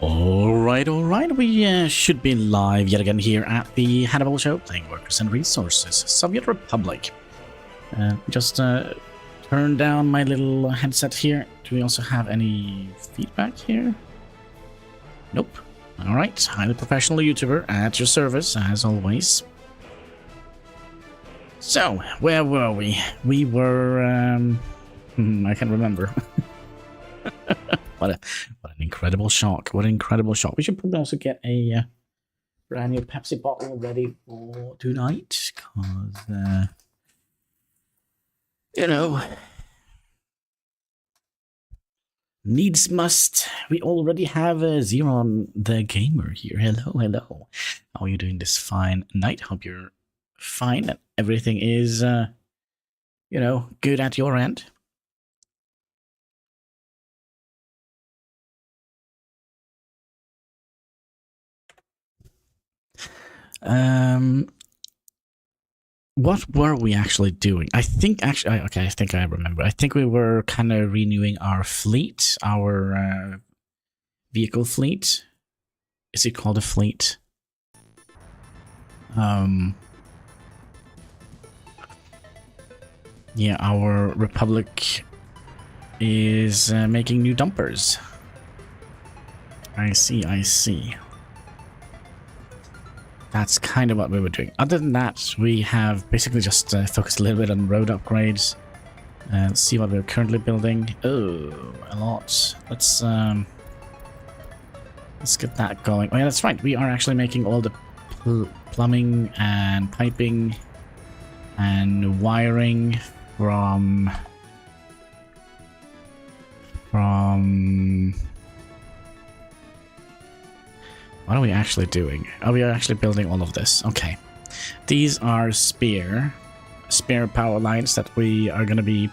Alright, we should be live yet again here at the Hannibal Show, playing Workers and Resources, Soviet Republic. Just turn down my little headset here. Do we also have any feedback here? Nope. Alright, highly professional YouTuber at your service, as always. So, where were we? We were, I can't remember. What an incredible shock. What an incredible shock. We should probably also get a brand new Pepsi bottle ready for tonight. Because, you know, needs must. We already have Zeron the Gamer here. Hello. How are you doing this fine night? Hope you're fine and everything is, you know, good at your end. What were we actually doing? I think I think I remember. I think we were kind of renewing our fleet, our vehicle fleet. Is it called a fleet? Yeah, our Republic is making new dumpers. I see. That's kind of what we were doing. Other than that, we have basically just focused a little bit on road upgrades. Let's see what we're currently building. Oh, a lot. Let's get that going. Oh yeah, that's right. We are actually making all the plumbing and piping and wiring from what are we actually doing? Oh, we are actually building all of this. Okay. These are spare power lines that we are going to be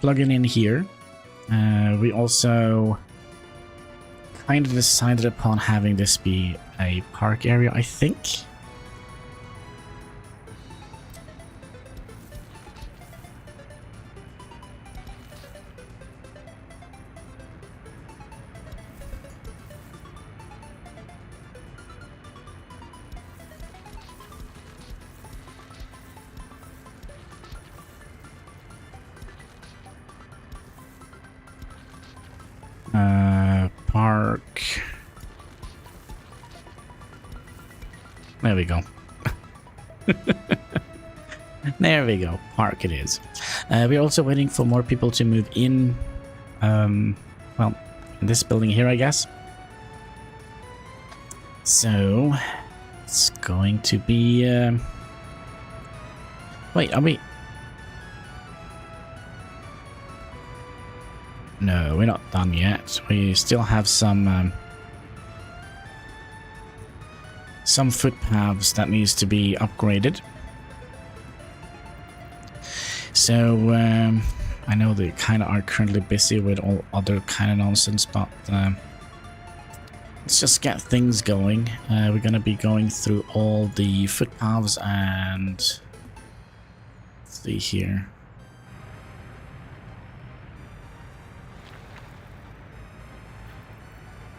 plugging in here. We also kind of decided upon having this be a park area, I think. Park. There we go. There we go. Park it is. We're also waiting for more people to move in. Well, in this building here, I guess. So, it's going to be... Wait, are we... No, we're not done yet. We still have some footpaths that needs to be upgraded. So I know they kind of are currently busy with all other kind of nonsense, but let's just get things going. We're gonna be going through all the footpaths and let's see here.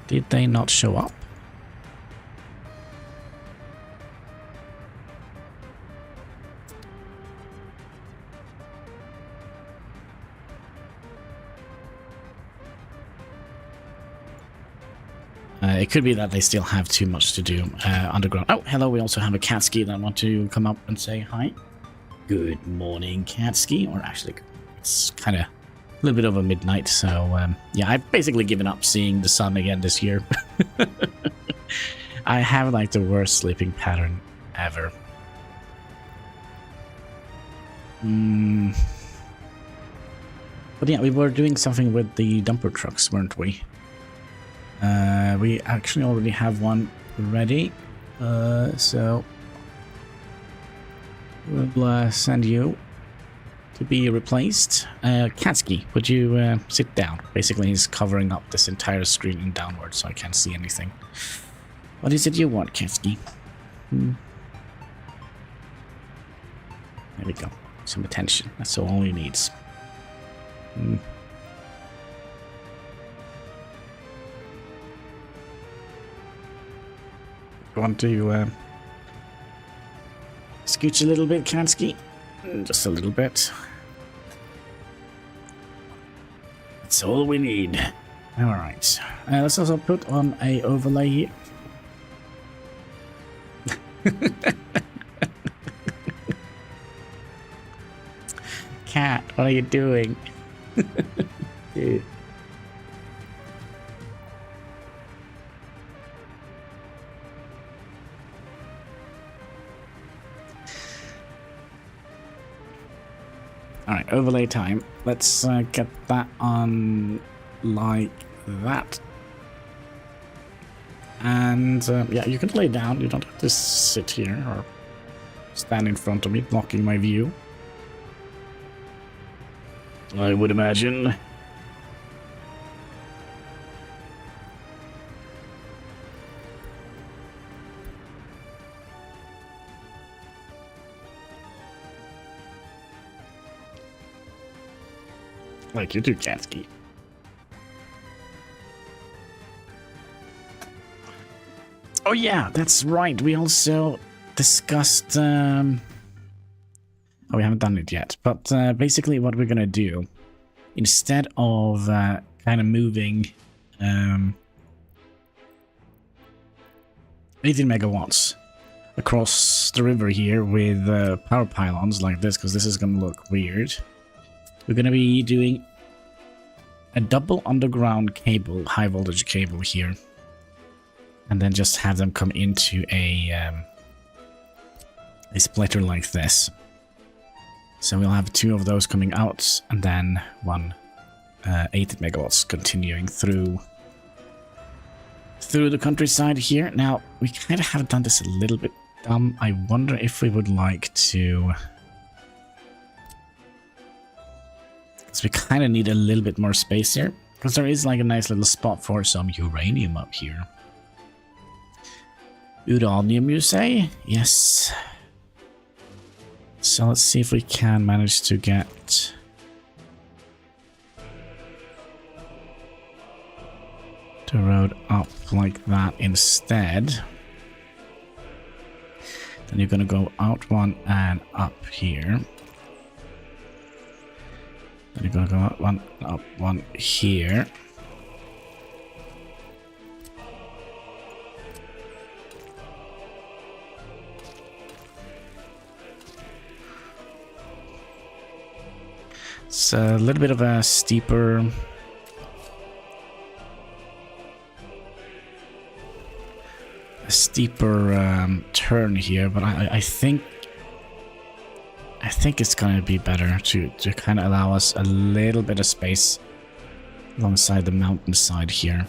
Did they not show up? It could be that they still have too much to do underground. Oh, hello, we also have a Katski that want to come up and say hi. Good morning, Katski. Or actually, it's kind of... a little bit over midnight, so yeah, I've basically given up seeing the sun again this year. I have like the worst sleeping pattern ever. But yeah, we were doing something with the dumper trucks, weren't we? We actually already have one ready, so we'll send you to be replaced. Katski, would you sit down? Basically, he's covering up this entire screen and downward, so I can't see anything. What is it you want, Katski? There we go. Some attention. That's all he needs. Want to scooch a little bit, Kansky? Just a little bit. That's all we need. Alright. Let's also put on a overlay here. Cat, what are you doing? Dude. Alright, overlay time. Let's get that on like that. And yeah, you can lay down. You don't have to sit here or stand in front of me, blocking my view. I would imagine. Like you do, Kansky. Oh yeah, that's right. We also discussed... Oh, we haven't done it yet. But basically what we're going to do, instead of kind of moving 18 megawatts across the river here with power pylons like this, because this is going to look weird, we're going to be doing a double underground cable, high voltage cable here. And then just have them come into a splitter like this. So we'll have two of those coming out, and then one 80 megawatts continuing through the countryside here. Now, we kind of have done this a little bit dumb. I wonder if we would like to... Because we kind of need a little bit more space here. Because there is like a nice little spot for some uranium up here. Uranium, you say? Yes. So let's see if we can manage to get... the road up like that instead. Then you're gonna go out one and up here. Then you're gonna go out one, up one here. It's a little bit of a steeper turn here, but I think it's gonna be better to kind of allow us a little bit of space alongside the mountainside here.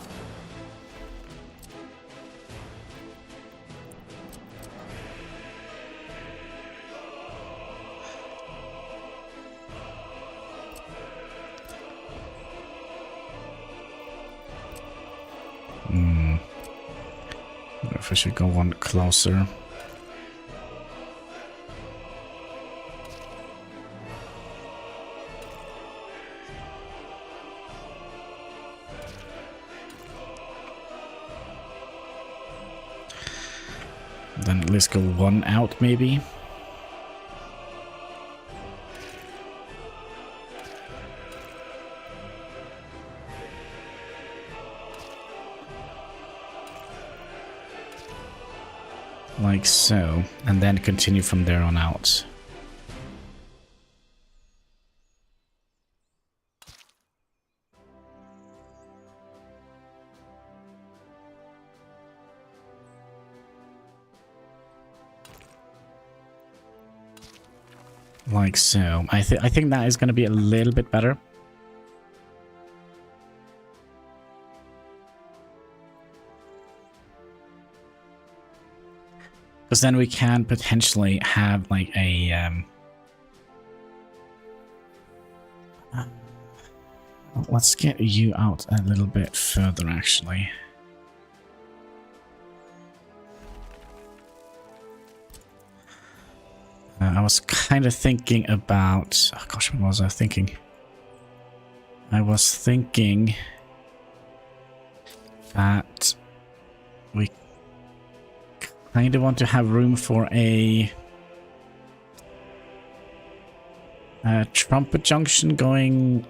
If I should go one closer. Then at least go one out, maybe. Like so, and then continue from there on out. Like so. I think that is going to be a little bit better. Because then we can potentially have like a let's get you out a little bit further actually. I was kind of thinking about, oh gosh, what was I thinking? I was thinking that we kind of want to have room for a trumpet junction going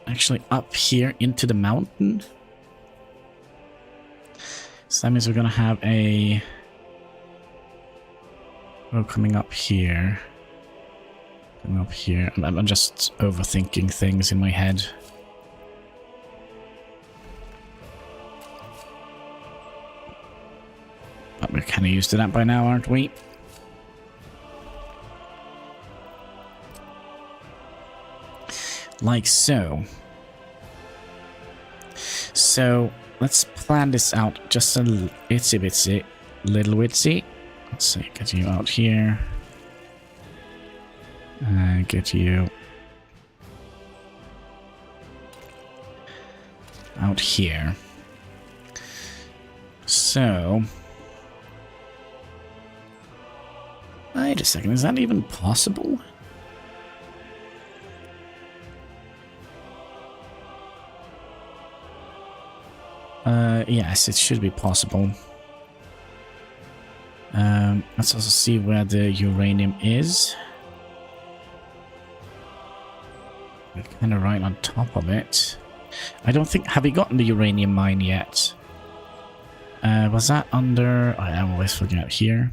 actually up here into the mountain. So that means we're going to have a road coming up here. Coming up here. I'm just overthinking things in my head. But we're kind of used to that by now, aren't we? Like so. So, let's plan this out just a itsy bitsy, little witsy. Let's see, get you out here. Get you out here. So, wait a second, is that even possible? Yes, it should be possible. Let's also see where the uranium is. We're kind of right on top of it. I don't think... Have we gotten the uranium mine yet? Was that under... I always forget here.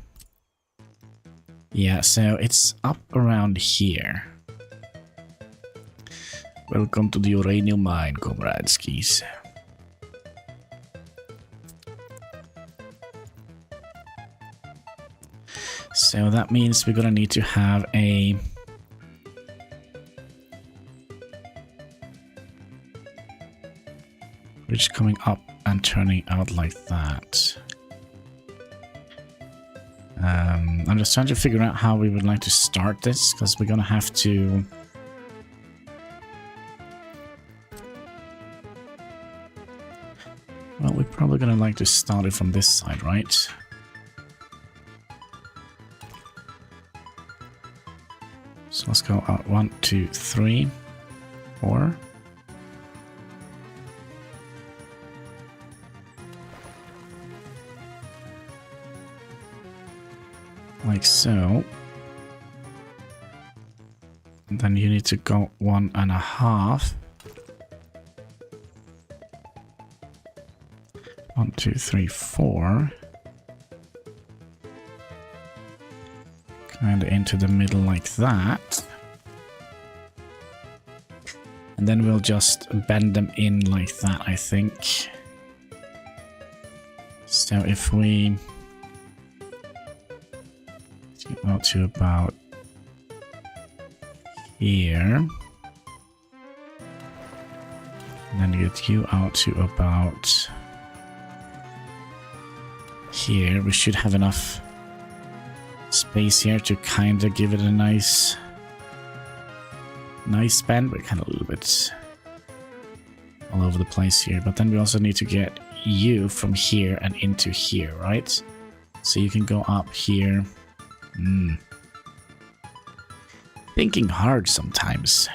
Yeah, so it's up around here. Welcome to the uranium mine, comradeskis. So that means we're gonna need to have a bridge coming up and turning out like that. I'm just trying to figure out how we would like to start this, because we're gonna have to... Well, we're probably gonna like to start it from this side, right? So let's go out 1, 2, 3, 4. Like so. And then you need to go 1.5. 1, 2, 3, 4. Kind of into the middle like that. And then we'll just bend them in like that, I think. So if we go to about here, and then get you out to about here, we should have enough space here to kind of give it a nice bend. We're kind of a little bit all over the place here, but then we also need to get you from here and into here, right? So you can go up here. Thinking hard sometimes.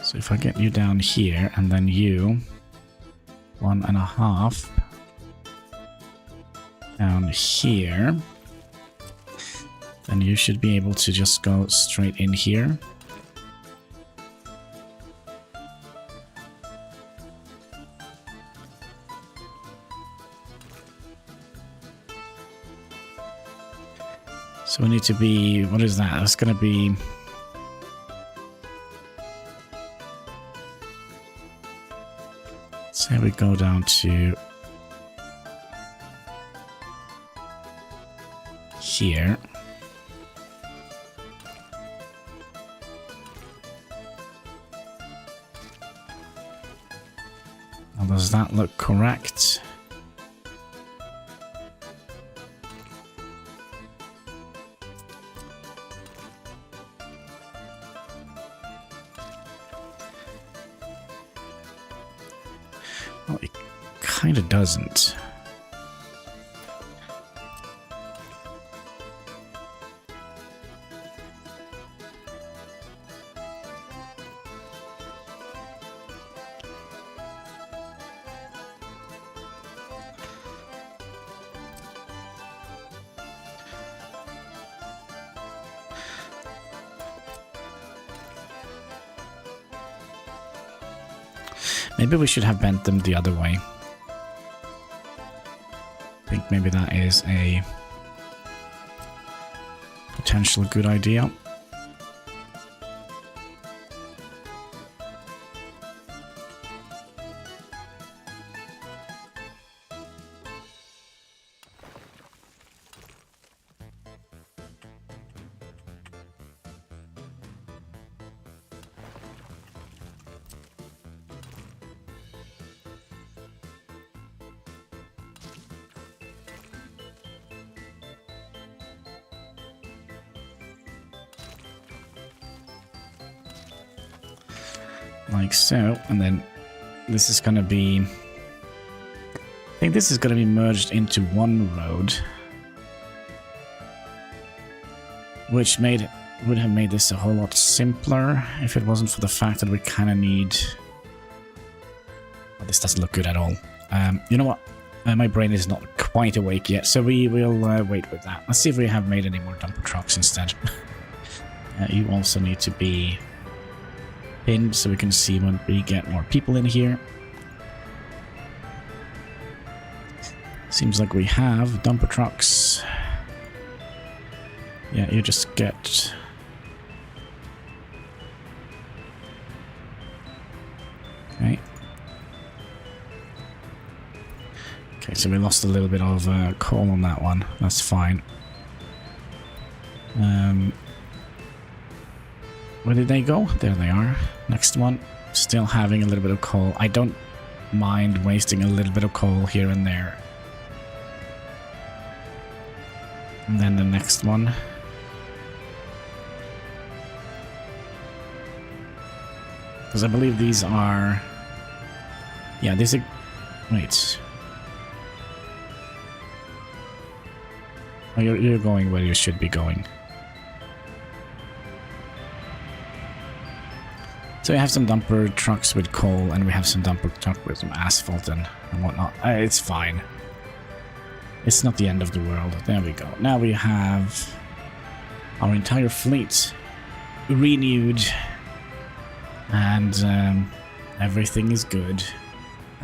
So if I get you down here and then you 1.5 down here, then you should be able to just go straight in here. So we need to be, what is that? That's going to be... Say we go down to here. Now, does that look correct? Well, it kind of doesn't. Maybe we should have bent them the other way. I think maybe that is a potential good idea. Like so, and then this is gonna be, I think this is gonna be merged into one road, which would have made this a whole lot simpler if it wasn't for the fact that we kind of need, well, this doesn't look good at all. You know what, my brain is not quite awake yet, so we will wait with that. Let's see if we have made any more dumper trucks instead. You also need to be pinned so we can see when we get more people in here. Seems like we have dumper trucks. Yeah, you just get... Okay. Okay, so we lost a little bit of coal on that one. That's fine. Where did they go? There they are. Next one. Still having a little bit of coal. I don't mind wasting a little bit of coal here and there. And then the next one. Because I believe these are... Yeah, these are... Wait. Oh, you're going where you should be going. So we have some dumper trucks with coal, and we have some dumper truck with some asphalt and whatnot. It's fine. It's not the end of the world. There we go. Now we have our entire fleet renewed, and everything is good.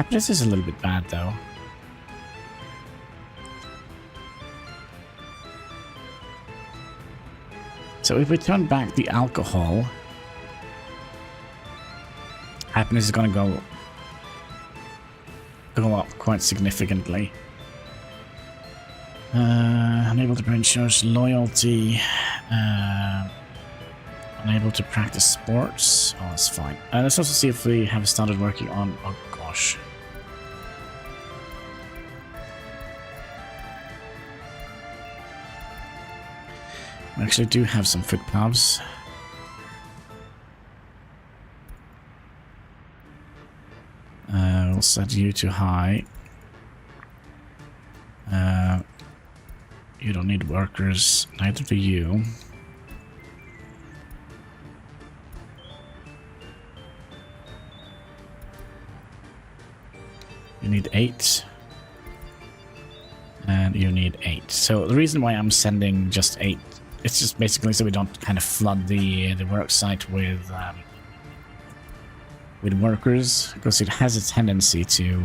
This is a little bit bad, though. So if we turn back the alcohol... Happiness is going to go up quite significantly. Unable to bring shows loyalty. Unable to practice sports. Oh, that's fine. Let's also see if we have started working on... Oh, gosh. We actually do have some footpaths. We'll set you to high. You don't need workers, neither do you. You need 8. And you need 8. So the reason why I'm sending just 8, it's just basically so we don't kind of flood the work site with workers, because it has a tendency to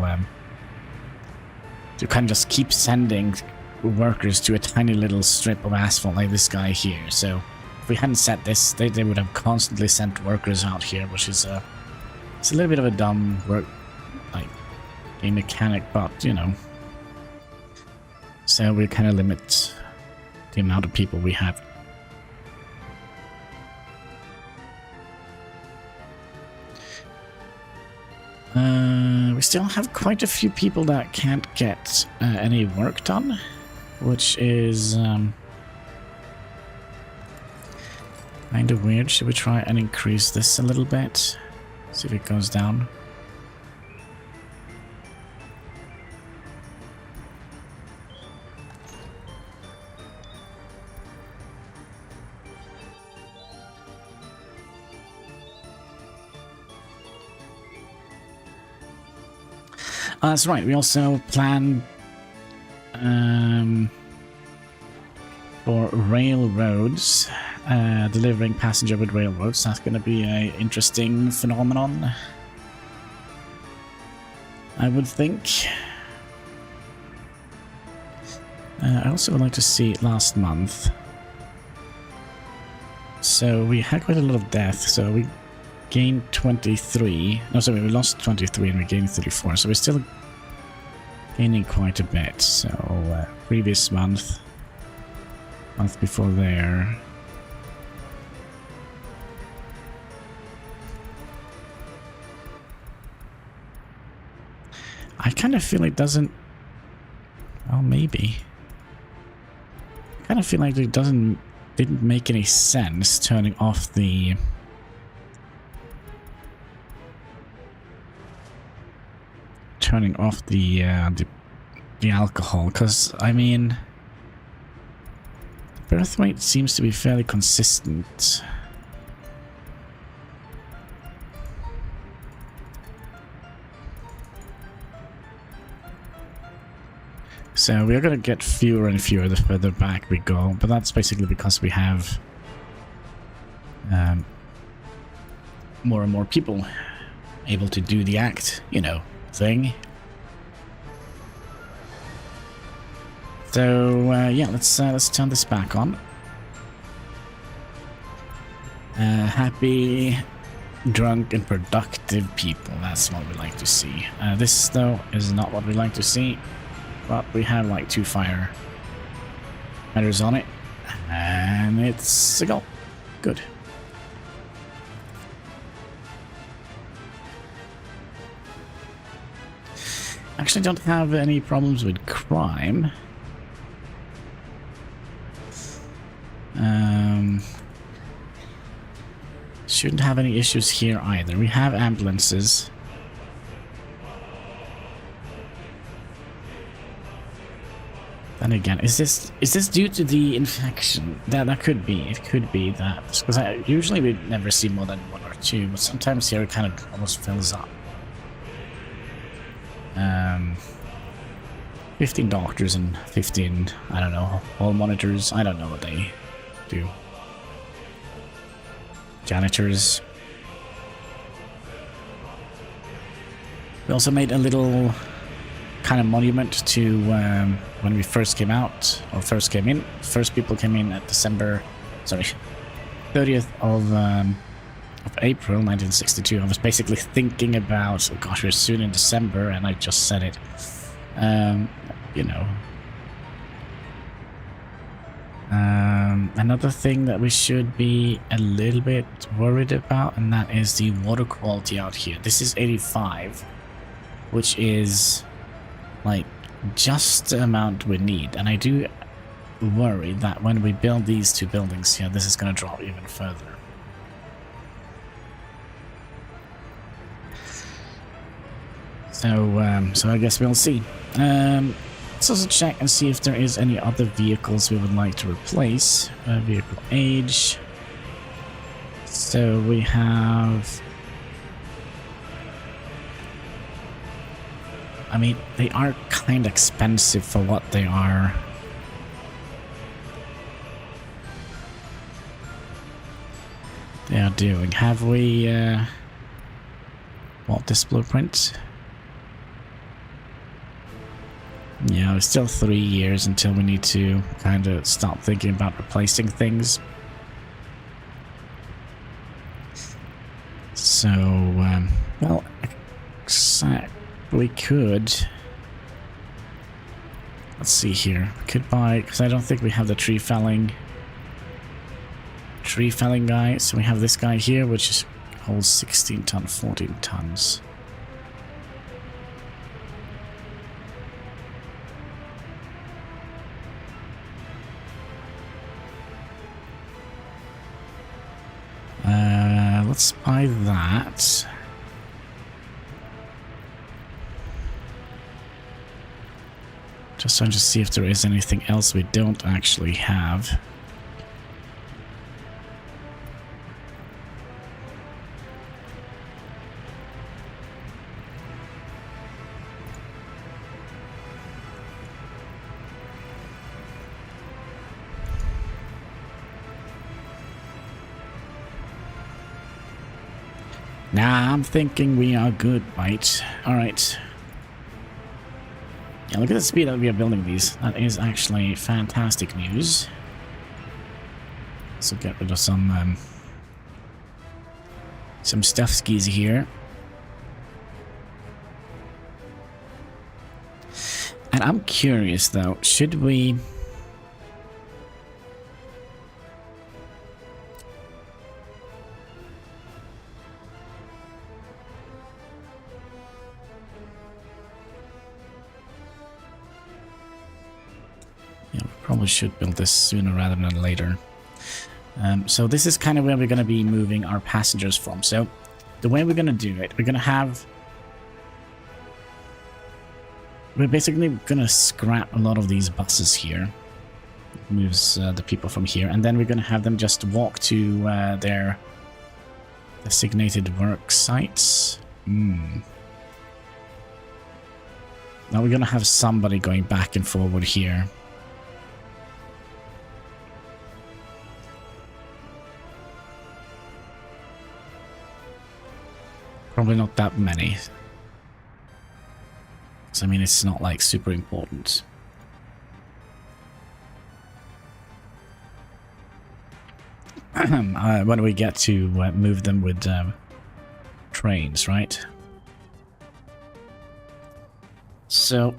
kind of just keep sending workers to a tiny little strip of asphalt like this guy here. So if we hadn't set this, they would have constantly sent workers out here, which is it's a little bit of a dumb game mechanic, but you know. So we kind of limit the amount of people we have. We still have quite a few people that can't get any work done, which is kind of weird. Should we try and increase this a little bit? See if it goes down. That's right, we also plan for railroads, delivering passenger with railroads. That's going to be an interesting phenomenon. I would think. I also would like to see last month. So we had quite a lot of death, so we gained 23. No, sorry, we lost 23 and we gained 34, so we're still gaining quite a bit. So previous month, month before there. I kind of feel it doesn't... Well, maybe. I kind of feel like it didn't make any sense turning off the... the alcohol, because, I mean... birth rate seems to be fairly consistent. So we're going to get fewer and fewer the further back we go, but that's basically because we have more and more people able to do the act, you know, thing. So yeah, let's turn this back on. Happy, drunk, and productive people. That's what we like to see. This though is not what we like to see. But we have like 2 fire headers on it, and it's a goal. Good. Actually, don't have any problems with crime. Shouldn't have any issues here either. We have ambulances. Then again, is this due to the infection? That could be. It could be that, because usually we never see more than 1 or 2, but sometimes here it kind of almost fills up. 15 doctors and 15, I don't know, hall monitors. I don't know what they do. Janitors. We also made a little kind of monument to when we first came out, or first came in. First people came in at 30th of April 1962. I was basically thinking about, oh gosh, we're soon in December, and I just said it. You know. Another thing that we should be a little bit worried about, and that is the water quality out here. This is 85, which is like just the amount we need, and I do worry that when we build these 2 buildings here, this is going to drop even further. So I guess we'll see. Let's also check and see if there is any other vehicles we would like to replace. Vehicle age. So we have... I mean, they are kind of expensive for what they are. They are doing. Have we bought this blueprint? Yeah, it's still 3 years until we need to kind of start thinking about replacing things. So, well, we could... Let's see here. We could buy... Because I don't think we have the tree felling guy. So we have this guy here, which holds 16 ton, 14 tons. Let's buy that. Just trying to see if there is anything else we don't actually have. Nah, I'm thinking we are good, right? Alright. Yeah, look at the speed that we are building these. That is actually fantastic news. So get rid of some stuff skis here. And I'm curious though, should we... Yeah, we probably should build this sooner rather than later. So this is kind of where we're going to be moving our passengers from. So the way we're going to do it, we're going to have... We're basically going to scrap a lot of these buses here. Moves the people from here. And then we're going to have them just walk to their designated work sites. Now we're going to have somebody going back and forward here. Probably not that many. So, I mean, it's not like super important. When we get to move them with trains, right? So,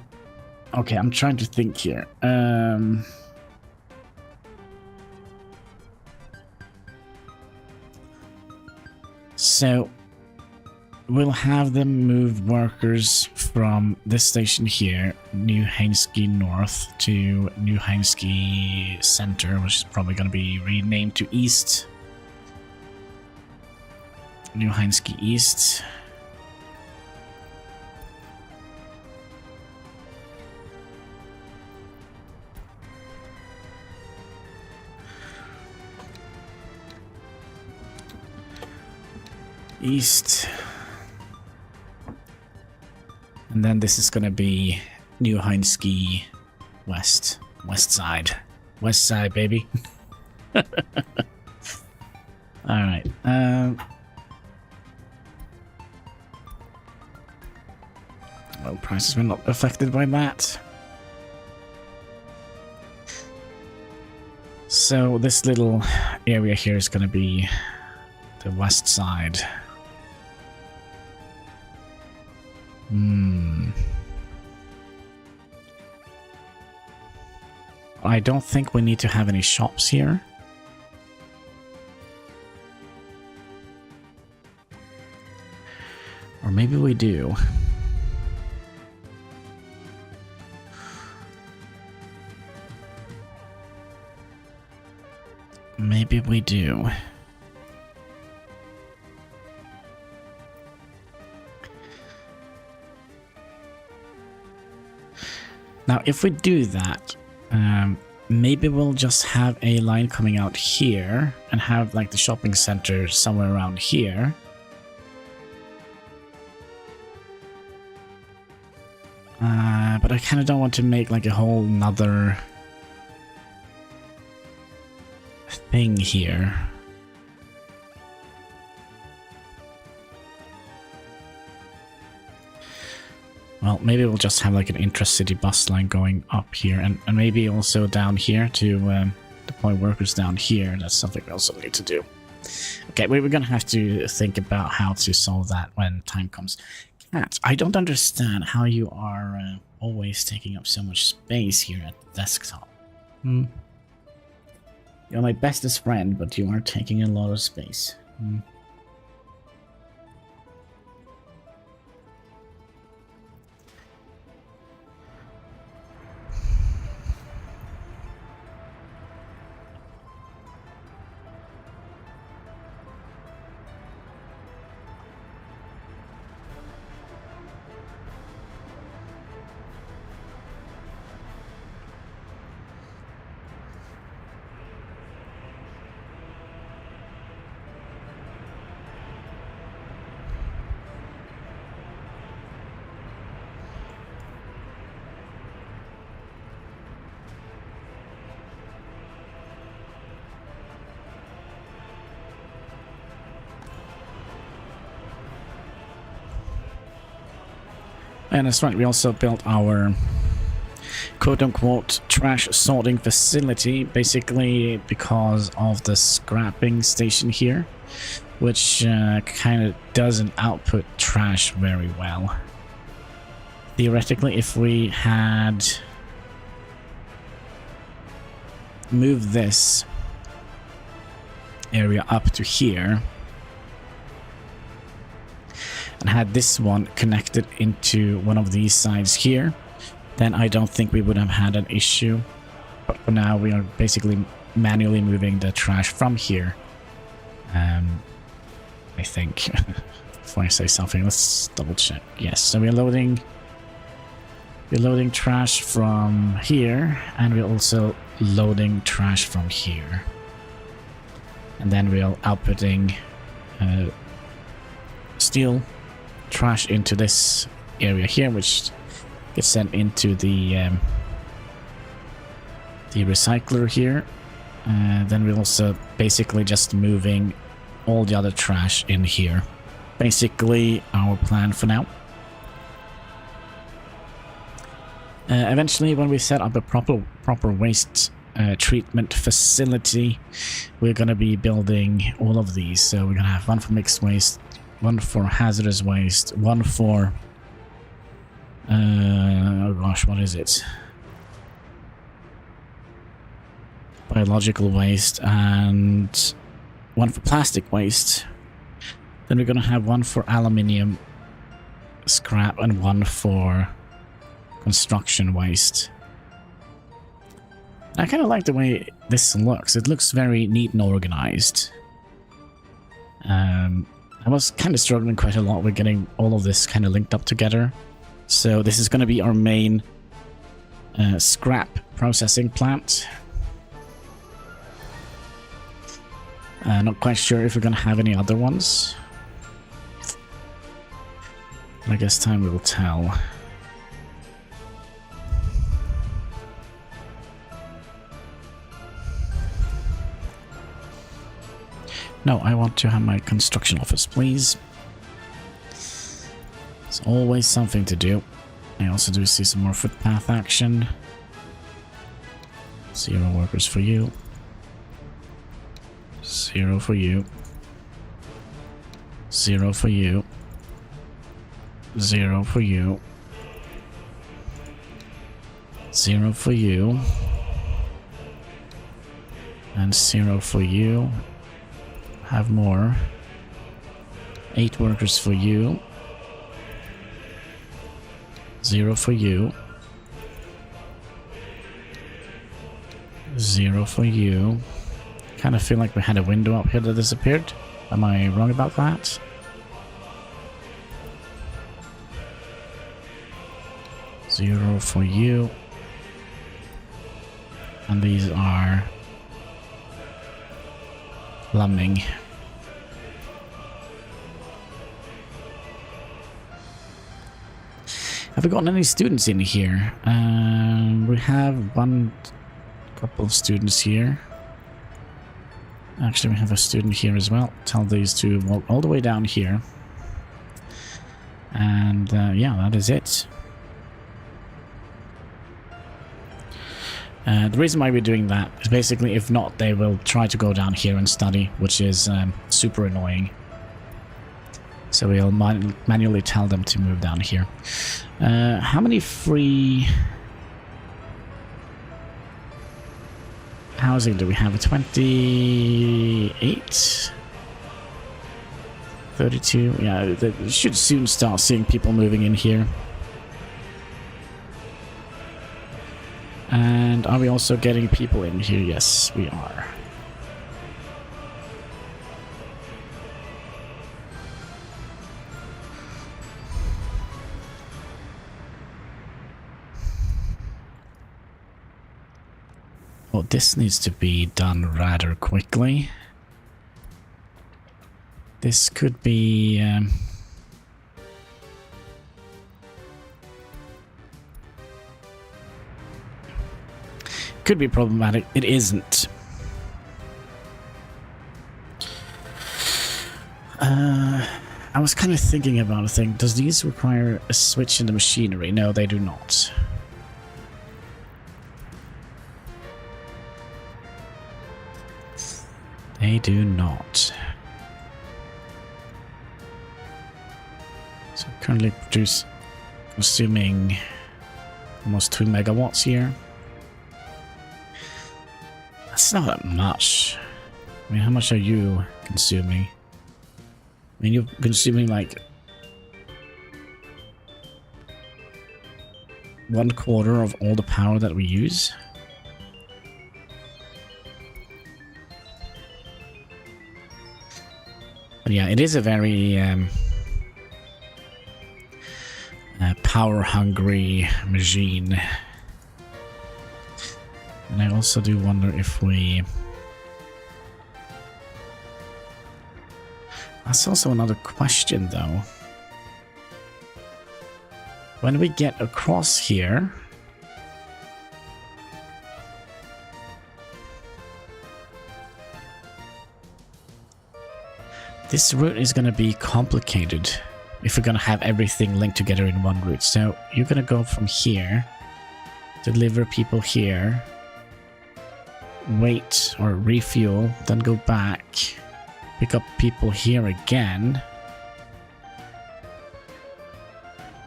okay, I'm trying to think here. So, we'll have them move workers from this station here, New Hannigrad North, to New Hannigrad Center, which is probably going to be renamed to East. New Hannigrad East. East. And then this is gonna be New Hannigrad West. West side. West side, baby. Alright. Well, prices were not affected by that. So this little area here is gonna be the west side. I don't think we need to have any shops here. Or maybe we do. Maybe we do. Now, if we do that, maybe we'll just have a line coming out here and have like the shopping center somewhere around here. But I kind of don't want to make like a whole nother thing here. Well, maybe we'll just have like an intra-city bus line going up here, and maybe also down here to deploy workers down here. That's something we also need to do. Okay, we're gonna have to think about how to solve that when time comes. Cat, I don't understand how you are always taking up so much space here at the desktop. You're my bestest friend, but you are taking a lot of space. And that's right, we also built our quote-unquote trash sorting facility, basically because of the scrapping station here, which kind of doesn't output trash very well. Theoretically, if we had moved this area up to here and had this one connected into one of these sides here, then I don't think we would have had an issue. But for now, we are basically manually moving the trash from here. I think. Before I say something, let's double check. Yes, so we're loading trash from here, and we're also loading trash from here. And then we're outputting steel trash into this area here, which gets sent into the recycler here. Then we're also basically just moving all the other trash in here. Basically our plan for now. Eventually, when we set up a proper waste treatment facility, we're going to be building all of these. So we're going to have one for mixed waste, one for hazardous waste, one for oh gosh, what is it? Biological waste, and one for plastic waste. Then we're going to have one for aluminium scrap and one for construction waste. I kind of like the way this looks. It looks very neat and organized. I was kind of struggling quite a lot with getting all of this kind of linked up together. So this is going to be our main scrap processing plant. Not quite sure if we're going to have any other ones. I guess time will tell. No, I want to have my construction office, please. There's always something to do. I also do see some more footpath action. 0 workers for you. 0 for you. 0 for you. 0 for you. 0 for you. And 0 for you. Have more. 8 workers for you. 0 for you. 0 for you. Kind of feel like we had a window up here that disappeared. Am I wrong about that? Zero for you. And these are plumbing. Have we gotten any students in here? We have one couple of students here. Actually, we have a student here as well. Tell these to walk all the way down here. And yeah, that is it. The reason why we're doing that is basically, if not, they will try to go down here and study, which is super annoying. So we'll manually tell them to move down here. How many free housing do we have? 28? 32? Yeah, they should soon start seeing people moving in here. And are we also getting people in here? Yes, we are. Well, this needs to be done rather quickly. This could be... could be problematic. It isn't. I was kind of thinking about a thing. Does these require a switch in the machinery? No, they do not. They do not. So currently consuming almost 2 megawatts here. That's not that much. I mean, how much are you consuming? I mean, you're consuming like 1/4 of all the power that we use. But yeah, it is a very power-hungry machine. And I also do wonder if we... That's also another question, though. When we get across here... This route is going to be complicated if we're going to have everything linked together in one route. So you're going to go from here, deliver people here, wait or refuel, then go back, pick up people here again,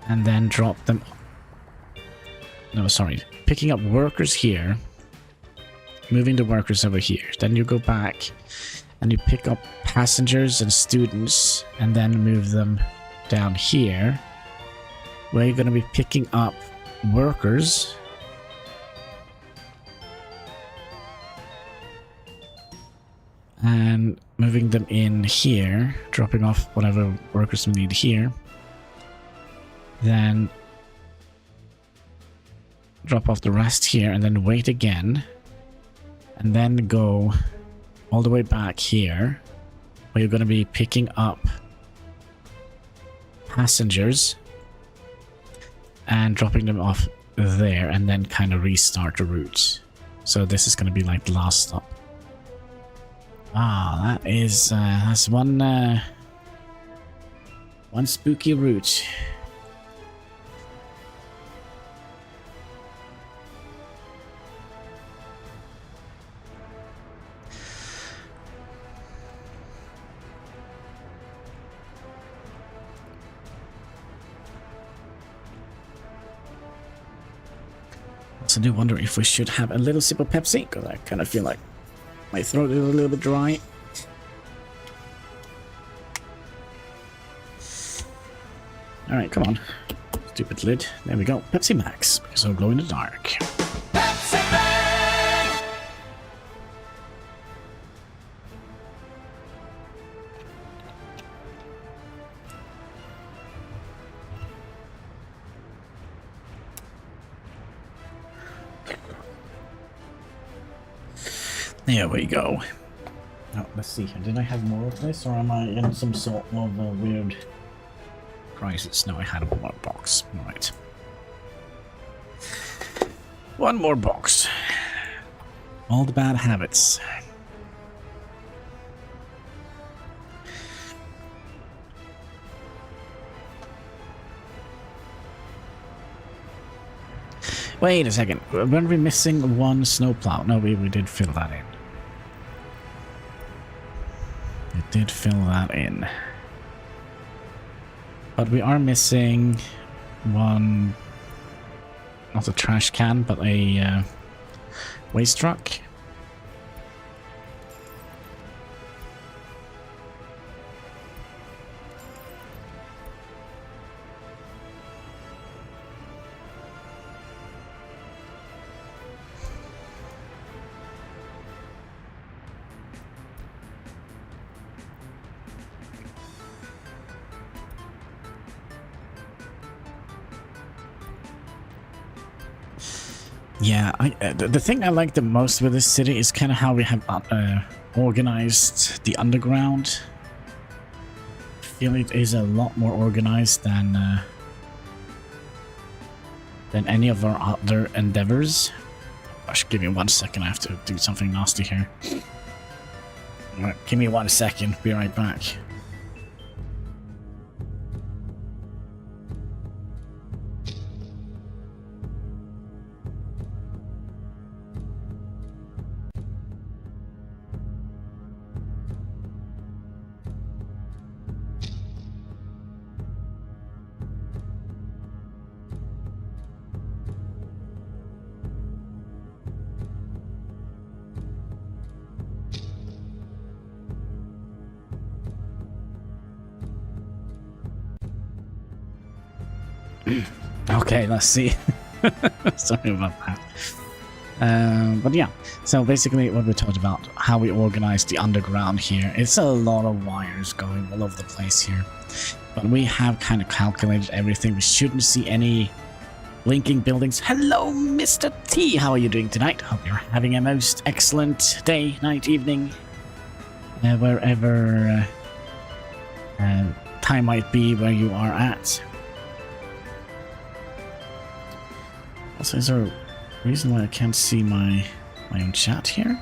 and then drop them... No, sorry. Picking up workers here, moving the workers over here. Then you go back and you pick up passengers and students and then move them down here, where you're going to be picking up workers and moving them in here, dropping off whatever workers we need here, then drop off the rest here and then wait again, and then go all the way back here, where you're going to be picking up passengers and dropping them off there, and then kind of restart the route. So this is going to be like the last stop. Ah, that is that's one spooky route. I do wonder if we should have a little sip of Pepsi, because I kind of feel like my throat is a little bit dry. Alright, come on. Stupid lid. There we go. Pepsi Max, because I'll glow in the dark. Pepsi Man! There we go. Oh, let's see. Did I have more of this, or am I in some sort of weird crisis? No, I had one more box. Alright. One more box. All the bad habits. Wait a second. Weren't we missing one snowplow? No, we did fill that in. We did fill that in. But we are missing one... Not a trash can, but a waste truck. Yeah, the thing I like the most with this city is kind of how we have organized the underground. I feel it is a lot more organized than any of our other endeavors. Gosh, give me 1 second, I have to do something nasty here. Alright, give me 1 second, be right back. Okay, let's see. Sorry about that. But yeah, so basically what we talked about, how we organize the underground here. It's a lot of wires going all over the place here. But we have kind of calculated everything. We shouldn't see any blinking buildings. Hello, Mr. T. How are you doing tonight? Hope you're having a most excellent day, night, evening, wherever time might be where you are at. Also, is there a reason why I can't see my own chat here?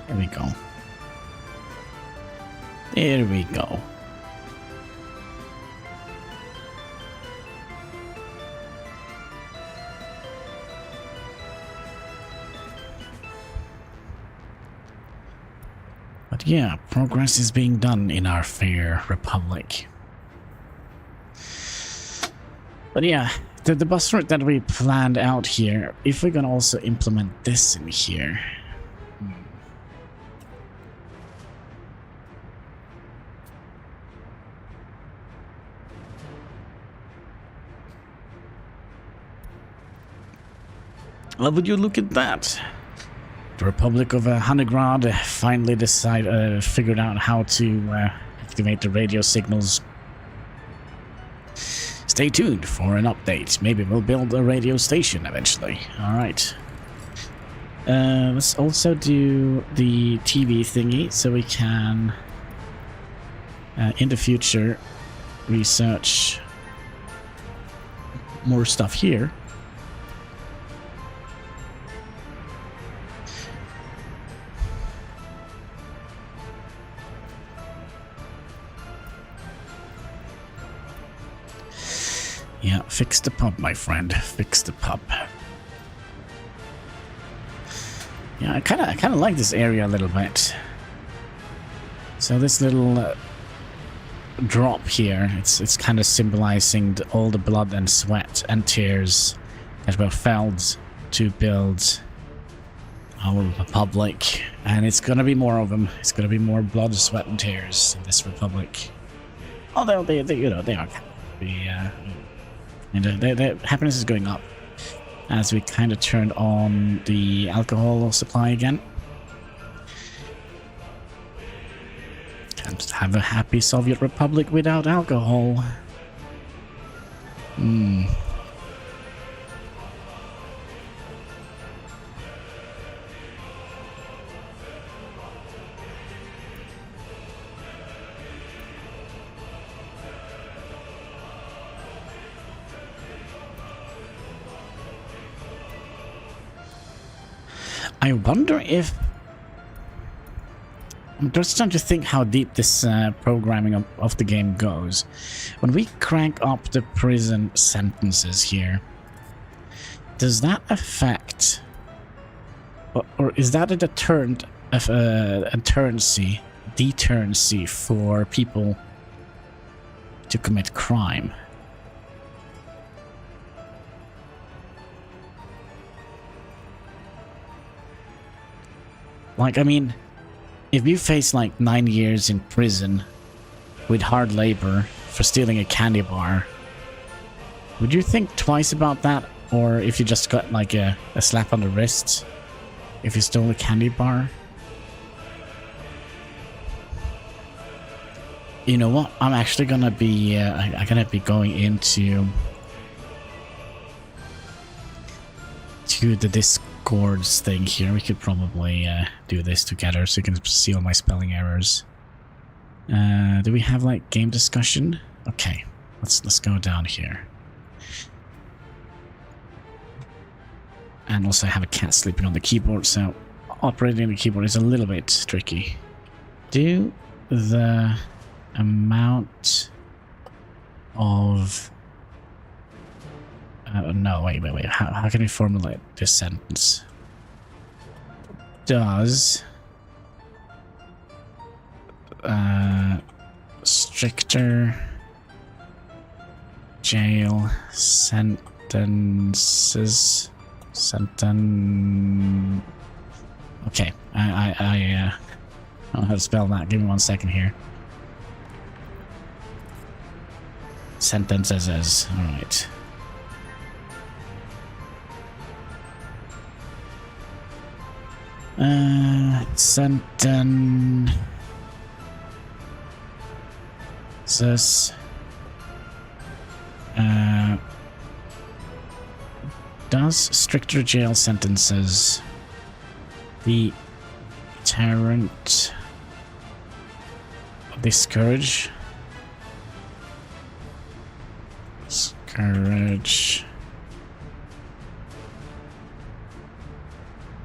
There we go. There we go. But yeah, progress is being done in our fair republic. But yeah, the bus route that we planned out here, if we're gonna also implement this in here. Well, would you look at that? The Republic of Hannigrad finally figured out how to activate the radio signals. Stay tuned for an update. Maybe we'll build a radio station eventually. Alright. Let's also do the TV thingy so we can, in the future, research more stuff here. Yeah, fix the pub, my friend. Fix the pub. Yeah, I kind of like this area a little bit. So this little drop here, it's kind of symbolizing all the blood and sweat and tears that were felt to build our republic, and it's gonna be more of them. It's gonna be more blood, sweat, and tears in this republic. Although they you know, they are and the happiness is going up as we kind of turned on the alcohol supply again. Can't have a happy Soviet Republic without alcohol. I wonder if... I'm just trying to think how deep this programming of the game goes. When we crank up the prison sentences here, does that affect... Or is that a deterrency for people to commit crime? Like, I mean, if you face like 9 years in prison with hard labor for stealing a candy bar, would you think twice about that? Or if you just got like a slap on the wrist if you stole a candy bar? You know what? I'm actually gonna be I'm gonna be going into the Discord's thing here. We could probably do this together so you can see all my spelling errors. Do we have like game discussion? Okay, let's go down here. And also I have a cat sleeping on the keyboard, so operating the keyboard is a little bit tricky. Do the amount of... no, wait. How can we formulate this sentence? Does stricter jail sentences... Okay, I don't know how to spell that. Give me 1 second here. sentences is. All right. Sentences. Does stricter jail sentences deterrent discourage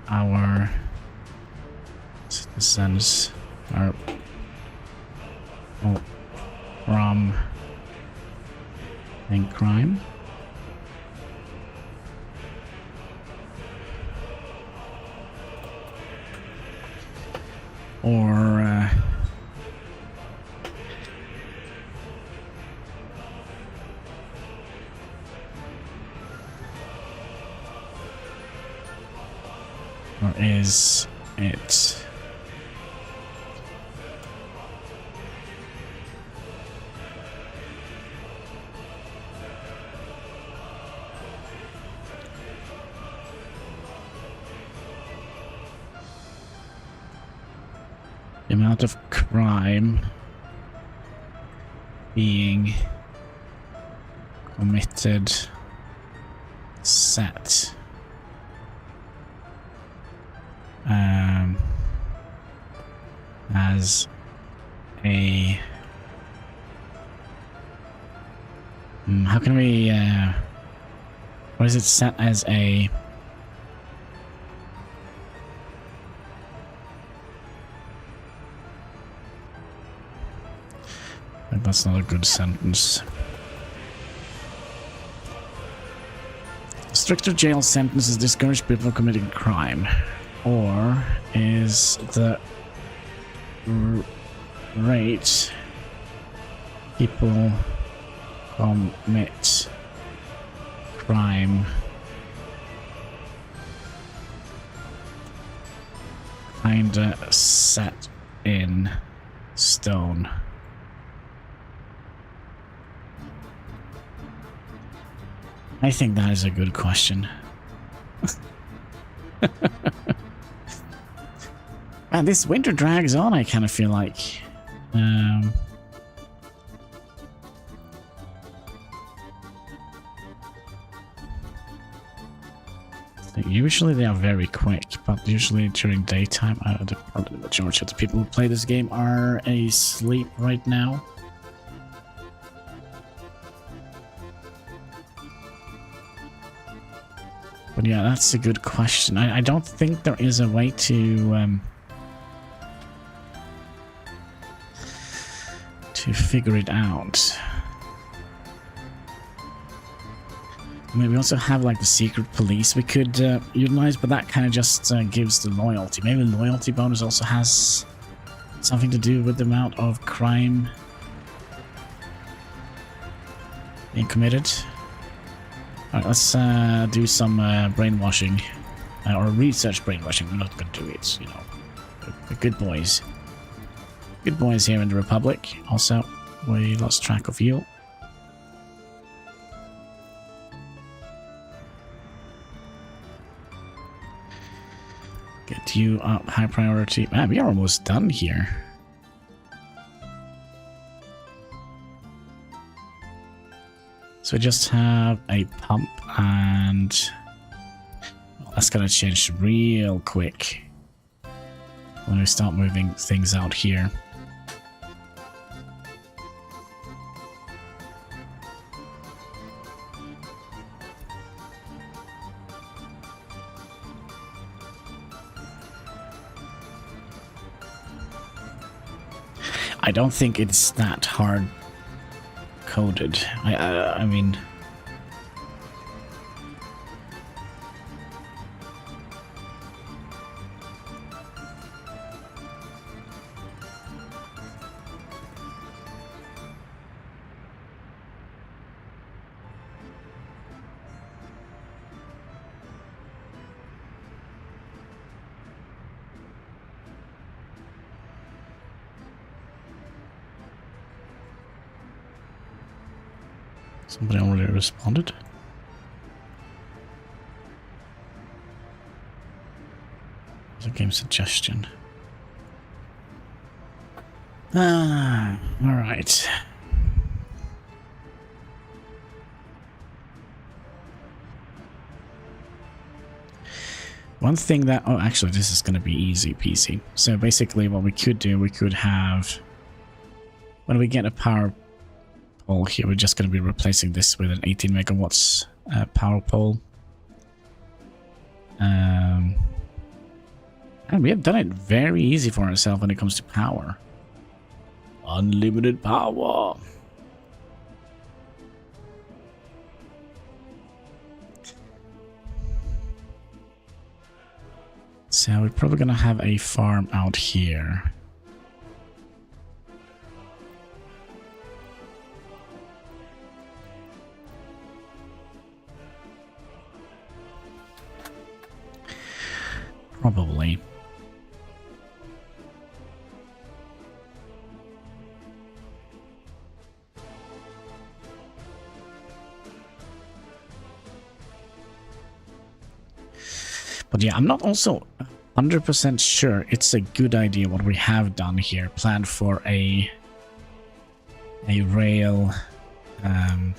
our citizens from crime? Or is it the amount of crime being committed set as a how can we what is it set as a that's not a good sentence. Stricter jail sentences discourage people from committing crime, or is the rate people commit crime kinda set in stone? I think that is a good question. Man, this winter drags on, I kind of feel like. Usually they are very quick, but usually during daytime, probably the majority of the people who play this game are asleep right now. But yeah, that's a good question. I don't think there is a way to figure it out. I mean, we also have like the secret police we could utilize, but that kind of just gives the loyalty. Maybe the loyalty bonus also has something to do with the amount of crime being committed. Alright, let's do some brainwashing, or research brainwashing. We're not going to do it, you know. We're good boys. Good boys here in the Republic. Also, we lost track of you. Get you up, high priority. Man, we are almost done here. So we just have a pump, and well, that's gonna change real quick when we start moving things out here. I don't think it's that hard coded. I mean, Somebody already responded. There's a game suggestion. Ah, alright. One thing that... Oh, actually, this is going to be easy peasy. So basically what we could do, we could have... When we get a power pole here, we're just going to be replacing this with an 18 megawatts power pole. And we have done it very easy for ourselves when it comes to power. Unlimited power! So we're probably going to have a farm out here. Probably. But yeah, I'm not also 100% sure it's a good idea what we have done here. Planned for a rail, a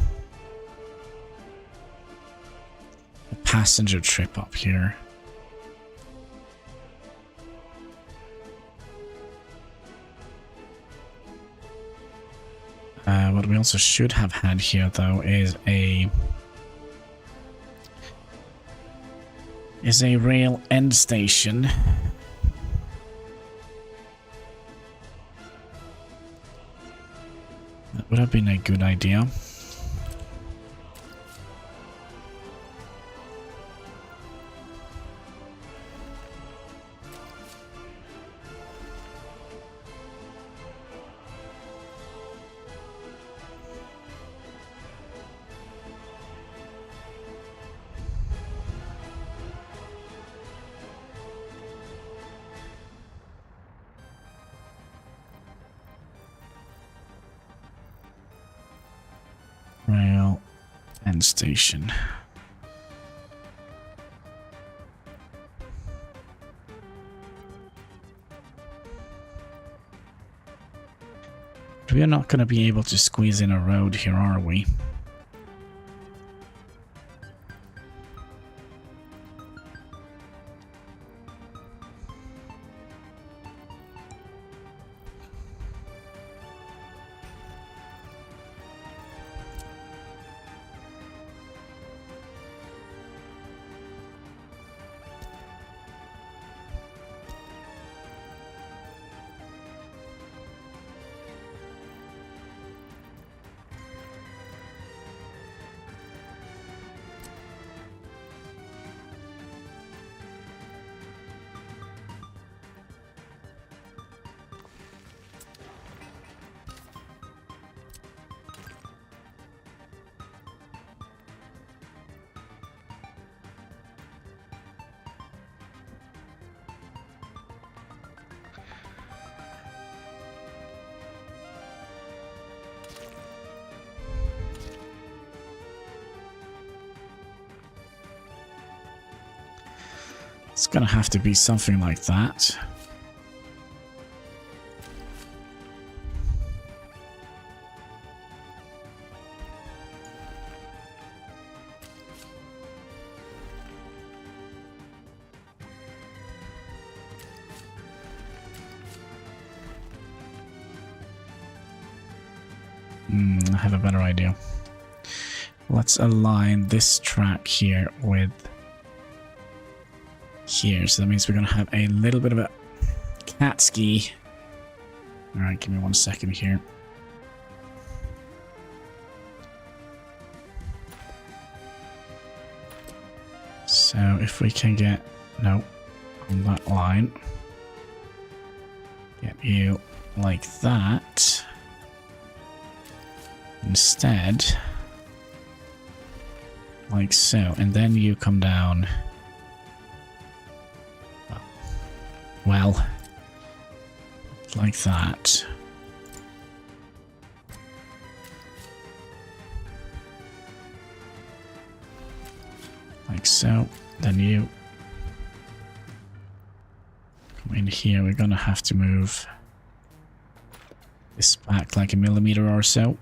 passenger trip up here. What we also should have had here, though, is a rail end station. That would have been a good idea. Rail end station. We are not going to be able to squeeze in a road here, are we? It's gonna have to be something like that. I have a better idea. Let's align this track here with here, so that means we're gonna have a little bit of a cat ski. All right, give me 1 second here. So if we can get on that line, get you like that instead, like so, and then you come down. Well, like that. Like so. Then you come in here. We're gonna have to move this back like a millimeter or so.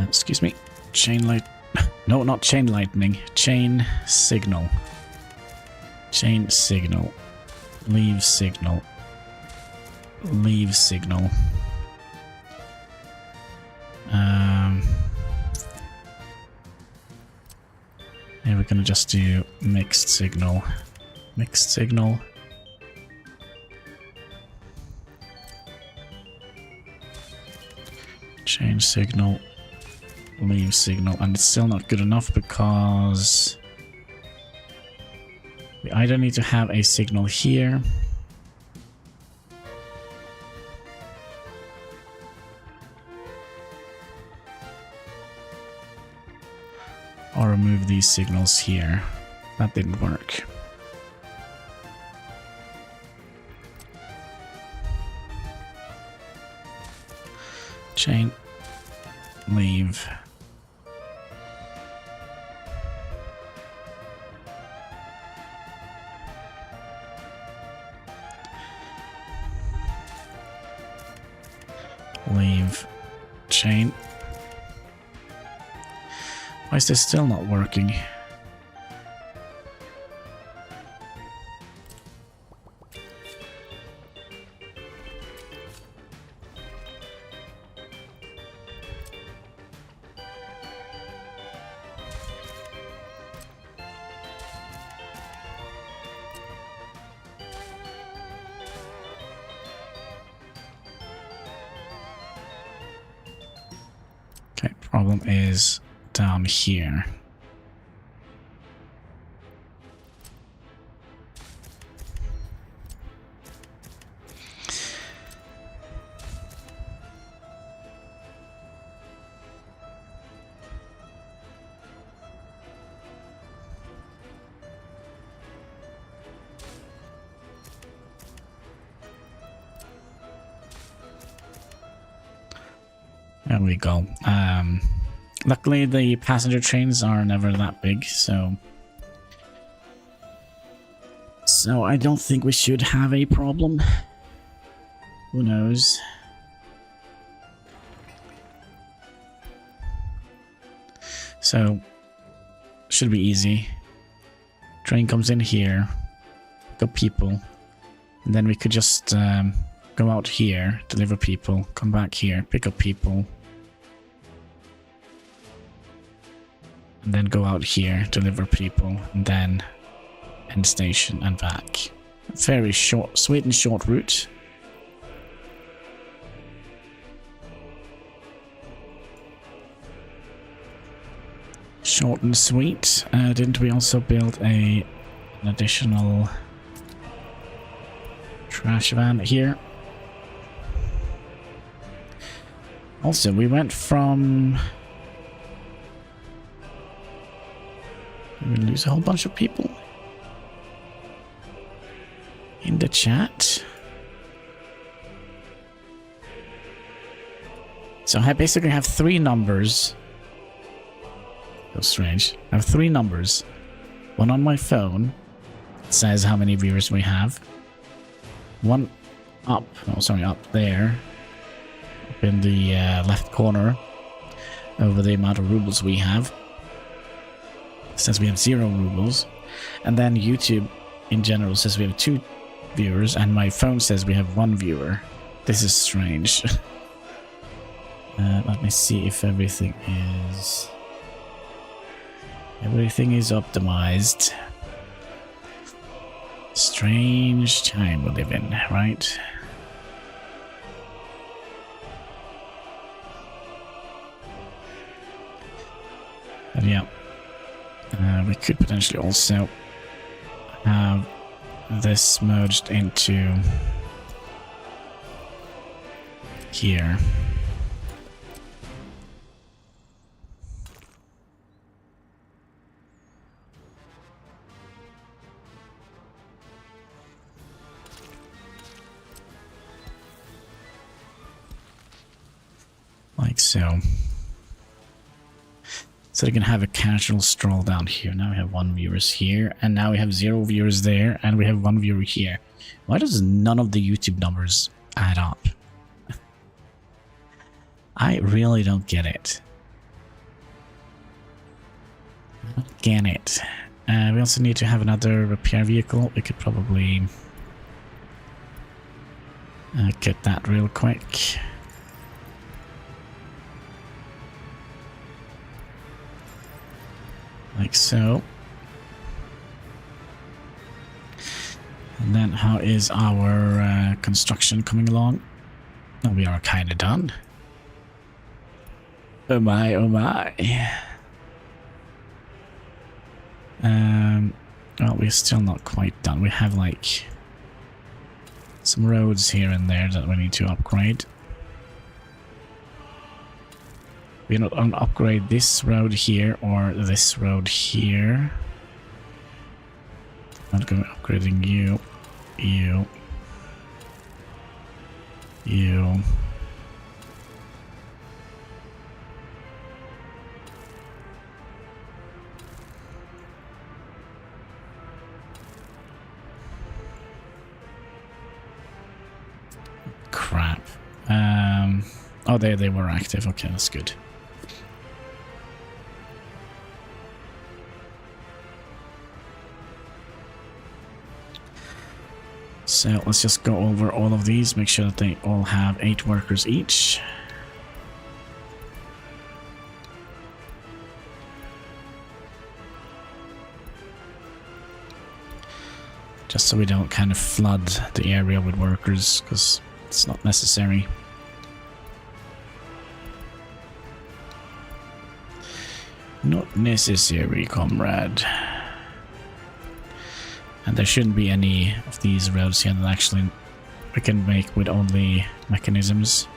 Excuse me. Chain light. No, not chain lightning. Chain signal. Chain signal. Leave signal. Leave signal. Yeah, we're gonna just do mixed signal. Mixed signal. Change signal. Leave signal. And it's still not good enough because we either need to have a signal here or remove these signals here. That didn't work. Chain. Leave. Leave. Chain. Why is this still not working? Okay, problem is down here. There we go. Luckily, the passenger trains are never that big, so I don't think we should have a problem. Who knows? So, should be easy. Train comes in here, pick up people, and then we could just go out here, deliver people, come back here, pick up people. And then go out here, deliver people, and then end station and back. Very short, sweet and short route. Short and sweet. Didn't we also build an additional trash van here? Also, we went from... Did we lose a whole bunch of people in the chat? So I basically have three numbers. So strange. I have three numbers. One on my phone says how many viewers we have. One up, oh sorry, up there, up in the left corner, over the amount of rubles we have. Says we have 0 rubles, and then YouTube in general says we have 2 viewers, and my phone says we have 1 viewer. This is strange. Let me see if everything is optimized. Strange time we live in, right? But yeah. We could potentially also have this merged into here. Like so. So they can have a casual stroll down here. Now we have 1 viewer here, and now we have 0 viewers there, and we have 1 viewer here. Why does none of the YouTube numbers add up? I really don't get it. I don't get it. We also need to have another repair vehicle. We could probably get that real quick. Like so. And then how is our construction coming along? Oh, we are kind of done. Oh my, oh my. Well, we're still not quite done. We have like some roads here and there that we need to upgrade. We're not going to upgrade this road here or this road here. Not going to upgrading you, you, you. Crap. Oh, they were active. Okay, that's good. So let's just go over all of these, make sure that they all have 8 workers each. Just so we don't kind of flood the area with workers, because it's not necessary. Not necessary, comrade. And there shouldn't be any of these roads here that actually we can make with only mechanisms.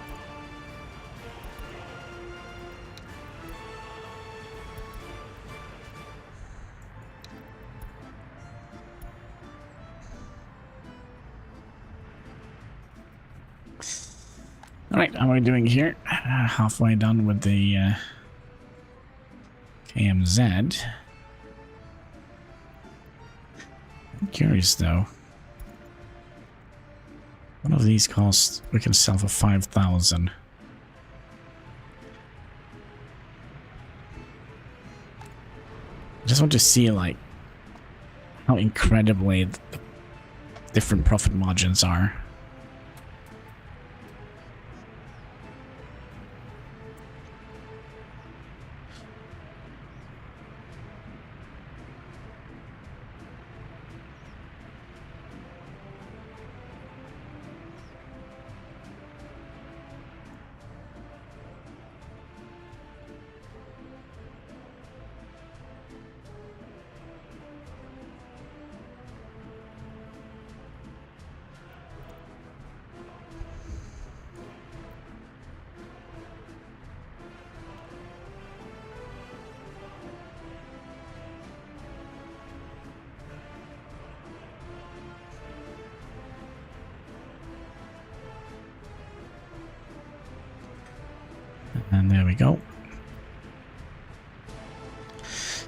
Alright, how are we doing here? Halfway done with the KMZ. I'm curious though. One of these costs we can sell for 5,000. I just want to see like how incredibly the different profit margins are. And there we go.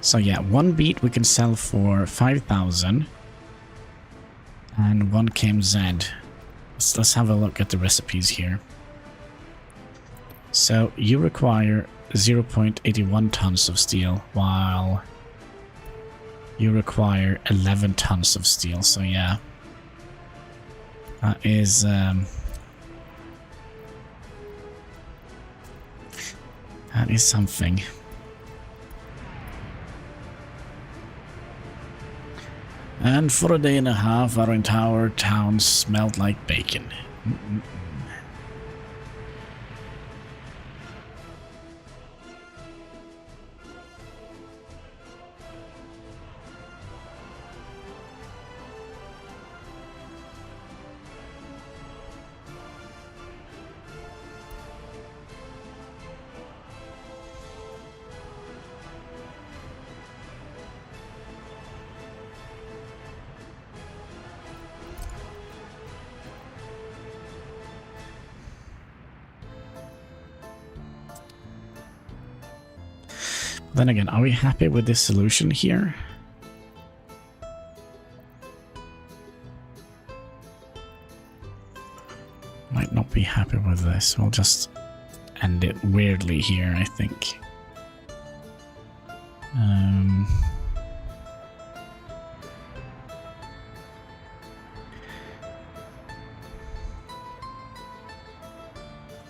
So yeah, 1 beat we can sell for 5,000. And 1 KMZ. Let's have a look at the recipes here. So you require 0.81 tons of steel, while you require 11 tons of steel. So yeah, that is something. And for a day and a half, our entire town smelled like bacon. Then again, are we happy with this solution here? Might not be happy with this. We'll just end it weirdly here, I think.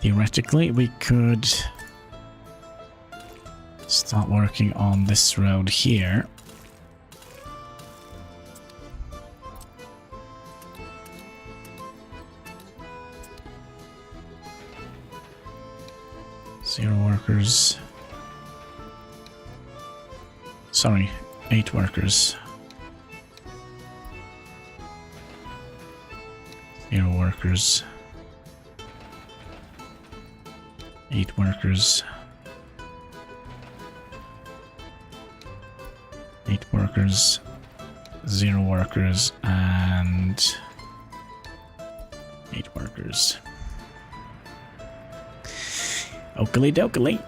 Theoretically, we could start working on this road here. Zero workers. Sorry, 8 workers. 0 workers. 8 workers. 8 workers. 0 workers and 8 workers. Oakley dokley.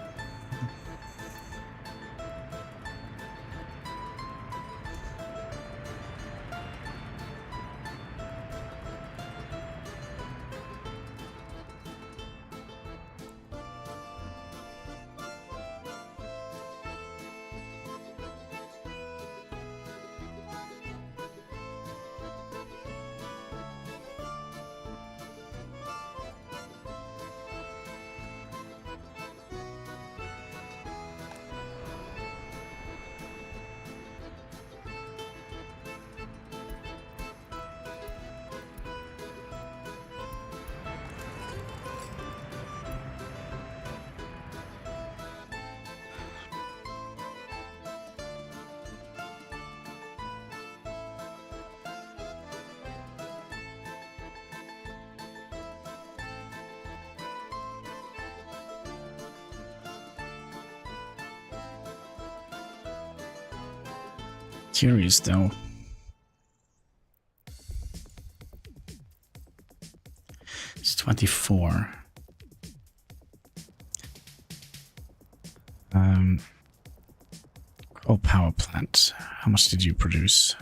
Curious though. It's 24. Coal power plant. How much did you produce?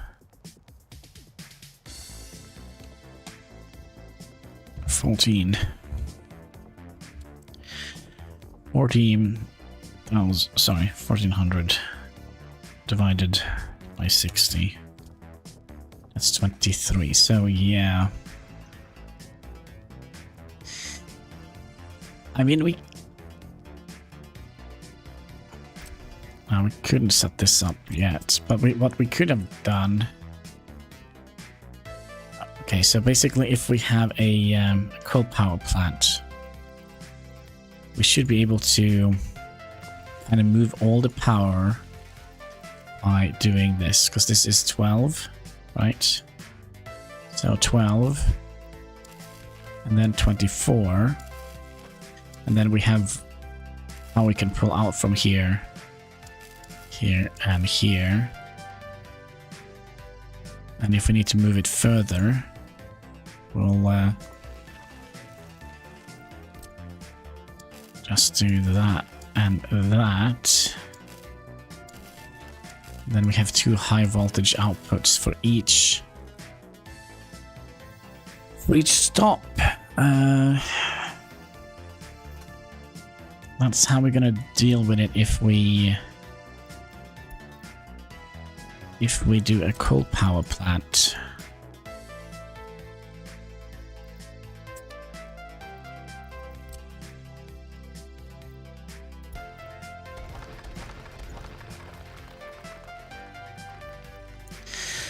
14. 1400 divided by 60. That's 23. So yeah. I mean, we couldn't set this up yet, but what we could have done. Okay, so basically, if we have a coal power plant, we should be able to kind of move all the power by doing this, because this is 12, right? So 12, and then 24, and then we have how we can pull out from here, here, and here. And if we need to move it further, we'll just do that and that. Then we have 2 high voltage outputs for each stop. That's how we're gonna deal with it if we do a coal power plant.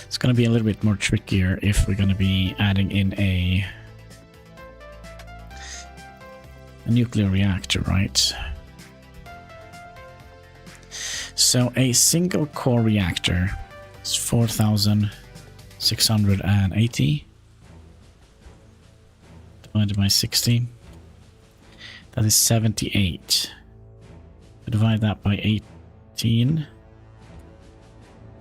It's going to be a little bit more trickier if we're going to be adding in a nuclear reactor, right? So a single core reactor is 4,680 divided by 60. That is 78. Divide that by 18.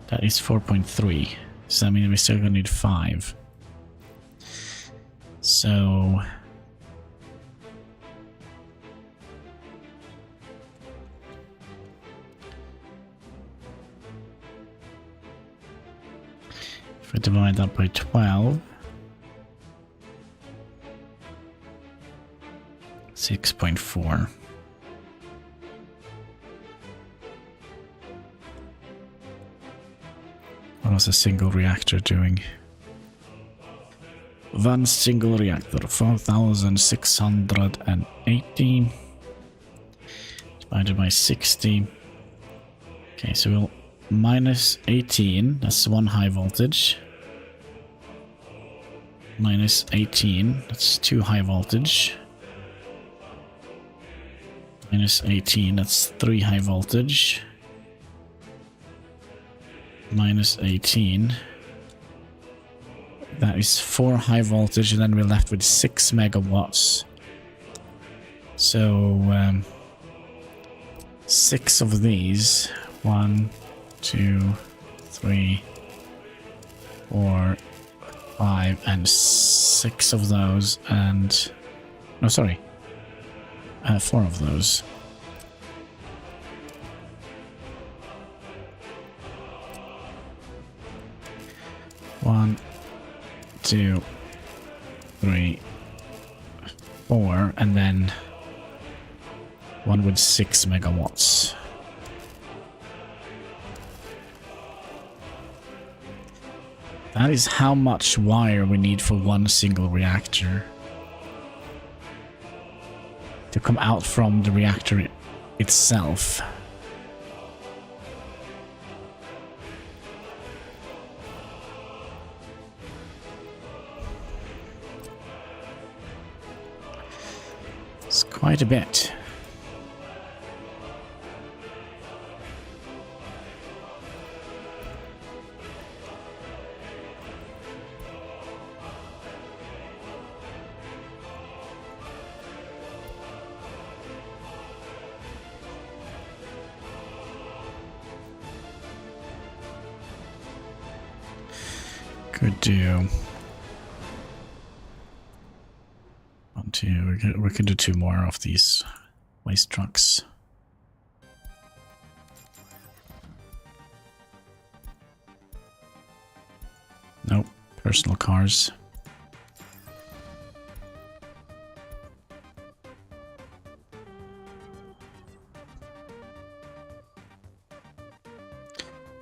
That is 4.3. So that means we're still gonna need 5. So we divide that by 12. 6.4. What was a single reactor doing? One single reactor, 4,680 divided by 60. Okay, so we'll minus 18, that's one high voltage. Minus 18, that's two high voltage. Minus 18, that's three high voltage. Minus 18. That is 4 high voltage, and then we're left with 6 megawatts. So, 6 of these. 1, 2, 3, 4, 5, and 6 of those, and... No, sorry. 4 of those. One, 2, 3, 4, and then one with 6 megawatts. That is how much wire we need for one single reactor to come out from the reactor itself. It's quite a bit. Could do one, two. We could do 2 more of these waste trucks. Nope, personal cars.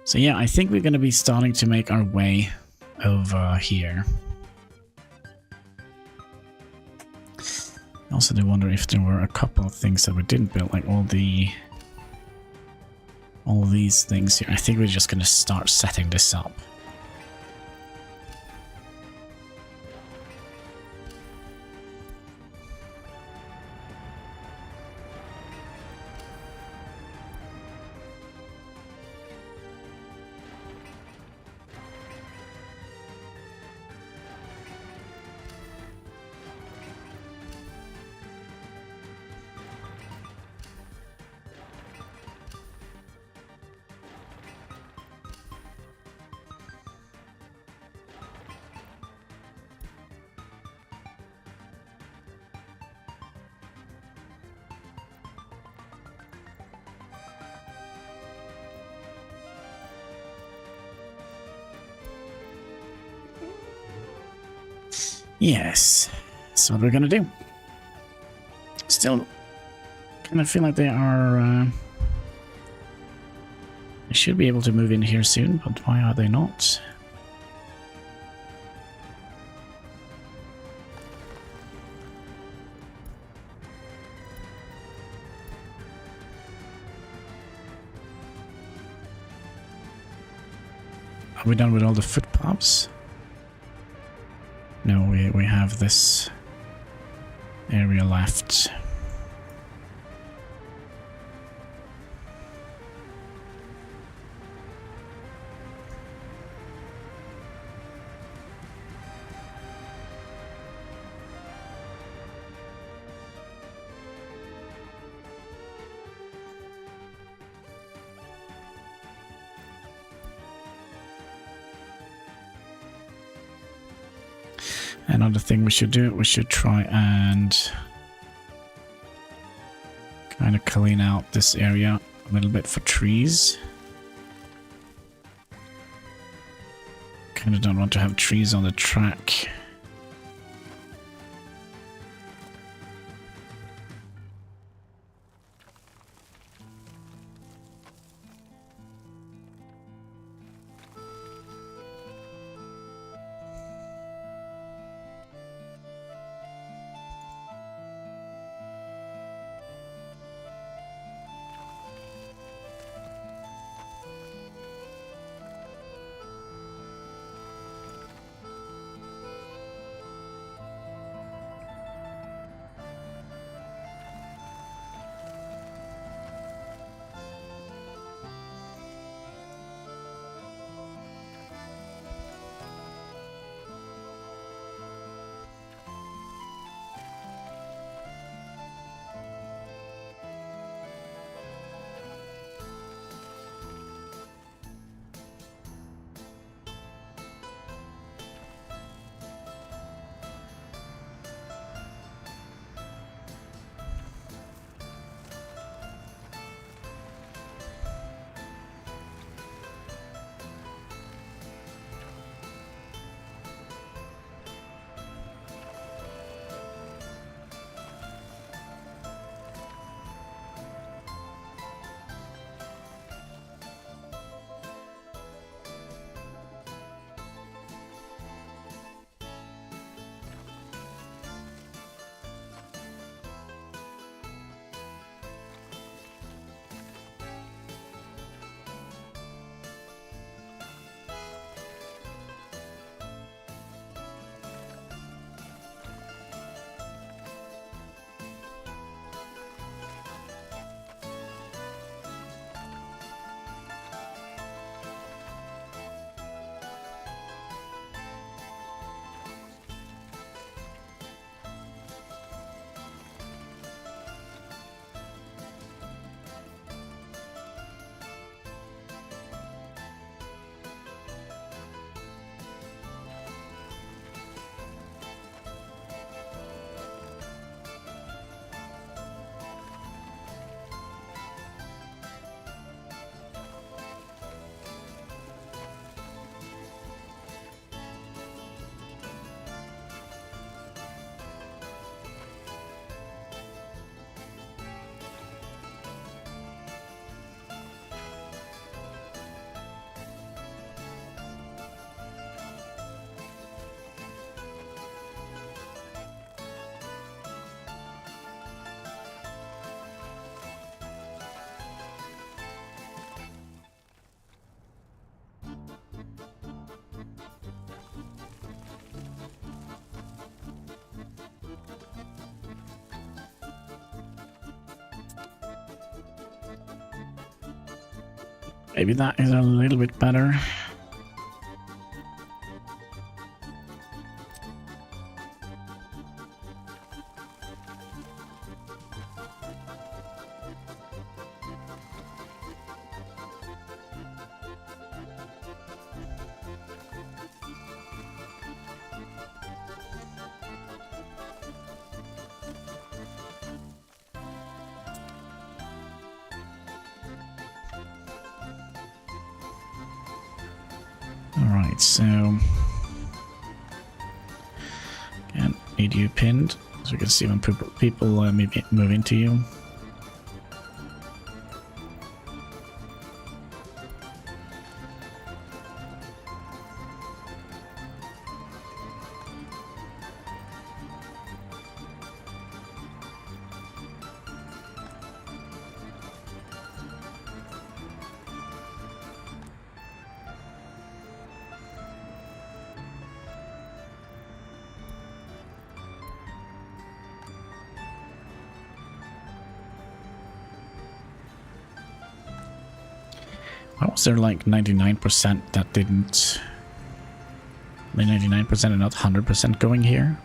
So yeah, I think we're going to be starting to make our way over here. I also do wonder if there were a couple of things that we didn't build, like all these things here. I think we're just gonna start setting this up. Yes, that's what we're gonna do. Still kind of feel like they are... they should be able to move in here soon, but why are they not? Are we done with all the footpaths? No, we have this area left. Another thing we should do, we should try and kind of clean out this area a little bit for trees. Kind Kind of don't want to have trees on the track. Maybe that is a little bit better. Alright, so again, need you pinned so we can see when people maybe move into you. Why was there like 99% that didn't... Like 99% and not 100% going here?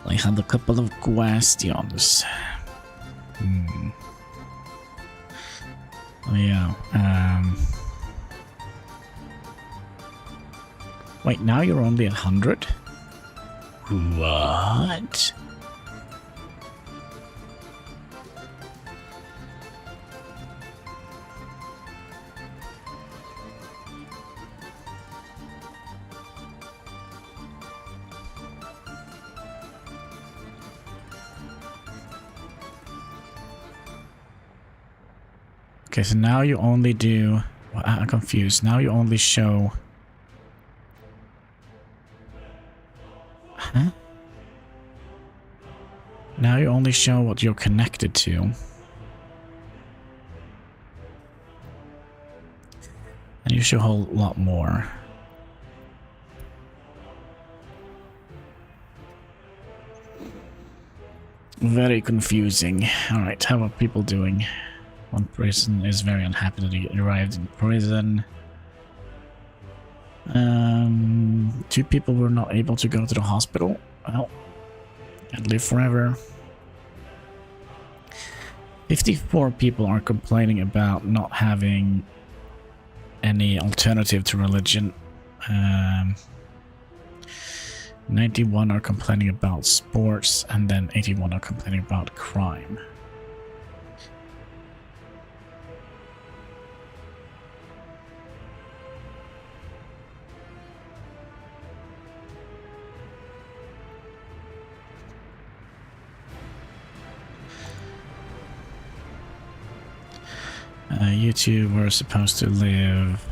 I had a couple of questions. Oh yeah, wait, now you're only at 100? What? Okay, so now you only do... Well, I'm confused. Now you only show... Huh? Now you only show what you're connected to. And you show a whole lot more. Very confusing. Alright, how are people doing? One person is very unhappy that he arrived in prison. 2 people were not able to go to the hospital. Well, can't live forever. 54 people are complaining about not having any alternative to religion. 91 are complaining about sports, and then 81 are complaining about crime. You two were supposed to live...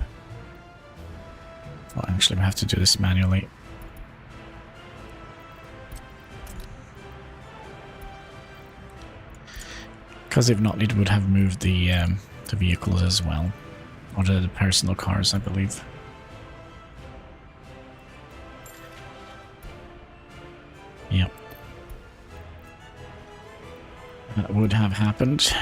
Well, actually, we have to do this manually. Because if not, it would have moved the vehicles as well. Or the personal cars, I believe. Yep. That would have happened.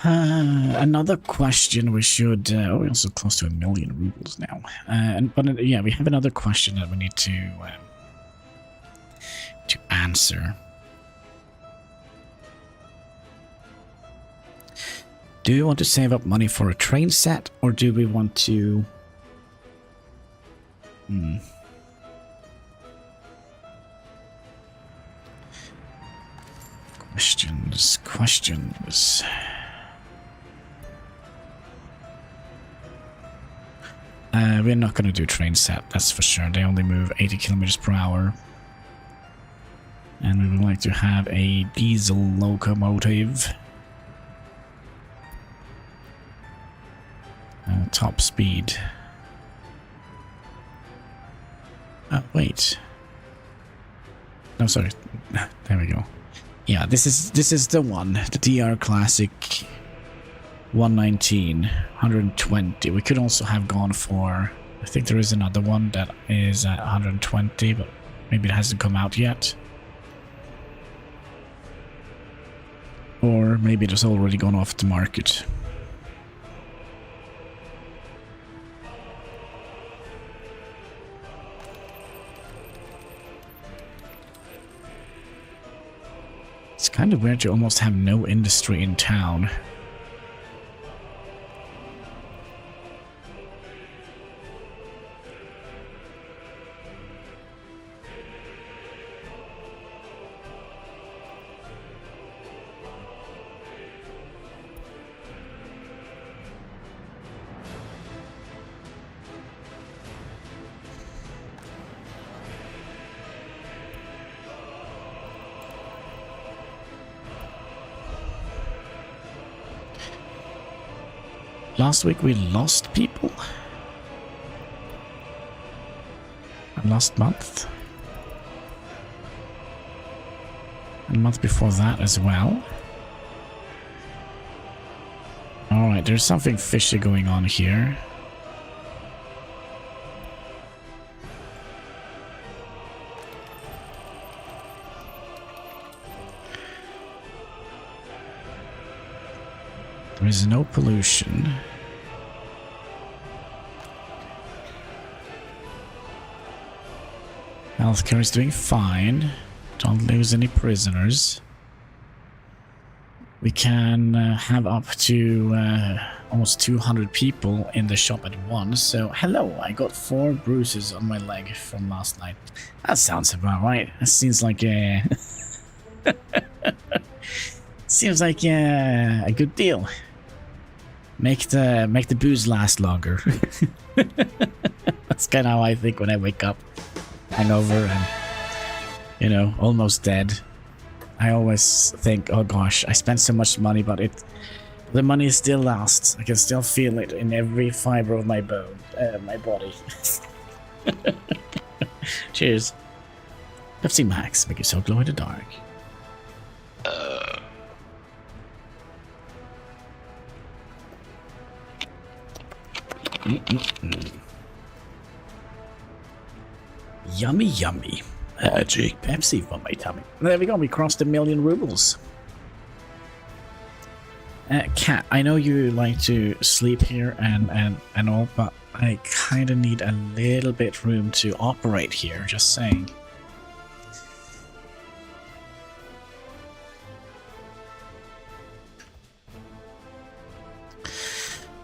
Another question we should... oh, we're also close to 1 million rubles now. But yeah, we have another question that we need to answer. Do we want to save up money for a train set, or do we want to... Questions. We're not going to do train set, that's for sure. They only move 80 kilometers per hour. And we would like to have a diesel locomotive. Top speed. Wait. No, sorry. There we go. Yeah, this is the one. The DR Classic 119, 120. We could also have gone for... I think there is another one that is at 120, but maybe it hasn't come out yet. Or maybe it has already gone off the market. It's kind of weird to almost have no industry in town. Last week we lost people. And last month. And the month before that as well. Alright, there's something fishy going on here. There is no pollution. Healthcare is doing fine. Don't lose any prisoners. We can have up to almost 200 people in the shop at once. So, hello, I got 4 bruises on my leg from last night. That sounds about right. That seems like a... seems like a good deal. Make the booze last longer. That's kind of how I think when I wake up, hangover and, you know, almost dead. I always think, oh gosh, I spent so much money, but the money still lasts. I can still feel it in every fiber of my bone, my body. Cheers. Pepsi Max, make you so glow in the dark. Yummy, yummy. Magic Pepsi for my tummy. There we go, we crossed 1 million rubles. Cat, I know you like to sleep here and all, but I kind of need a little bit room to operate here, just saying.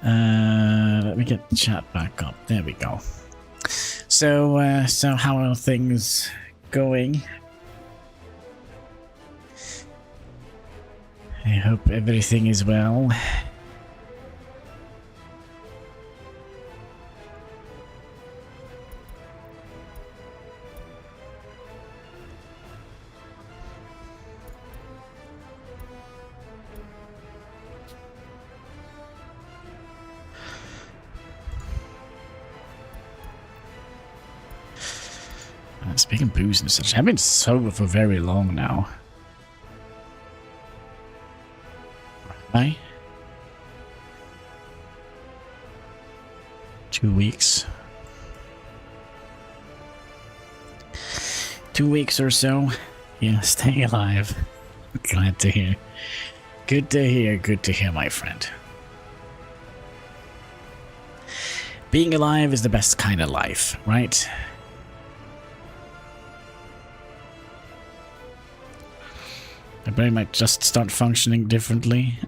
Let me get the chat back up. There we go. So, so how are things going? I hope everything is well. Speaking of booze and such, I've been sober for very long now. Right? 2 weeks. 2 weeks or so. Yeah, staying alive. Glad to hear. Good to hear, my friend. Being alive is the best kind of life, right? I very might just start functioning differently.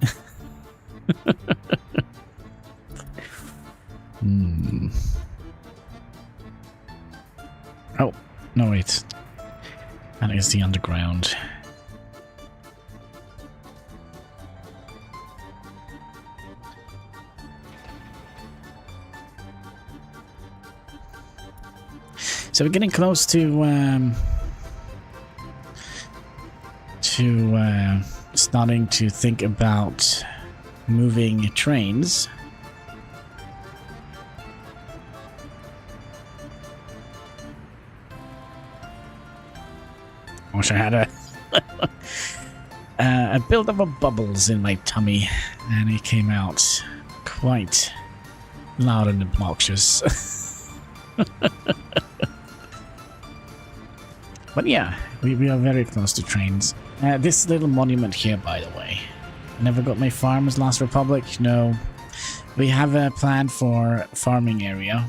Oh, no wait. That is the underground. So we're getting close to starting to think about moving trains. I wish I had a build-up of bubbles in my tummy, and it came out quite loud and obnoxious. But yeah, we are very close to trains. This little monument here, by the way. I never got my farms last Republic. No. We have a plan for farming area.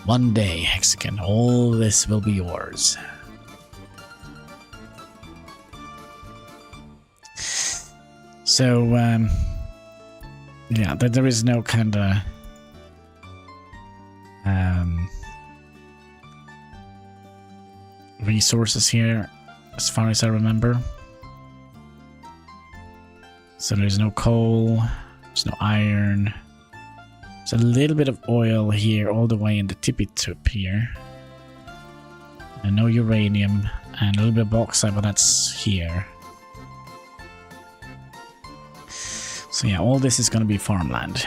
One day, Hexagon, all this will be yours. So, yeah, there is no kind of resources here, as far as I remember. So there's no coal, there's no iron. There's a little bit of oil here, all the way in the tippy tip here. And no uranium, and a little bit of bauxite, but that's here. So yeah, all this is going to be farmland.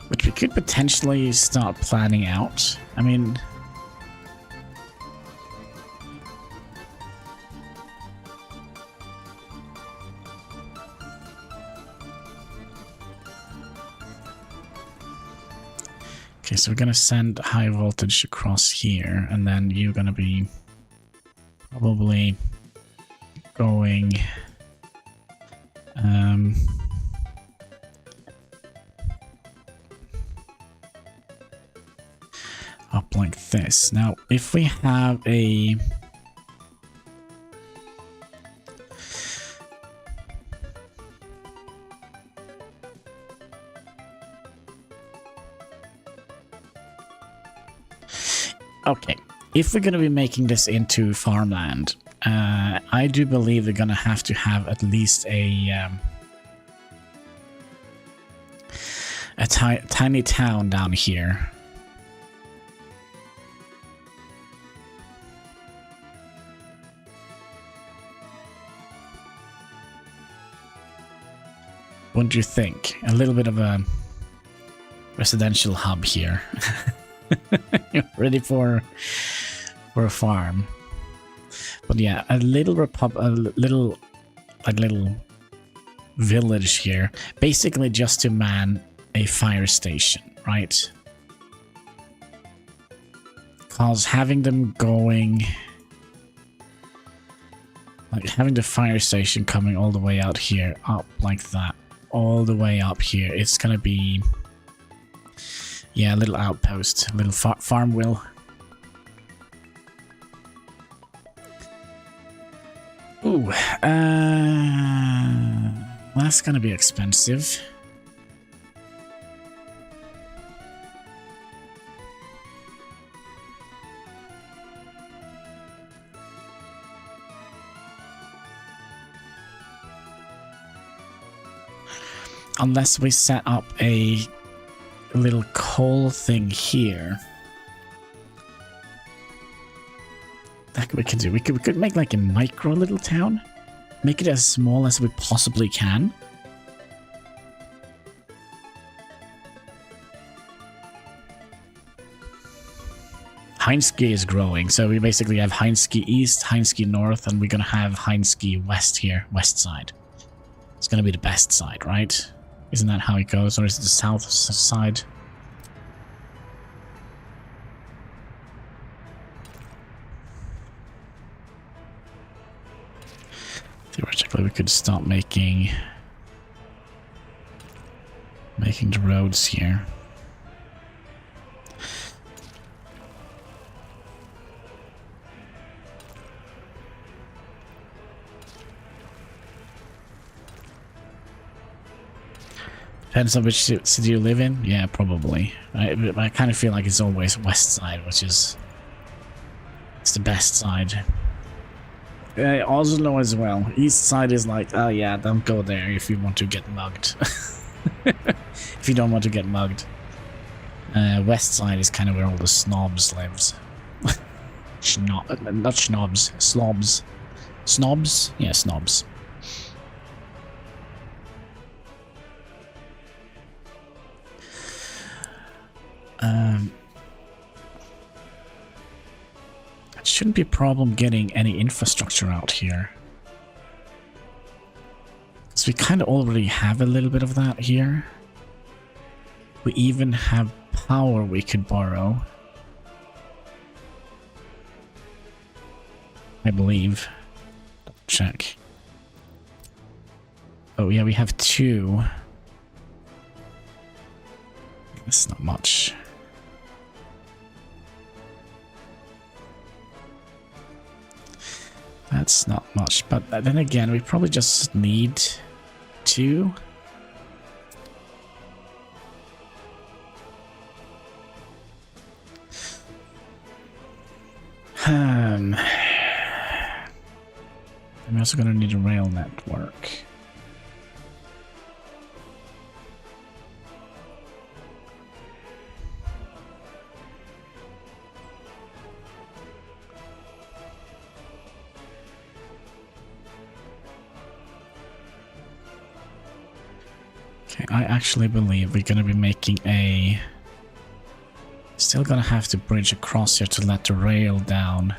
Which we could potentially start planning out. I mean... Okay, so we're gonna send high voltage across here, and then you're gonna be probably going this. Now, if we have a... Okay, if we're going to be making this into farmland, I do believe they're going to have at least a tiny town down here. What do you think? A little bit of a residential hub here. Ready for a farm. But yeah, a little village here, basically just to man a fire station, right? Because having them going, like having the fire station coming all the way out here, up like that, all the way up here, it's gonna be, yeah, a little outpost, a little farm will. Ooh, that's gonna be expensive. Unless we set up a little coal thing here. That we could do. We could make like a micro little town. Make it as small as we possibly can. Heinski is growing, so we basically have Heinski East, Heinski North, and we're gonna have Heinski West here, west side. It's gonna be the best side, right? Isn't that how it goes, or is it the south side? Theoretically, we could start making the roads here. Depends on which city you live in. Yeah, probably. I kind of feel like it's always west side, which is it's the best side. Oslo as well. East side is like, oh yeah, don't go there if you want to get mugged. If you don't want to get mugged. West side is kind of where all the snobs lives. Not snobs, slobs. Snobs? Yeah, snobs. It shouldn't be a problem getting any infrastructure out here. Because we kind of already have a little bit of that here. We even have power we could borrow. I believe. Check. Oh yeah, we have 2. That's not much. That's not much, but then again, we probably just need 2. I'm also gonna need a rail network. Okay, I actually believe we're gonna be making a... Still gonna have to bridge across here to let the rail down.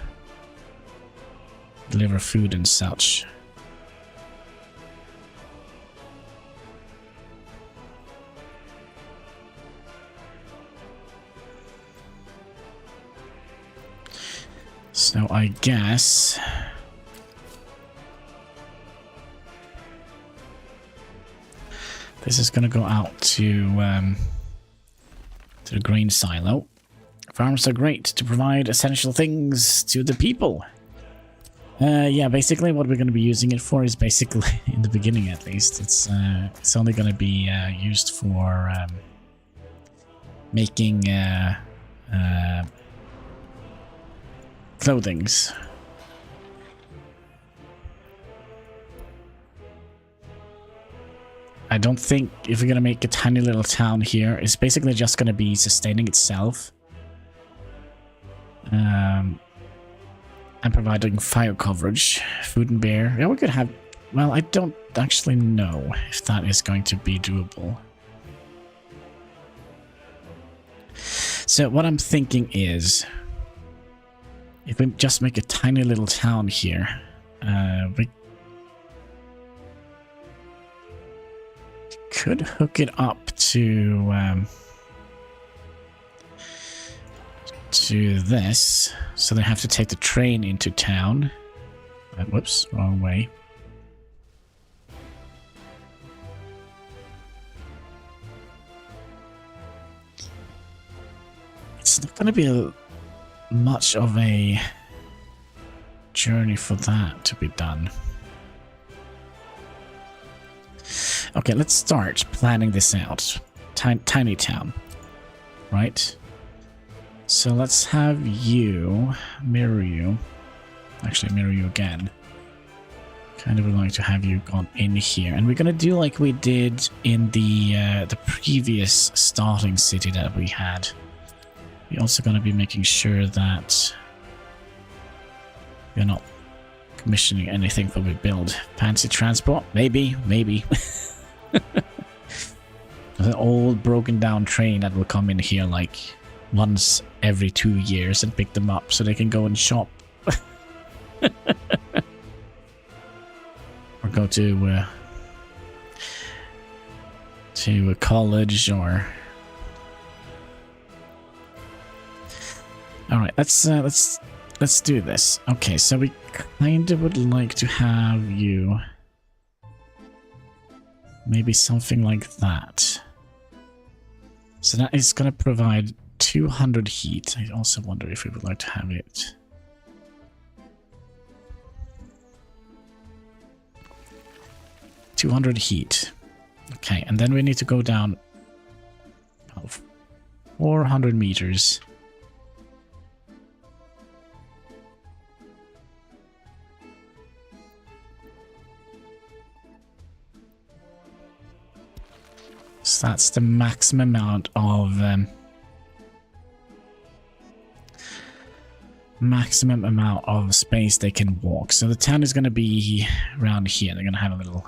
Deliver food and such. So I guess... This is gonna go out to the green silo Farms are great to provide essential things to the people. Yeah, basically what we're going to be using it for is basically, in the beginning at least, it's only going to be used for making clothings. I don't think if we're going to make a tiny little town here, it's basically just going to be sustaining itself. And providing fire coverage, food and bear. Yeah, we could have... Well, I don't actually know if that is going to be doable. So what I'm thinking is, if we just make a tiny little town here, we could hook it up to this, so they have to take the train into town. Whoops, wrong way. It's not going to be much of a journey for that to be done. Okay, let's start planning this out. Tiny town, right? So let's have you mirror you. Actually, mirror you again. Kind of would like to have you gone in here, and we're gonna do like we did in the previous starting city that we had. We're also gonna be making sure that we're not commissioning anything that we build. Fancy transport, maybe. An old broken down train that will come in here like once every 2 years and pick them up so they can go and shop. Or go to a college or... Alright, let's do this. Okay, so we kind of would like to have you maybe something like that. So that is going to provide 200 heat. I also wonder if we would like to have it. $200 heat. Okay, and then we need to go down 400 meters. So that's the maximum amount of space they can walk. So the town is going to be around here. They're going to have a little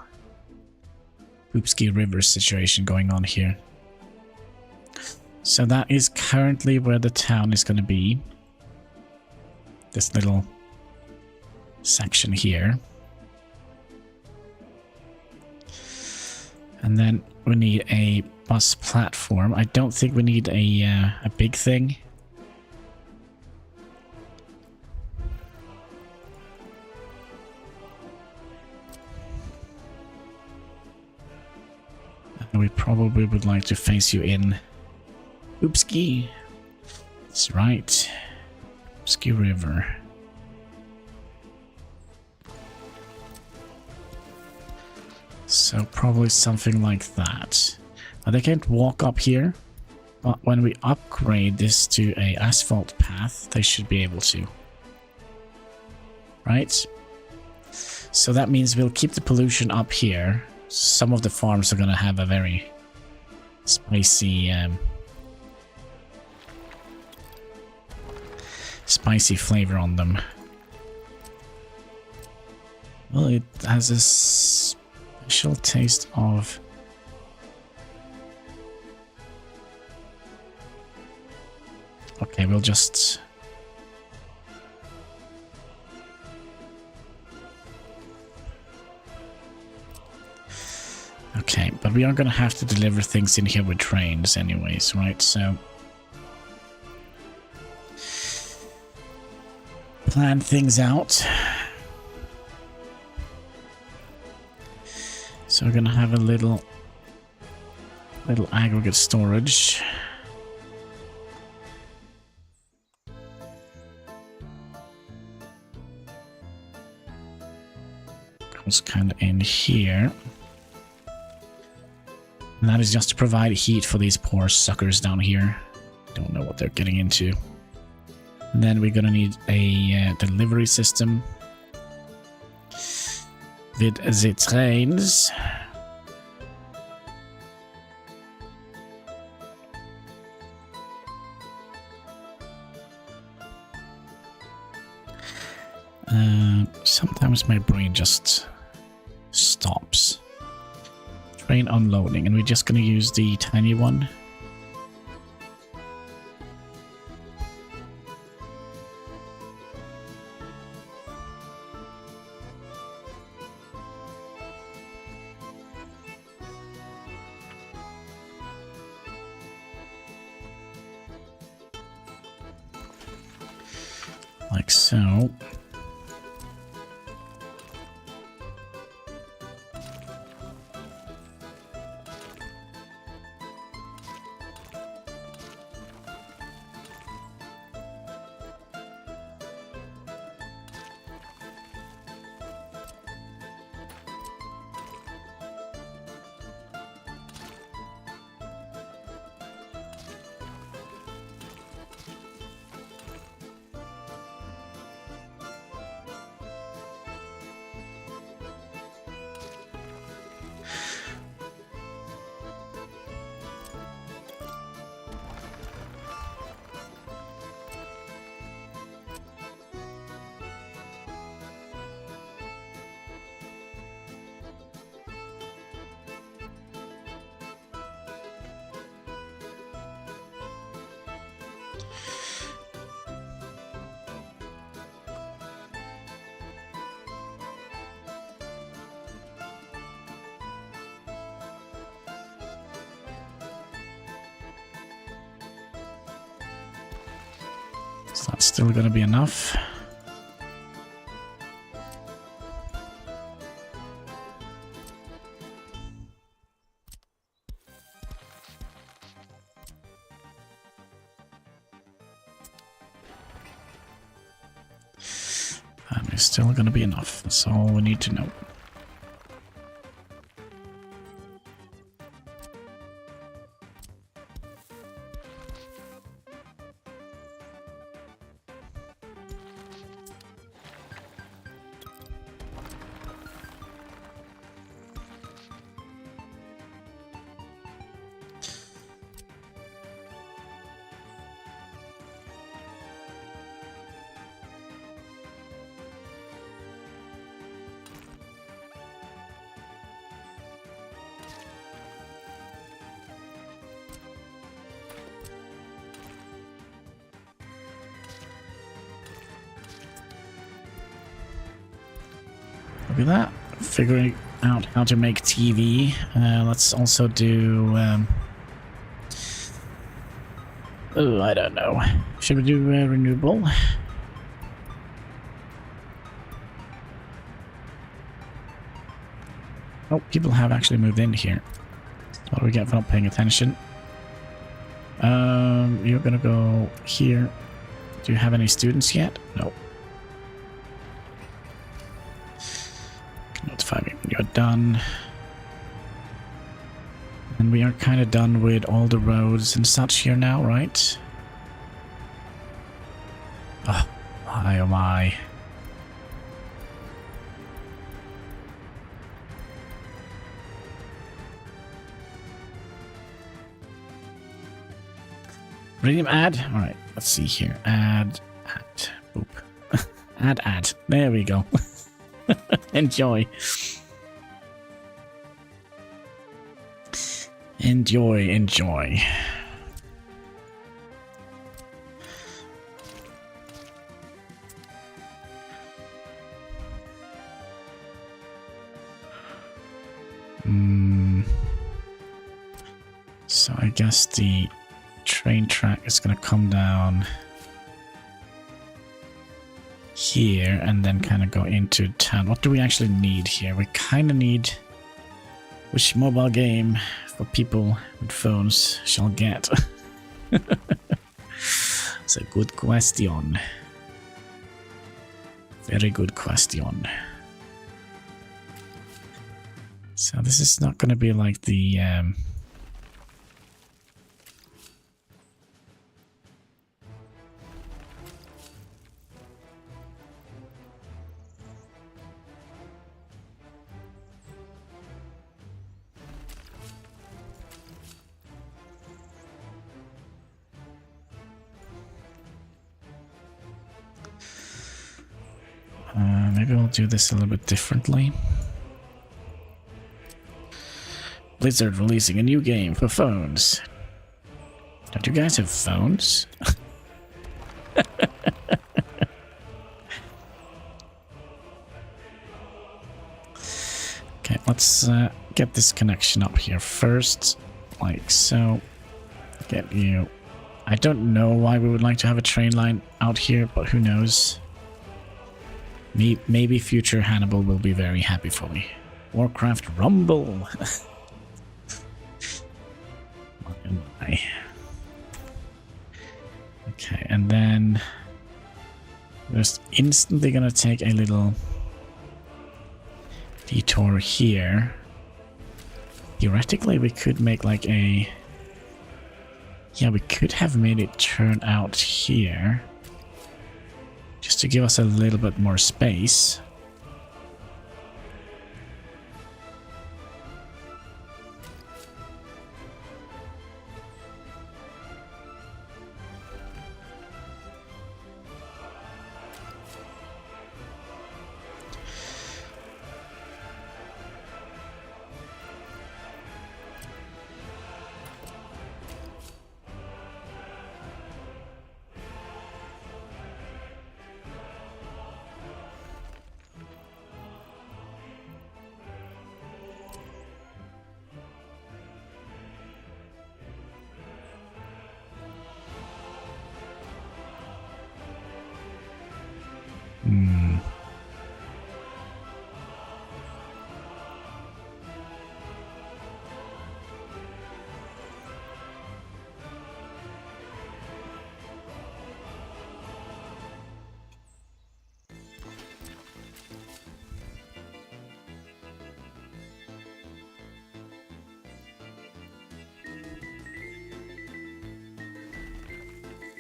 Pepsi River situation going on here. So that is currently where the town is going to be. This little section here. And then we need a bus platform. I don't think we need a big thing. And we probably would like to face you in Pepsi. That's right. Pepsi River. So probably something like that. Now they can't walk up here, but when we upgrade this to a asphalt path, they should be able to. Right? So that means we'll keep the pollution up here. Some of the farms are going to have a very spicy spicy flavor on them. Well, it has a special taste of... Okay, we'll just... Okay, but we are going to have to deliver things in here with trains anyways, right? So... plan things out. So we're going to have a little aggregate storage. goes kind of in here. And that is just to provide heat for these poor suckers down here. Don't know what they're getting into. And then we're gonna need a delivery system with the trains. Sometimes my brain just stops. Train unloading, and we're just gonna use the tiny one. Like so. So that's still gonna be enough. And it's still gonna be enough. That's all we need to know. Look at that. Figuring out how to make TV. Let's also do... oh, I don't know. Should we do renewable? Oh, people have actually moved in here. What do we get for not paying attention? You're gonna go here. Do you have any students yet? No. Notify me when you're done. And we are kind of done with all the roads and such here now, right? Oh my, oh my. Premium ad? Alright, let's see here. Add. Boop. add. There we go. Enjoy. Enjoy. So I guess the train track is gonna come down here and then kind of go into town. What do we actually need here? We kind of need... which mobile game for people with phones shall get? It's a good question. Very good question. So this is not going to be like the... maybe we'll do this a little bit differently. Blizzard releasing a new game for phones. Don't you guys have phones? Okay, let's get this connection up here first. Like so. Get you. I don't know why we would like to have a train line out here, but who knows. Maybe future Hannibal will be very happy for me. Warcraft Rumble. My. Okay, and then we're just instantly gonna take a little detour here. Theoretically, we could make like a... Yeah, we could have made it turn out here. Just to give us a little bit more space.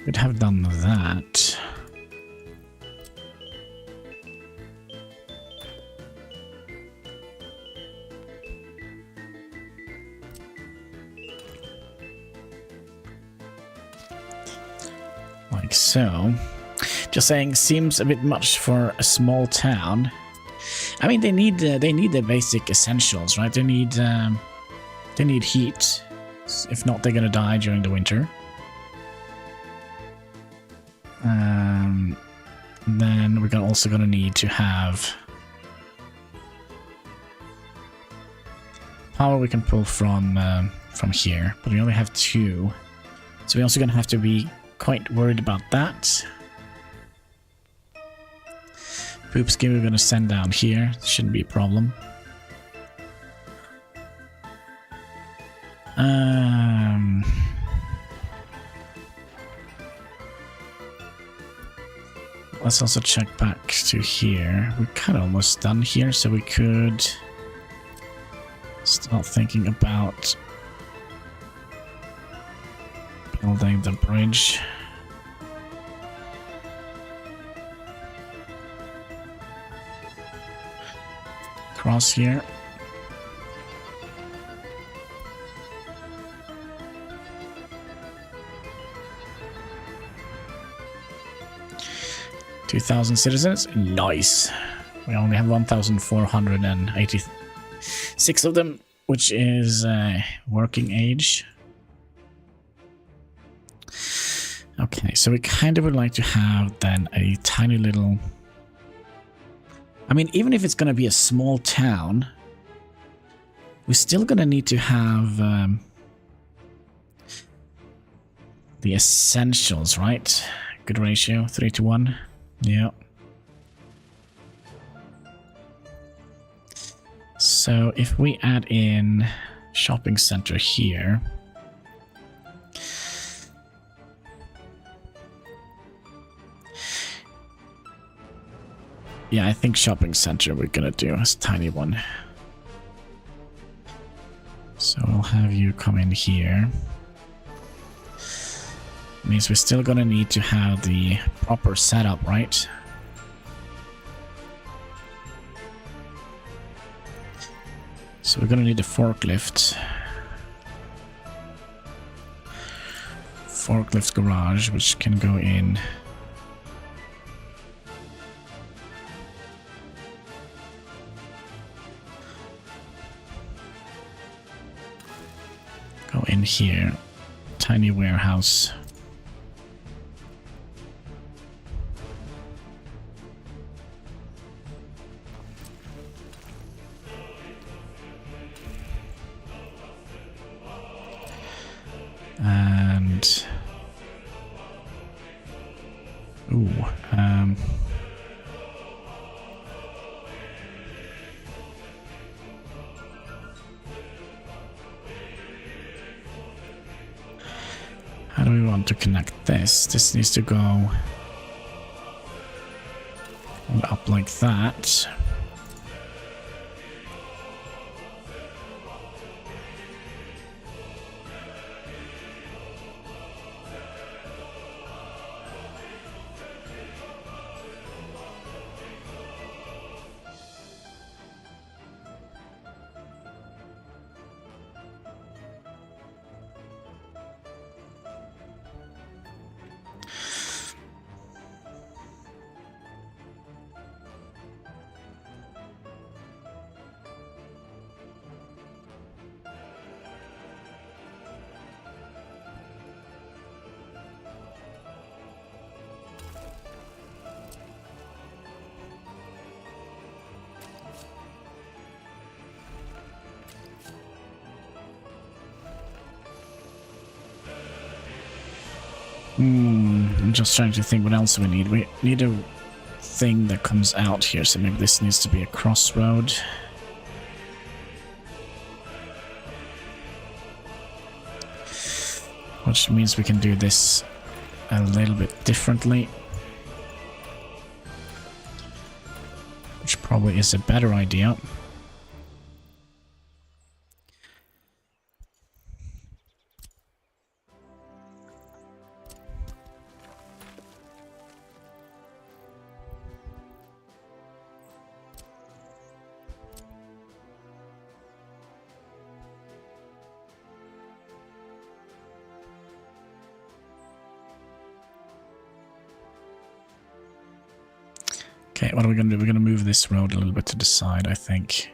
Could have done that. Like so. Just saying, seems a bit much for a small town. I mean, they need the basic essentials, right? They need heat. If not, they're gonna die during the winter. Then we're also gonna need to have power we can pull from here, but we only have 2, so we're also gonna have to be quite worried about that. Poopski we're gonna send down here. Shouldn't be a problem. Let's also check back to here. We're kind of almost done here, so we could start thinking about building the bridge. Across here. $2,000 citizens. Nice. We only have 1,486 of them, which is working age. Okay, so we kind of would like to have then a tiny little... I mean, even if it's going to be a small town, we're still going to need to have the essentials, right? Good ratio, 3-to-1. Yeah. So if we add in shopping center here, yeah, I think shopping center we're gonna do a tiny one. So I'll have you come in here. Means we're still gonna need to have the proper setup, right? So we're gonna need a forklift. Forklift garage, which can go in. Go in here. Tiny warehouse. And ooh, how do we want to connect this? This needs to go up like that. I'm just trying to think what else we need. We need a thing that comes out here, so maybe this needs to be a crossroad. Which means we can do this a little bit differently. Which probably is a better idea. Okay, what are we going to do? We're going to move this road a little bit to the side, I think.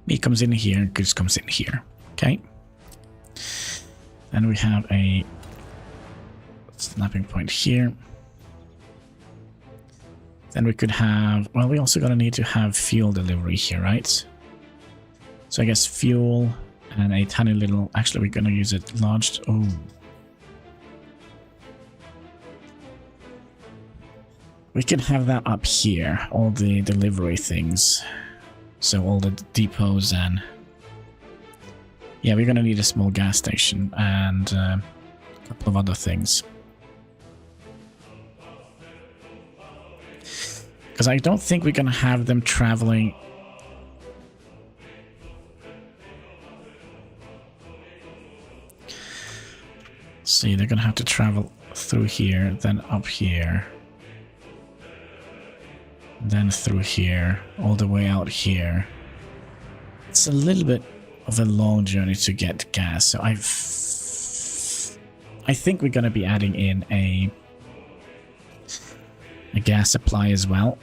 Meat comes in here, goods comes in here. Okay. Then we have a snapping point here. Then we could have, well, we also gonna need to have fuel delivery here, right? So I guess fuel and a tiny little, actually we're gonna use it large, oh. We can have that up here, all the delivery things. So all the depots and... Yeah, we're gonna need a small gas station and a couple of other things. Because I don't think we're gonna have them traveling... See, they're gonna have to travel through here, then up here. Then through here, all the way out here. It's a little bit of a long journey to get gas, so I think we're gonna be adding in a gas supply as well.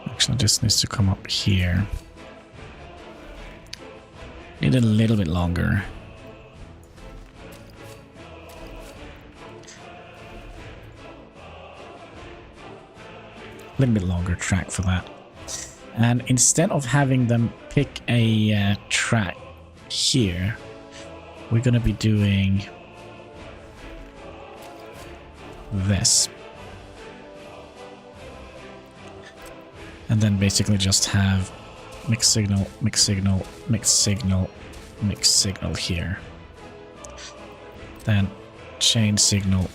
Actually, this needs to come up here. Need it a little bit longer. A little bit longer track for that. And instead of having them pick a track here, we're gonna be doing this. And then basically just have mix signal, mix signal, mix signal, mix signal here. Then chain signal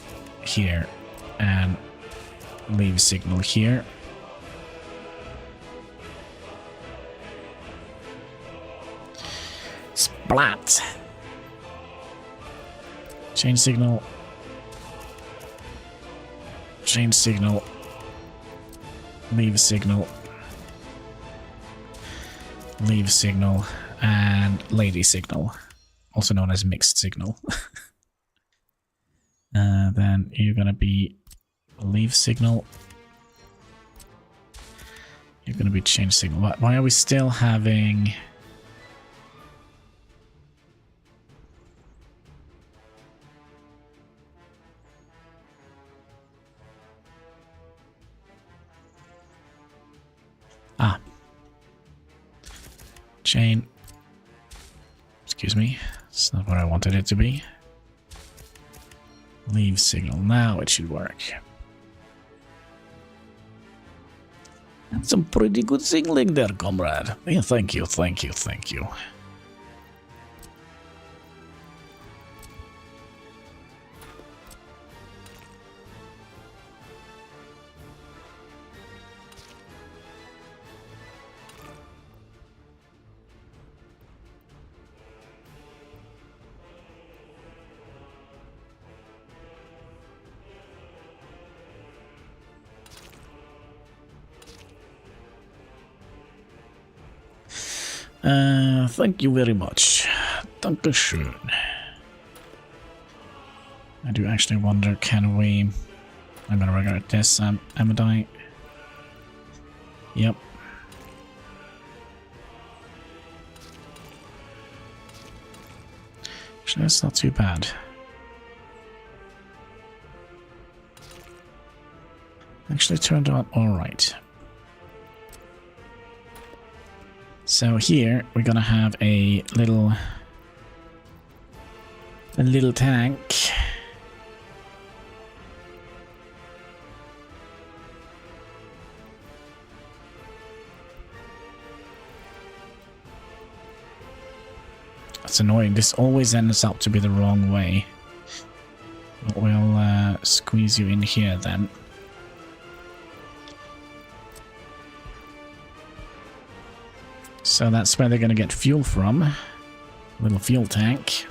here and leave signal here. Splat! Chain signal. Chain signal. Leave signal. Leave signal and lady signal, also known as mixed signal. Then you're gonna be leave signal. You're gonna be change signal. Why are we still having? Ah. Chain. Excuse me. It's not what I wanted it to be. Leave signal. Now it should work. That's some pretty good signaling there, comrade. Yeah, thank you, thank you, thank you. Thank you very much. Dankeschön. I do actually wonder, can we... I'm gonna regret this, Amadite. Yep. Actually, that's not too bad. Actually turned out alright. So here we're gonna have a little tank. That's annoying. This always ends up to be the wrong way. But we'll squeeze you in here then. So that's where they're going to get fuel from. Little fuel tank.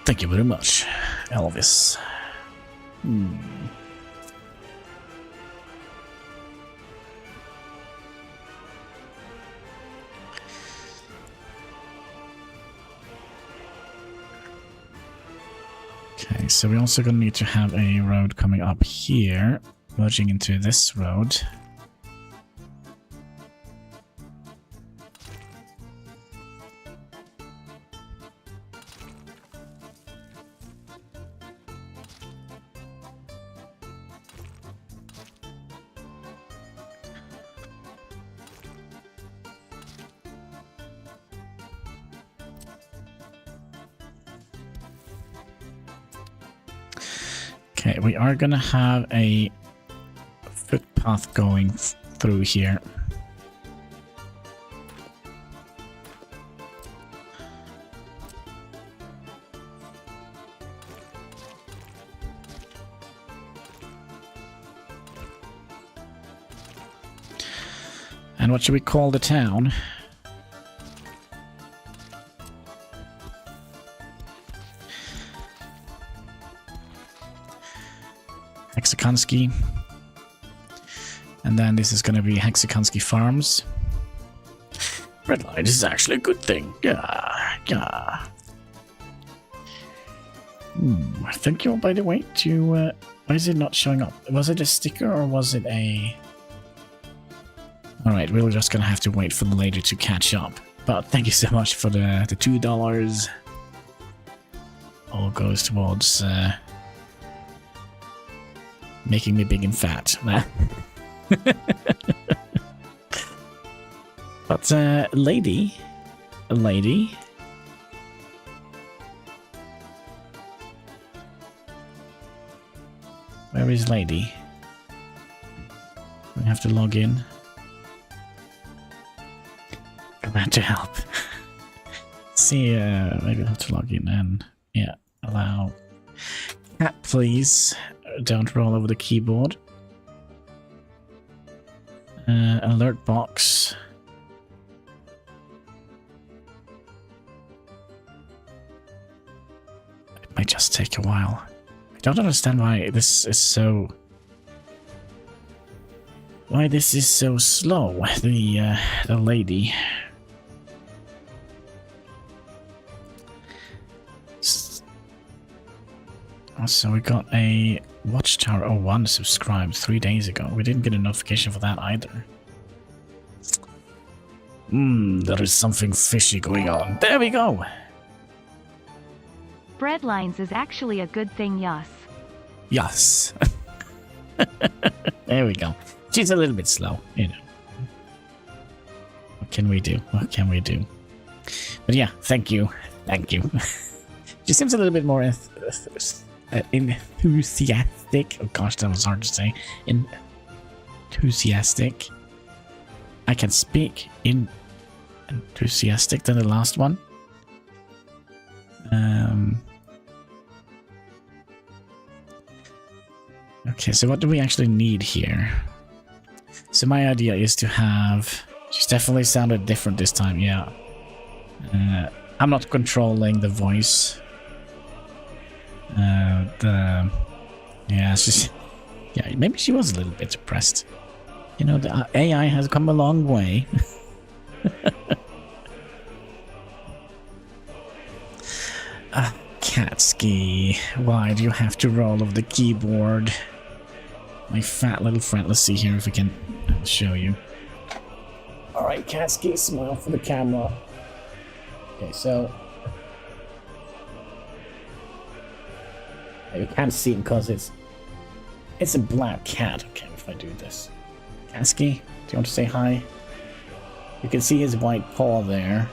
Thank you very much, Elvis. Okay, so we're also going to need to have a road coming up here, merging into this road. Okay, we are gonna have a footpath going through here. And what should we call the town? Hexikansky. And then this is going to be Hexikansky Farms. Red light is actually a good thing. Yeah, yeah. Thank you, by the way, to... why is it not showing up? Was it a sticker or was it a... Alright, we're just going to have to wait for the lady to catch up. But thank you so much for the $2. All goes towards... making me big and fat. But, lady. A lady. Where is lady? We have to log in. Glad to help. See, maybe we'll have to log in and, yeah, allow. Cat, please. Don't roll over the keyboard. Alert box. It might just take a while. I don't understand why this is so... Why this is so slow, the lady. So we got a Watchtower 01 subscribed 3 days ago. We didn't get a notification for that either. There is something fishy going on. There we go! Breadlines is actually a good thing, yes. Yes. There we go. She's a little bit slow, you know. What can we do? What can we do? But yeah, thank you. Thank you. She seems a little bit more enthusiastic. Oh gosh, that was hard to say. Enthusiastic. I can speak in enthusiastic than the last one. Okay, so what do we actually need here? So my idea is to have... She's definitely sounded different this time, yeah. I'm not controlling the voice. Yeah, she's... Yeah, maybe she was a little bit depressed. You know, the AI has come a long way. Katski, why do you have to roll over the keyboard? My fat little friend. Let's see here if we can show you. Alright, Katski, smile for the camera. Okay, so... You can't see him because it's a black cat. Okay, if I do this. Katski, do you want to say hi? You can see his white paw there.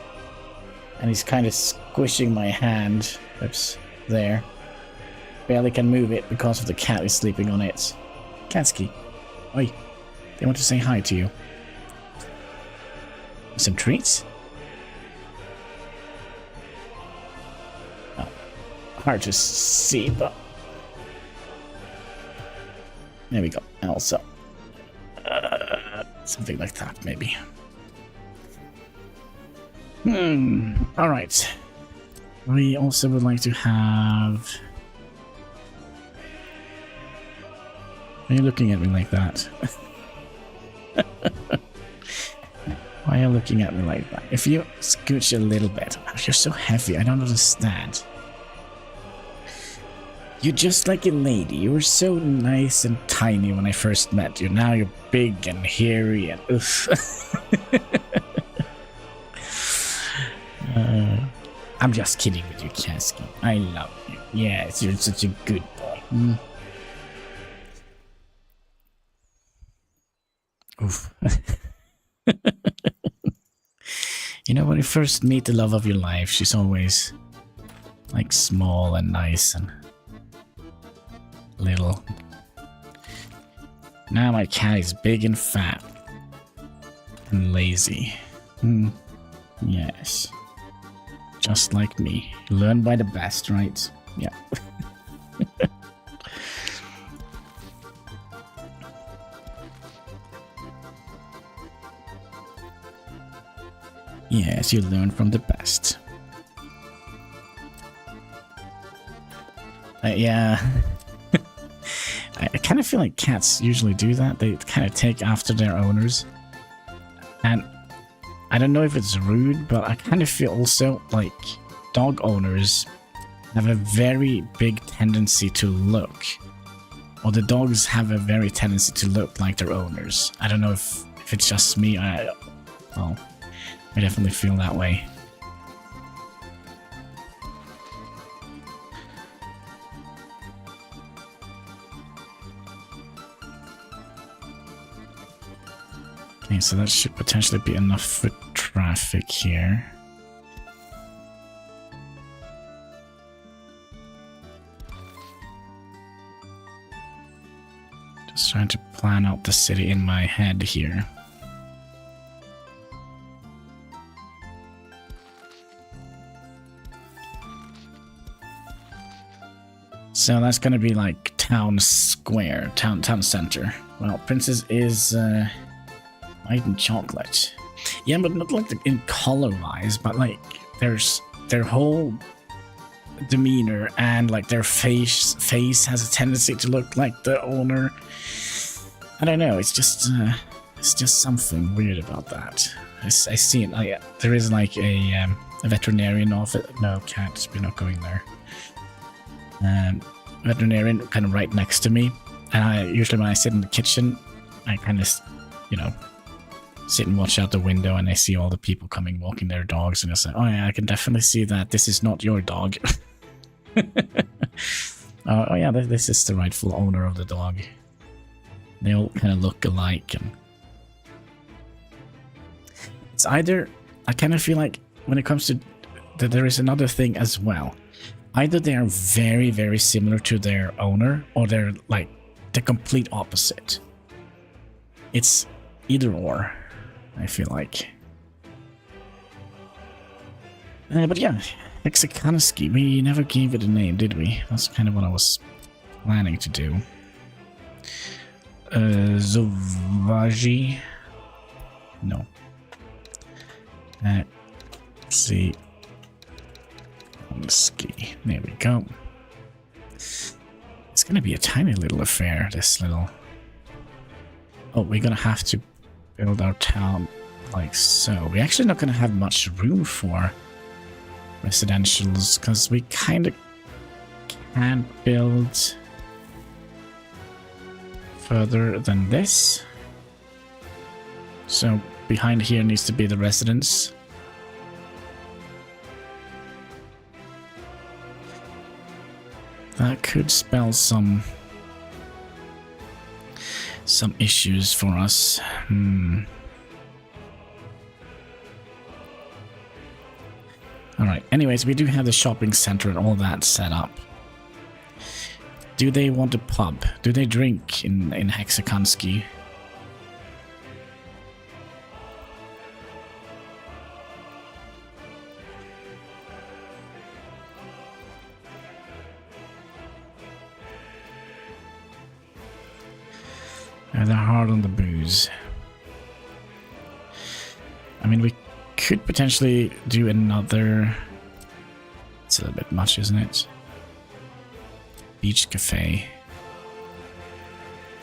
And he's kind of squishing my hand. Oops, there. Barely can move it because of the cat is sleeping on it. Katski, oi, they want to say hi to you. Some treats? Oh, hard to see, but... There we go, Elsa. Something like that, maybe. Alright. We also would like to have... Why are you looking at me like that? Why are you looking at me like that? If you scooch a little bit, you're so heavy, I don't understand. You're just like a lady. You were so nice and tiny when I first met you. Now you're big and hairy and I'm just kidding with you, Kasky. I love you. Yes, you're such a good boy. Oof. You know, when you first meet the love of your life, she's always like small and nice and little. Now my cat is big and fat and lazy. Yes. Just like me. You learn by the best, right? Yeah. Yes, you learn from the best. Yeah. I kind of feel like cats usually do that. They kind of take after their owners. And I don't know if it's rude, but I kind of feel also like dog owners have a very big tendency to look. Or the dogs have a very tendency to look like their owners. I don't know if it's just me. Well, I definitely feel that way. Okay, so that should potentially be enough for traffic here. Just trying to plan out the city in my head here. So that's gonna be like town square, town center. Well, Princess is white and chocolate. Yeah, but not like in color-wise, but like there's their whole demeanor and like their face has a tendency to look like the owner. I don't know. It's just something weird about that. I see it. Yeah, there is like a veterinarian office. No, cat. We're not going there. Veterinarian kind of right next to me, and I usually when I sit in the kitchen, I kind of, you know, sit and watch out the window, and I see all the people coming, walking their dogs, and I say, oh yeah, I can definitely see that this is not your dog. Oh yeah, this is the rightful owner of the dog. They all kind of look alike, and it's either, I kind of feel like when it comes to there is another thing as well. Either they are very, very similar to their owner, or they're like the complete opposite. It's either or, I feel like. But yeah, Hexakonski, we never gave it a name, did we? That's kind of what I was planning to do. Zovaji? No. Let's see. Ski. There we go. It's gonna be a tiny little affair, this little... Oh, we're gonna have to build our town like so. We're actually not gonna have much room for residentials, because we kind of can't build further than this. So behind here needs to be the residence. That could spell some issues for us. Alright, anyways, we do have the shopping center and all that set up. Do they want a pub? Do they drink in Hexakonski? They're hard on the booze. I mean, we could potentially do another... It's a little bit much, isn't it? Beach cafe.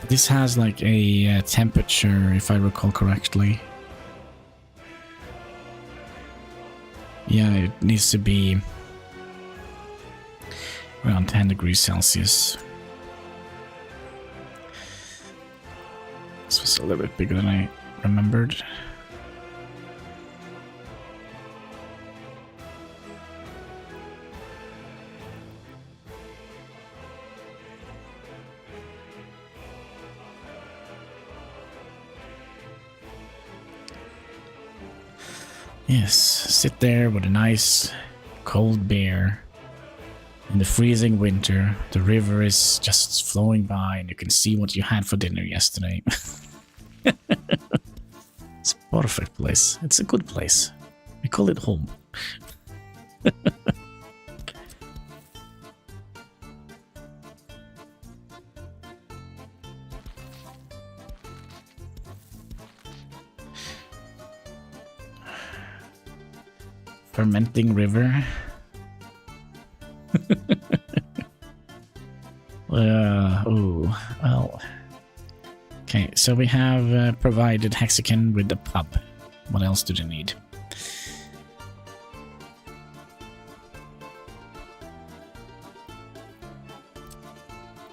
This has like a temperature, if I recall correctly. Yeah, it needs to be around 10 degrees Celsius. This was a little bit bigger than I remembered. Yes, sit there with a nice cold beer in the freezing winter. The river is just flowing by and you can see what you had for dinner yesterday. It's a perfect place. It's a good place. We call it home. Fermenting river. Oh, well. Okay, so we have provided Hexagon with the pub. What else do they need?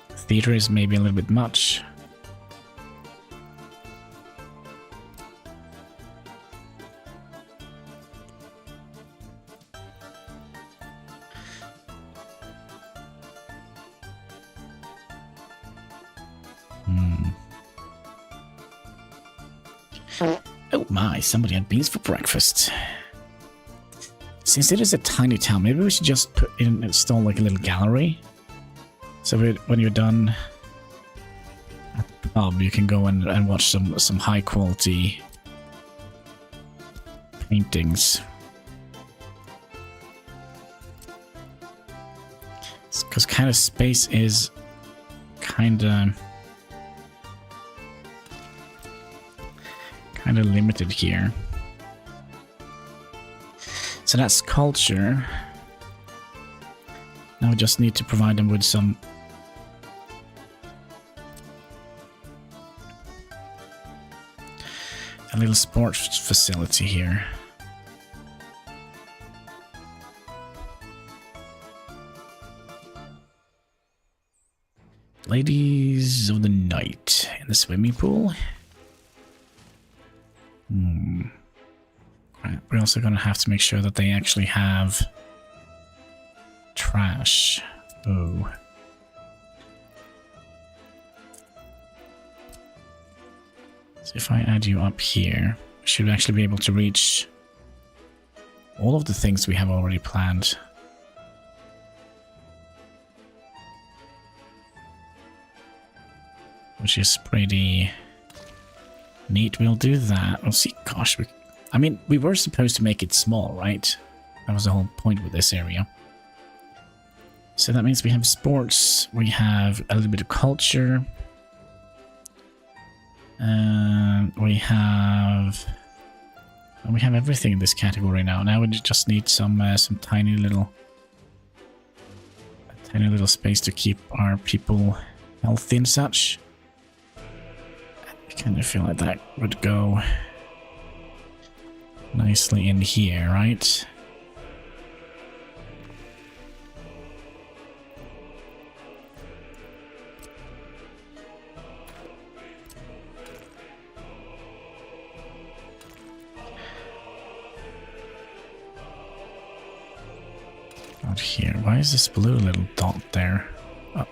Theater is maybe a little bit much. Oh my, somebody had beans for breakfast. Since it is a tiny town, maybe we should just install like a little gallery. So when you're done at the pub, you can go and watch some high quality paintings. Because kind of space is kind of limited here. So that's culture. Now we just need to provide them with some a little sports facility here. Ladies of the night in the swimming pool. Right, we're also going to have to make sure that they actually have trash. Oh. So if I add you up here, I should actually be able to reach all of the things we have already planned. Which is pretty neat. We'll do that. We'll see. Gosh, I mean, we were supposed to make it small, right? That was the whole point with this area. So that means we have sports, we have a little bit of culture, we have everything in this category now. Now we just need some tiny little space to keep our people healthy and such. I kind of feel like that would go nicely in here, right? Out here. Why is this blue little dot there? Oh,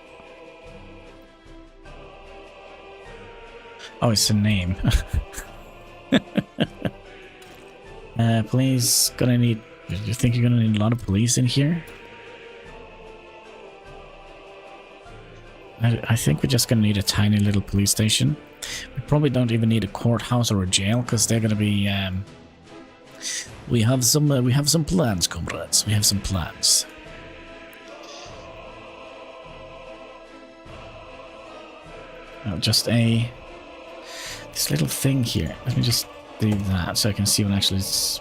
oh, it's a name. Please, gonna need... Do you think you're gonna need a lot of police in here? I think we're just gonna need a tiny little police station. We probably don't even need a courthouse or a jail, because they're gonna be... We have some plans, comrades. We have some plans. Oh, just this little thing here. Let me just do that so I can see what actually is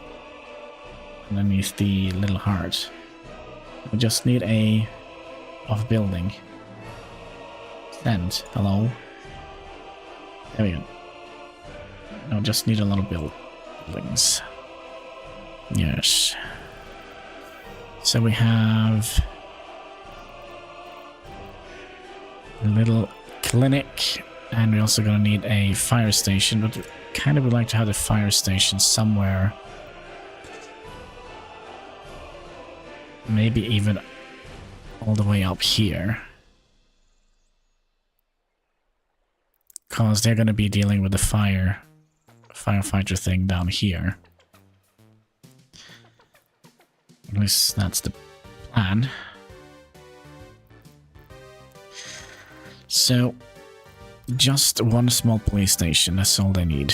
underneath the little heart. We just need a off building. Send. Hello. There we go. No, just need a lot of buildings. Yes. So we have a little clinic, and we're also gonna need a fire station, but kind of would like to have the fire station somewhere. Maybe even all the way up here. Because they're gonna be dealing with the firefighter thing down here. At least that's the plan. So, just one small police station, that's all they need.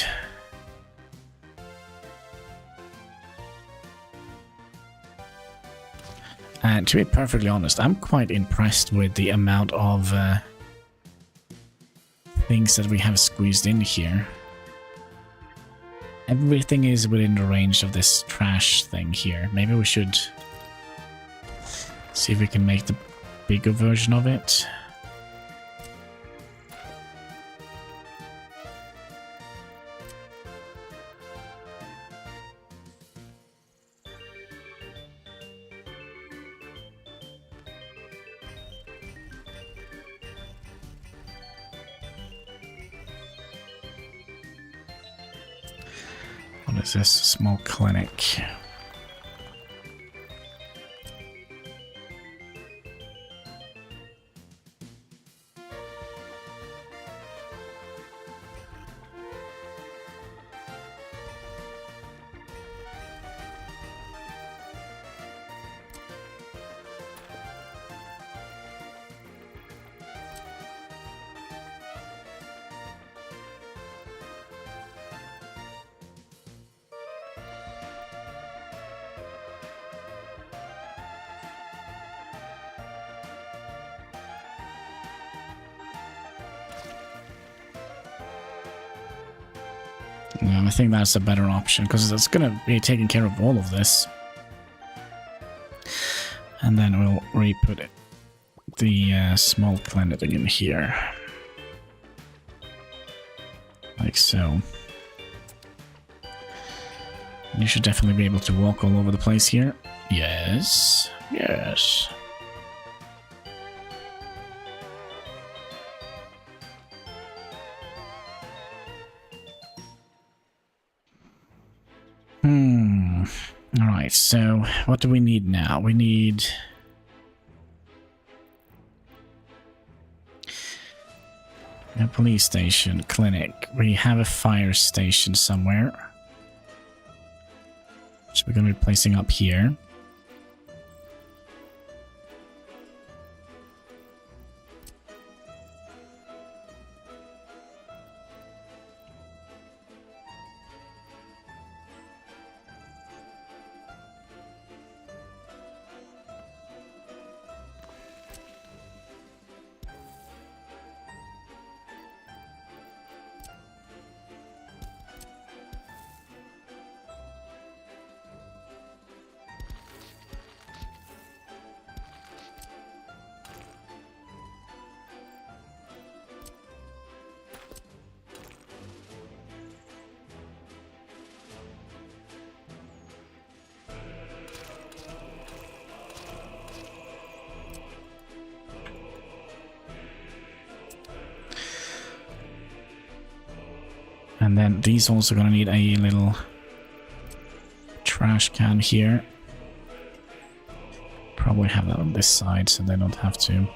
And to be perfectly honest, I'm quite impressed with the amount of things that we have squeezed in here. Everything is within the range of this trash thing here. Maybe we should see if we can make the bigger version of it. What is this? Small clinic. I think that's a better option, because it's going to be taking care of all of this. And then we'll re-put it, the small clinic in here. Like so. You should definitely be able to walk all over the place here. Yes. Yes. Alright, so what do we need now? We need a police station, clinic. We have a fire station somewhere, which we're going to be placing up here. And then these also gonna need a little trash can here. Probably have that on this side so they don't have to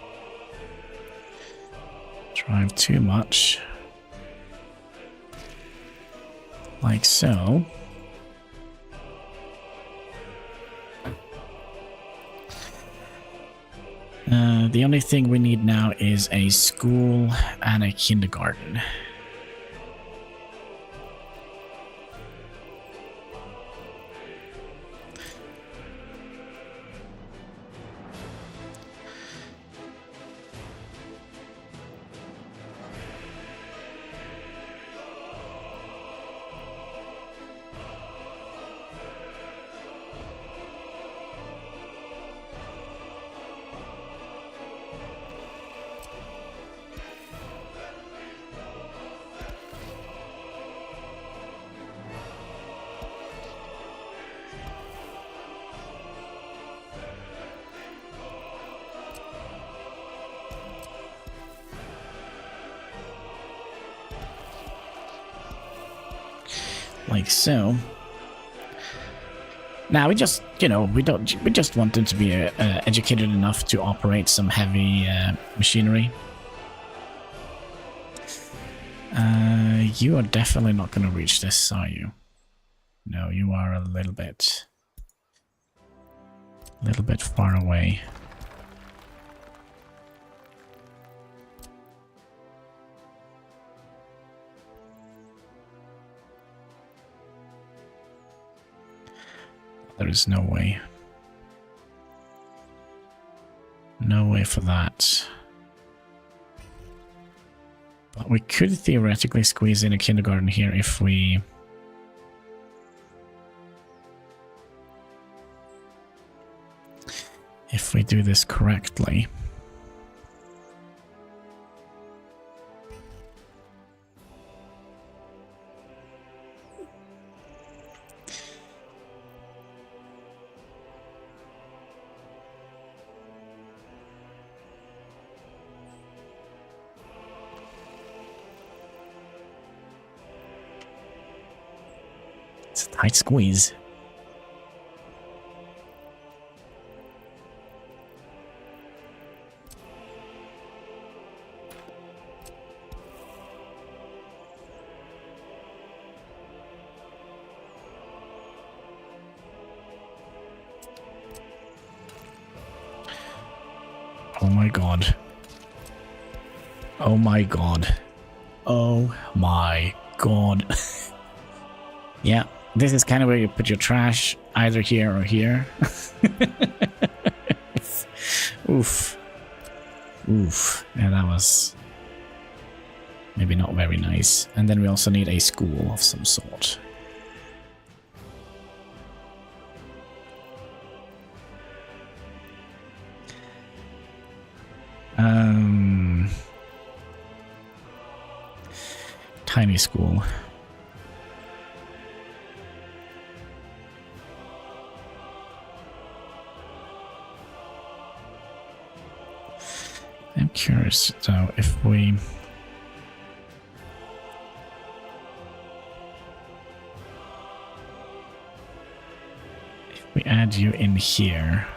drive too much. Like so. The only thing we need now is a school and a kindergarten. like so. Now we just, you know, we just want them to be educated enough to operate some heavy machinery. You are definitely not going to reach this, are you? No, you are a little bit far away. There is no way. No way for that. But we could theoretically squeeze in a kindergarten here if we... do this correctly. It's a tight squeeze. Oh my god. Oh my god. Oh my god. Yeah, this is kind of where you put your trash, either here or here. Oof. Oof. Yeah, that was maybe not very nice. And then we also need a school of some sort. Tiny school. I'm curious though if we add you in here.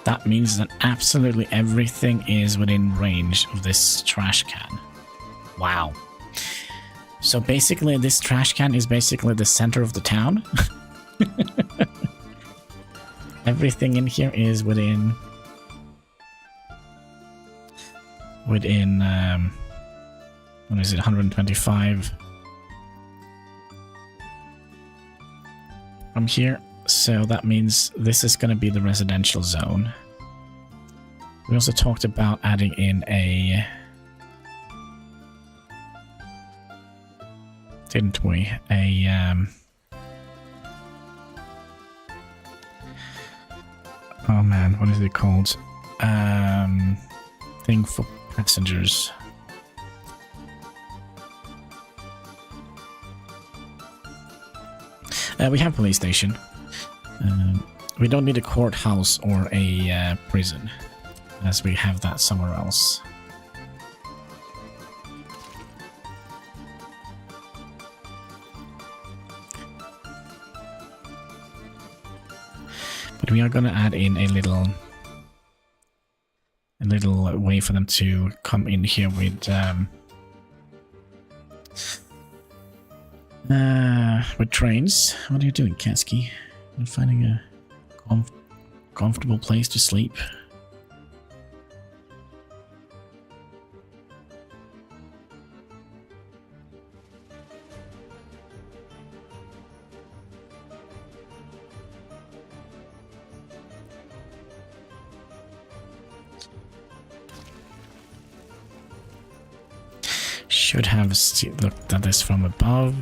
That means that absolutely everything is within range of this trash can. Wow. So basically this trash can is basically the center of the town. Everything in here is within what is it, 125 from here. So that means this is going to be the residential zone. We also talked about adding in a... Didn't we? A... Oh man, what is it called? Thing for passengers. We have police station. We don't need a courthouse or a prison, as we have that somewhere else. But we are going to add in a little way for them to come in here with With trains, what are you doing, Kasky? You're finding a comfortable place to sleep? Should have looked at this from above.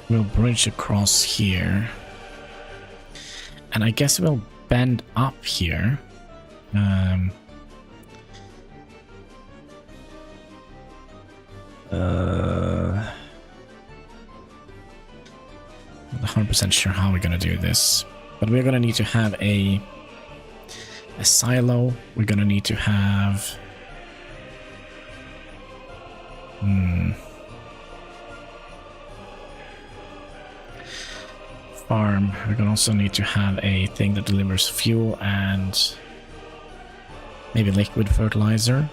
We'll bridge across here. And I guess we'll bend up here. 100% sure how we're gonna do this. But we're gonna need to have a silo. We're gonna need to have... farm. We're gonna also need to have a thing that delivers fuel and maybe liquid fertilizer.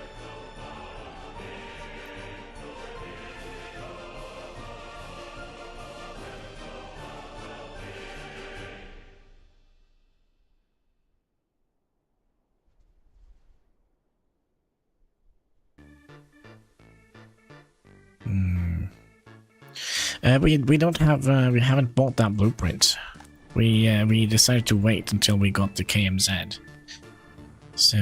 We don't have we haven't bought that blueprint. We decided to wait until we got the KMZ. So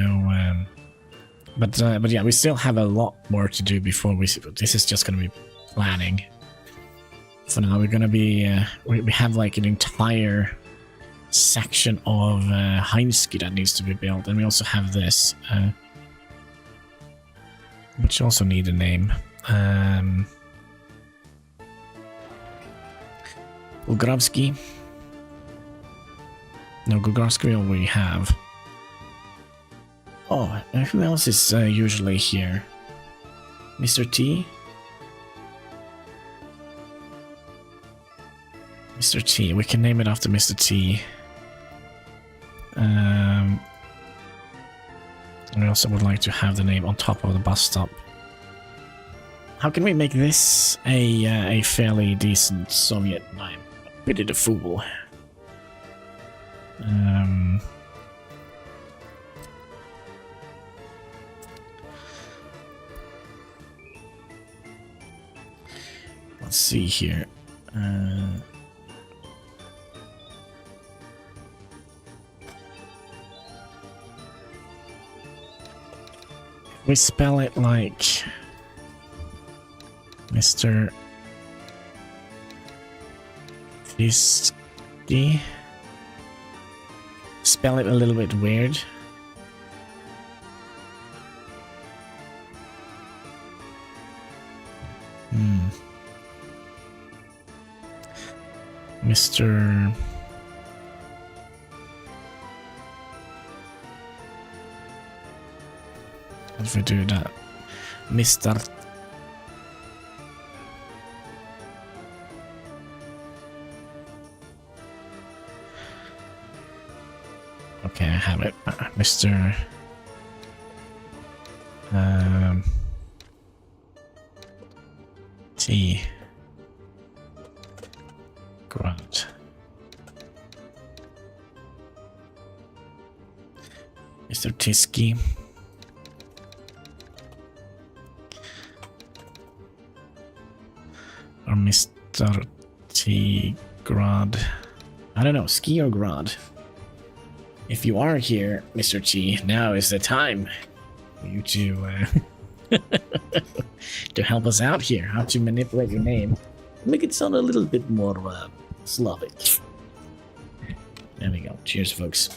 but yeah, we still have a lot more to do before we. This is just gonna be planning. For now, we're gonna be we have like an entire section of Heinski that needs to be built, and we also have this, which also need a name. Gugravsky. No, Gugravsky we already have. Oh, who else is usually here? Mr. T? Mr. T, we can name it after Mr. T. I also would like to have the name on top of the bus stop. How can we make this a fairly decent Soviet name? We did a fool. Let's see here. We spell it like Mr. Fisky. spell it a little bit weird. Mr. What if we do that? Mr. Okay, I have it. Mr. T. Grant. Mr. Tisky. Or Mr. T. Grad. I don't know, Ski or Grad. If you are here, Mr. T, now is the time for you to to help us out here. How to manipulate your name, make it sound a little bit more Slavic. There we go. Cheers, folks.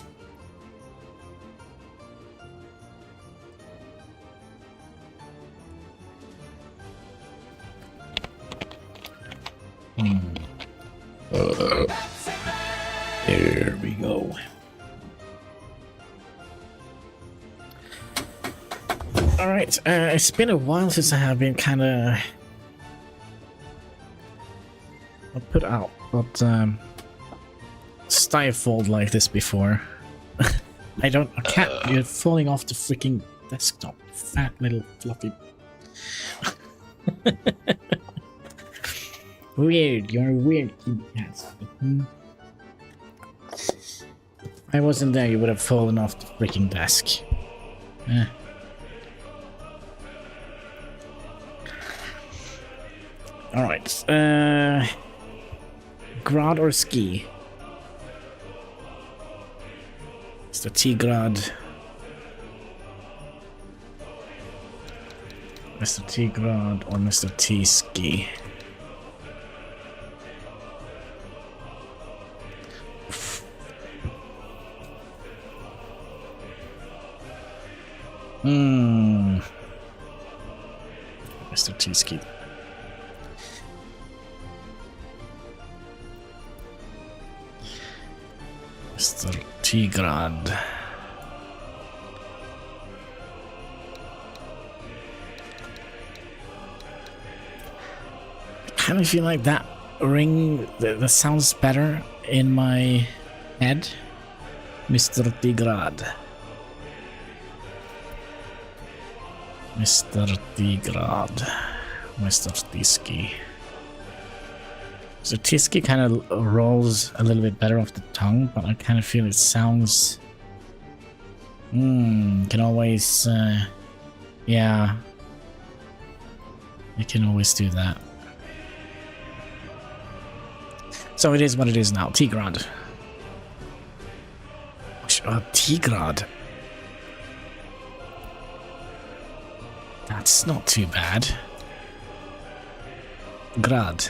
There we go. Alright, it's been a while since I have been kind of put out, but stifled like this before. I can't, you're falling off the freaking desktop, fat little fluffy. Weird, you're a weird kitty cat. If I wasn't there, you would have fallen off the freaking desk. Alright, Grad or Ski? Mr. T-Grad. Mr. T-Grad or Mr. T-Ski? Mr. T-Ski. Mr. T-Grad. I kind of feel like that ring that sounds better in my head. Mr. T-Grad. Mr. T-Grad. Mr. T-Ski. So Tisky kind of rolls a little bit better off the tongue, but I kind of feel it sounds... can always... yeah. You can always do that. So it is what it is now. T-Grad. T-Grad. That's not too bad. Grad.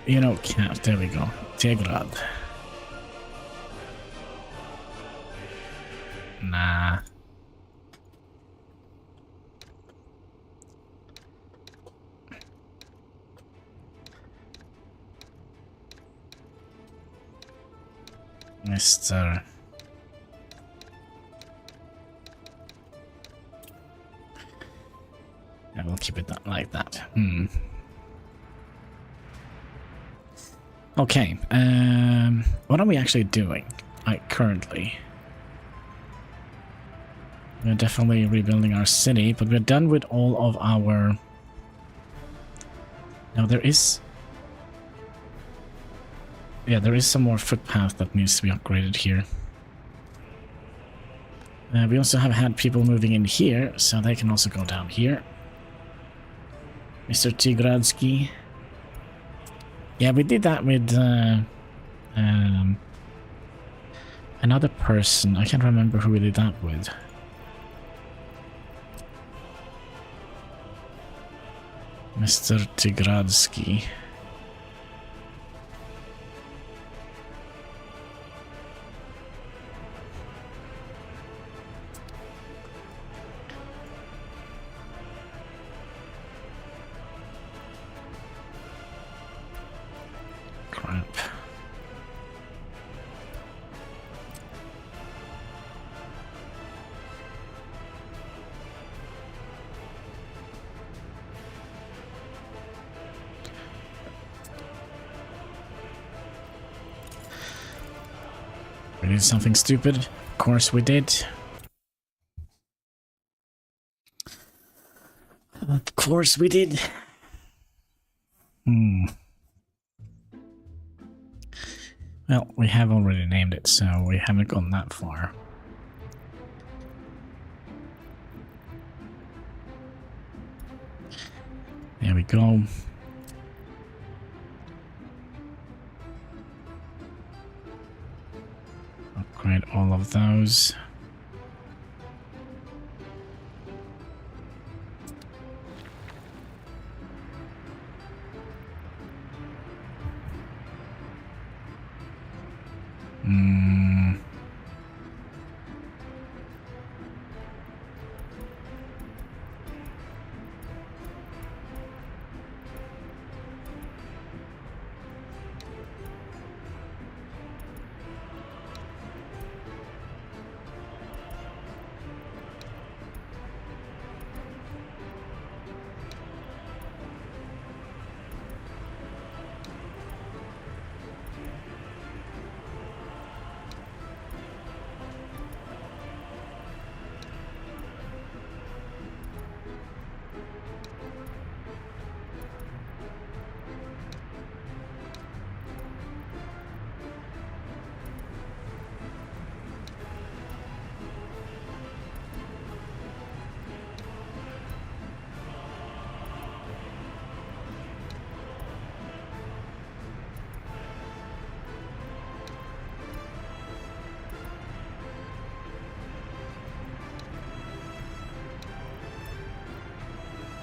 You know, cat, there we go. T-Grad. Nah. Mr. Yeah, we'll keep it like that. Okay, what are we actually doing, like, currently? We're definitely rebuilding our city, but we're done with all of our... Now, there is... Yeah, there is some more footpath that needs to be upgraded here. We also have had people moving in here, so they can also go down here. Mr. Tigradsky. Yeah, we did that with another person. I can't remember who we did that with. Mr. Tigradsky. Crap. We did something stupid. Of course we did. Of course we did. Well, we have already named it, so we haven't gone that far. There we go. Upgrade all of those.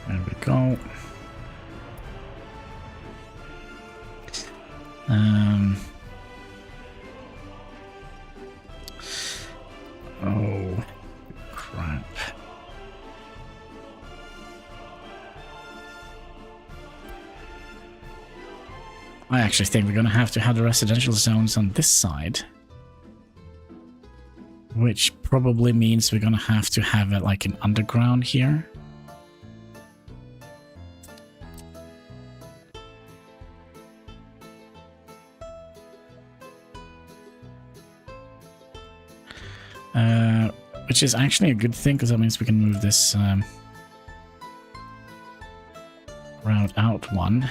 There we go. Oh, crap. I actually think we're gonna have to have the residential zones on this side. Which probably means we're gonna have to have it like an underground here. Which is actually a good thing, because that means we can move this route out one.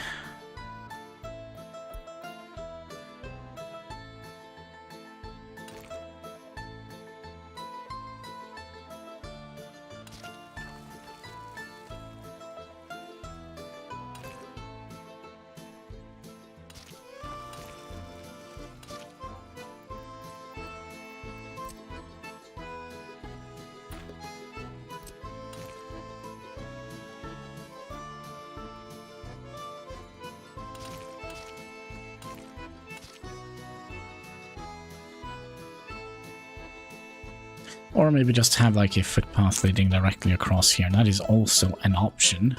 Or maybe just have like a footpath leading directly across here. That is also an option.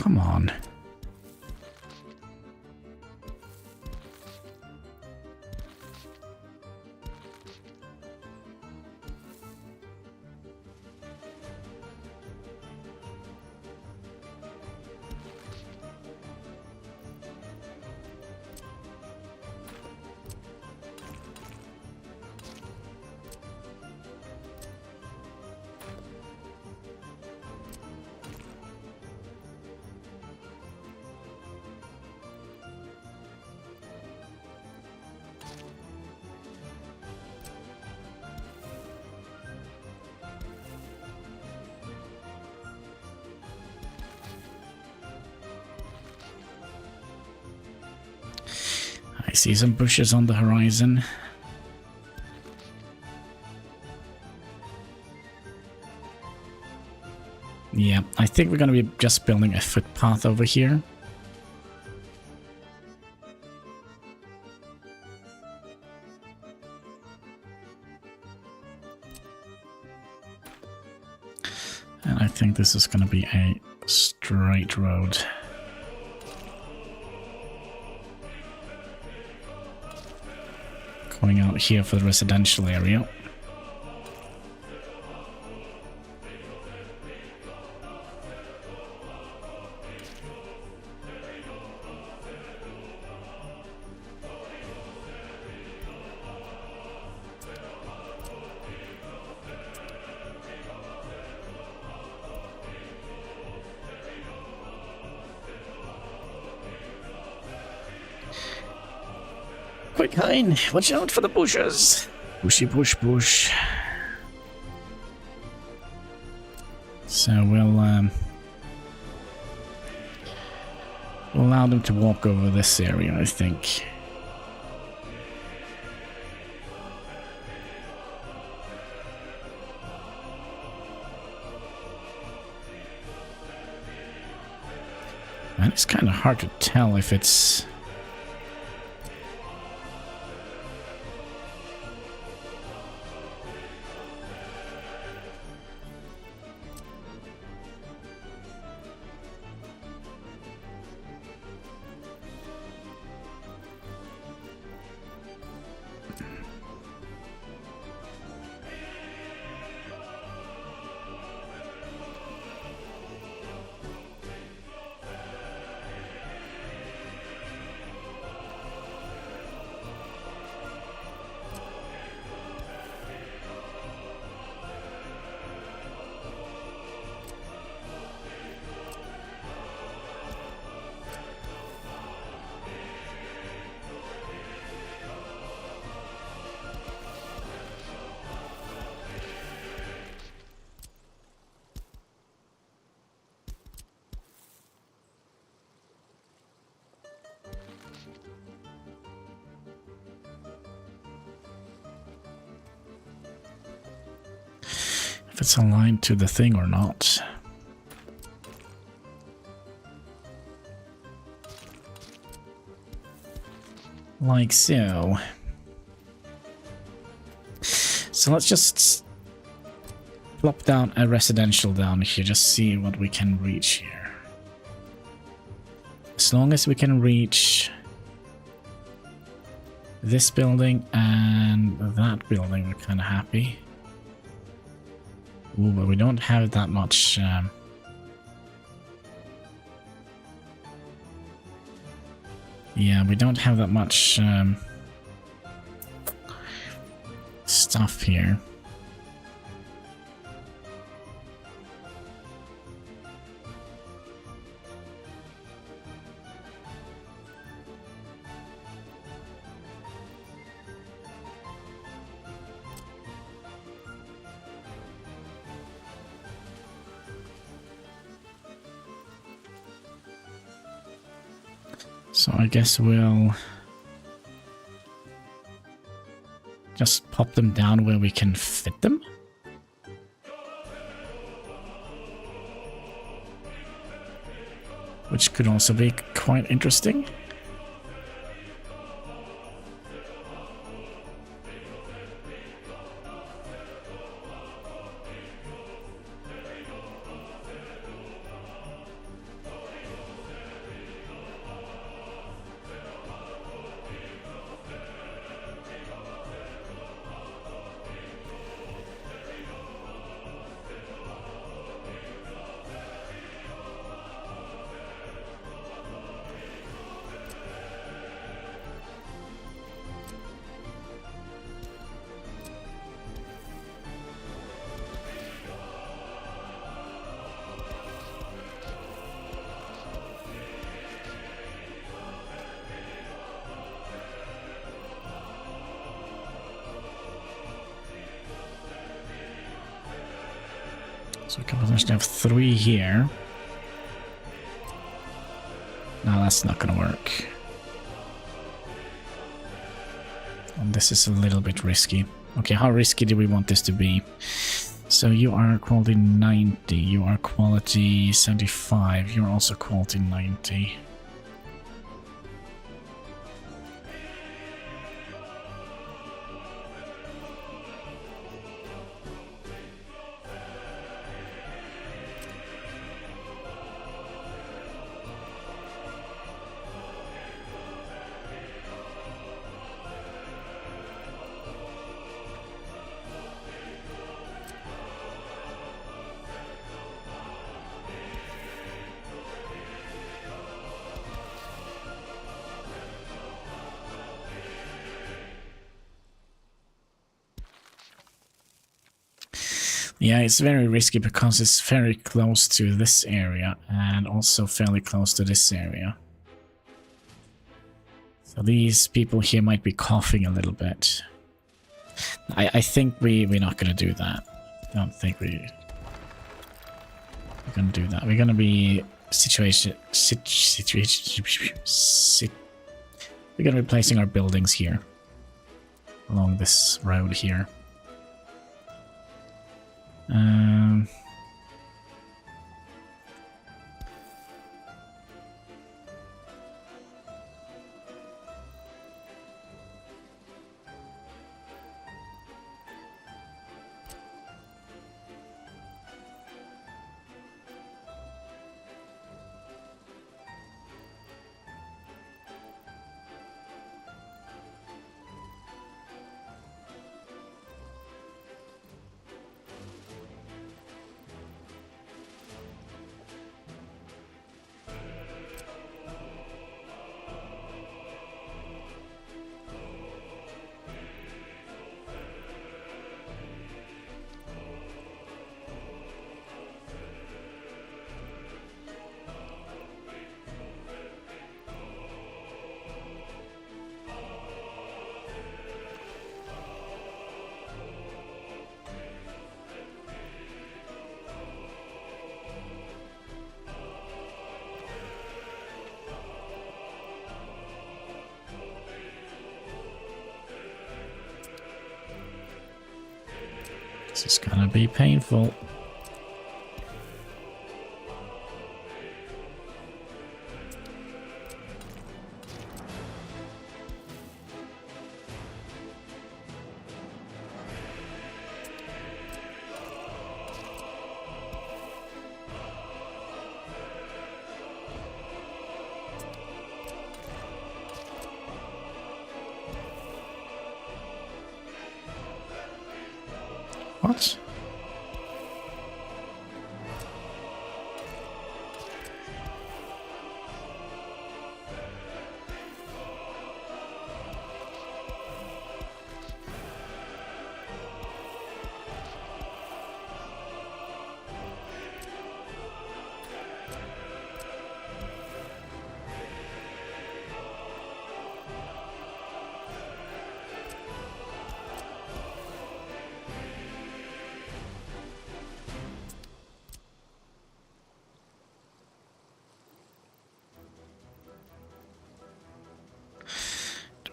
come on. I see some bushes on the horizon. Yeah, I think we're going to be just building a footpath over here. And I think this is going to be a straight road. Going out here for the residential area. Quick, Hein, watch out for the bushes. Bushy bush bush. So we'll allow them to walk over this area, I think. And it's kind of hard to tell if it's... if it's aligned to the thing or not. Like so. So let's just plop down a residential down here, just see what we can reach here. As long as we can reach this building and that building, we're kind of happy. Ooh, but we don't have that much... yeah, we don't have that much stuff here. So I guess we'll just pop them down where we can fit them. Which could also be quite interesting. So we can potentially have 3 here. No, that's not gonna work. And this is a little bit risky. Okay, how risky do we want this to be? So you are quality 90, you are quality 75, you're also quality 90. Yeah, it's very risky because it's very close to this area and also fairly close to this area. So these people here might be coughing a little bit. I think we're not going to do that. I don't think we're going to do that. We're going to be we're going to be placing our buildings here along this road here. This is gonna be painful. What?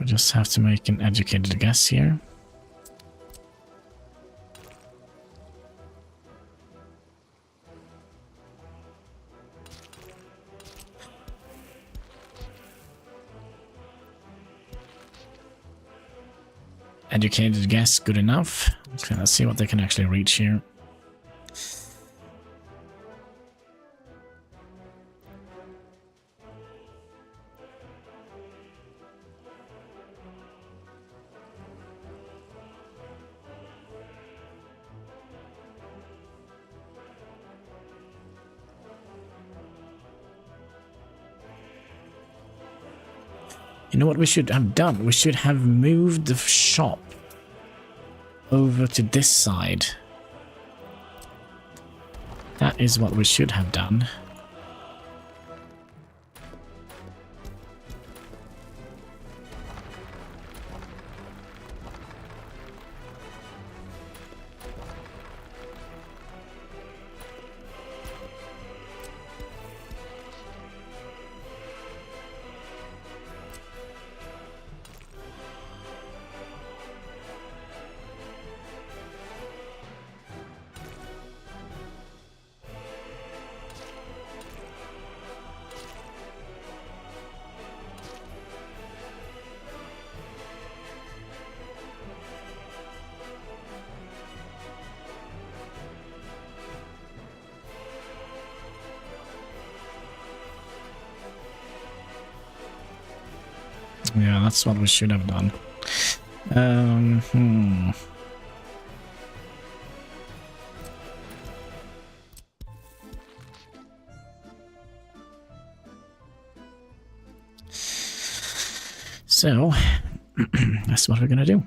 We just have to make an educated guess here. Educated guess, good enough. Okay, let's see what they can actually reach here. You know what we should have done? We should have moved the shop over to this side. That is what we should have done. Yeah, that's what we should have done. So, that's what we're gonna do.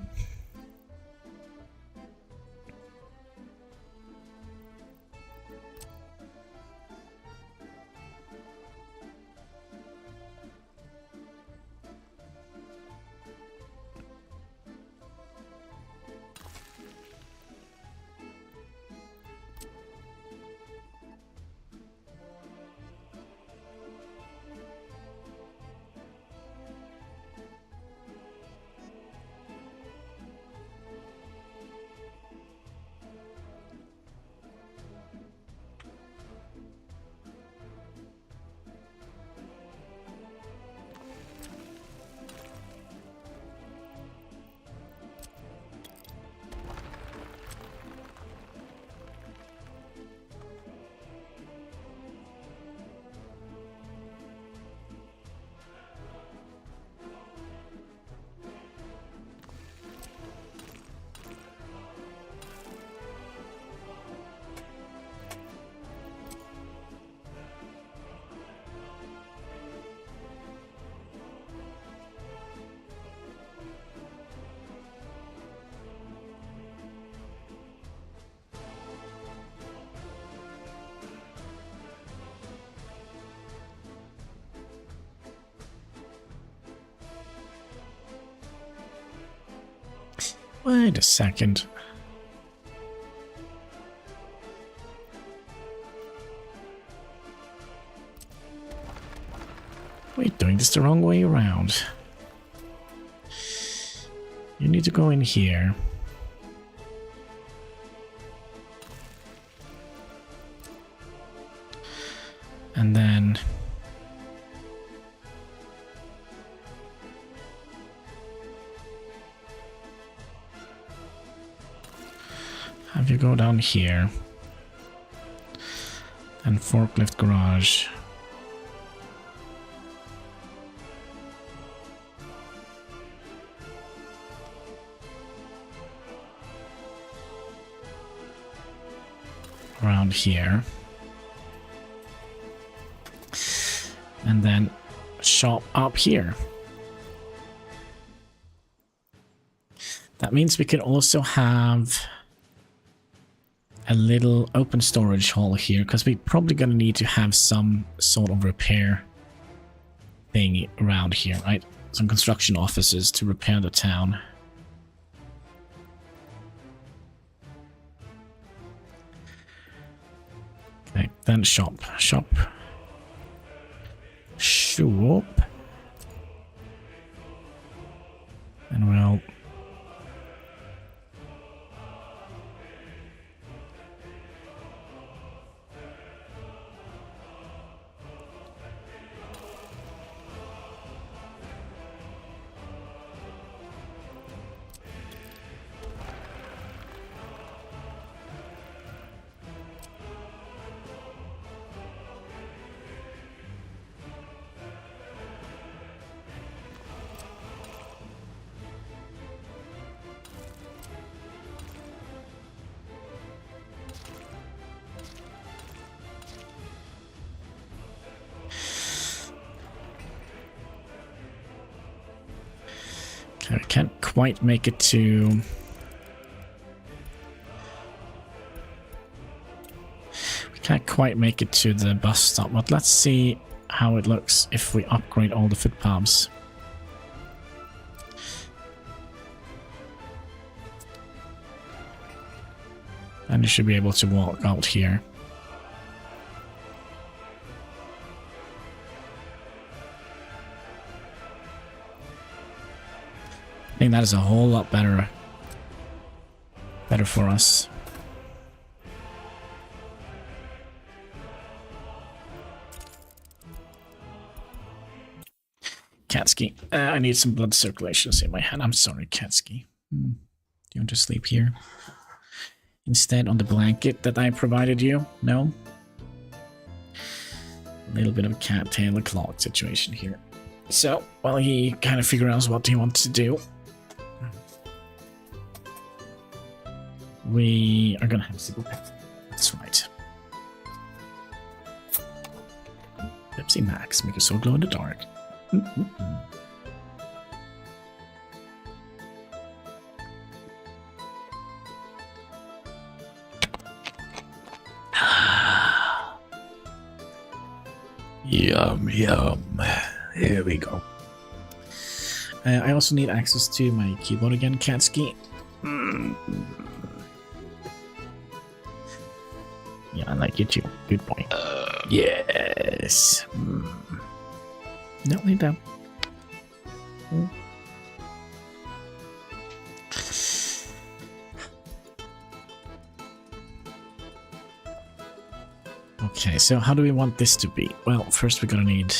Wait a second. We're doing this the wrong way around. You need to go in here. And then... have you go down here. And forklift garage. Around here. And then shop up here. That means we could also have a little open storage hall here, because we're probably going to need to have some sort of repair thing around here, right? Some construction offices to repair the town. Okay, then shop. Shop. And we'll... I can't quite make it to... we can't quite make it to the bus stop, but let's see how it looks if we upgrade all the footpaths. And you should be able to walk out here. I think that is a whole lot better for us. Katsuki, I need some blood circulations in my hand. I'm sorry, Katsuki. Do you want to sleep here instead on the blanket that I provided you? No? A little bit of a cat tail clock situation here. So, while he kind of figures out what he wants to do, we are gonna have simple Pepsi. That's right. Pepsi Max, make you so glow in the dark. Yum, yum. Here we go. I also need access to my keyboard again, Katsky. Yeah, I like you too. Good boy. Yes. No, lay down. Okay, so how do we want this to be? Well, first we're gonna need...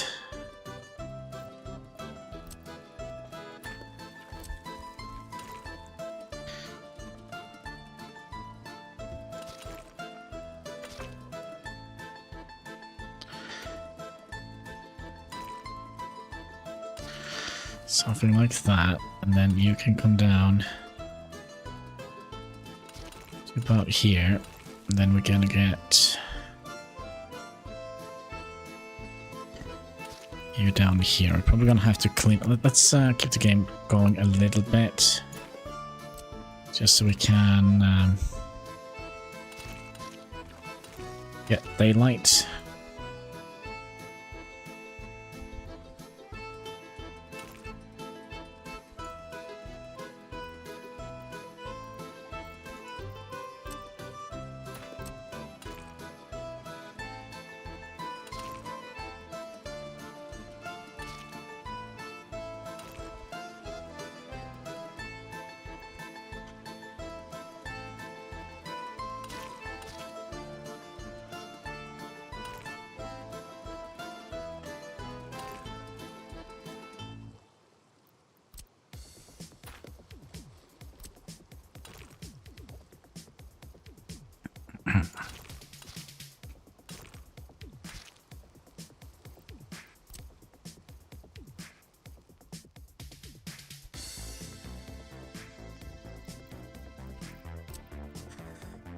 something like that, and then you can come down to about here, and then we're gonna get you down here. We're probably gonna have to clean. Let's keep the game going a little bit, just so we can get daylight.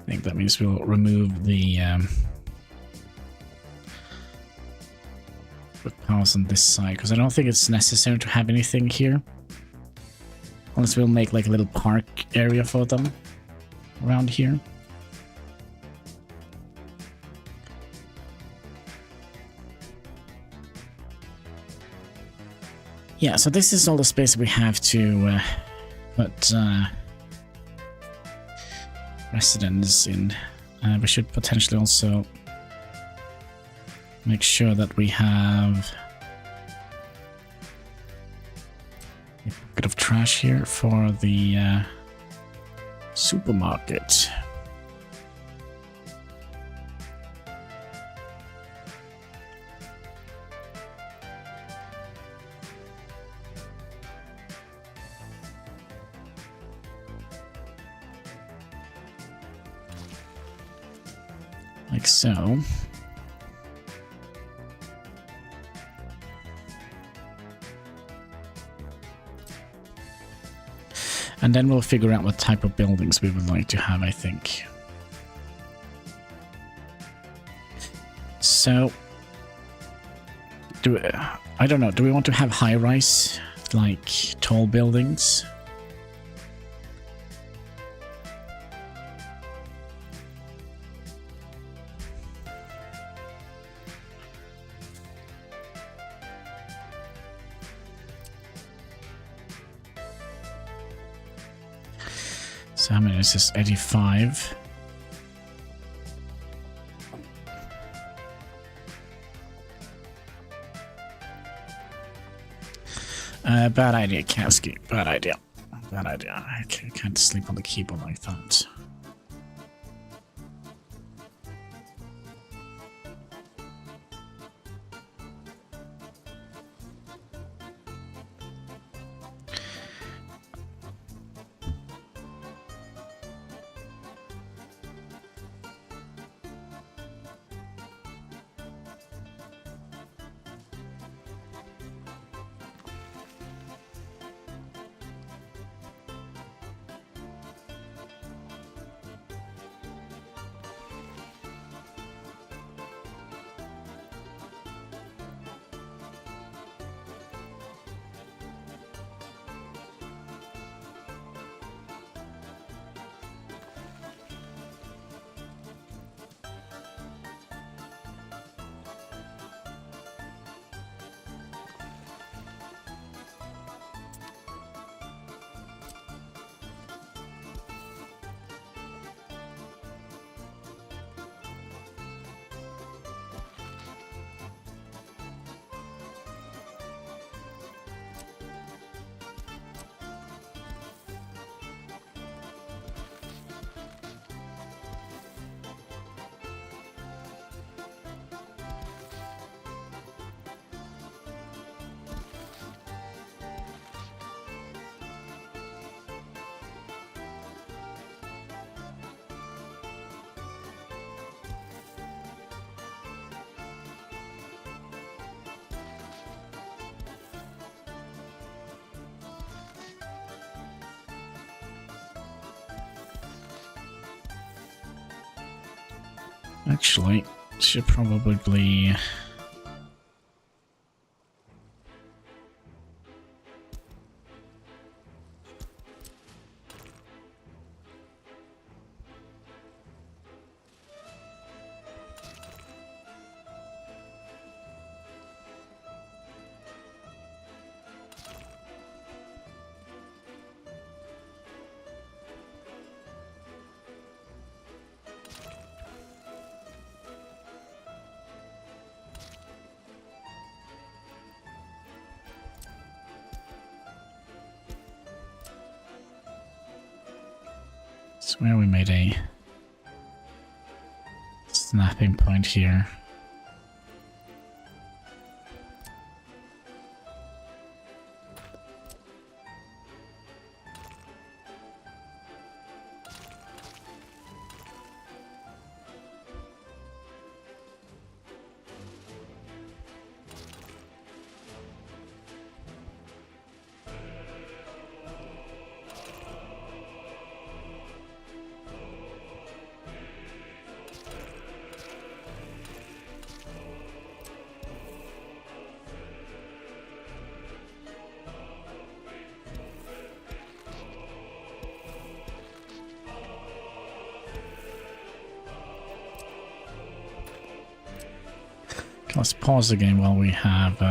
I think that means we'll remove the powers on this side, because I don't think it's necessary to have anything here. Unless we'll make like a little park area for them around here. Yeah, so this is all the space we have to put residents in. We should potentially also make sure that we have a bit of trash here for the supermarket. Like so. And then we'll figure out what type of buildings we would like to have, I think. So, I don't know, do we want to have high-rise, like tall buildings? So how many is this? 85. Bad idea, Kasky. Bad idea. Bad idea. I can't sleep on the keyboard like that. Actually, should probably... I swear we made a snapping point here. Let's pause the game while we have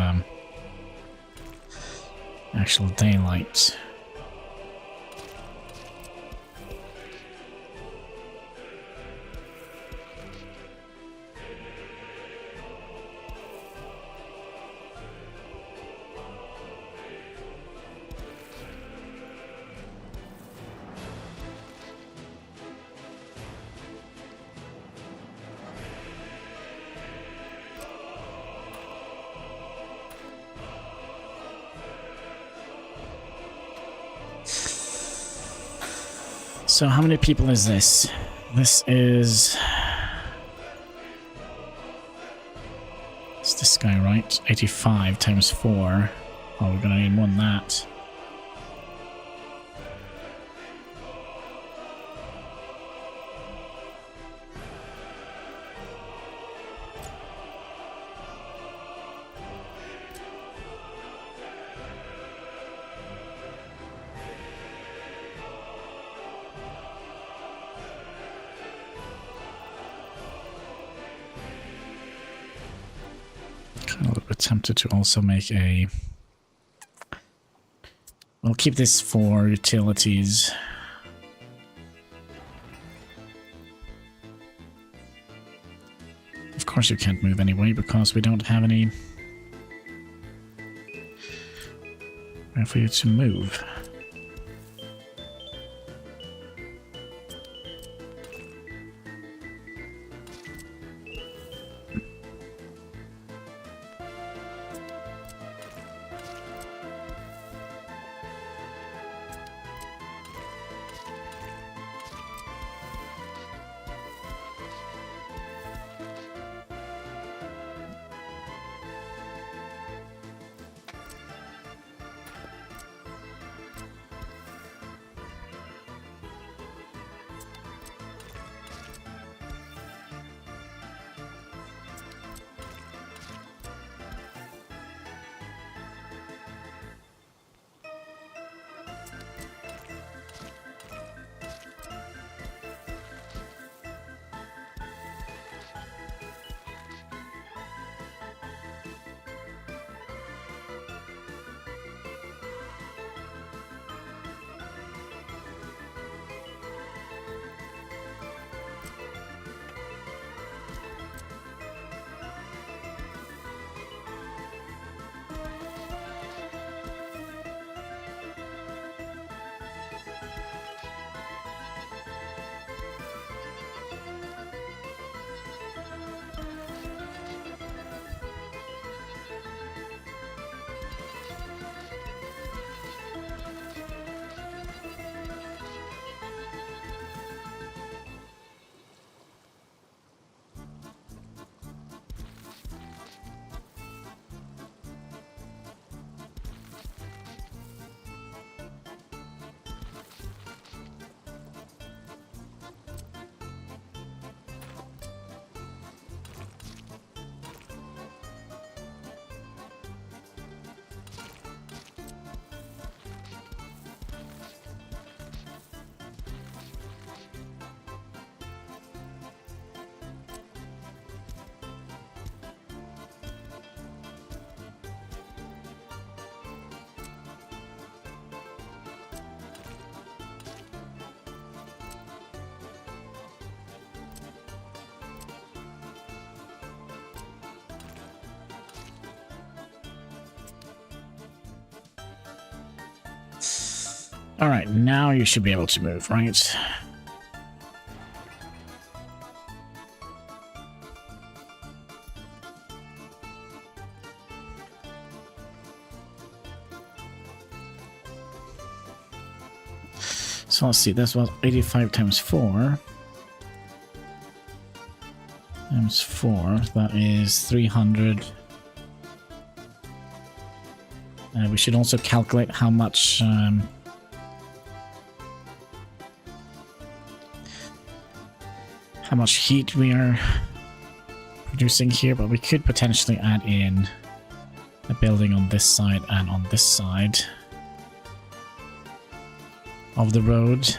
actual daylight. So how many people is this? This is... It's this guy, right? 85 times 4. Oh, we're gonna need more than that. Tempted to also make a... We'll keep this for utilities. Of course you can't move anyway because we don't have any where for you to move. All right, now you should be able to move, right? So let's see, this was 85 times 4. Times 4, that is 300. We should also calculate how much heat we are producing here, but we could potentially add in a building on this side and on this side of the road.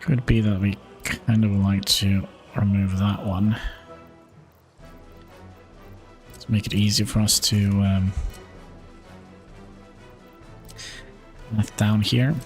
Could be that we kind of like to remove that one. Let's make it easy for us to left down here.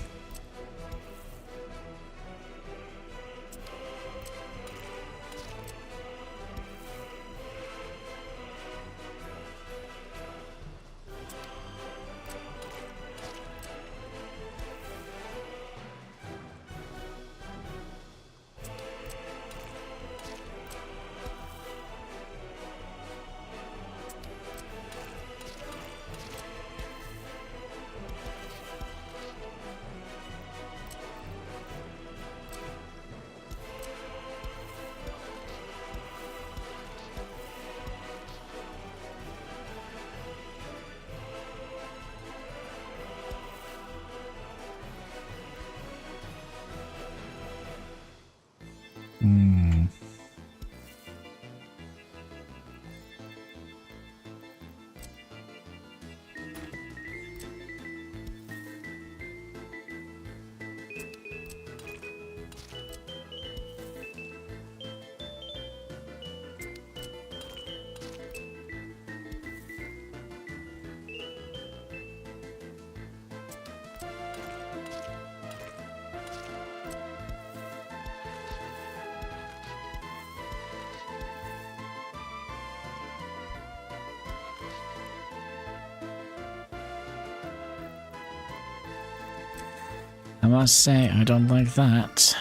I must say, I don't like that.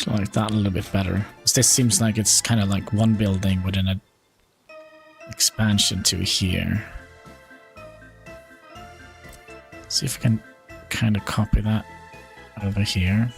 I like that a little bit better. This seems like it's kind of like one building within an expansion to here. See if we can kind of copy that over here.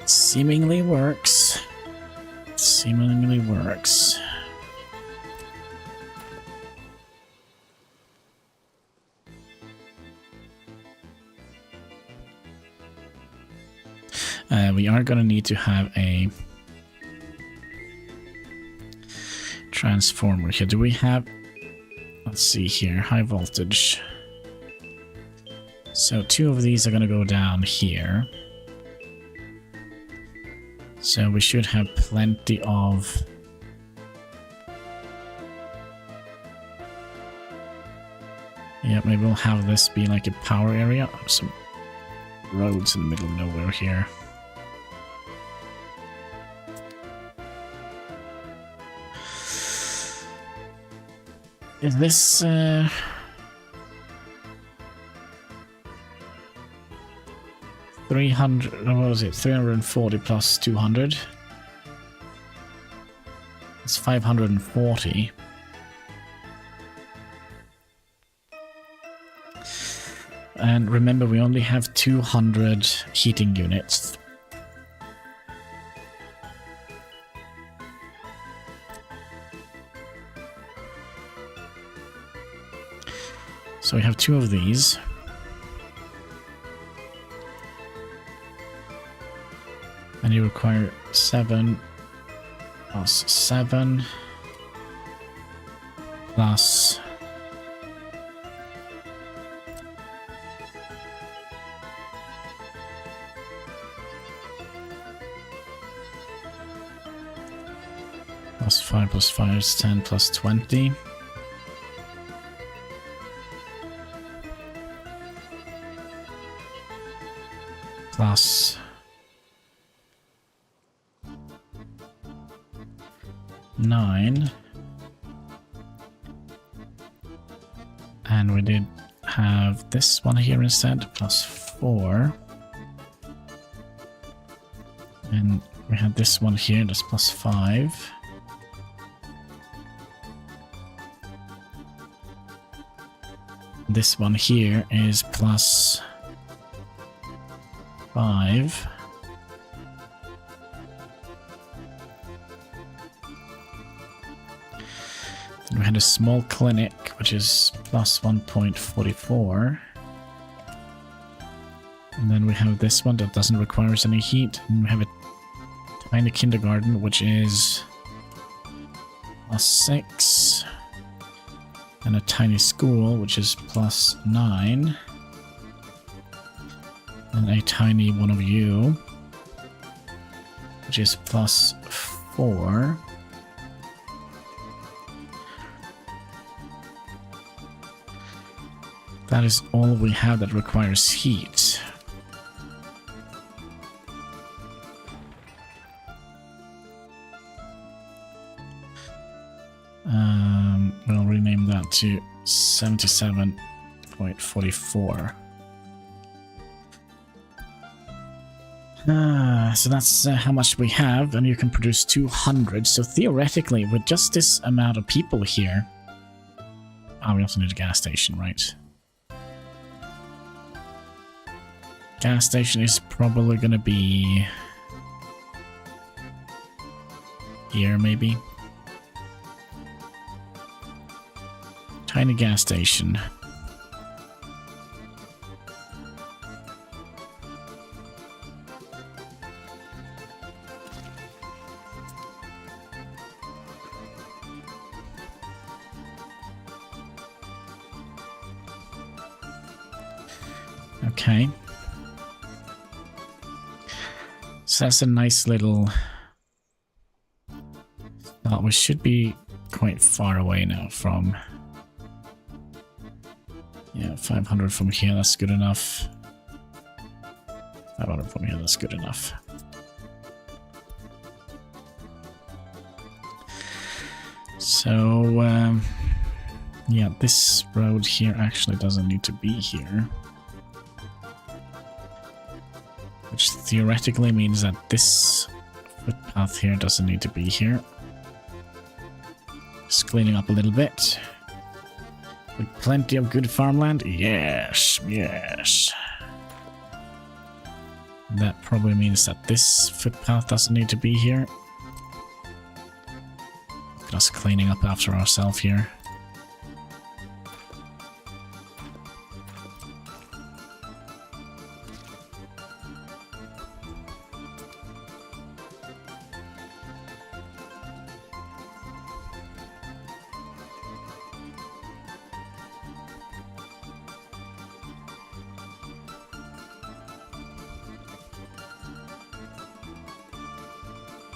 Seemingly works. Seemingly works. We are going to need to have a transformer here. Do we have... Let's see here. High voltage. So 2 of these are going to go down here. So we should have plenty of... Yeah, maybe we'll have this be like a power area. Some roads in the middle of nowhere here. Is this... 300, what was it? 340 plus 200. It's 540. And remember, we only have 200 heating units. So we have 2 of these. And you require 7 plus 7 plus plus 5 is 10 plus 20. Plus 9, and we did have this one here instead, plus 4, and we had this one here, that's plus 5, this one here is plus 5. We had a small clinic, which is plus 1.44. And then we have this one that doesn't require us any heat. And we have a tiny kindergarten, which is plus 6. And a tiny school, which is plus 9. And a tiny one of you, which is plus 4. That is all we have that requires heat. We'll rename that to 77.44. So that's how much we have, and you can produce 200. So theoretically, with just this amount of people here... Oh, we also need a gas station, right? Gas station is probably going to be... here, maybe? Tiny gas station. Okay. So that's a nice little... Oh, we should be quite far away now from... Yeah, 500 from here, that's good enough. 500 from here, that's good enough. So, yeah, this road here actually doesn't need to be here. Which theoretically means that this footpath here doesn't need to be here. Just cleaning up a little bit. With plenty of good farmland? Yes, yes. That probably means that this footpath doesn't need to be here. Just cleaning up after ourselves here.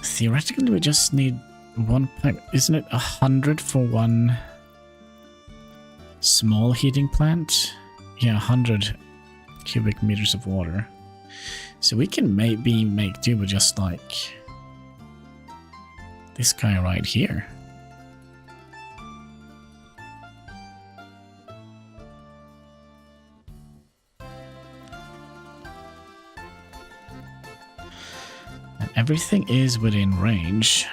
Theoretically, we just need one pipe. Isn't it 100 for one small heating plant? Yeah, 100 cubic meters of water. So we can maybe make do with just like this guy right here. And everything is within range.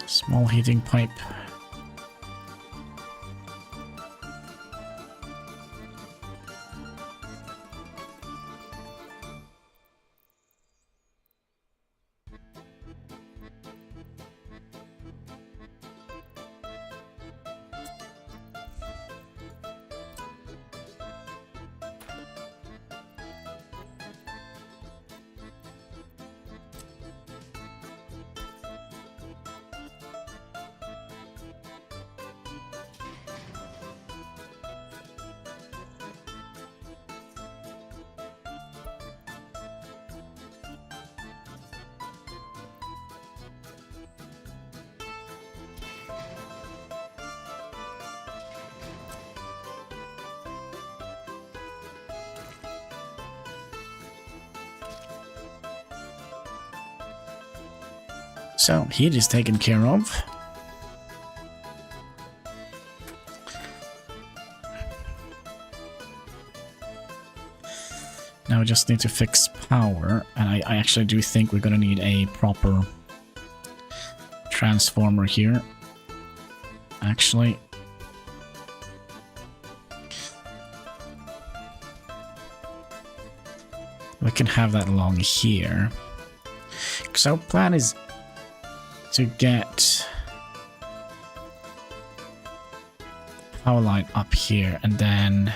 Small heating pipe. So, heat is taken care of. Now we just need to fix power, and I actually do think we're gonna need a proper transformer here. Actually, we can have that along here. So our plan is to get power line up here, and then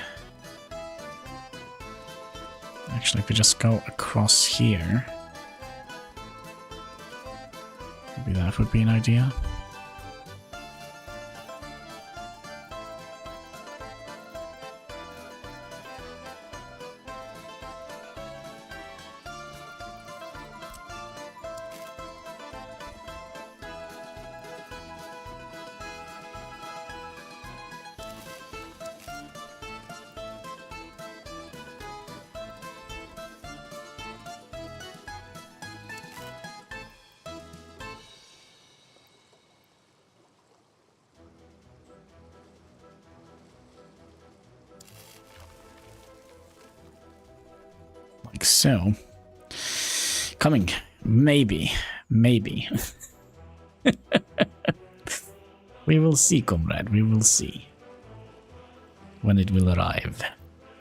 actually if we just go across here, maybe that would be an idea. Like so. Coming. Maybe. Maybe. We will see, comrade. We will see. When it will arrive.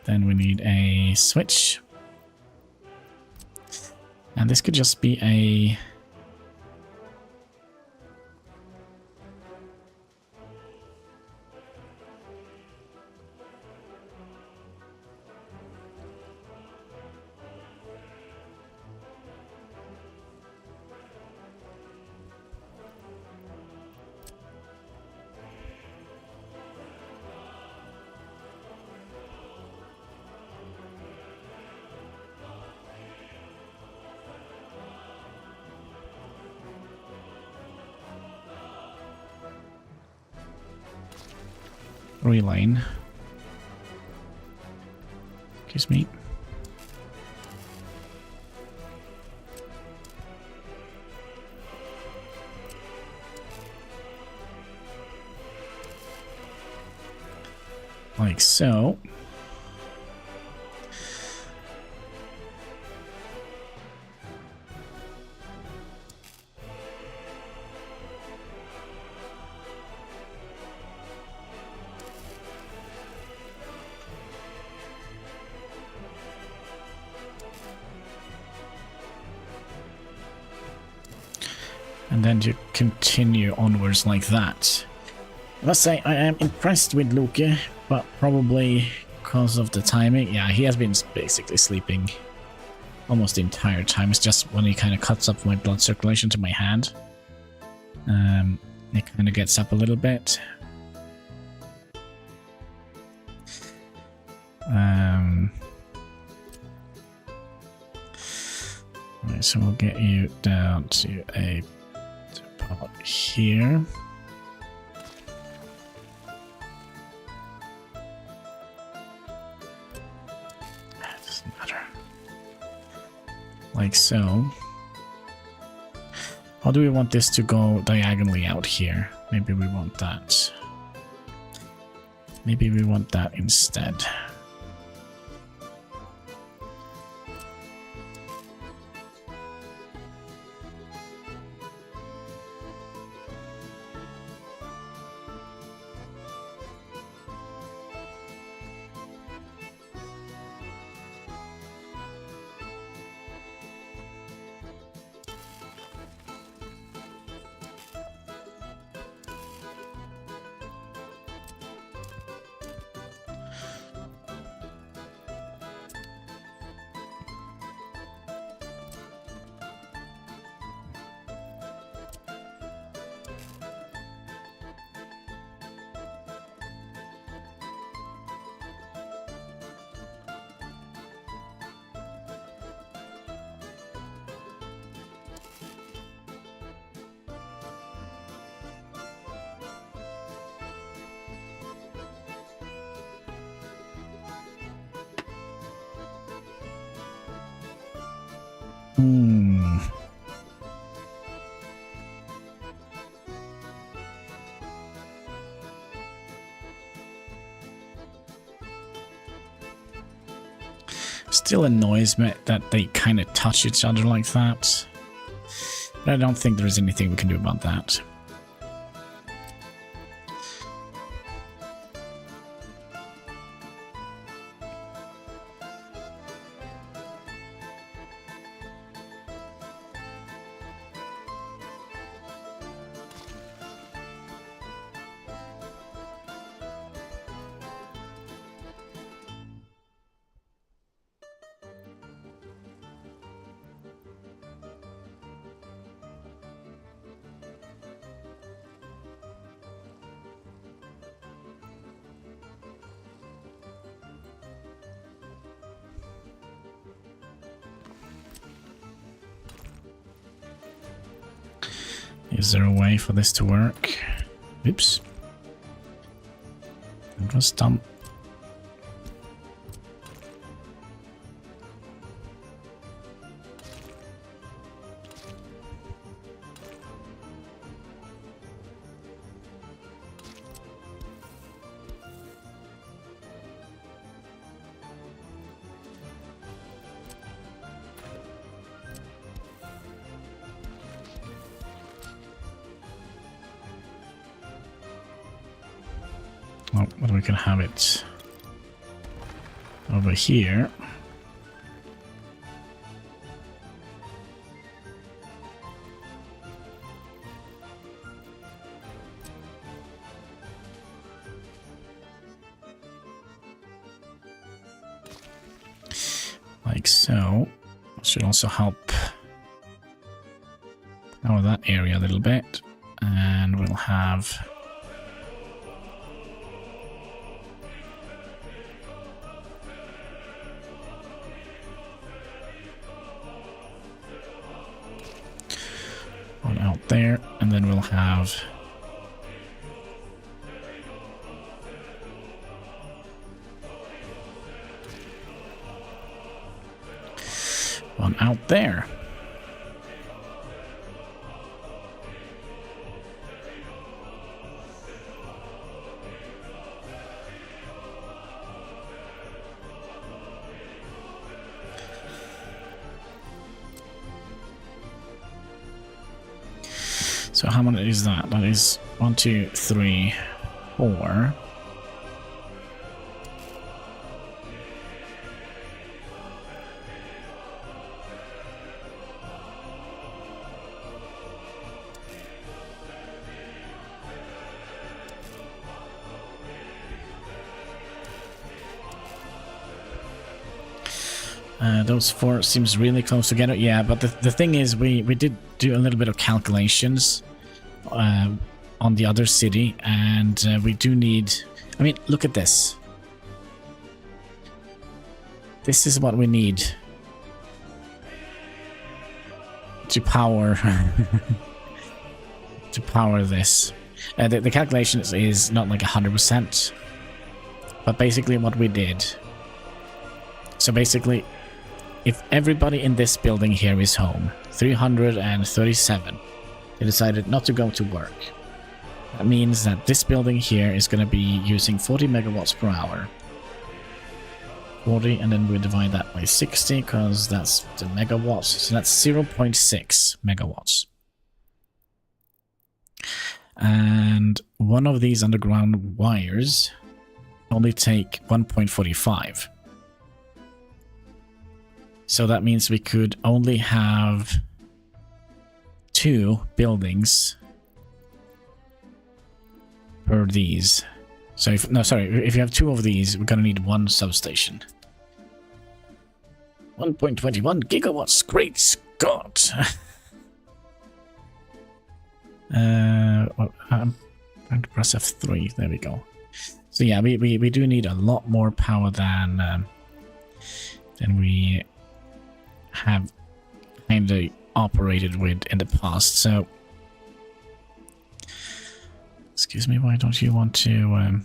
Then we need a switch. And this could just be a... reline. Excuse me. Like so. And then to continue onwards like that. I must say, I am impressed with Luke, but probably because of the timing. Yeah, he has been basically sleeping almost the entire time. It's just when it kind of cuts up my blood circulation to my hand. It kind of gets up a little bit. Right, so we'll get you down to a pot here. Doesn't matter. Like so. How do we want this to go diagonally out here? Maybe we want that. Maybe we want that instead. Still annoys me that they kind of touch each other like that. But I don't think there's anything we can do about that. Is there a way for this to work? Oops. It was dumb. Oh, but we can have it over here. Like so. Should also help out that area a little bit. And we'll have one out there, and then we'll have one out there. So how many is that? That is 1, 2, 3, 4. Those four seems really close together. Yeah, but the thing is, we did do a little bit of calculations on the other city, and we do need... I mean, look at this. This is what we need to power to power this. The calculation is not like 100%, but basically what we did. So basically, if everybody in this building here is home, 337, they decided not to go to work. That means that this building here is going to be using 40 megawatts per hour. 40, and then we divide that by 60 because that's the megawatts. So that's 0.6 megawatts. And one of these underground wires only take 1.45. So that means we could only have 2 buildings per these. So if you have 2 of these, we're gonna need 1 substation. 1.21 gigawatts, great Scott! Well, I'm trying to press F3, there we go. So yeah, we do need a lot more power than we have kind of operated with in the past, so... Excuse me, why don't you want to...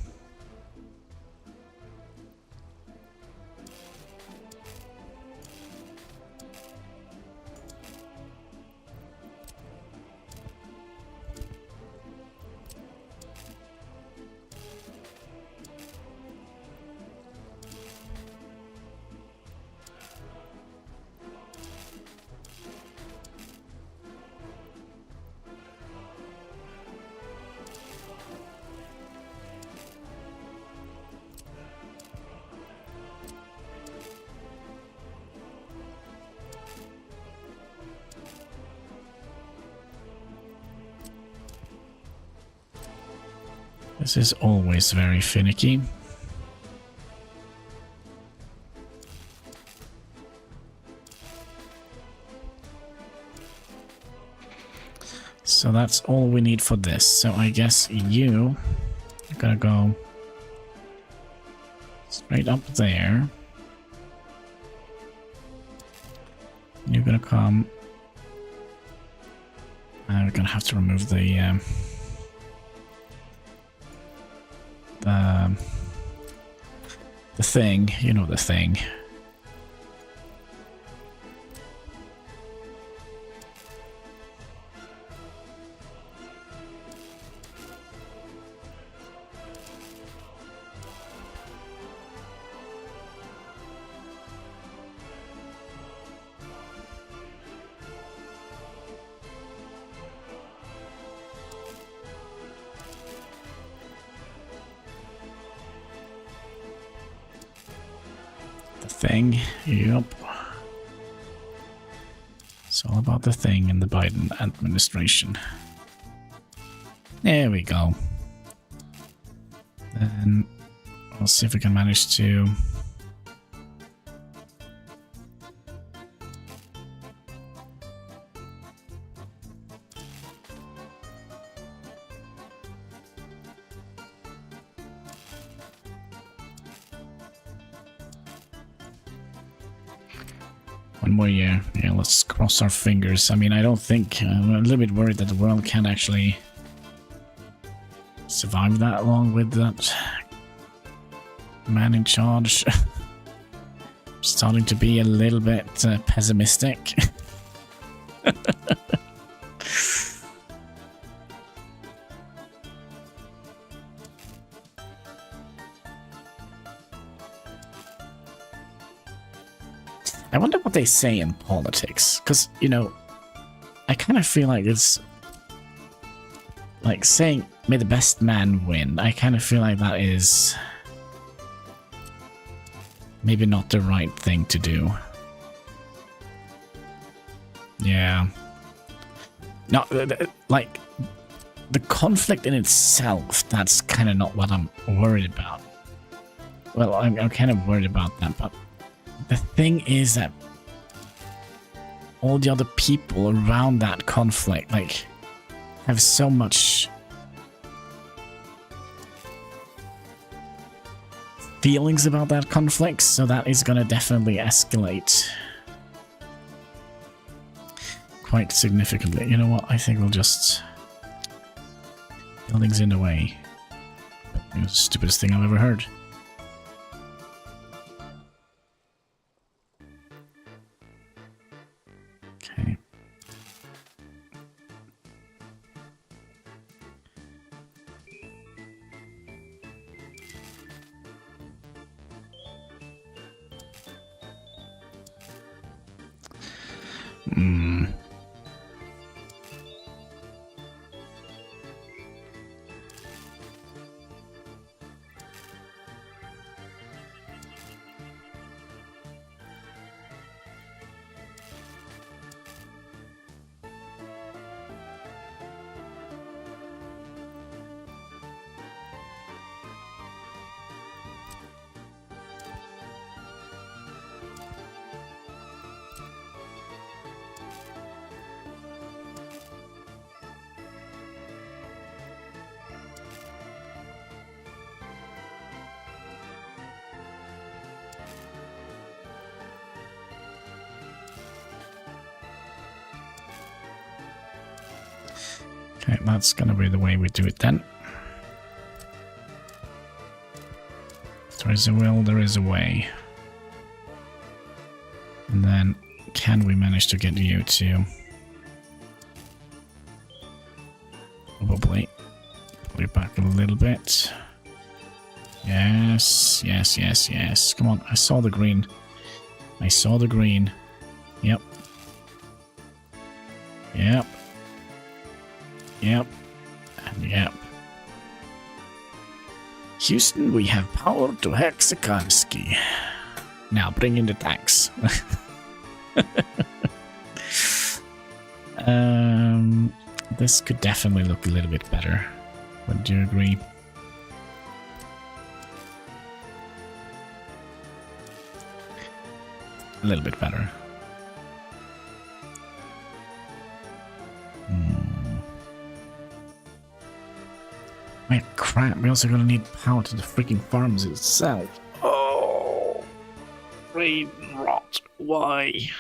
This is always very finicky. So that's all we need for this. So I guess you are gonna go straight up there. You're gonna come. We're gonna have to remove the thing, you know, the thing. Thing, yep. It's all about the thing in the Biden administration. There we go. Then we'll see if we can manage to one more year. Yeah, let's cross our fingers. I mean, I don't think... I'm a little bit worried that the world can't actually survive that long with that man in charge. Starting to be a little bit pessimistic. I wonder what they say in politics, because, you know, I kind of feel like it's like saying, may the best man win. I kind of feel like that is maybe not the right thing to do. Yeah. No, like, the conflict in itself, that's kind of not what I'm worried about. Well, I'm kind of worried about that, but the thing is that all the other people around that conflict, like, have so much feelings about that conflict, so that is gonna definitely escalate quite significantly. You know what? I think we'll just... Buildings in the way. It was the stupidest thing I've ever heard. Okay. Okay, that's gonna be the way we do it then. There is a will, there is a way. And then, can we manage to get you to... Probably. Pull it back a little bit. Yes, yes, yes, yes. Come on, I saw the green. I saw the green. Yep. Yep. Yep. And yep. Houston, we have power to Hexakonski. Now bring in the tanks. This could definitely look a little bit better. Would you agree? A little bit better. My crap, we're also gonna need power to the freaking farms itself. Oh, rain rot. Why?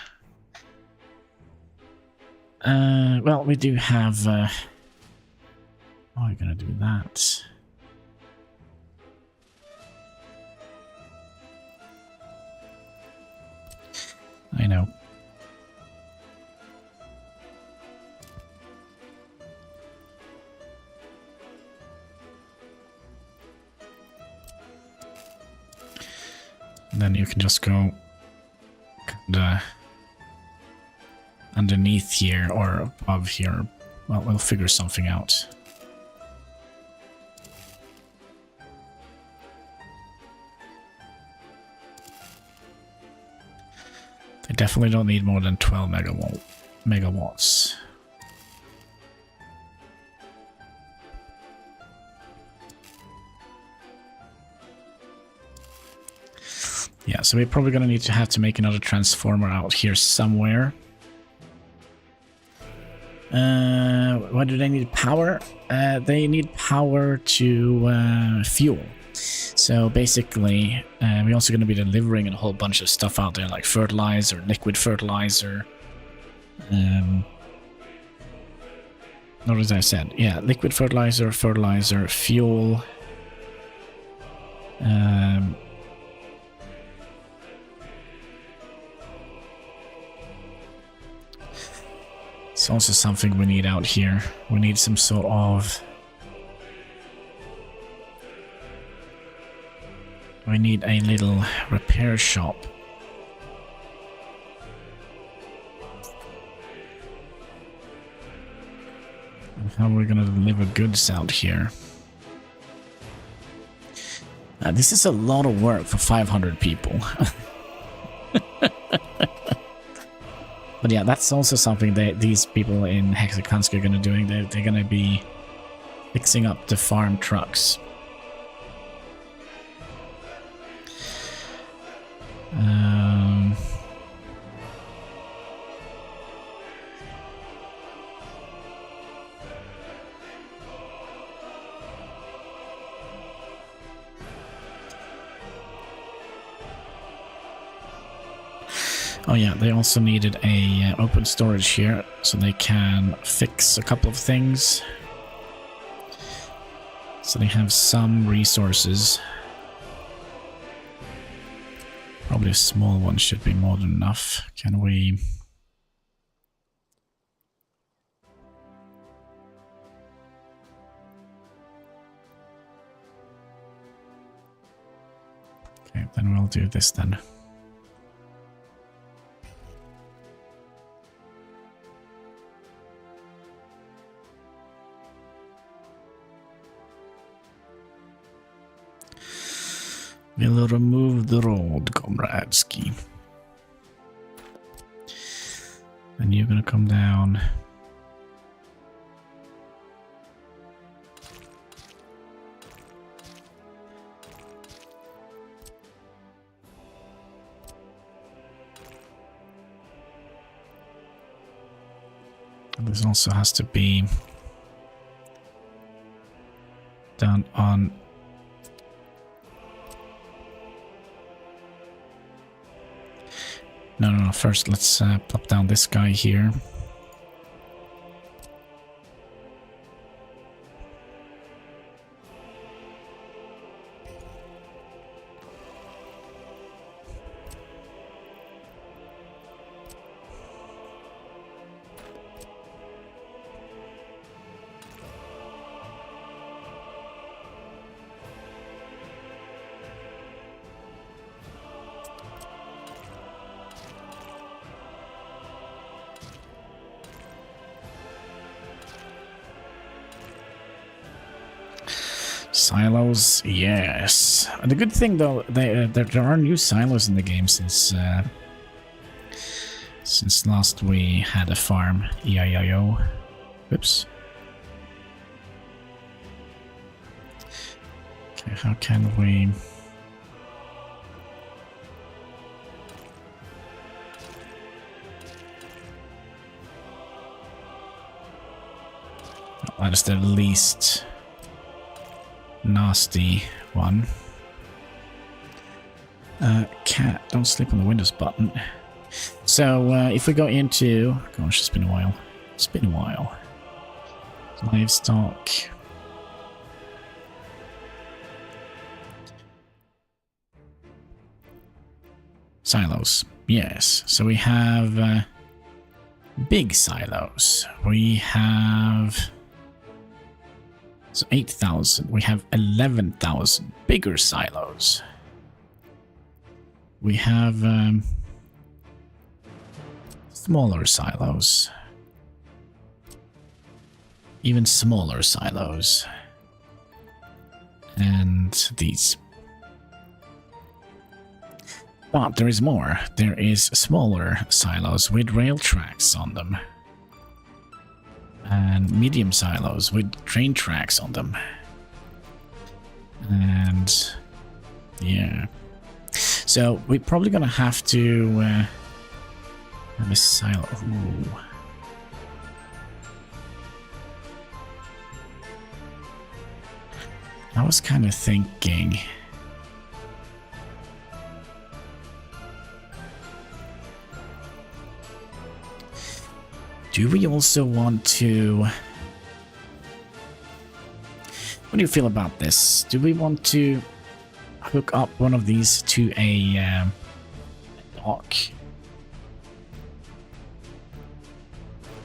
Well, we do have. How are we gonna do that? I know. And then you can just go underneath here or above here. Well, we'll figure something out. They definitely don't need more than 12 megawatts. Yeah, so we're probably going to have to make another transformer out here somewhere. Why do they need power? They need power to fuel. So basically, we're also going to be delivering a whole bunch of stuff out there, like fertilizer, liquid fertilizer. Not as I said, yeah, liquid fertilizer, fuel. It's also something we need out here. We need some sort of... We need a little repair shop. And how are we gonna deliver goods out here? This is a lot of work for 500 people. But yeah, that's also something that these people in Hexakonski are going to be doing. They're going to be fixing up the farm trucks. Oh yeah, they also needed a open storage here, so they can fix a couple of things. So they have some resources. Probably a small one should be more than enough. Can we... Okay, then we'll do this then. We'll remove the road, Komradsky. And you're gonna come down. And this also has to be done on No, first let's plop down this guy here. Silos, yes. And the good thing though, there are new silos in the game since last we had a farm. EIO. Oops. Okay, how can we? That is the least nasty one. Cat, don't sleep on the Windows button. So, if we go into... Gosh, it's been a while. It's been a while. Livestock. Silos. Yes. So we have big silos. We have... So 8,000. We have 11,000 bigger silos. We have smaller silos. Even smaller silos. And these. But there is more. There is smaller silos with rail tracks on them. And medium silos with train tracks on them. And yeah. So we're probably gonna have to have a silo. Ooh. I was kind of thinking. Do we also want to... What do you feel about this? Do we want to hook up one of these to a dock?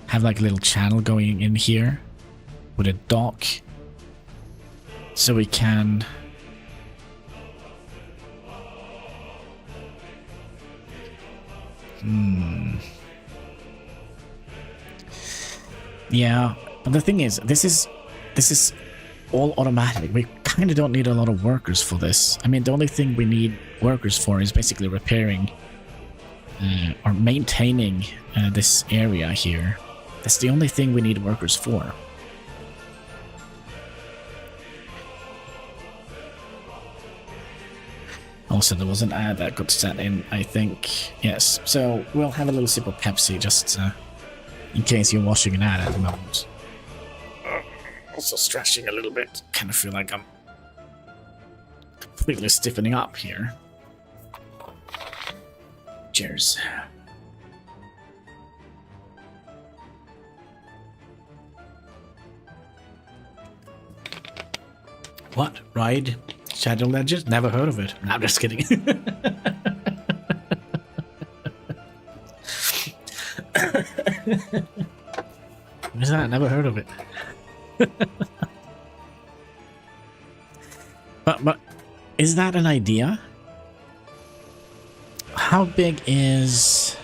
Have like a little channel going in here with a dock, so we can... Yeah, but the thing is, this is all automatic. We kind of don't need a lot of workers for this. I mean, the only thing we need workers for is basically repairing or maintaining this area here. That's the only thing we need workers for. Also, there was an ad that got set in, I think. Yes, so we'll have a little sip of Pepsi just in case you're watching an ad at the moment. Also stretching a little bit. Kind of feel like I'm completely stiffening up here. Cheers. What? Ride Shadow Legends? Never heard of it. No, I'm just kidding. What is that? Never heard of it. But is that an idea? How big is...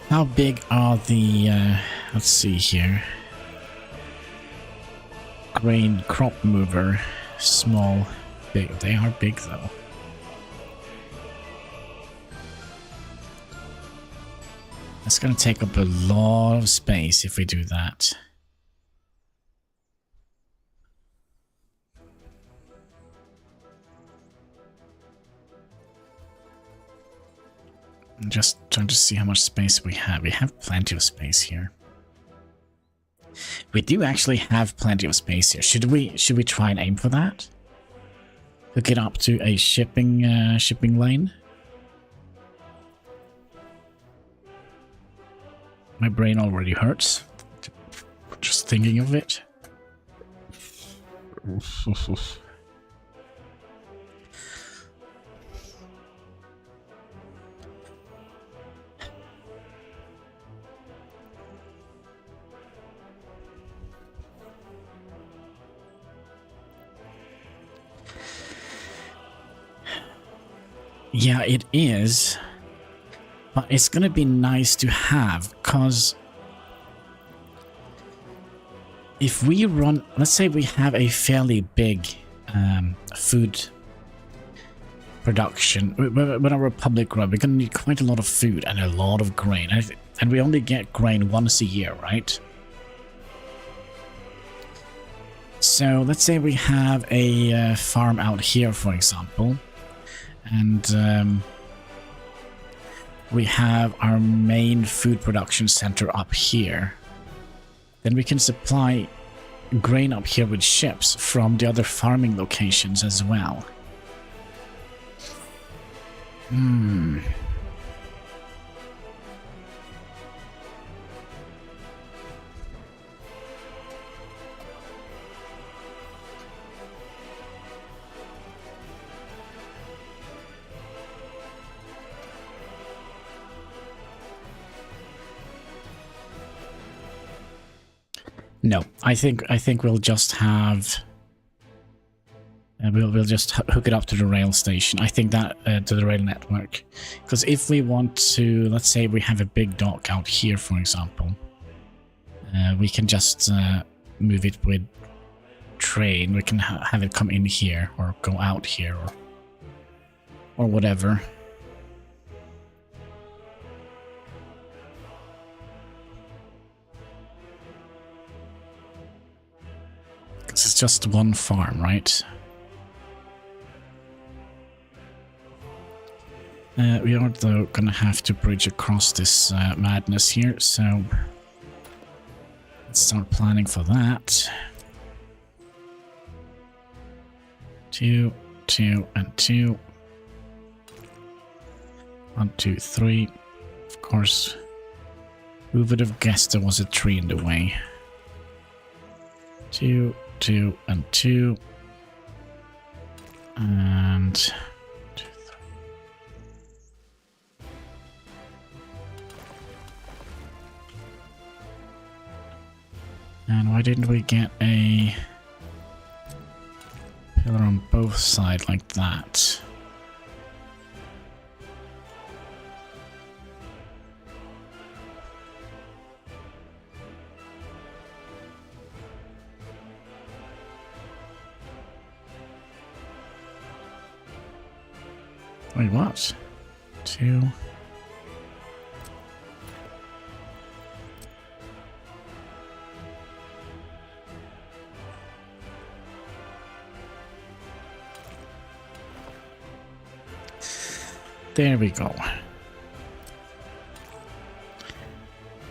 How big are the, let's see here. Grain crop mover. Small, big. They are big though. That's gonna take up a lot of space if we do that. I'm just trying to see how much space we have. We have plenty of space here. We do actually have plenty of space here. Should we try and aim for that? Hook it up to a shipping lane. My brain already hurts just thinking of it. Yeah, it is. But it's gonna be nice to have, because if we run, let's say we have a fairly big food production, when a Republic run, we're gonna need quite a lot of food and a lot of grain, and we only get grain once a year, right? So let's say we have a farm out here, for example, and we have our main food production center up here. Then we can supply grain up here with ships from the other farming locations as well. No, I think we'll just have we'll just hook it up to the rail station. I think that to the rail network, because if we want to, let's say we have a big dock out here, for example, we can just move it with train. We can have it come in here or go out here or whatever. It's just one farm, right? We are though gonna have to bridge across this madness here, so let's start planning for that. 2, 2, and 2. 1, 2, 3. Of course, who would have guessed there was a tree in the way? 2, 2, and 2. And 2, 3. And why didn't we get a pillar on both sides like that? Wait, what? 2. There we go.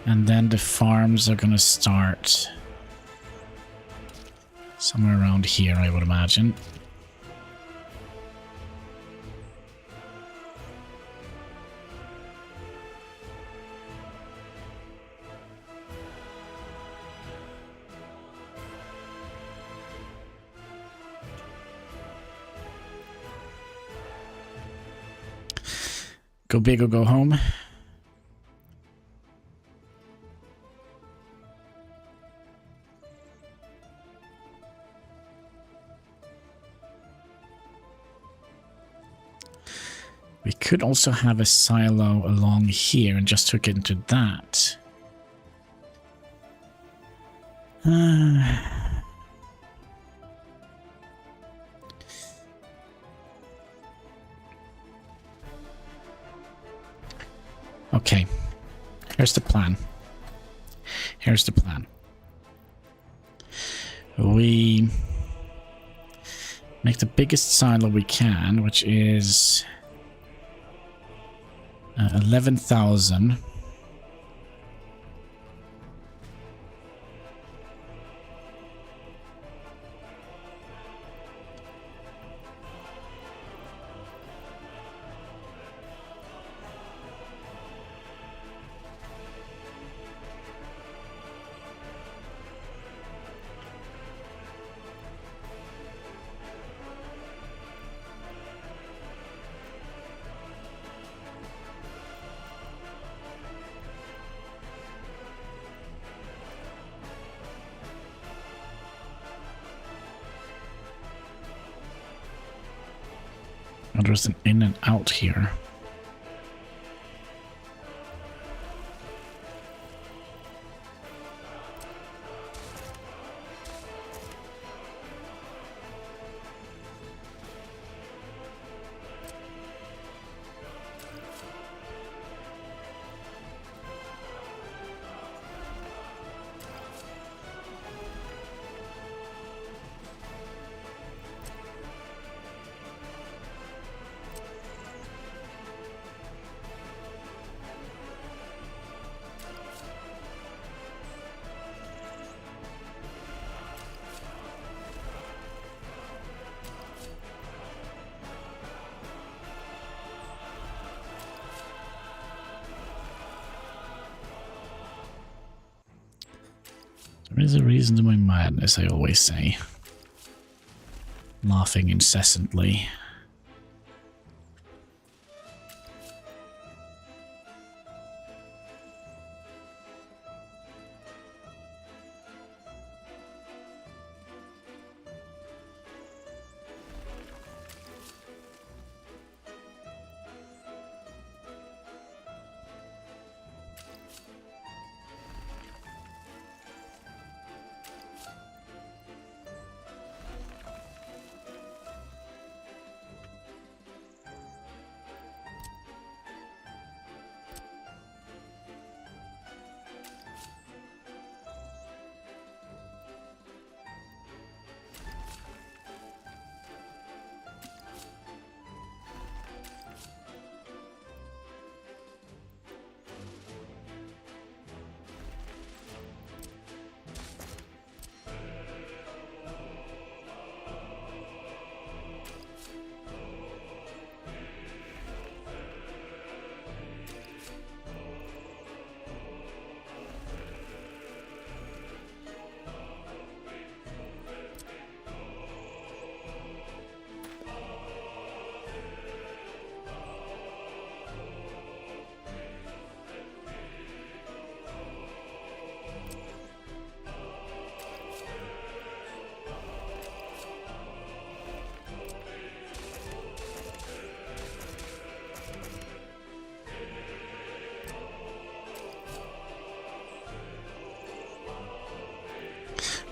And then the farms are gonna start somewhere around here, I would imagine. Go big or go home. We could also have a silo along here and just hook into that. Okay, here's the plan. Here's the plan. We make the biggest silo we can, which is 11,000. Oh, there's an in and out here. There is a reason to my madness, I always say. Laughing incessantly.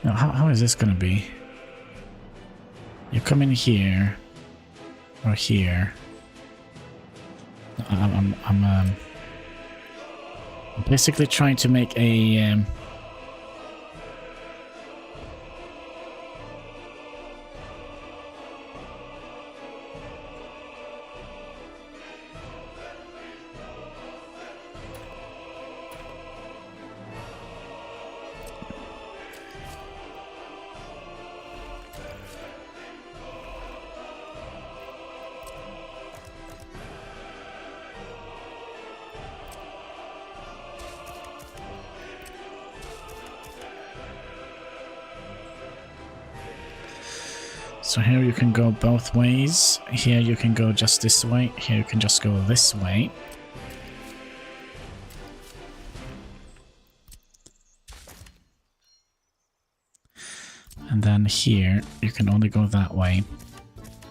Now, how is this going to be? You come in here or here. I'm basically trying to make a So here you can go both ways. Here you can go just this way. Here you can just go this way. And then here, you can only go that way,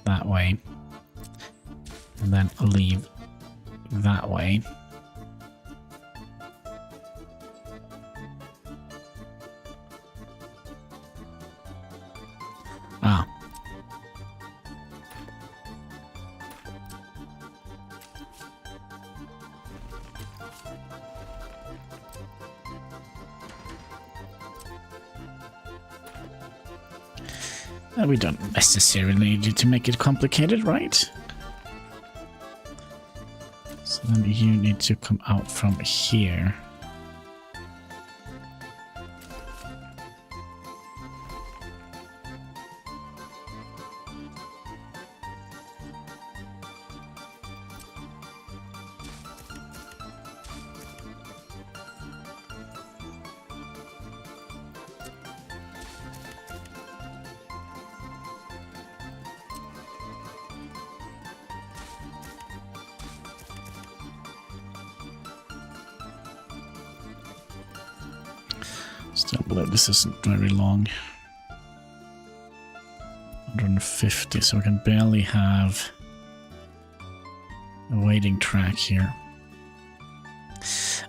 and then leave that way. Ah. We don't necessarily need you to make it complicated, right? So then you need to come out from here. Still believe this isn't very long. 150, so we can barely have a waiting track here.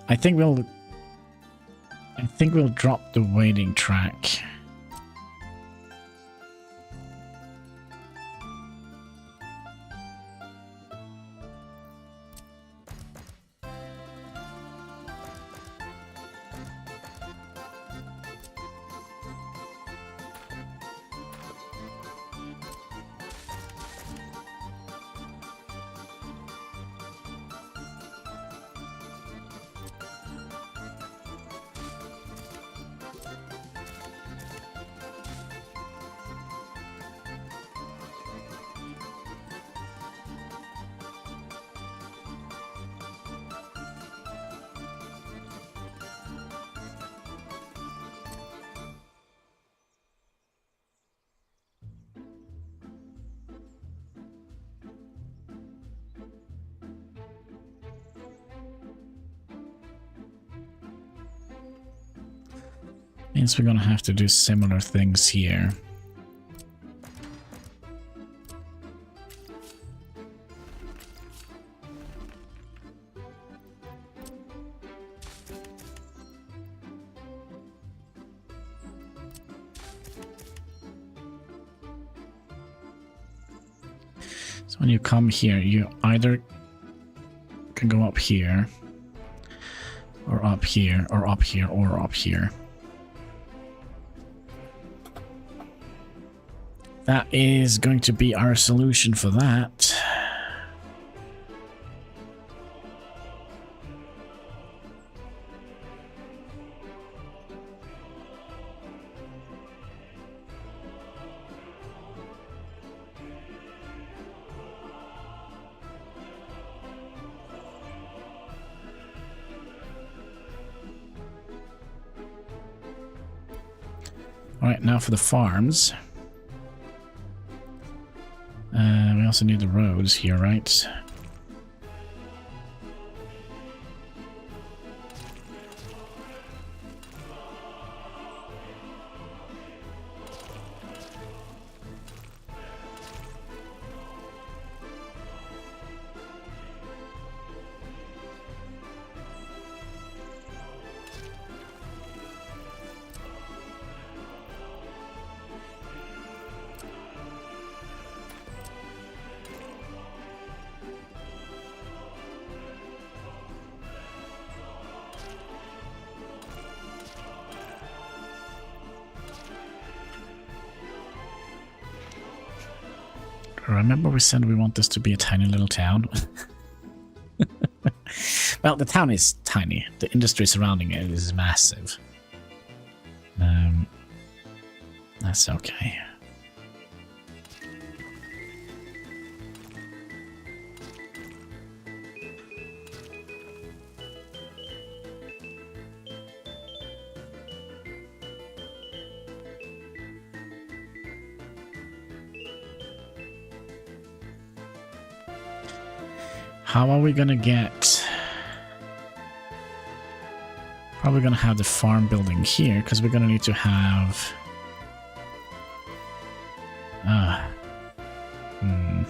I think we'll drop the waiting track. Means we're gonna have to do similar things here. So when you come here, you either can go up here, or up here, or up here, or up here. That is going to be our solution for that. All right, now for the farms. We also need the roads here, right? Remember we said we want this to be a tiny little town? Well, the town is tiny. The industry surrounding it is massive. That's okay. How are we gonna get... Probably gonna have the farm building here, because we're gonna need to have Hmm.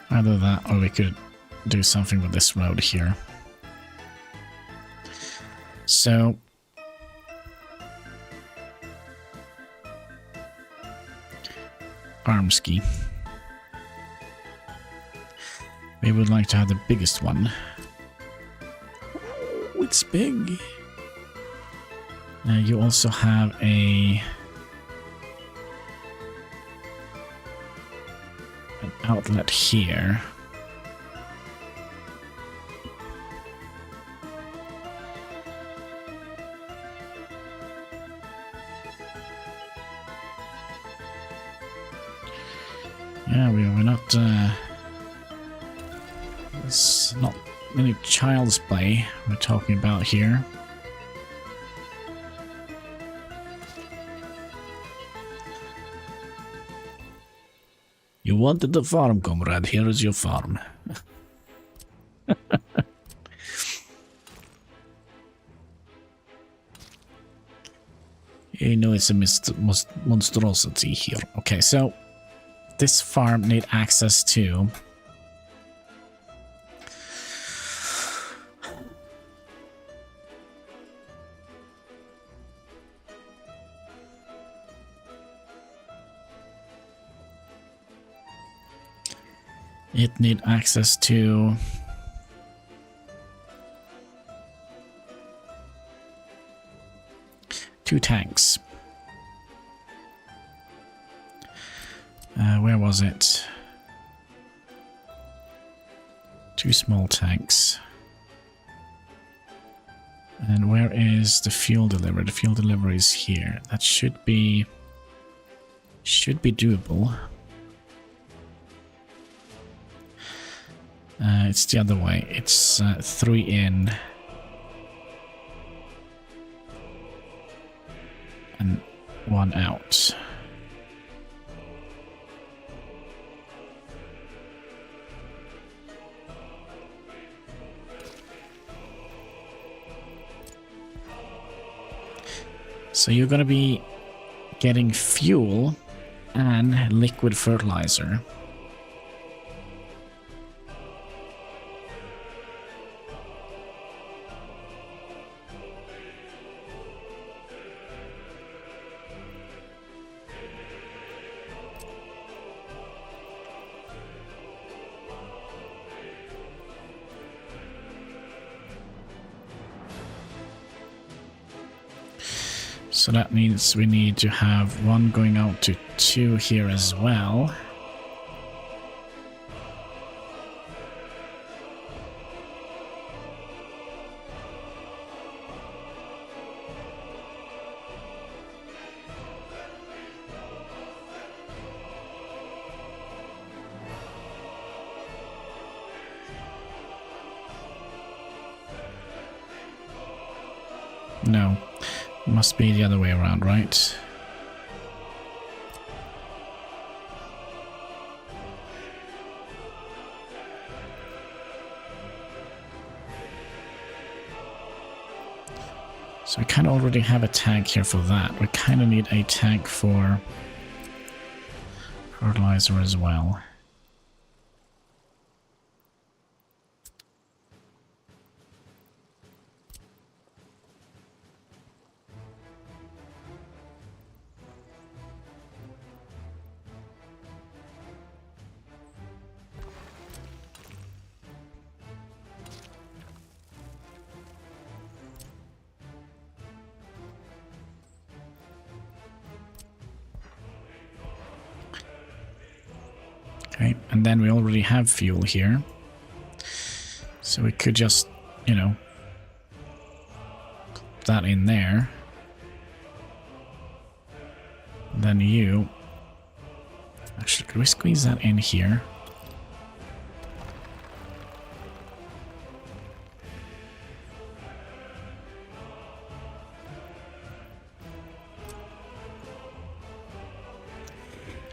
Either that, or we could do something with this road here. So Armski. We would like to have the biggest one. Oh, it's big. You also have an outlet here. Yeah, we're not. It's not any child's play we're talking about here. You wanted the farm, comrade. Here is your farm. You know it's a monstrosity here. Okay, so this farm need access to two tanks. Where was it? Two small tanks. And where is the fuel delivery? The fuel delivery is here. That should be doable. It's the other way. It's 3 in and 1 out. So you're going to be getting fuel and liquid fertilizer. So that means we need to have 1 going out to 2 here as well. No. Must be the other way around, right? So we kind of already have a tank here for that. We kind of need a tank for fertilizer as well. Okay, and then we already have fuel here. So we could just, you know, put that in there. Then you... Actually, could we squeeze that in here?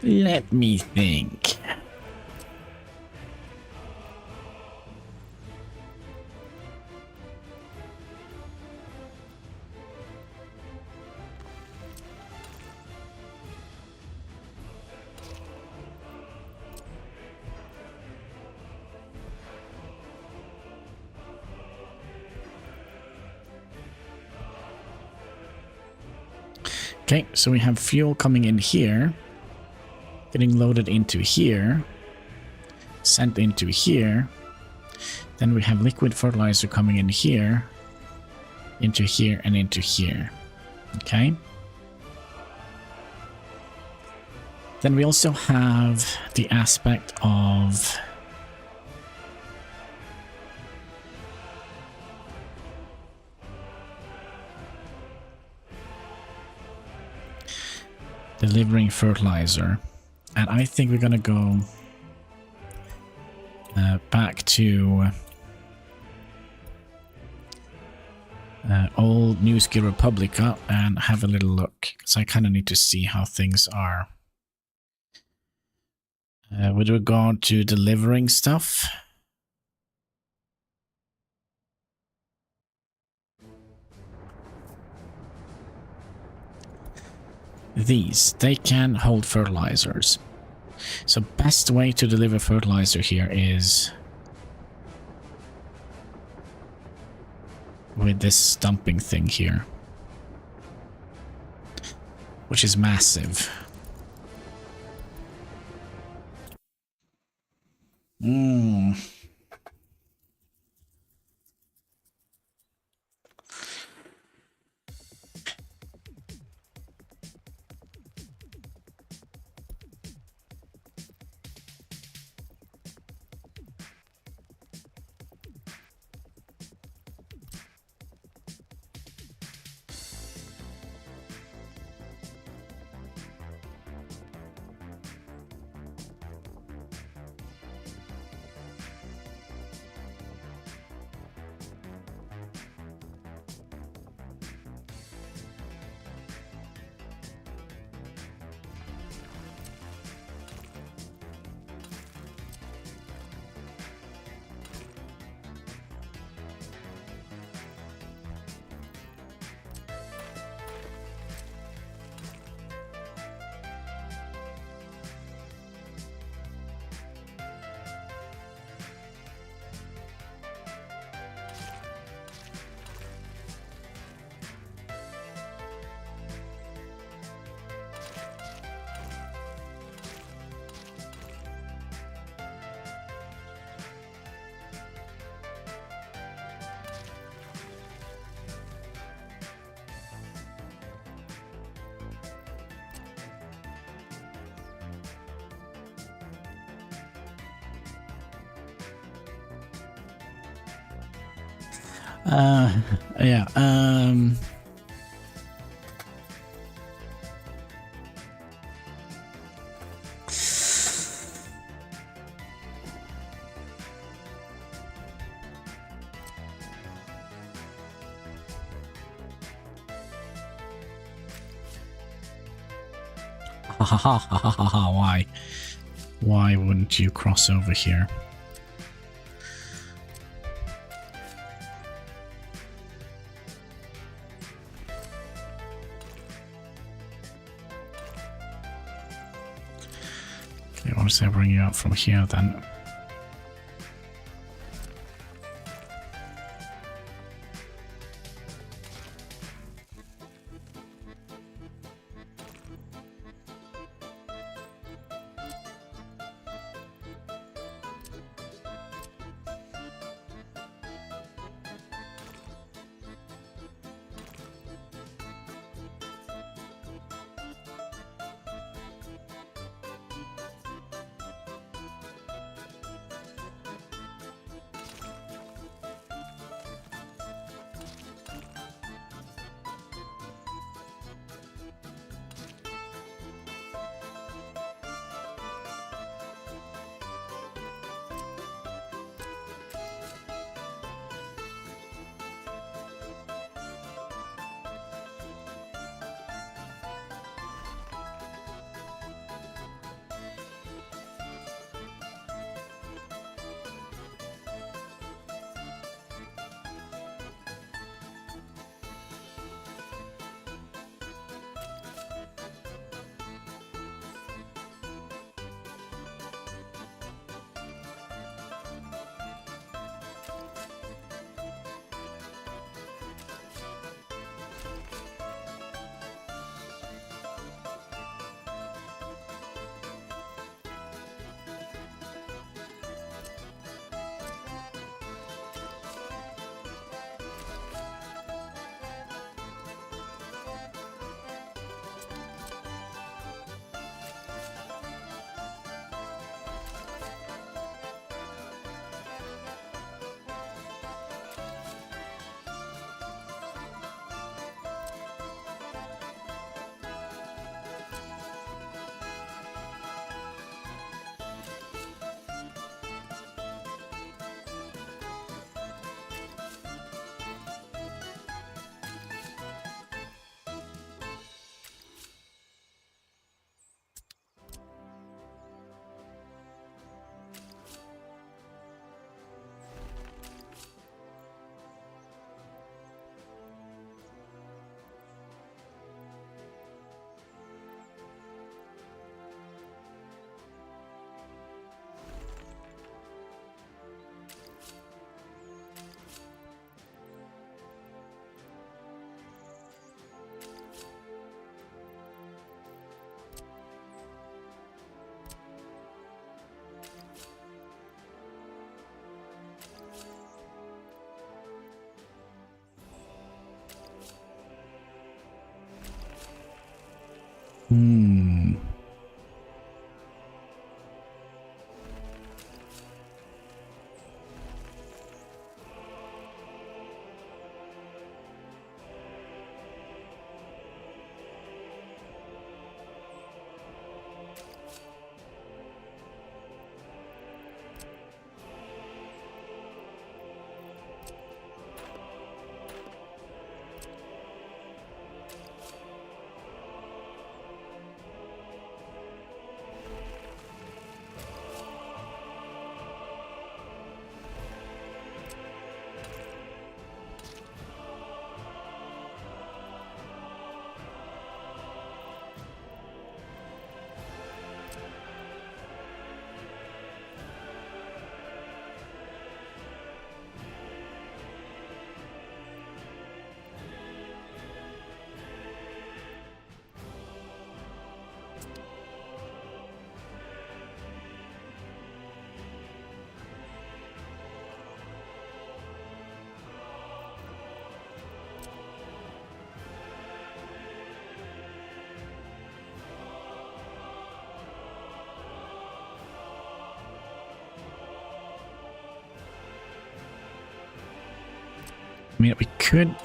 Let me think. Okay, so we have fuel coming in here, getting loaded into here, sent into here. Then we have liquid fertilizer coming in here, into here, and into here. Okay. Then we also have the aspect of delivering fertilizer. And I think we're gonna go back to old New Skill Republica and have a little look. So I kind of need to see how things are with regard to delivering stuff. These, they can hold fertilizers. So best way to deliver fertilizer here is with this dumping thing here, which is massive. Yeah, why? Why wouldn't you cross over here? Okay, what does I bring you out from here then? Hmm. I mean, we could...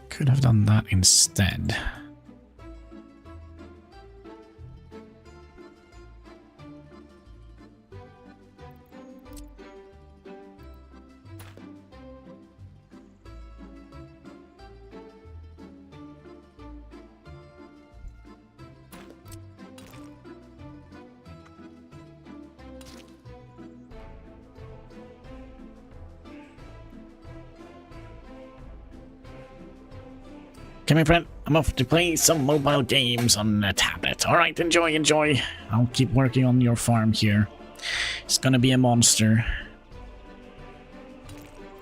Could have done that instead. Okay, my friend, I'm off to play some mobile games on a tablet. Alright, enjoy, enjoy. I'll keep working on your farm here. It's gonna be a monster.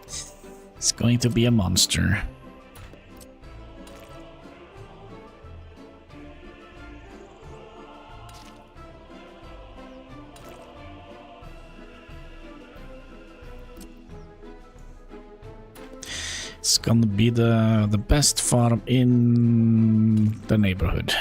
It's going to be a monster. It's gonna be the best farm in the neighborhood.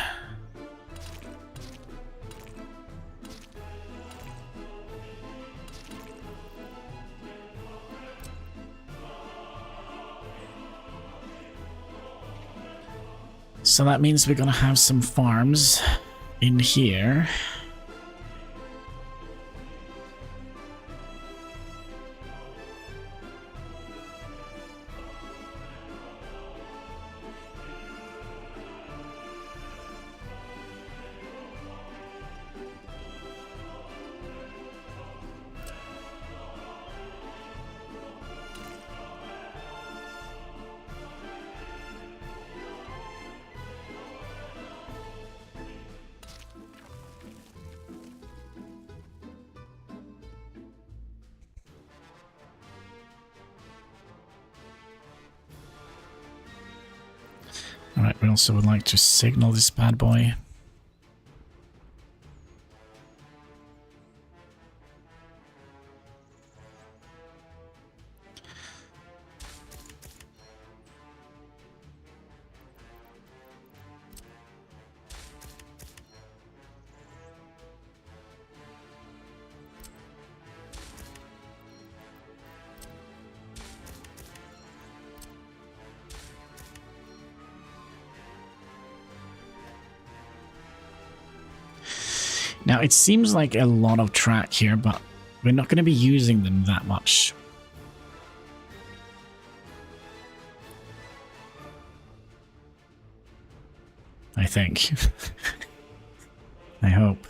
So that means we're gonna have some farms in here. Alright, we also would like to signal this bad boy. Now, it seems like a lot of track here, but we're not going to be using them that much. I think. I hope.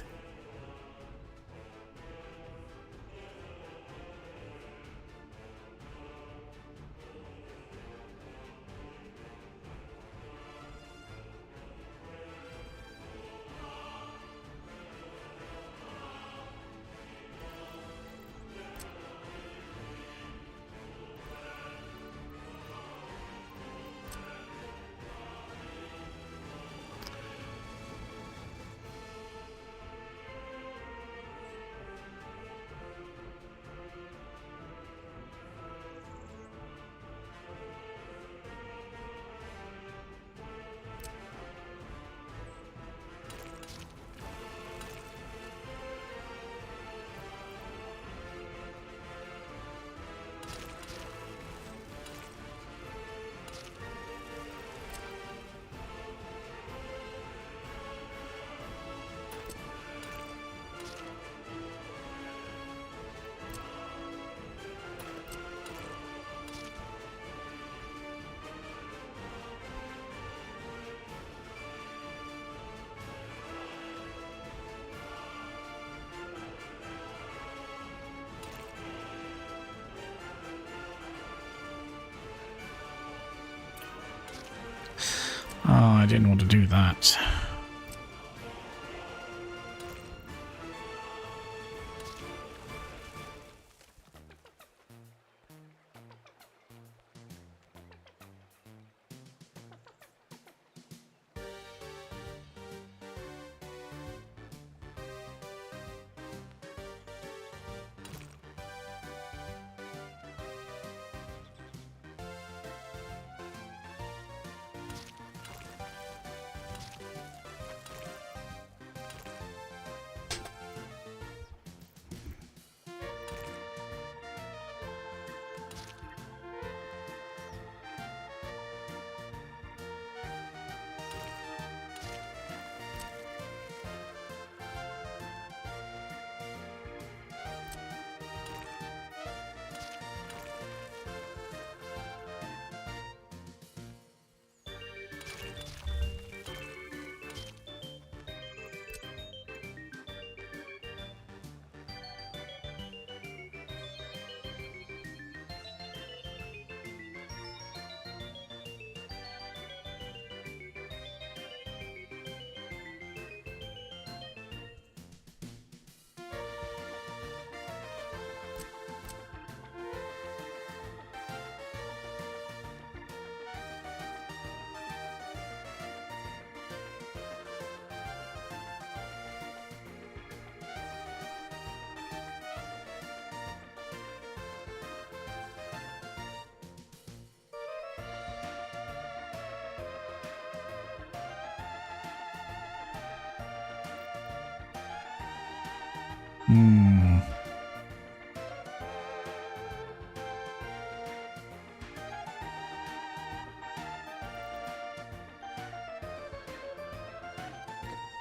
I didn't want to do that.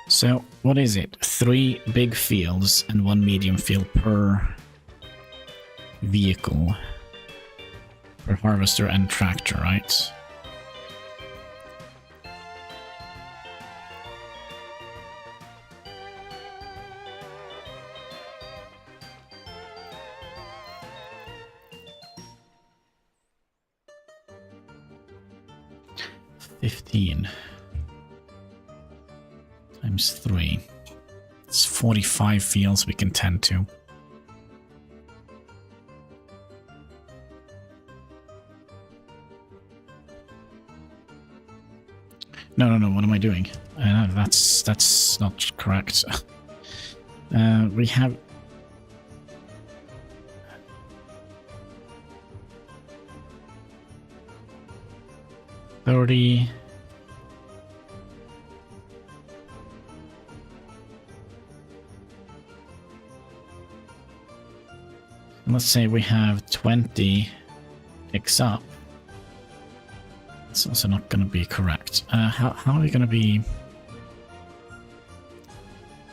So, what is it? 3 big fields and 1 medium field per vehicle. Per harvester and tractor, right? Times 3. It's 45 fields we can tend to. No, what am I doing? That's not correct. We have... $30... Let's say we have 20 picks up. It's also not going to be correct. How are we going to be...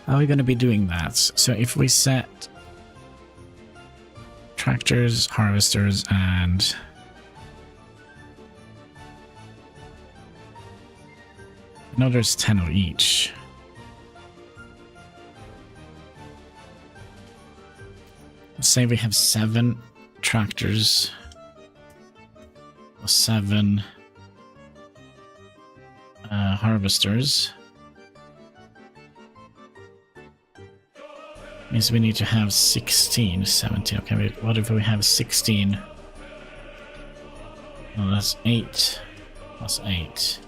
How are we going to be doing that? So if we set tractors, harvesters, and... I know there's 10 of each. Let's say we have 7 tractors, 7 harvesters. Means we need to have 16, 17. Okay, what if we have 16? Oh, that's 8 plus 8.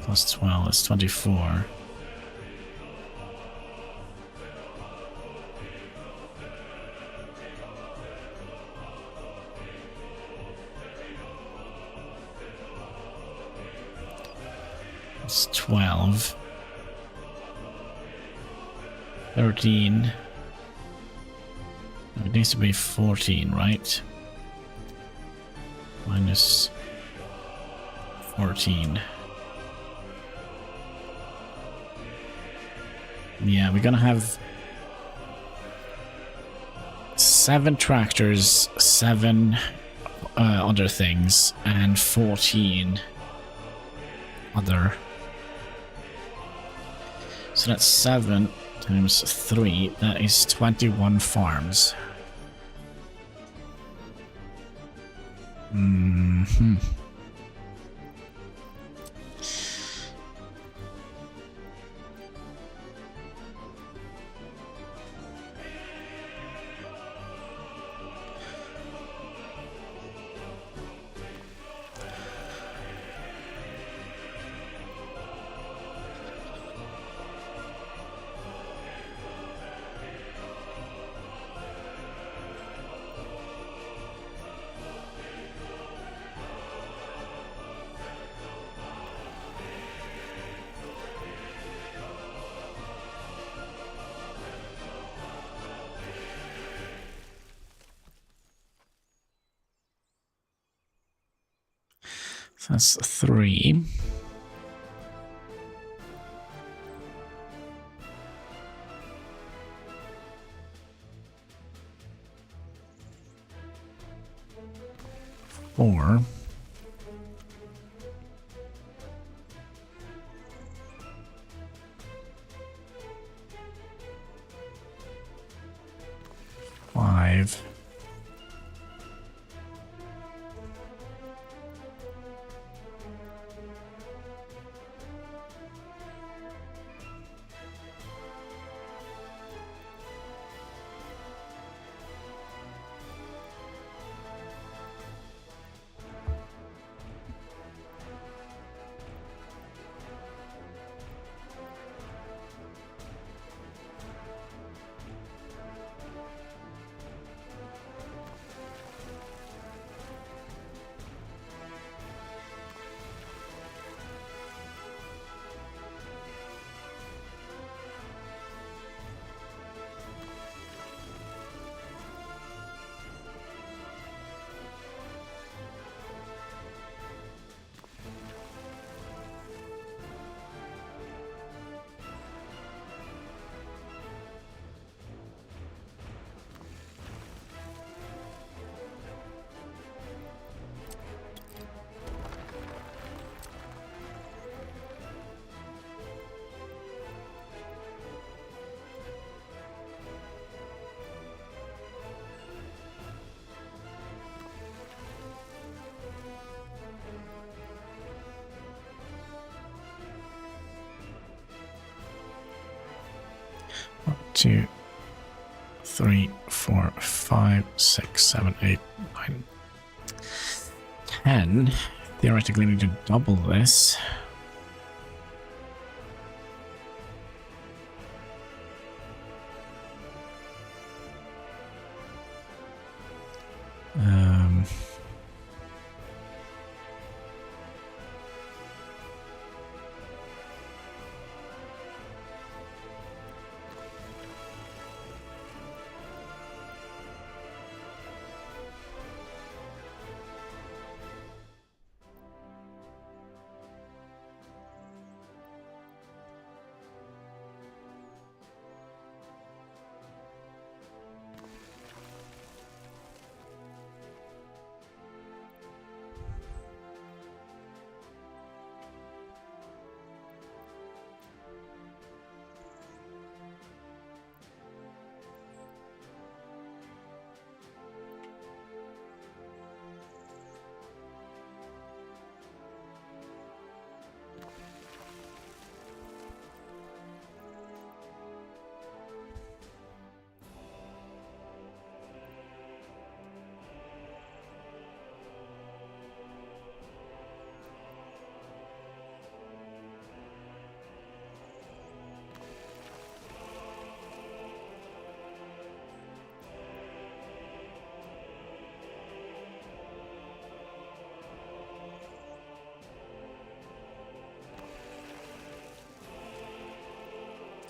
Plus 12 is 24. It's 12. 13. It needs to be 14, right? Minus 14. Yeah, we're gonna have 7 tractors, 7 other things, and 14 other. So that's 7 times 3, that is 21 farms. Mm-hmm. So that's 3. Four. Five. One, 2, 3, 4, 5, 6, 7, 8, 9, 10. Theoretically, need to double this.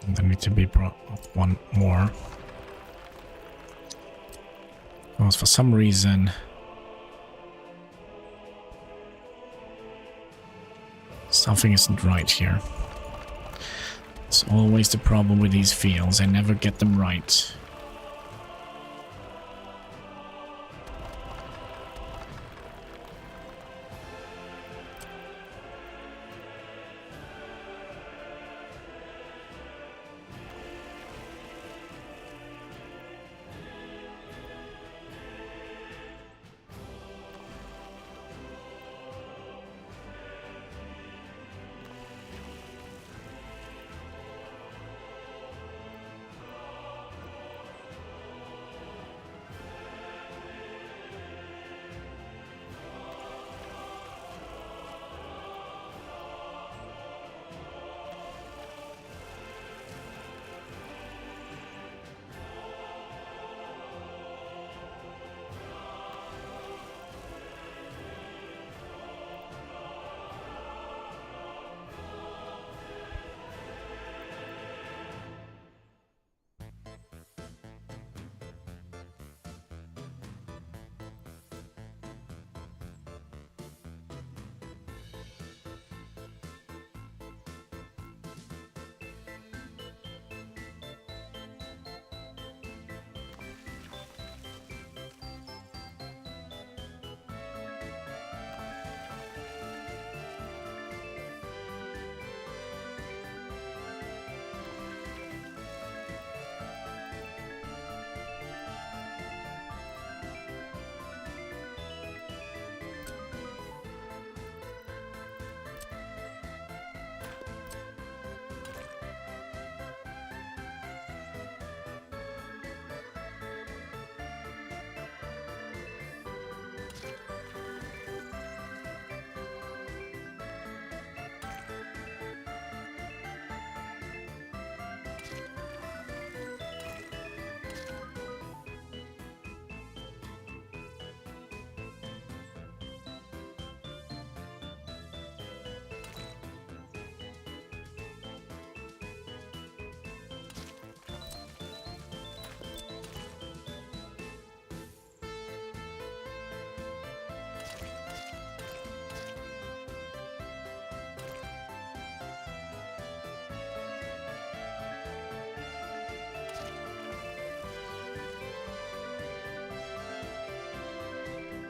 There need to be brought up one more. Because for some reason something isn't right here. It's always the problem with these fields. I never get them right.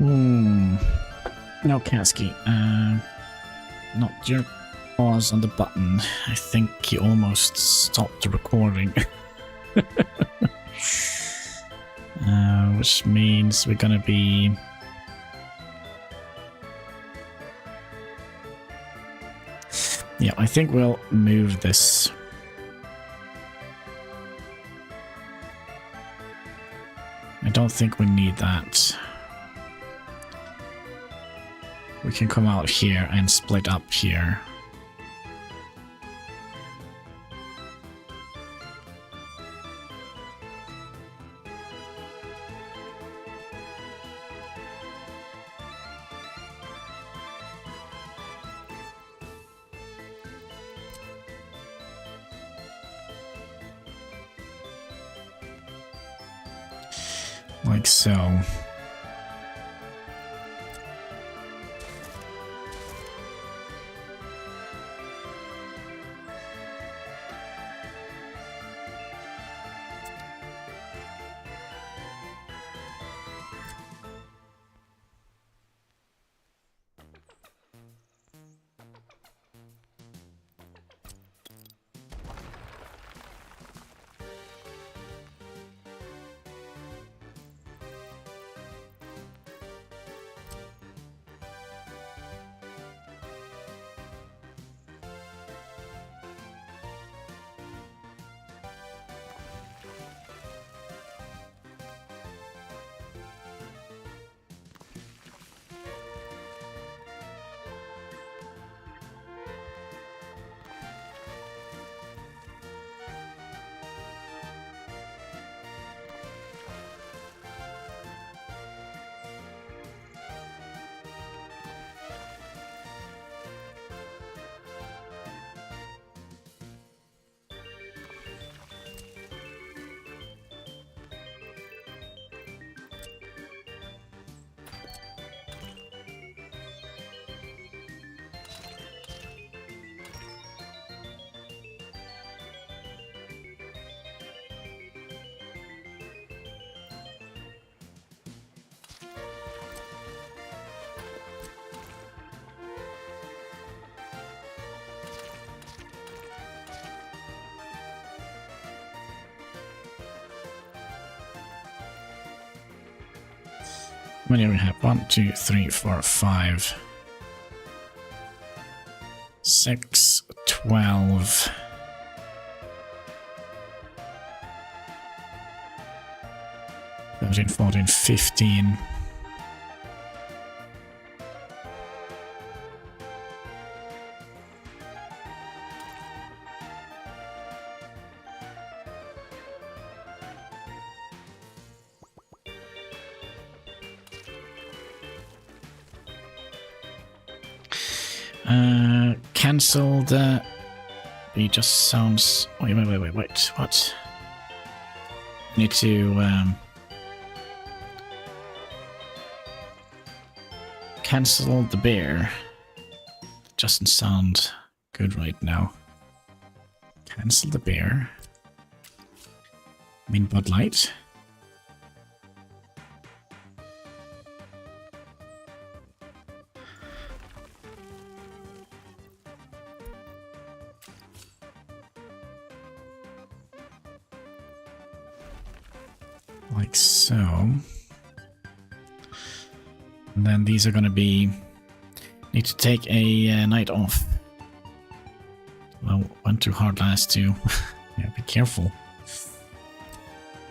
No, Kasky. Not your pause on the button. I think you almost stopped the recording. Which means we're gonna be... Yeah, I think we'll move this. I don't think we need that. We can come out here and split up here. Like so. How many do we have? 1, 2, 3, 4, 5, 6, 12. $13, $14, $15. Cancel the... It just sounds... Wait, what? Need to... Cancel the bear. Doesn't sound good right now. Cancel the bear. I mean Bud Light. Like so. And then these are going to be... Need to take a night off. Well, went too hard last two. Yeah, be careful.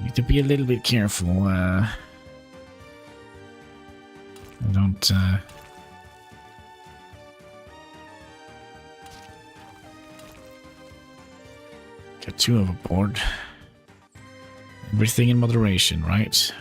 Need to be a little bit careful. I don't... Get too overboard. Everything in moderation, right?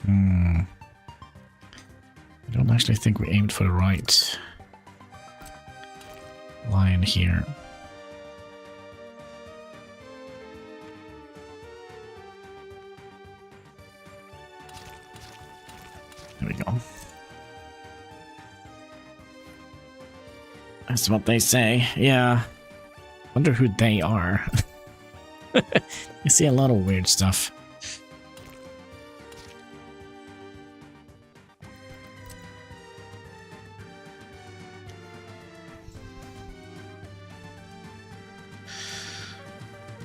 I don't actually think we aimed for the right line here. That's what they say. Yeah. Wonder who they are. You see a lot of weird stuff.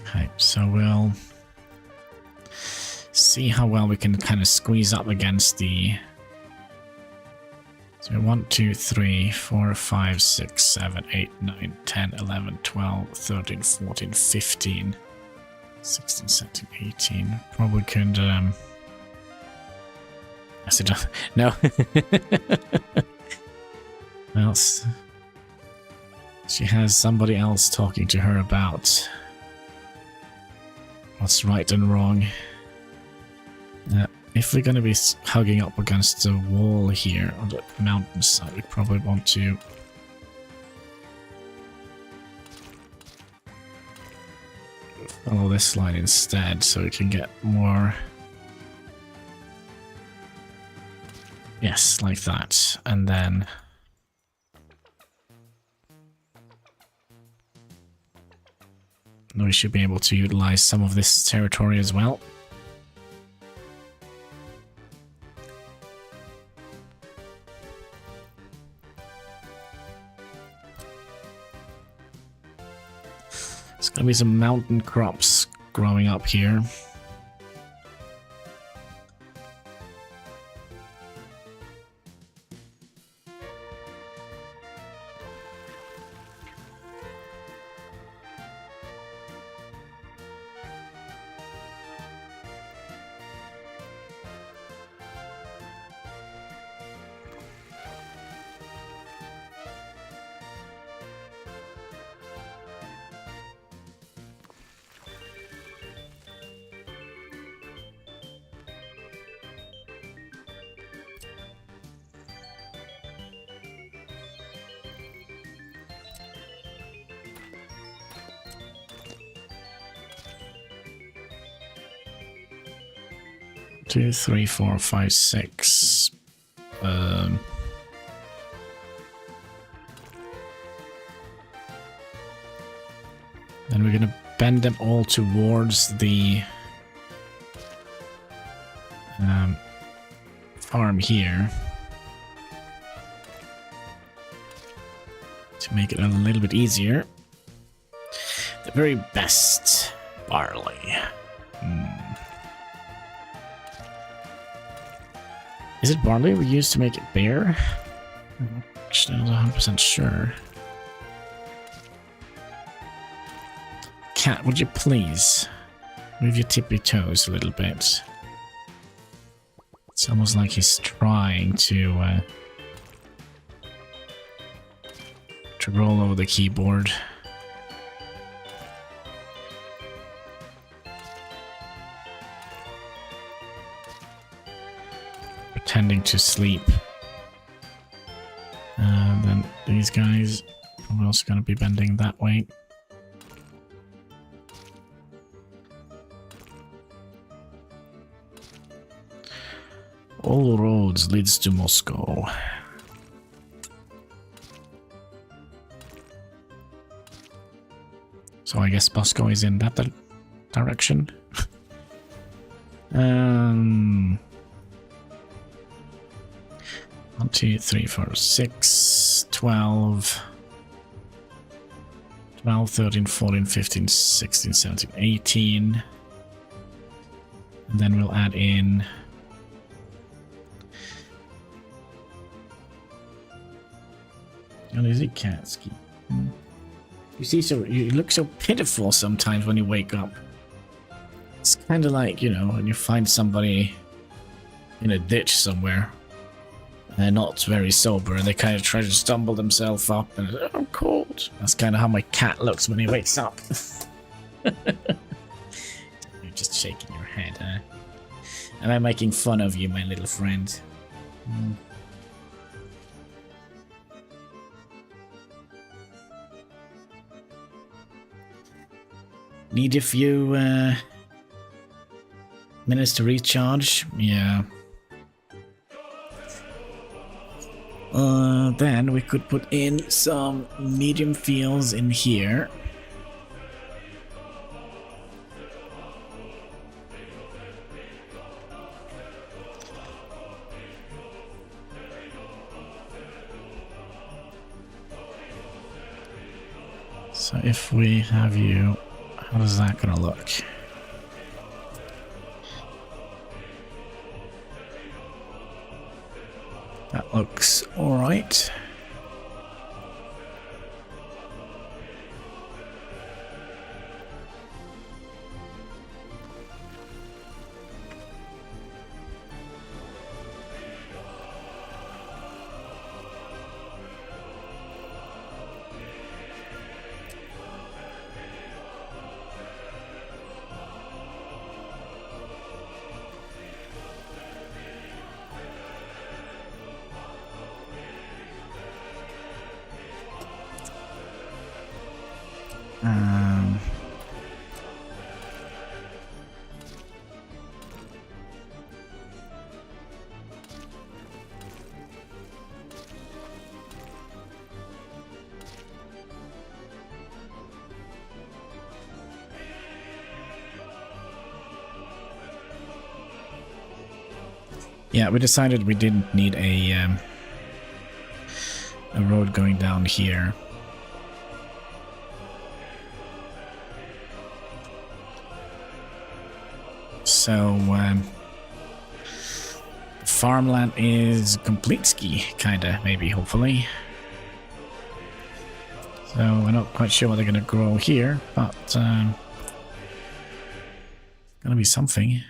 Okay, so we'll see how well we can kind of squeeze up against the... So 1, 2, 3, 4, 5, 6, 7, 8, 9, 10, 11, 12, 13, 14, 15, 16, 17, 18. Probably could, Yes, it does. No. Well, she has somebody else talking to her about what's right and wrong. If we're going to be hugging up against the wall here on the mountainside, we probably want to follow this line instead so we can get more. Yes, like that. And then we should be able to utilize some of this territory as well. There's gonna be some mountain crops growing up here. Two, 3, 4, 5, 6. Then we're gonna bend them all towards the farm here to make it a little bit easier. The very best barley. Is it barley we use to make it beer? I'm actually not 100% sure. Cat, would you please move your tippy toes a little bit? It's almost like he's trying to roll over the keyboard. Pretending to sleep. Then these guys are also going to be bending that way. All roads leads to Moscow. So I guess Moscow is in that direction. 1, 2, 3, 4, 6, 12, 13, 14, 15, 16, 17, 18. And then we'll add in Lazy Katsky. You look so pitiful sometimes when you wake up. It's kind of like, you know, when you find somebody in a ditch somewhere. They're not very sober and they kind of try to stumble themselves up and I'm cold. That's kind of how my cat looks when he wakes up. You're just shaking your head, huh? Am I making fun of you, my little friend? Need a few minutes to recharge? Yeah. Then we could put in some medium fields in here. So if we have you, how is that gonna look? That looks alright. Yeah, we decided we didn't need a road going down here. So, farmland is complete ski, kinda, maybe, hopefully. So, we're not quite sure what they're gonna grow here, but gonna be something.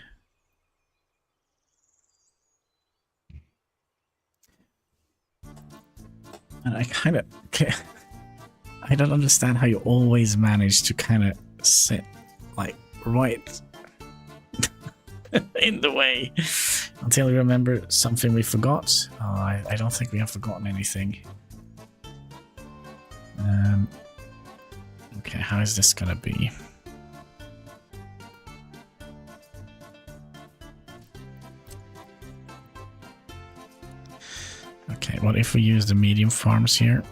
And I kinda... I don't understand how you always manage to kinda sit, like, right in the way. Until we remember something we forgot. Oh, I don't think we have forgotten anything. Okay, how is this gonna be? Okay, what if we use the medium farms here?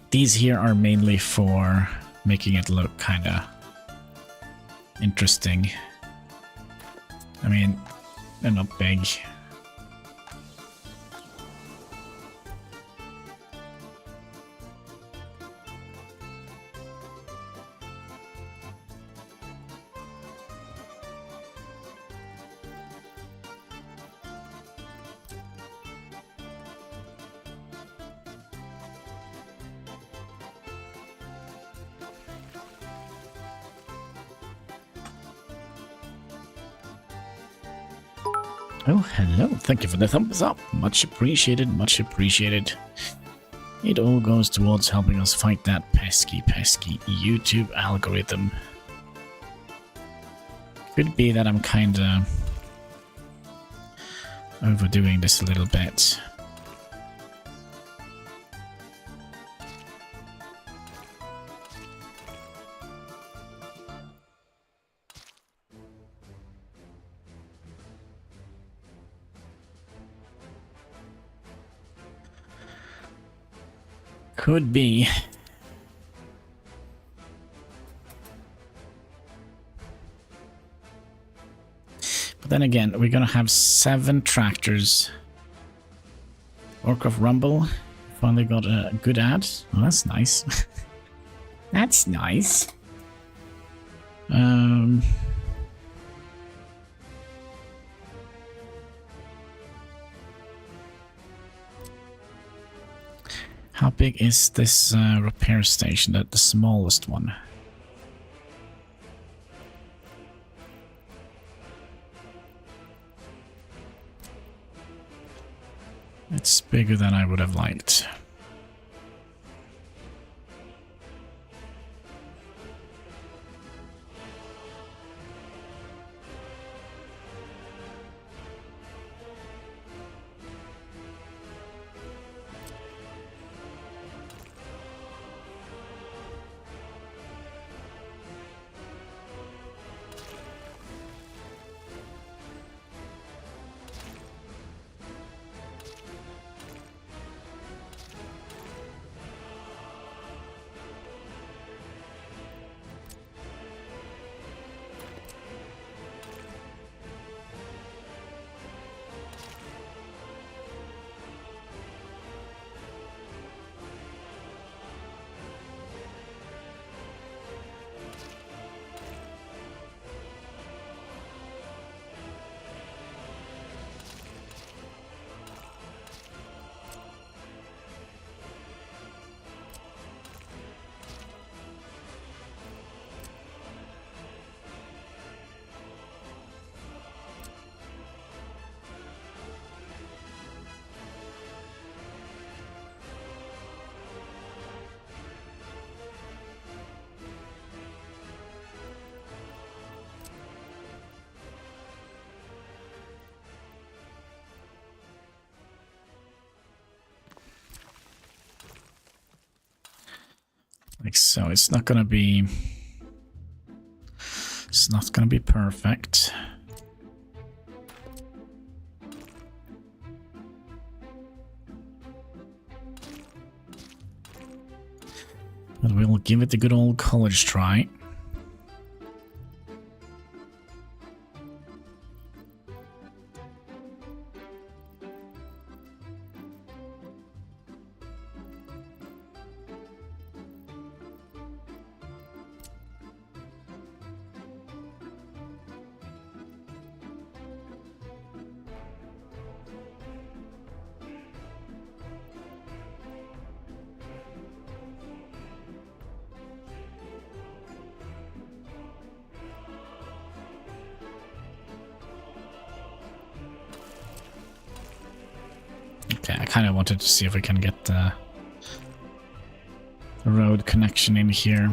These here are mainly for making it look kinda interesting. I mean, they're not big. Oh, hello. Thank you for the thumbs up. Much appreciated, much appreciated. It all goes towards helping us fight that pesky, pesky YouTube algorithm. Could be that I'm kinda overdoing this a little bit. Could be. But then again, we're gonna have 7 tractors. Orc of Rumble finally got a good ad. Oh, that's nice. That's nice. How big is this repair station? The smallest one? It's bigger than I would have liked. Like so. It's not gonna be perfect. But we'll give it the good old college try. Okay, I kind of wanted to see if we can get the road connection in here.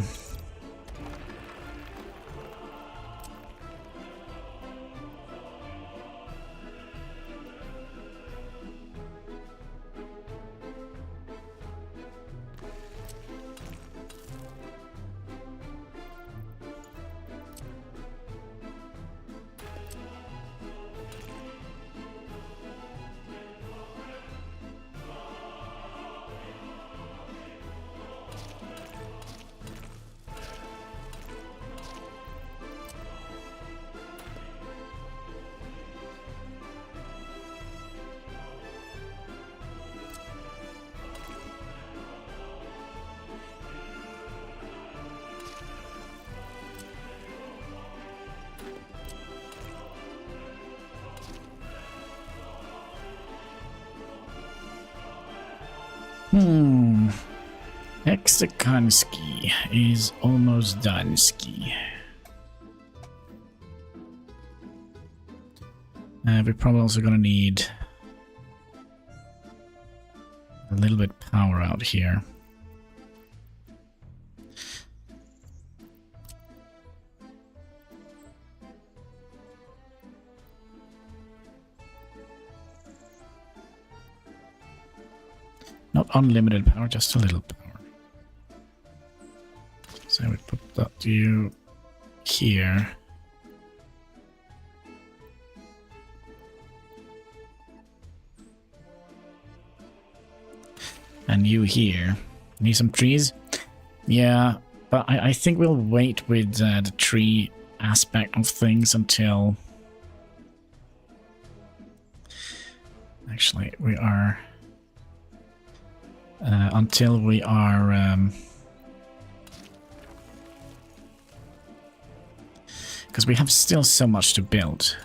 Hexakonski is almost done ski. We're probably also gonna need a little bit power out here. Not unlimited power, just a little power. So we put that you here. And you here. Need some trees? Yeah, but I think we'll wait with the tree aspect of things until... Actually, we are... until we are... because we have still so much to build.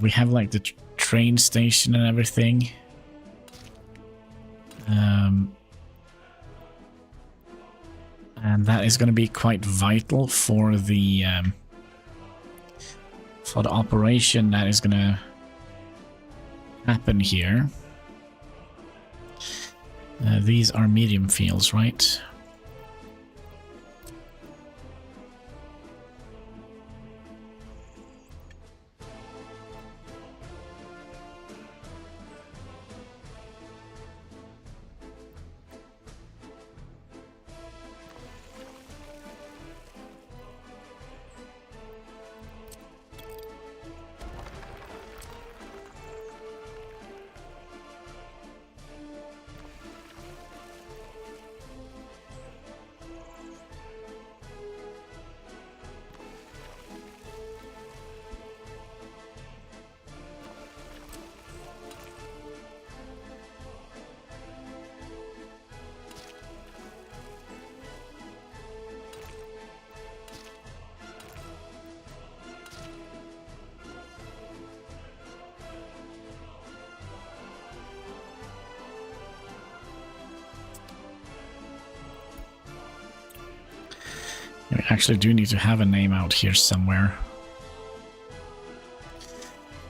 We have like the train station and everything. And that is going to be quite vital for the operation that is going to happen here. These are medium fields, right? We actually do need to have a name out here somewhere.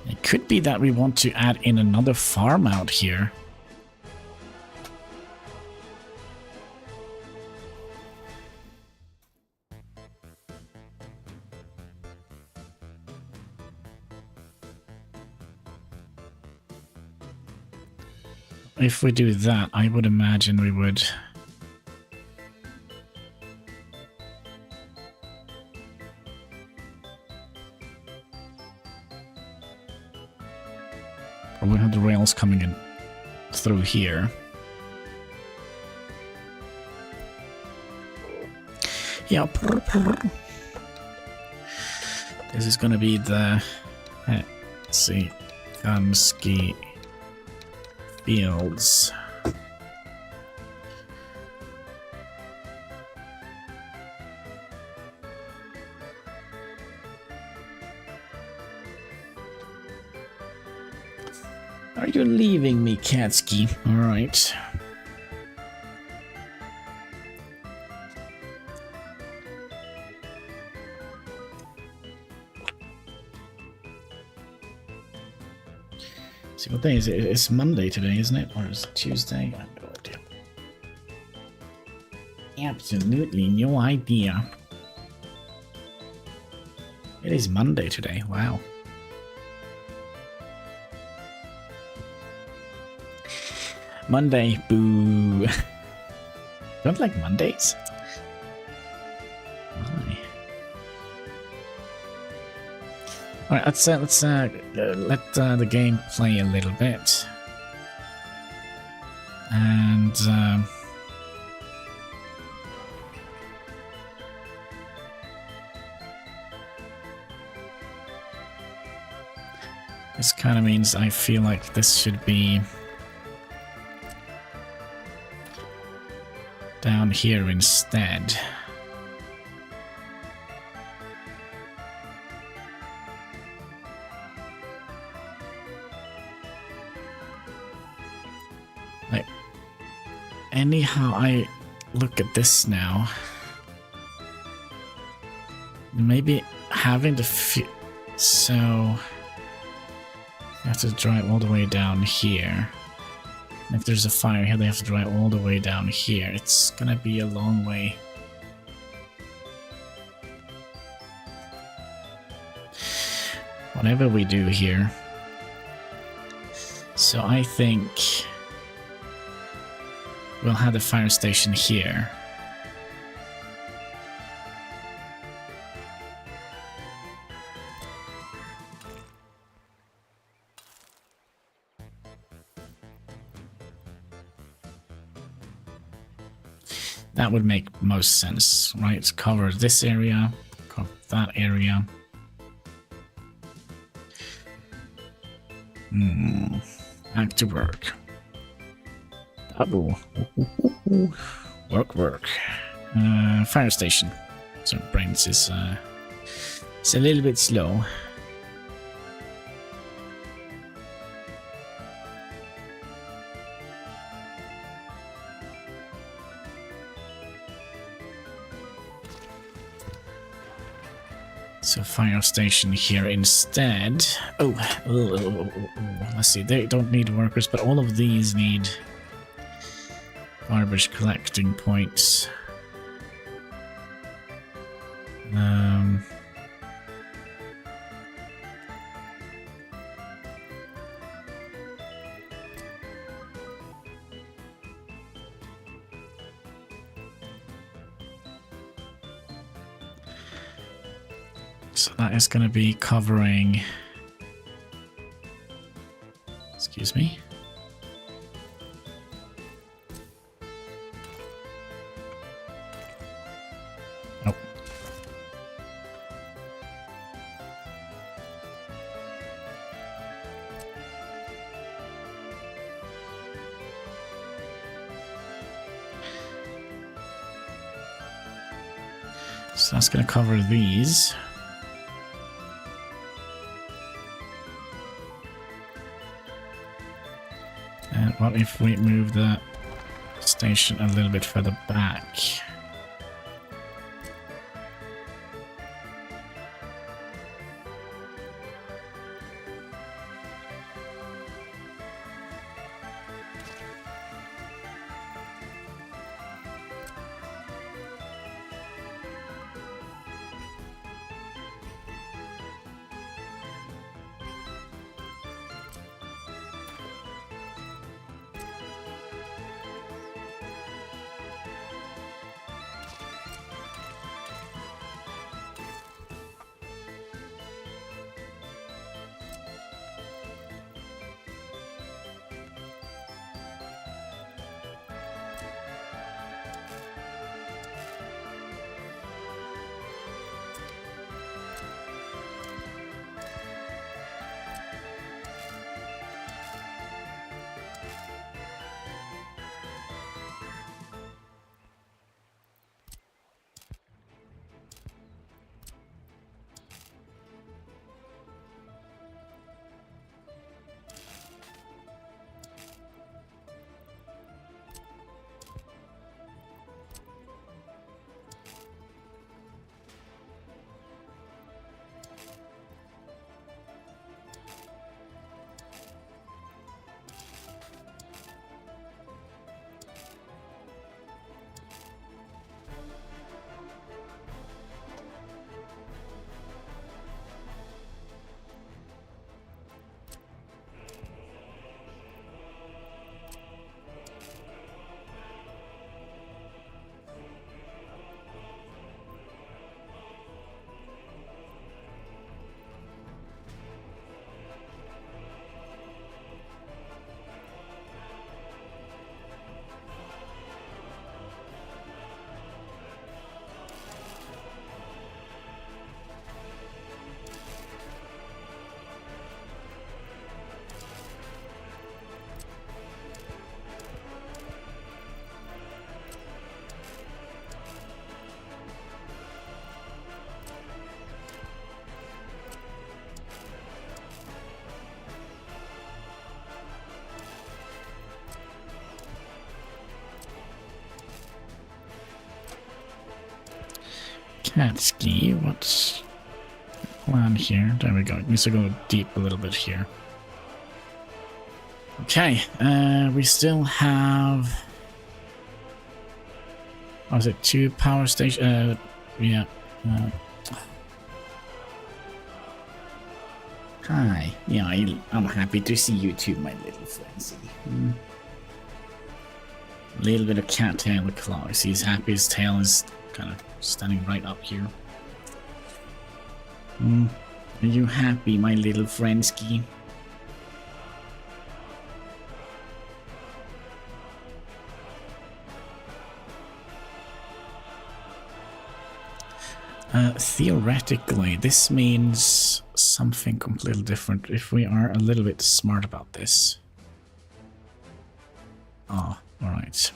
It could be that we want to add in another farm out here. If we do that, I would imagine we would coming in through here. Yeah. This is gonna be the let's see, Kanski Fields. Are you leaving me, Katsky? All right. See, what day is it? It's Monday today, isn't it? Or is it Tuesday? I have no idea. Absolutely no idea. It is Monday today. Wow. Monday, boo. Don't like Mondays? Why? Alright, let's let the game play a little bit. And this kind of means I feel like this should be down here instead. Like, anyhow I look at this now, maybe having to so you have to drive all the way down here. If there's a fire here, they have to drive all the way down here. It's gonna be a long way. Whatever we do here. So I think we'll have the fire station here. That would make most sense, right? Cover this area, cover that area. Back to work. Double. Work. Fire station. So brains is it's a little bit slow. So fire station here instead. Oh, let's see. They don't need workers, but all of these need garbage collecting points. So that is going to be covering... Excuse me? Nope. So that's going to cover these. What if we move the station a little bit further back? Katsky, what's the plan here? There we go. It needs to go deep a little bit here. Okay, we still have... what was it? 2 power stations? Yeah. Hi. Yeah, I'm happy to see you too, my little frenzy. A little bit of cattail claw. See, he's happy. His tail is kind of standing right up here. Are you happy, my little Frensky? Theoretically, this means something completely different if we are a little bit smart about this. Ah, alright.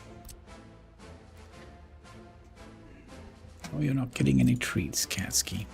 Oh, you're not getting any treats, Katsky.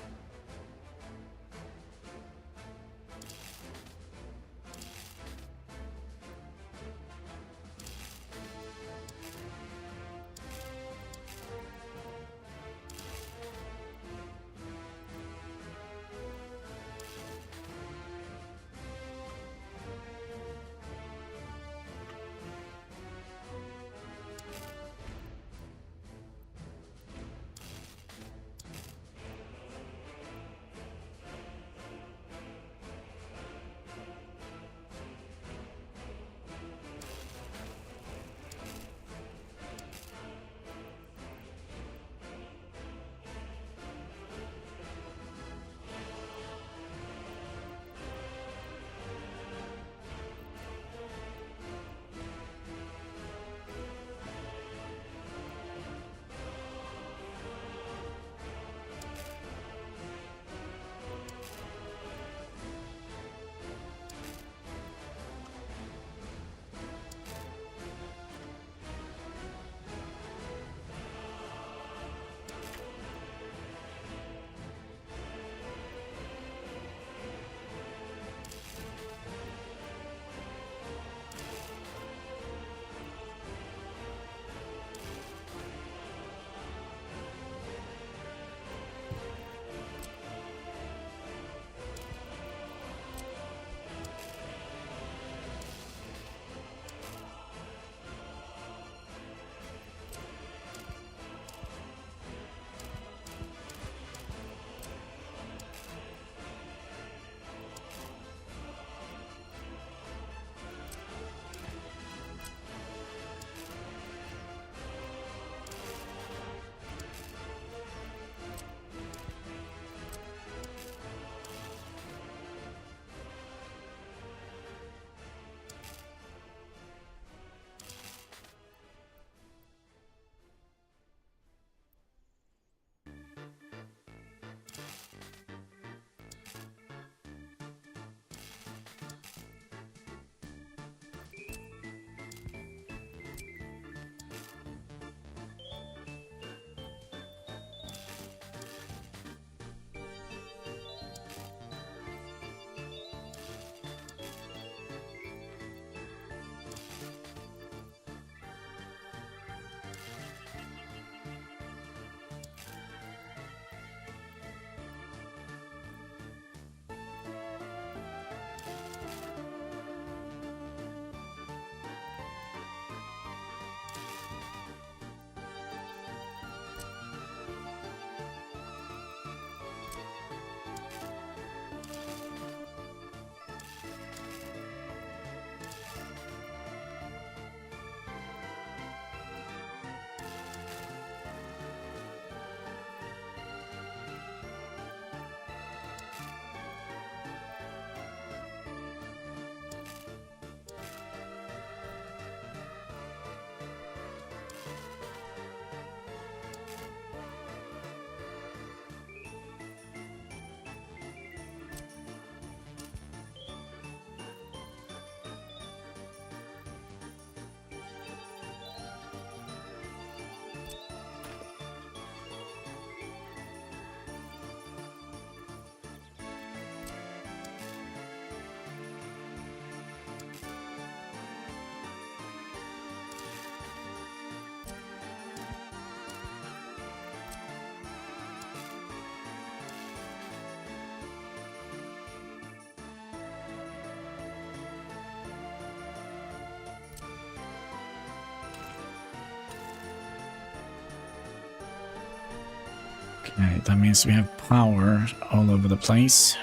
Okay, that means we have power all over the place.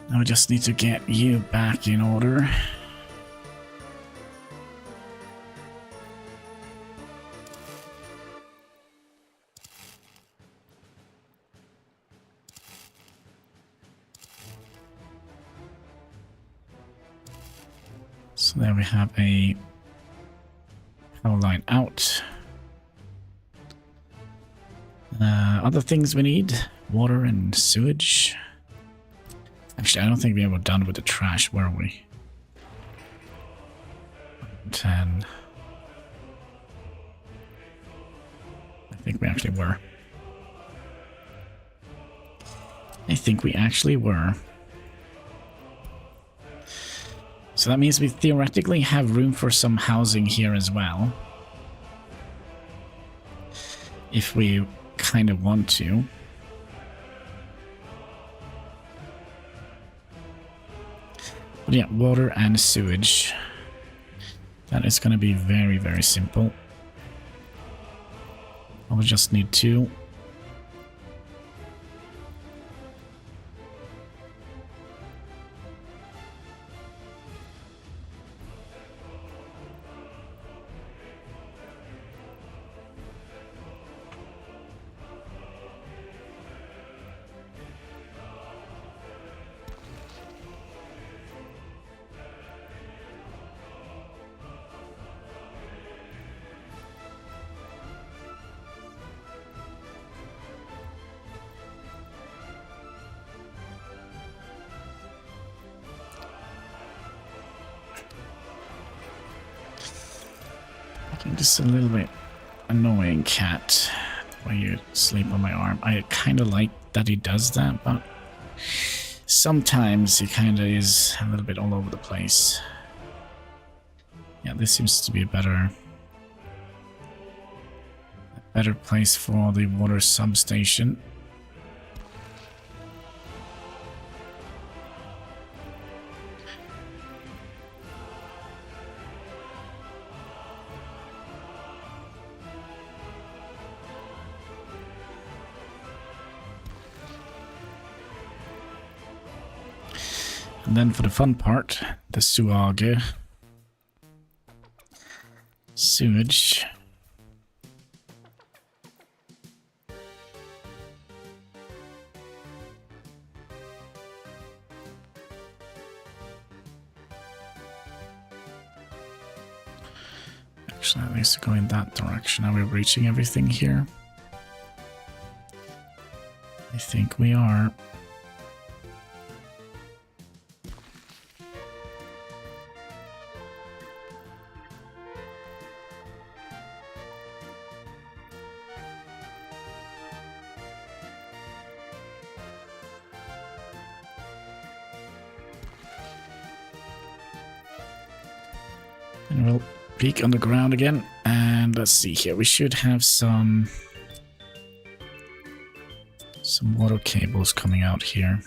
Now we just need to get you back in order. So there we have a power line out. Other things we need, water and sewage. Actually, I don't think we were done with the trash, were we? 10. I think we actually were. So that means we theoretically have room for some housing here as well. If we kind of want to. But yeah, water and sewage. That is going to be very, very simple. I'll just need 2. Just a little bit annoying, cat, when you sleep on my arm. I kind of like that he does that, but sometimes he kind of is a little bit all over the place. Yeah, this seems to be a better place for the water substation. And then for the fun part, the sewage. Actually, at least go in that direction. Are we reaching everything here? I think we are. And we'll peek on the ground again. And let's see here. We should have some water cables coming out here.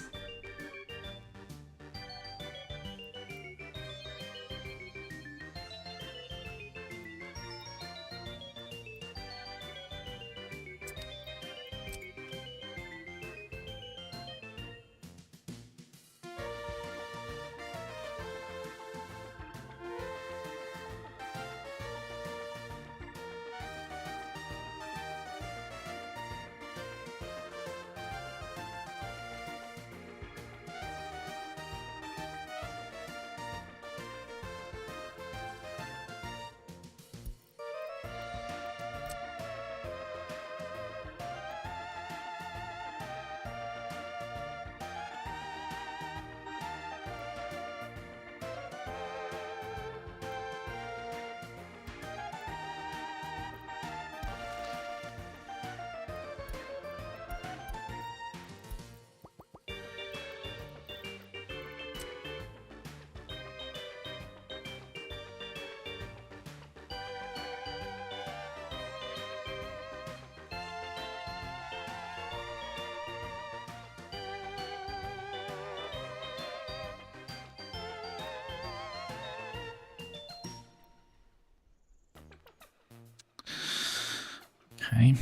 Okay.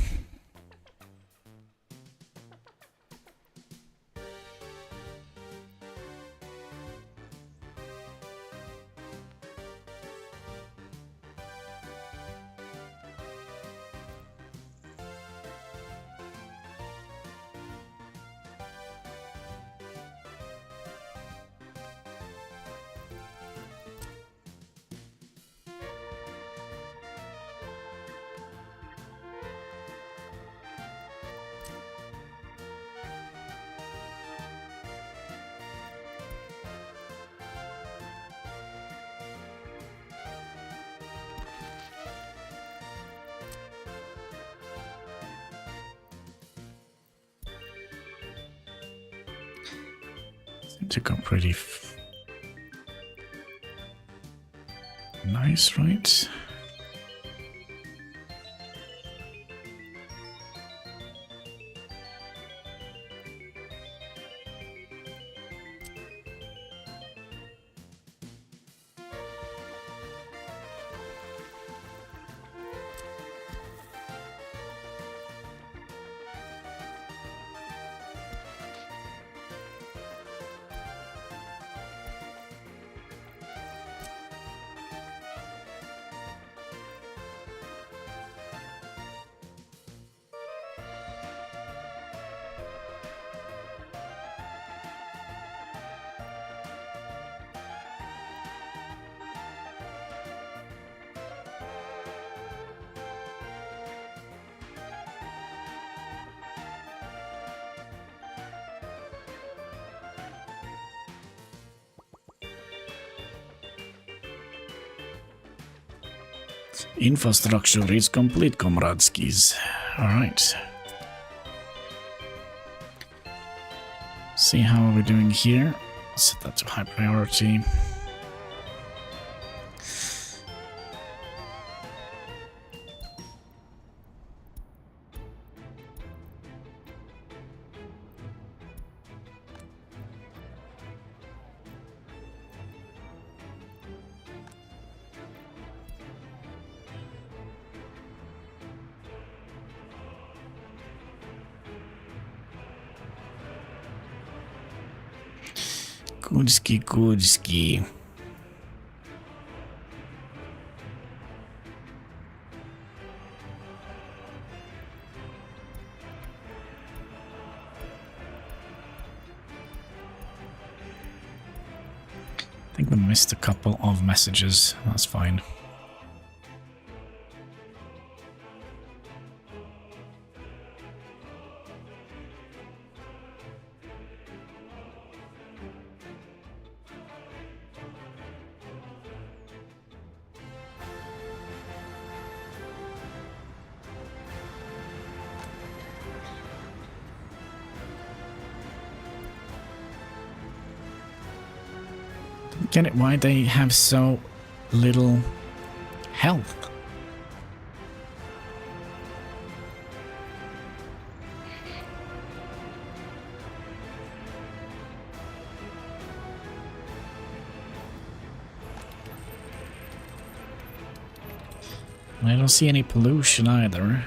To go pretty nice, right? Infrastructure is complete, comradeskis. Alright. See how are we doing here. Set that to high priority. Goodski, goodski. I think we missed a couple of messages. That's fine. Get it? Why they have so little health? I don't see any pollution either.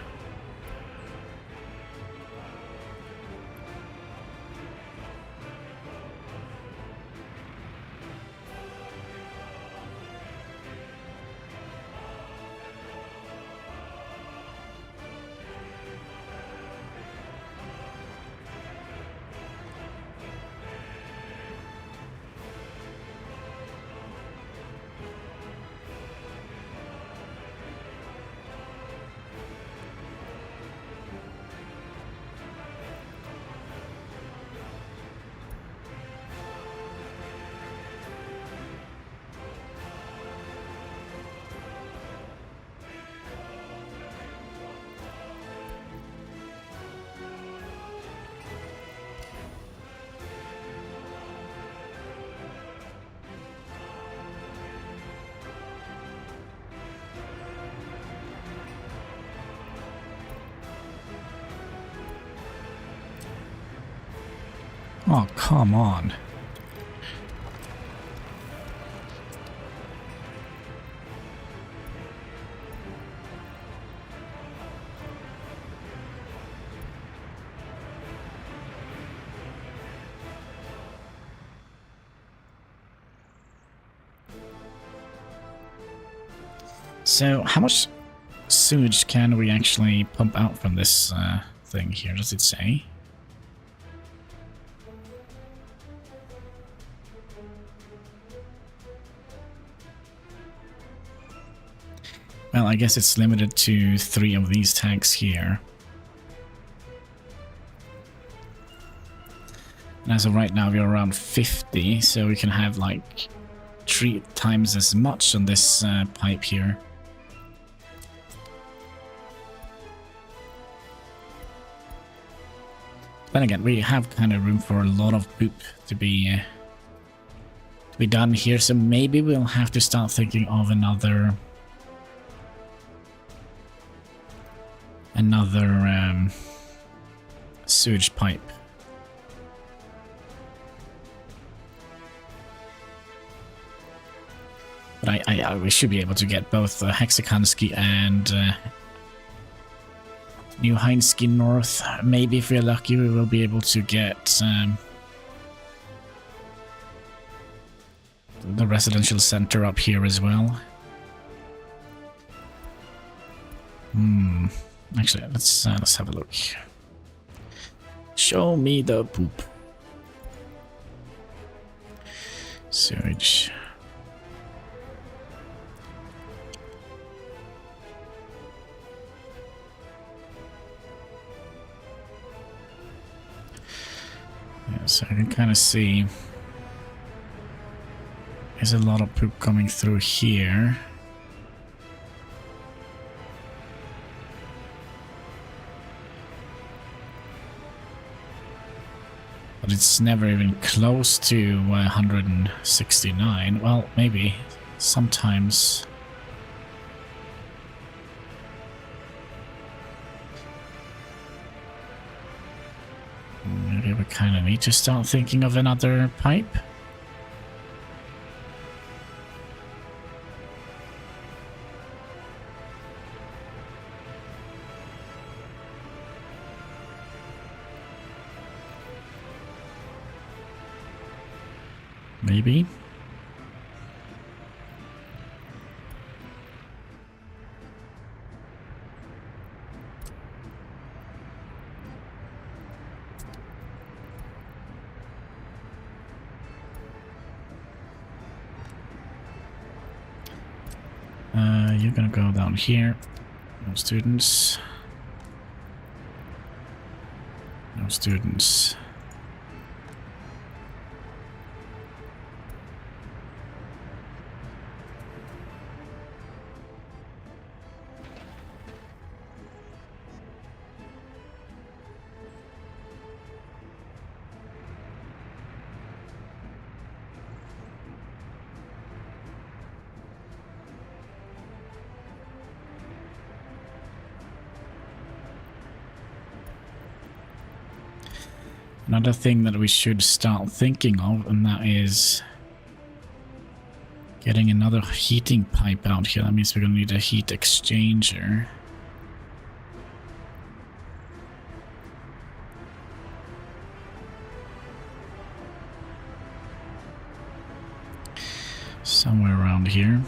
Oh, come on. So, how much sewage can we actually pump out from this thing here? Does it say? Well, I guess it's limited to 3 of these tanks here. And as of right now, we're around 50, so we can have like 3 times as much on this pipe here. Then again, we have kind of room for a lot of poop to be done here, so maybe we'll have to start thinking of another sewage pipe. But we should be able to get both Hexakanski and New Heinski North. Maybe if we're lucky, we will be able to get the residential center up here as well. Actually, let's have a look. Show me the poop. Sewage. Yeah, so I can kind of see there's a lot of poop coming through here. But it's never even close to 169. Well, maybe sometimes. Maybe we kind of need to start thinking of another pipe. Maybe. You're gonna go down here. No students. No students. Another thing that we should start thinking of, and that is getting another heating pipe out here. That means we're going to need a heat exchanger. Somewhere around here.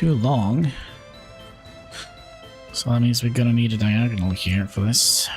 too long. So that means we're gonna need a diagonal here for this.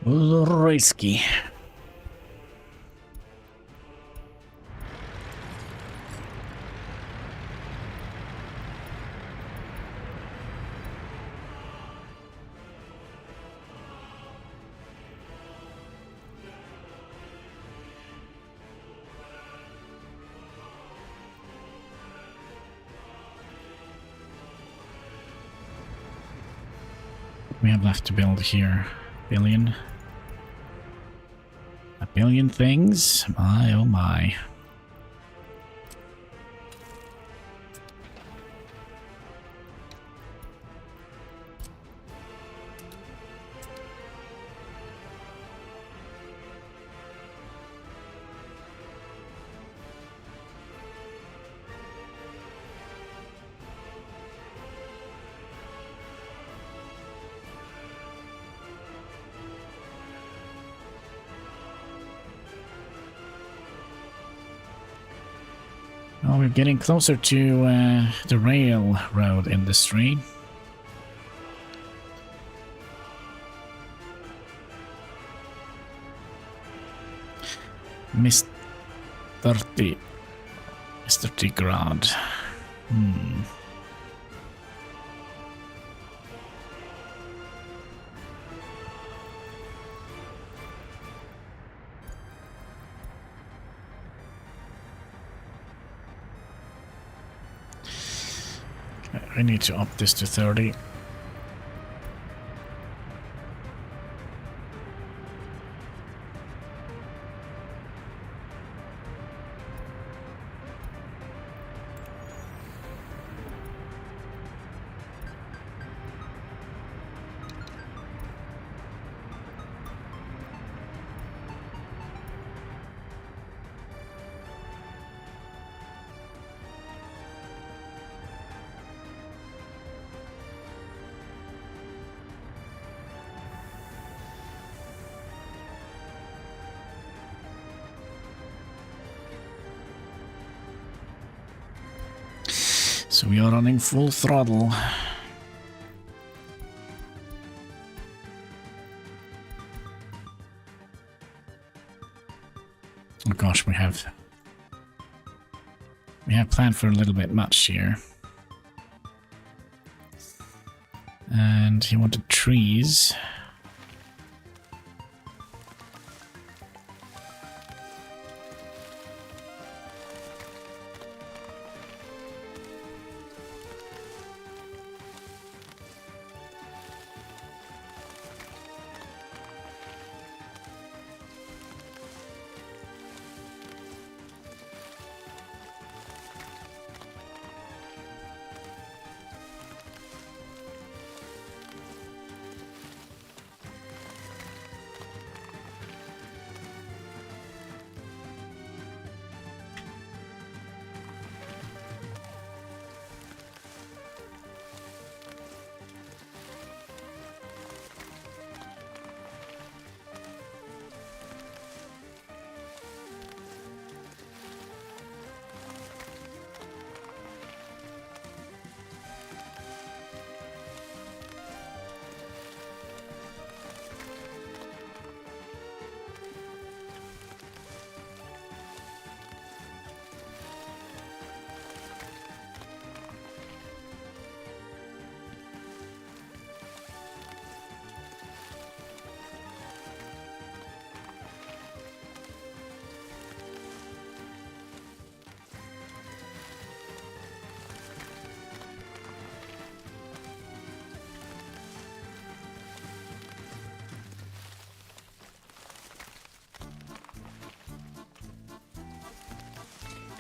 Risky. We have left to build here. Billion. A billion things? My oh my. Oh, we're getting closer to the railroad industry. Mr. 30. Mr. 30 grad. I need to up this to 30. So we are running full throttle. Oh gosh, we have planned for a little bit much here. And he wanted trees.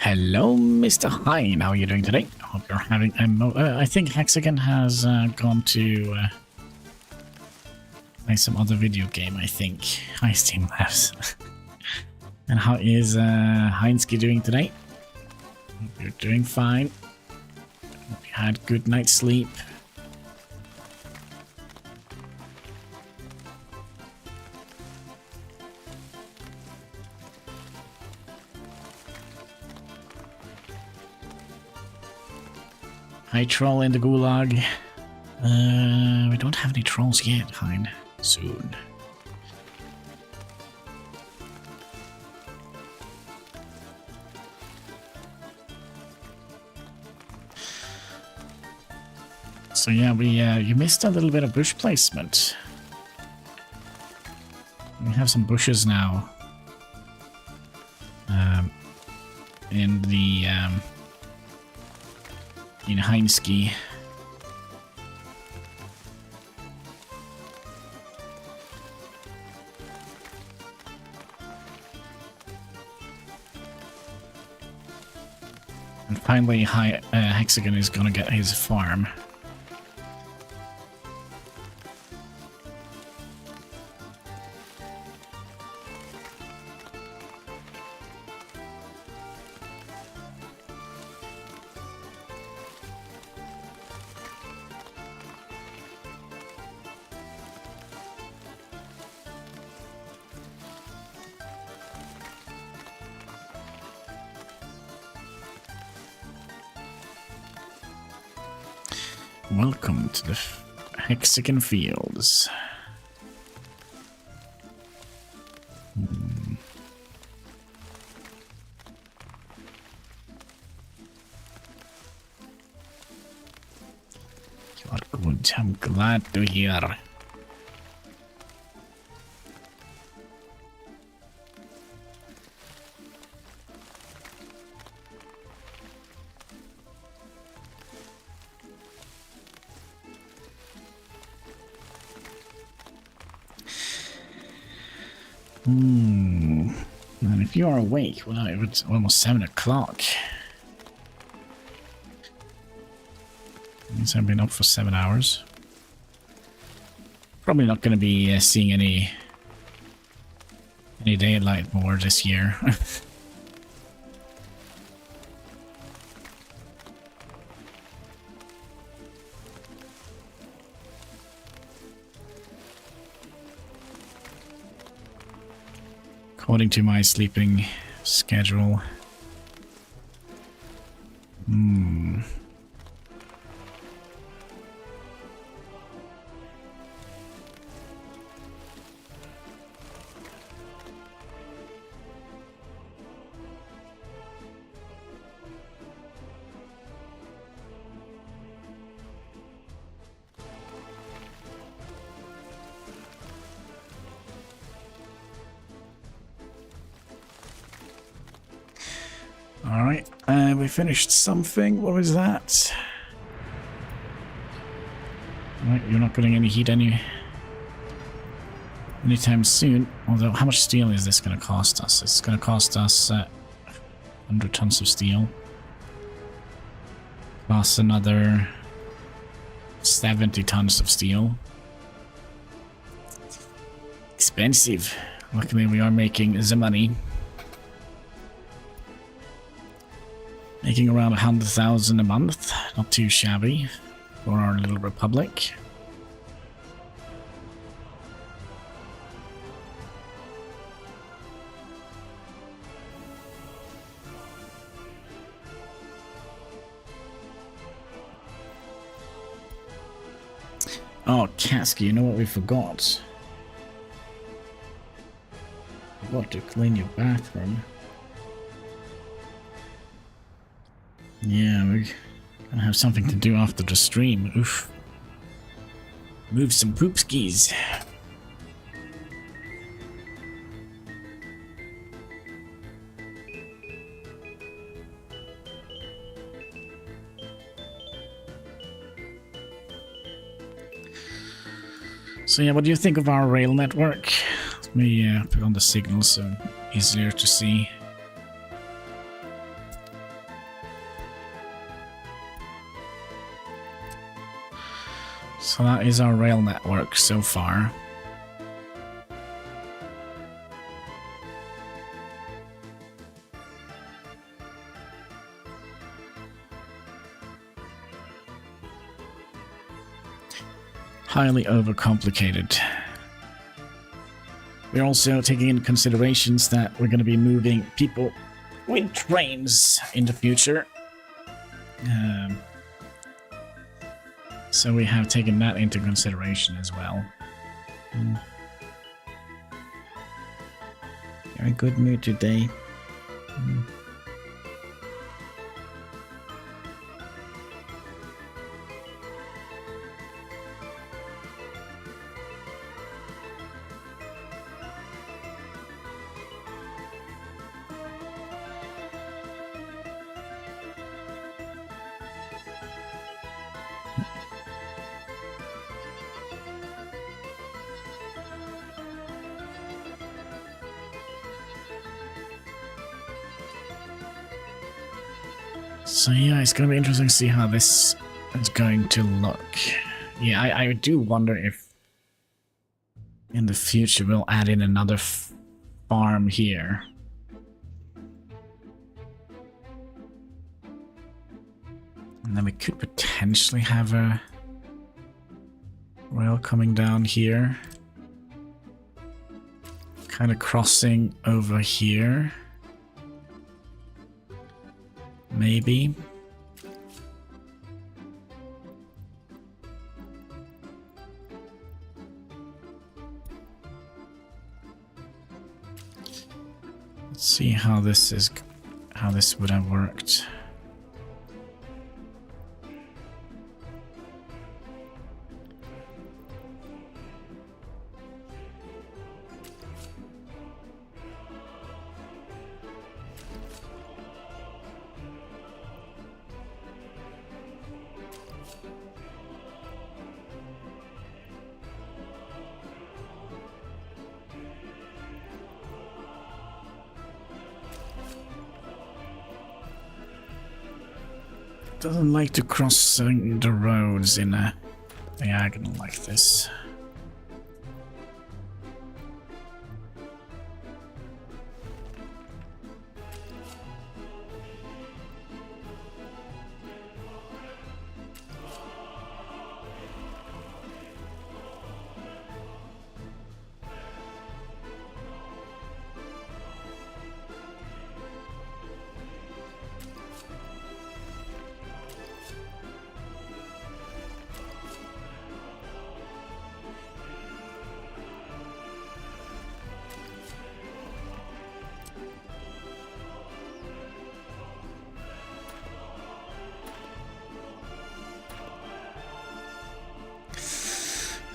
Hello, Mr. Hein. How are you doing today? I hope you're having a I think Hexagon has gone to play some other video game, I think. Hi, Steam Labs. And how is Heinsky doing today? Hope you're doing fine. Hope you had good night's sleep. Hi, troll in the gulag. We don't have any trolls yet, Hein. Soon. So yeah, you missed a little bit of bush placement. We have some bushes now. In the in Heinsky. And finally, Hexagon is gonna get his farm. Welcome to the Hexagon Fields. You are good. I'm glad to hear. And if you are awake, well, it's almost 7 o'clock. Means I've been up for 7 hours. Probably not going to be seeing any daylight more this year. According to my sleeping schedule. Alright, we finished something. What was that? Right, you're not getting any heat anytime soon. Although, how much steel is this going to cost us? It's going to cost us 100 tons of steel. Plus another 70 tons of steel. Expensive. Luckily, we are making the money. Making around 100,000 a month, not too shabby for our little republic. Oh, Kasky, you know what we forgot? Forgot to clean your bathroom. Yeah, we're gonna have something to do after the stream. Oof. Move some poop skis. So yeah, what do you think of our rail network? Let me put on the signal so easier to see. So that is our rail network so far. Highly overcomplicated. We're also taking into considerations that we're going to be moving people with trains in the future. So we have taken that into consideration as well. You're in a good mood today. So yeah, it's going to be interesting to see how this is going to look. Yeah, I do wonder if in the future we'll add in another farm here. And then we could potentially have a rail coming down here. Kind of crossing over here. Maybe. Let's see how this would have worked. Doesn't like to cross the roads in a diagonal like this.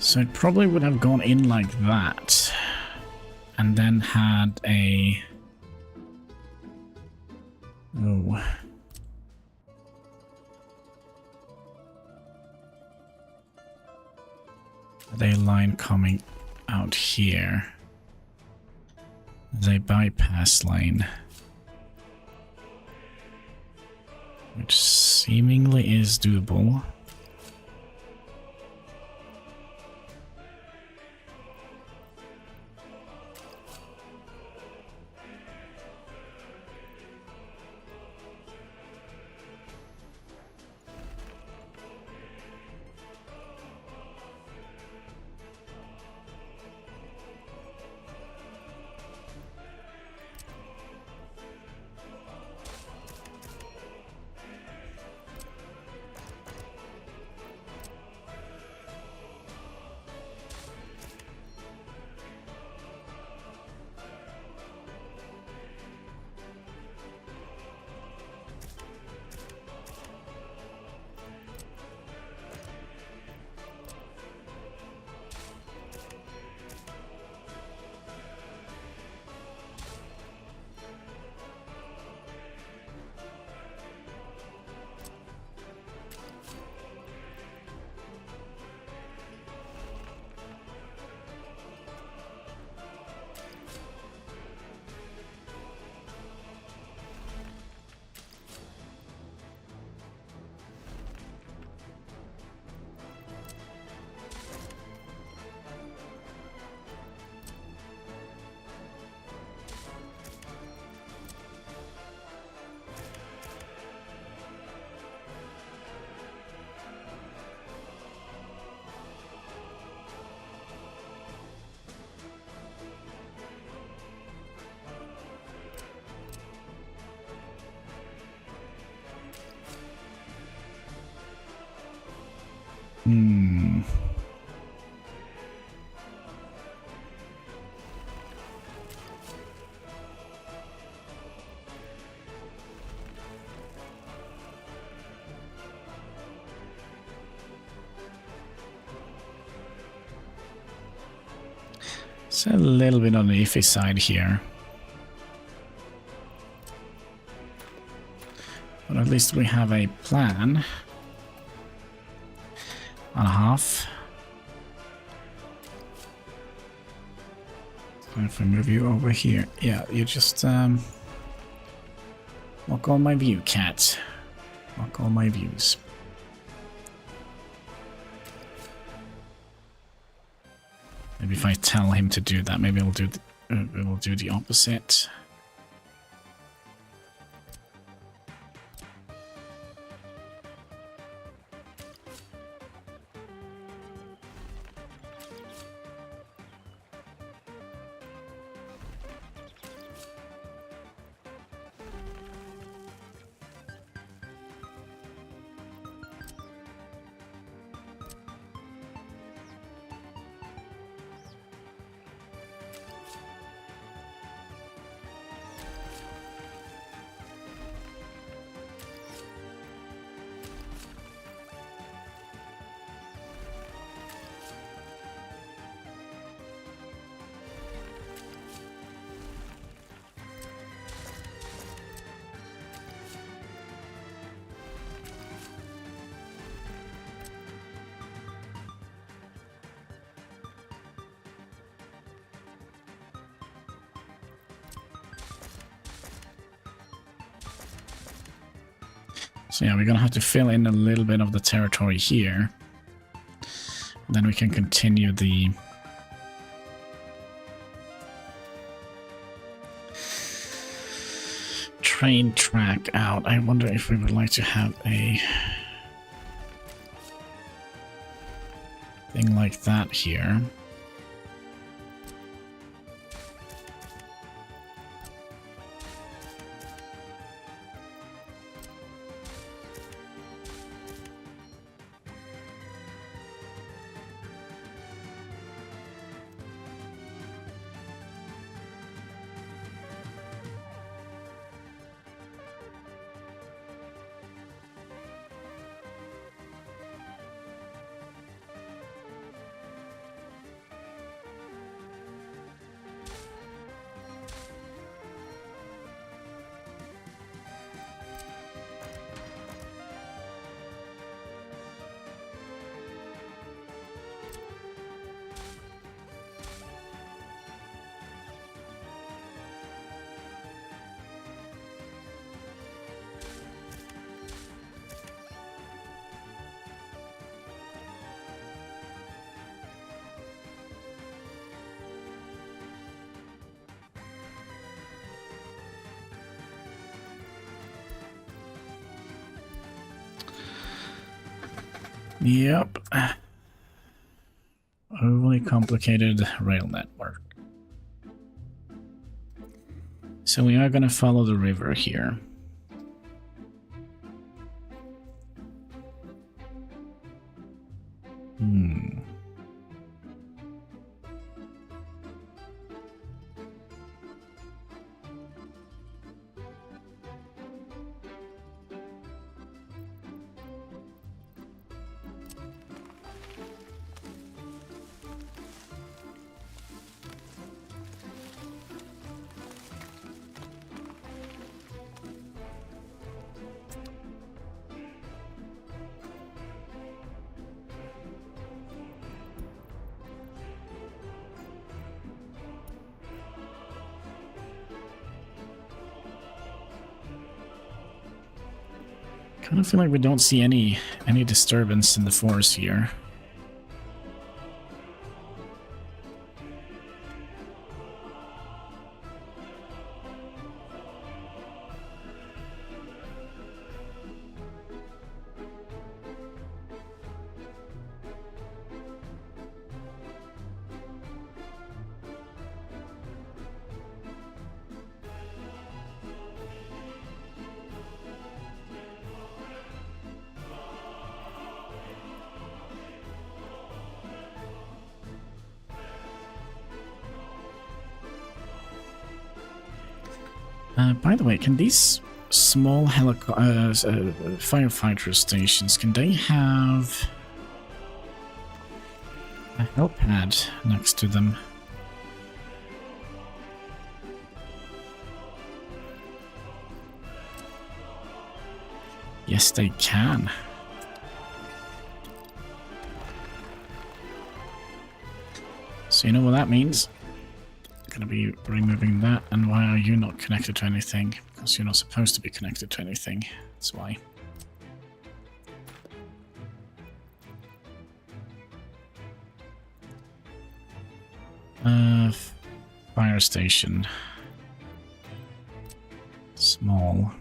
So it probably would have gone in like that, and then had a... Oh. A line coming out here. As a bypass lane. Which seemingly is doable. Hmm. It's a little bit on the iffy side here. But at least we have a plan. And a half. So if I move you over here, yeah, you just block all my view, cat. Block all my views. Maybe if I tell him to do that, maybe it will do the opposite. So yeah, we're gonna have to fill in a little bit of the territory here. Then we can continue the train track out. I wonder if we would like to have a thing like that here. Yep. Overly complicated rail network. So we are going to follow the river here. Kind of feel like we don't see any disturbance in the forest here. By the way, can these small firefighter stations, can they have a helipad next to them? Yes, they can. So you know what that means? I'm gonna be removing that. And why are you not connected to anything? Because you're not supposed to be connected to anything. That's why. Fire station. Small.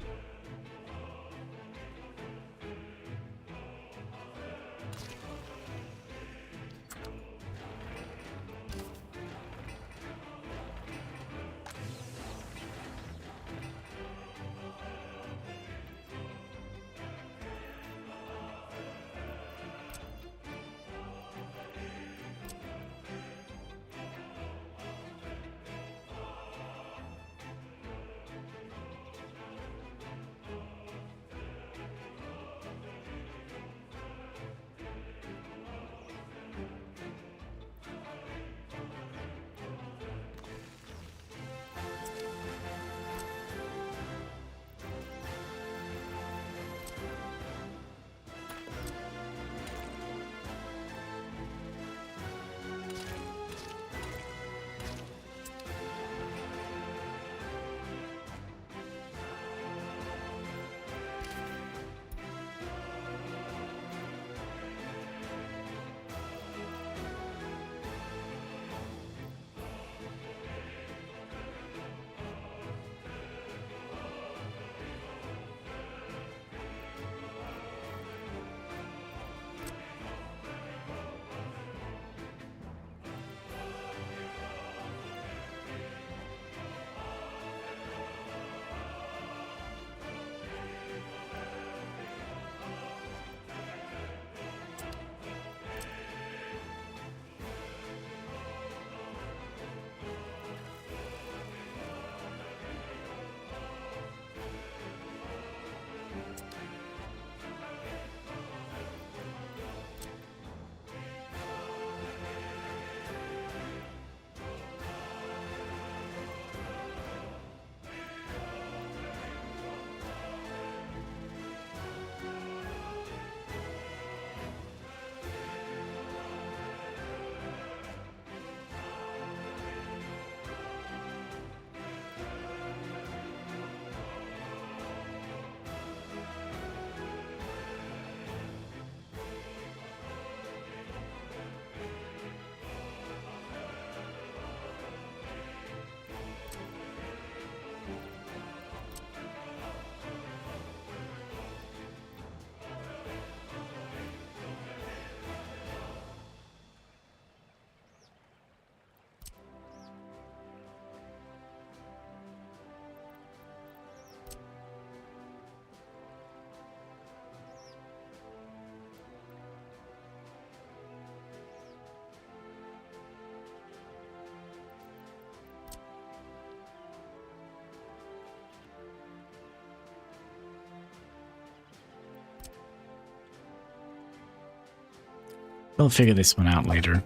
We'll figure this one out later.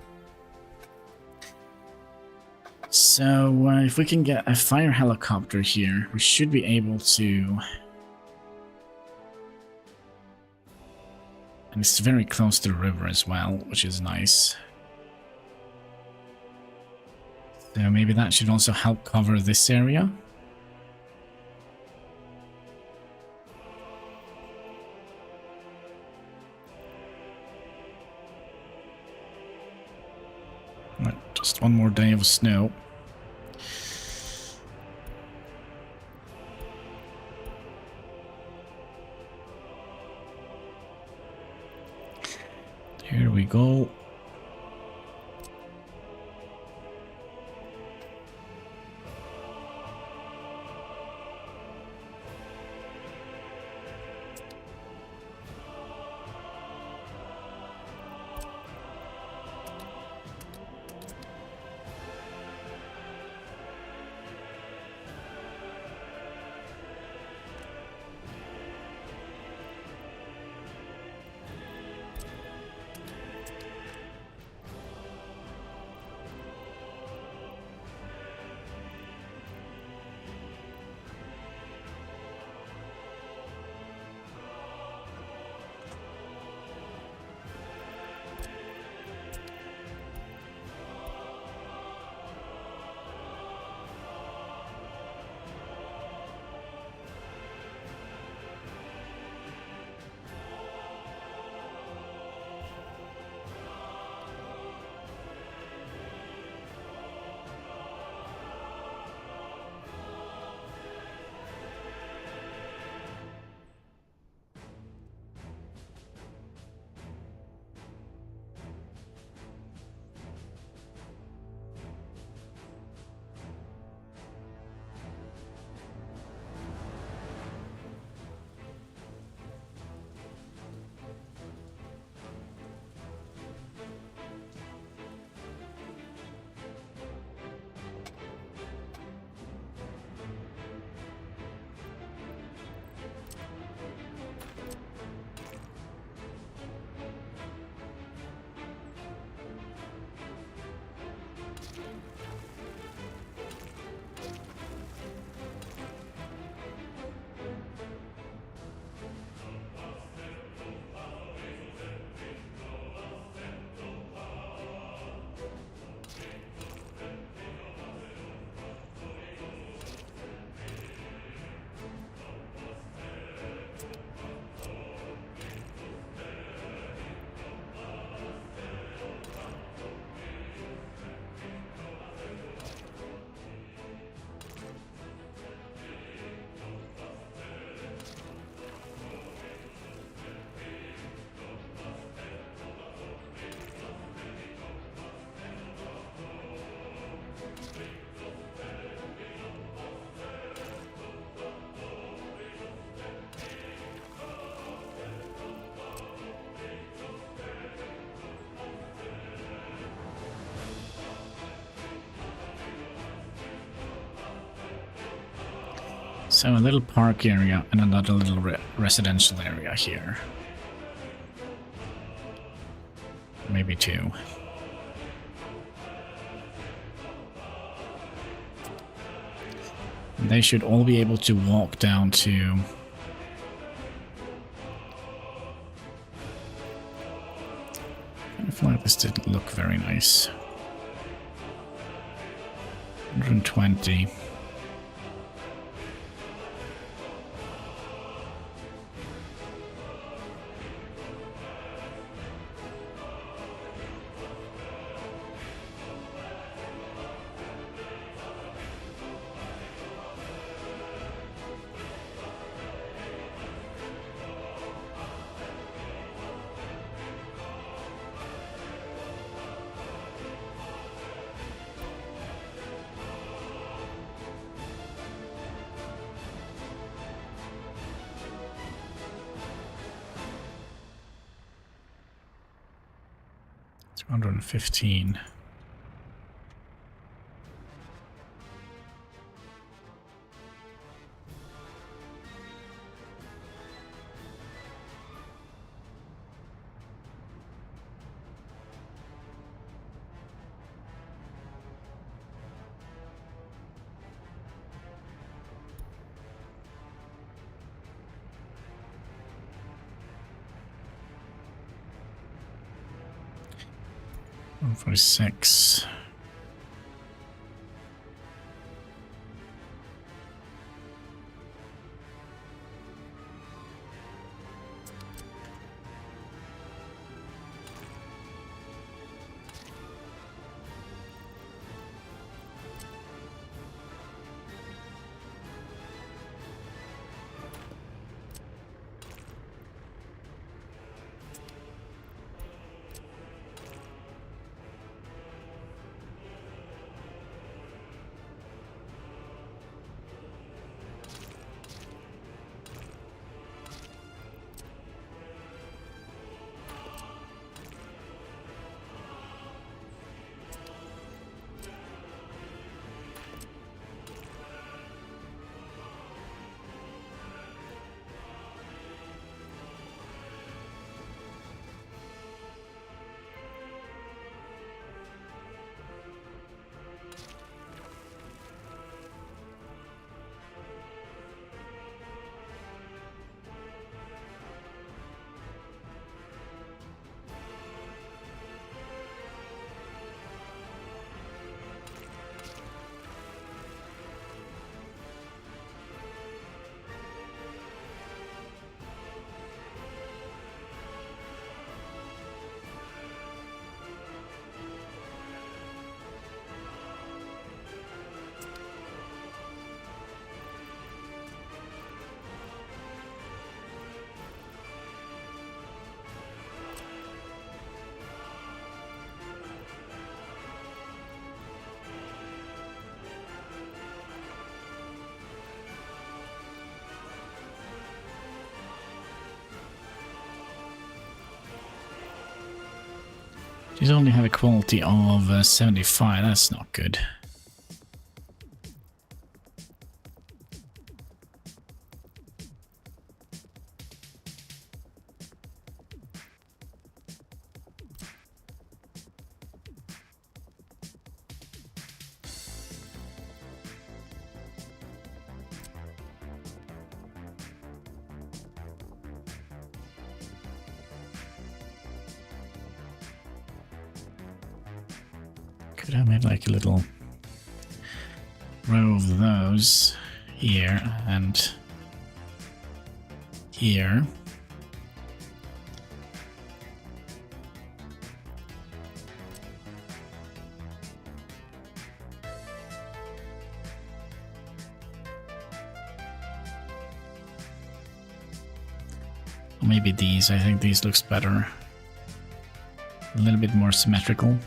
So, if we can get a fire helicopter here, we should be able to... And it's very close to the river as well, which is nice. So maybe that should also help cover this area. Right, just one more day of snow. Here we go. So a little park area and another little residential area here. Maybe two. And they should all be able to walk down to... I feel like this didn't look very nice. 120. $215. For 6. She's only have a quality of 75, that's not good. Could have made like a little row of those here and here. Or maybe these, I think these looks better. A little bit more symmetrical.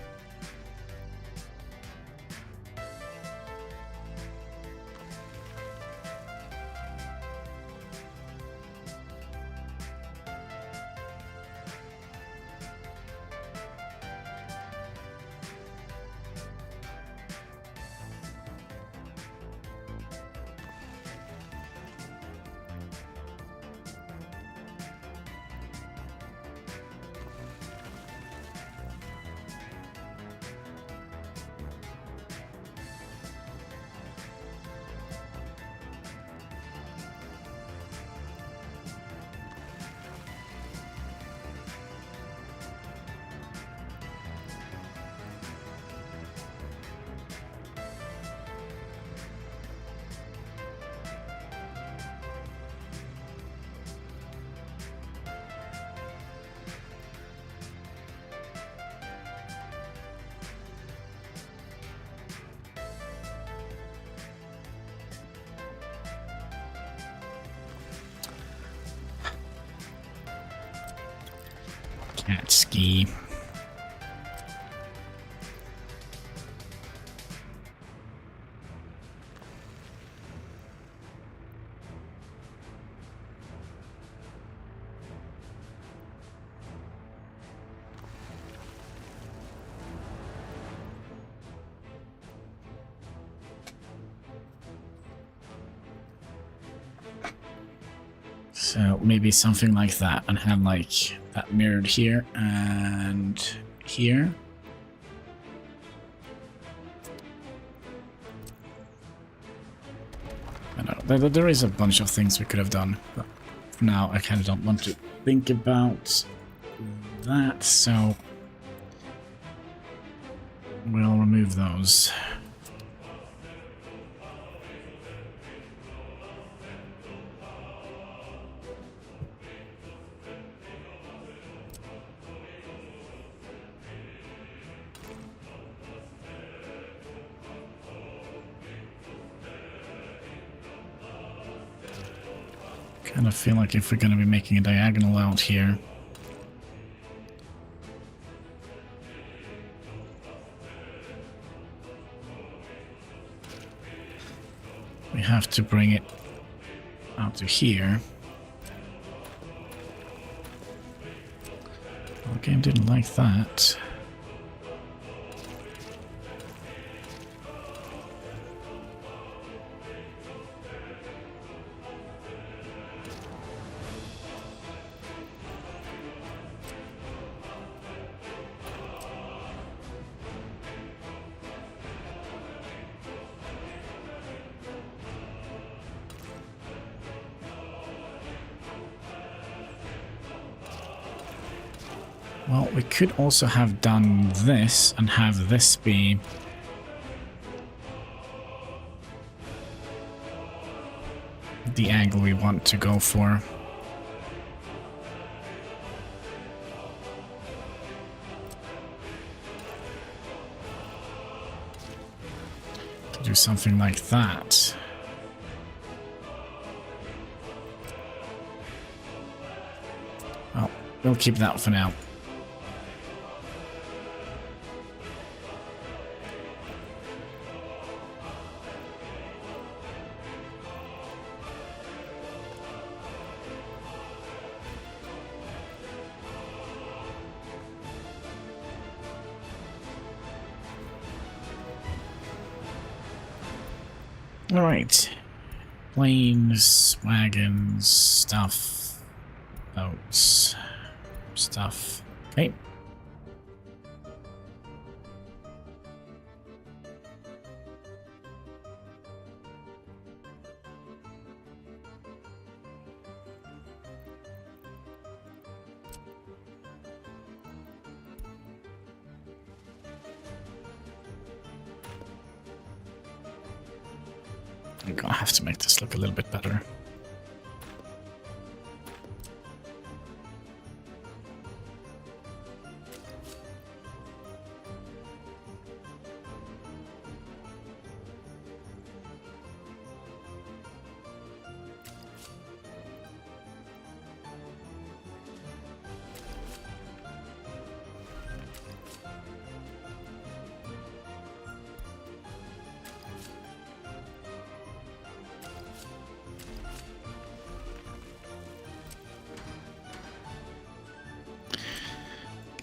cat ski. So maybe something like that, and have like that mirrored here and here. I know there is a bunch of things we could have done, but for now I kind of don't want to think about that, so we'll remove those. Kind of feel like if we're going to be making a diagonal out here, we have to bring it out to here. Well, the game didn't like that. Well, we could also have done this and have this be the angle we want to go for. To do something like that. Well, we'll keep that for now. Alright. Planes, wagons, stuff, boats, stuff. Okay. I'm gonna have to make this look a little bit better.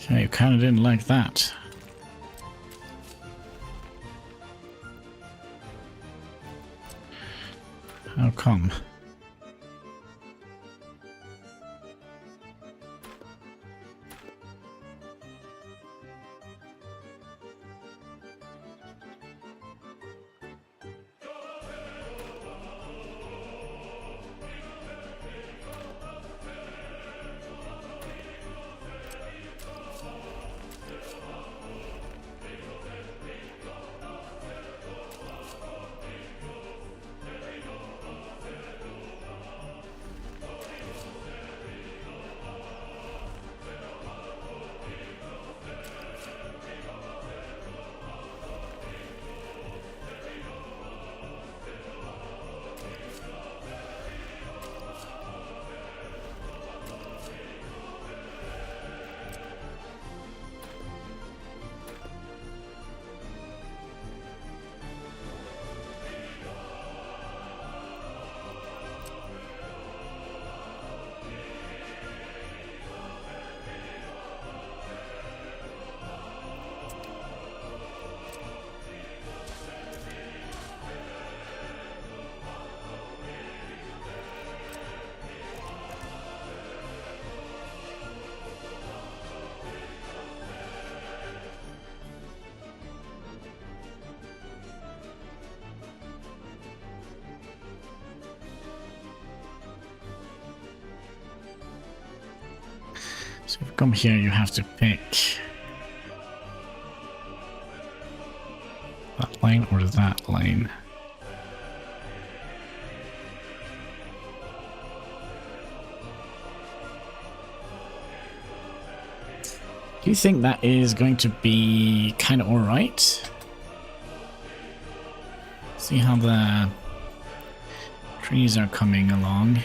Okay, you kind of didn't like that. How come? If you come here, you have to pick that lane or that lane. Do you think that is going to be kind of alright? See how the trees are coming along.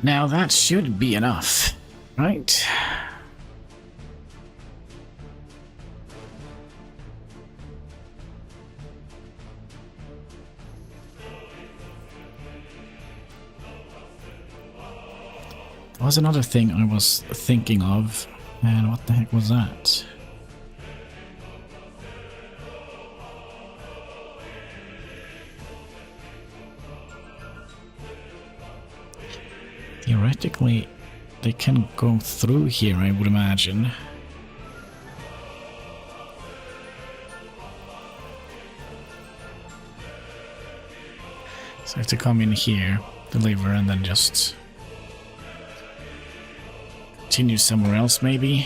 Now that should be enough, right? There was another thing I was thinking of, and what the heck was that? Theoretically, they can go through here, I would imagine. So I have to come in here, deliver, and then just continue somewhere else, maybe?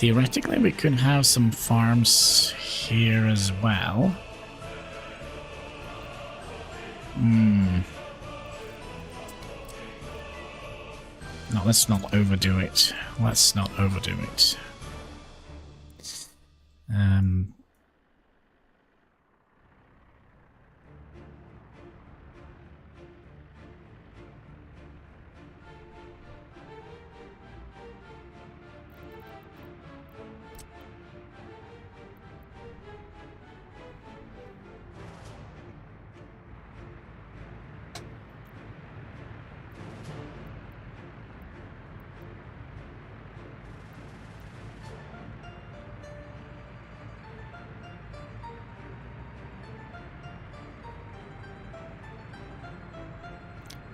Theoretically, we could have some farms here as well. No, let's not overdo it. Let's not overdo it.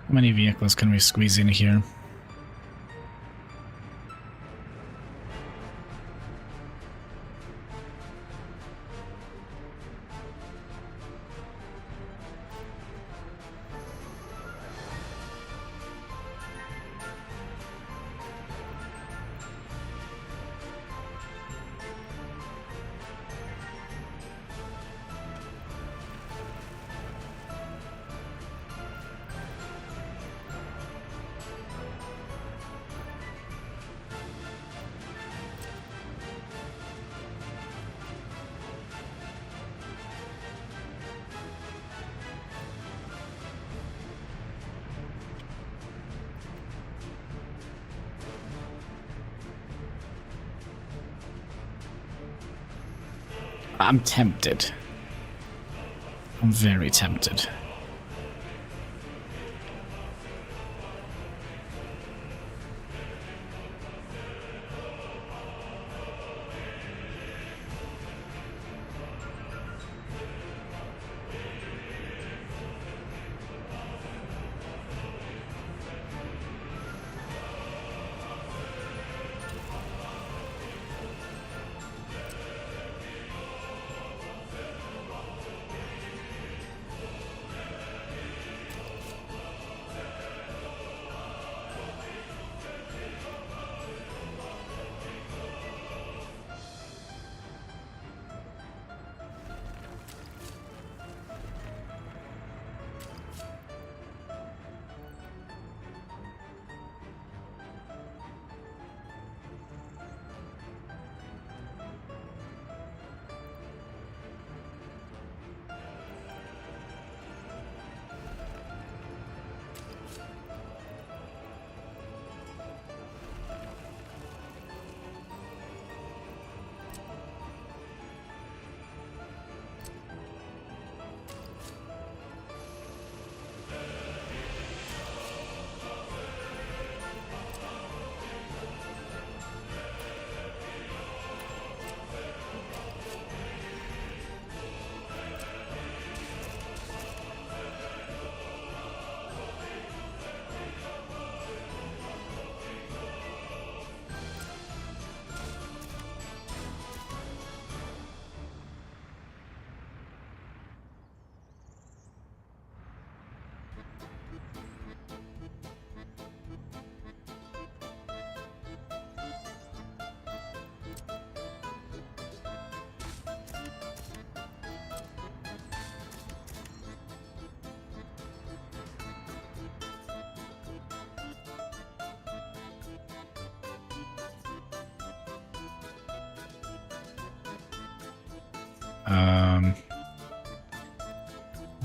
How many vehicles can we squeeze in here? I'm tempted. I'm very tempted.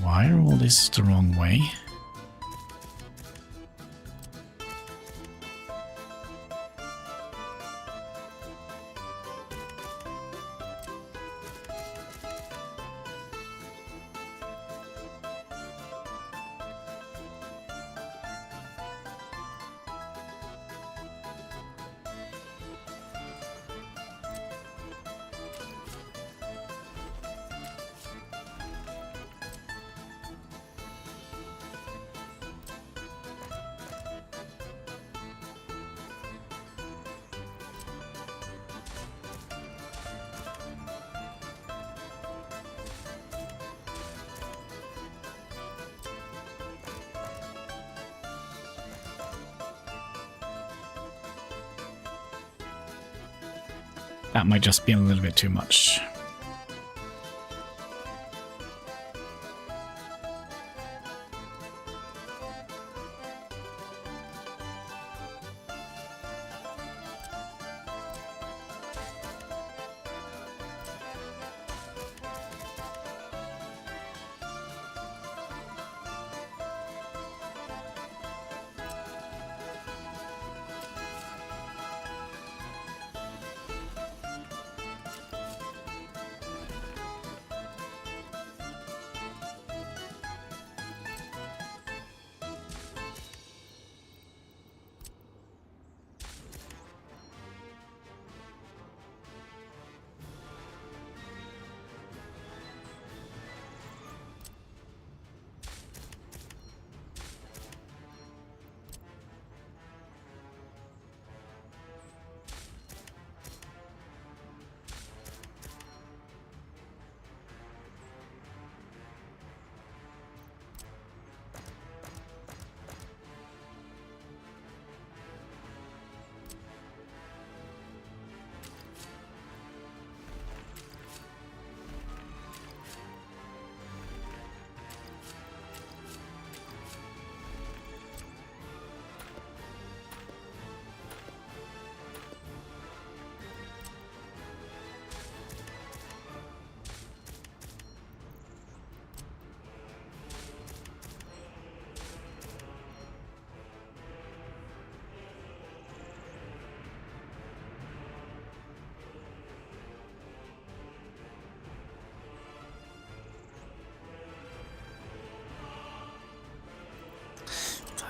Why are all this the wrong way? That might just be a little bit too much.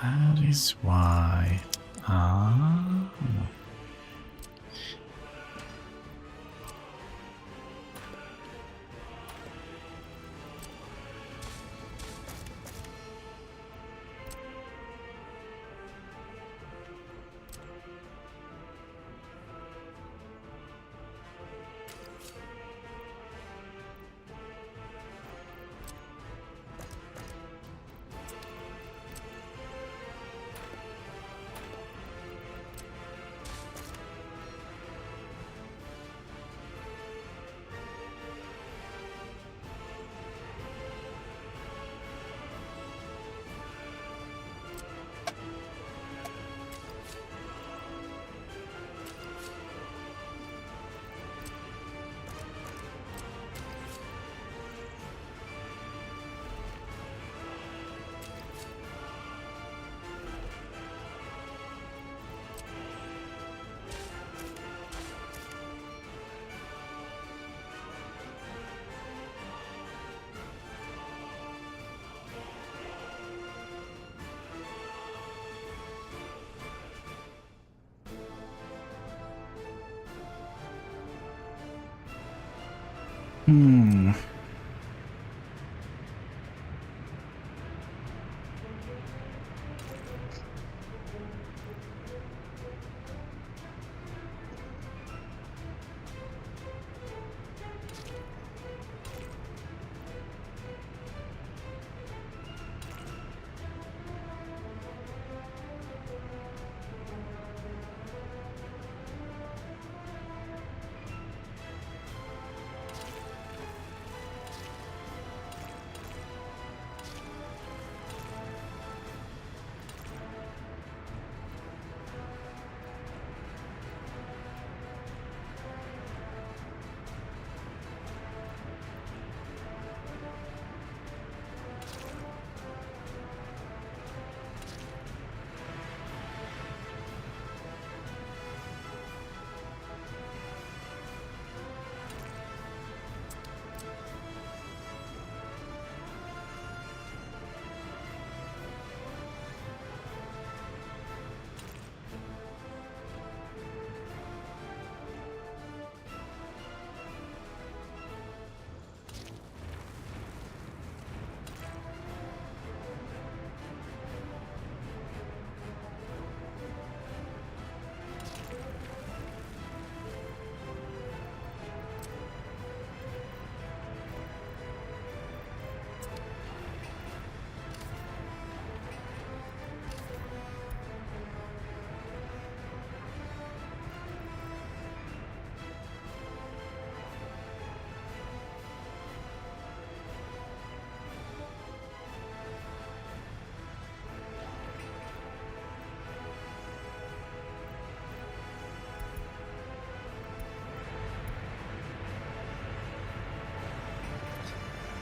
That is why. Ah. Hmm.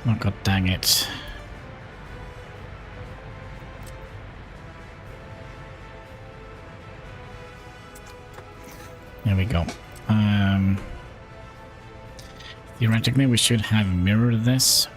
Oh, god dang it. There we go. Theoretically, we should have mirrored this.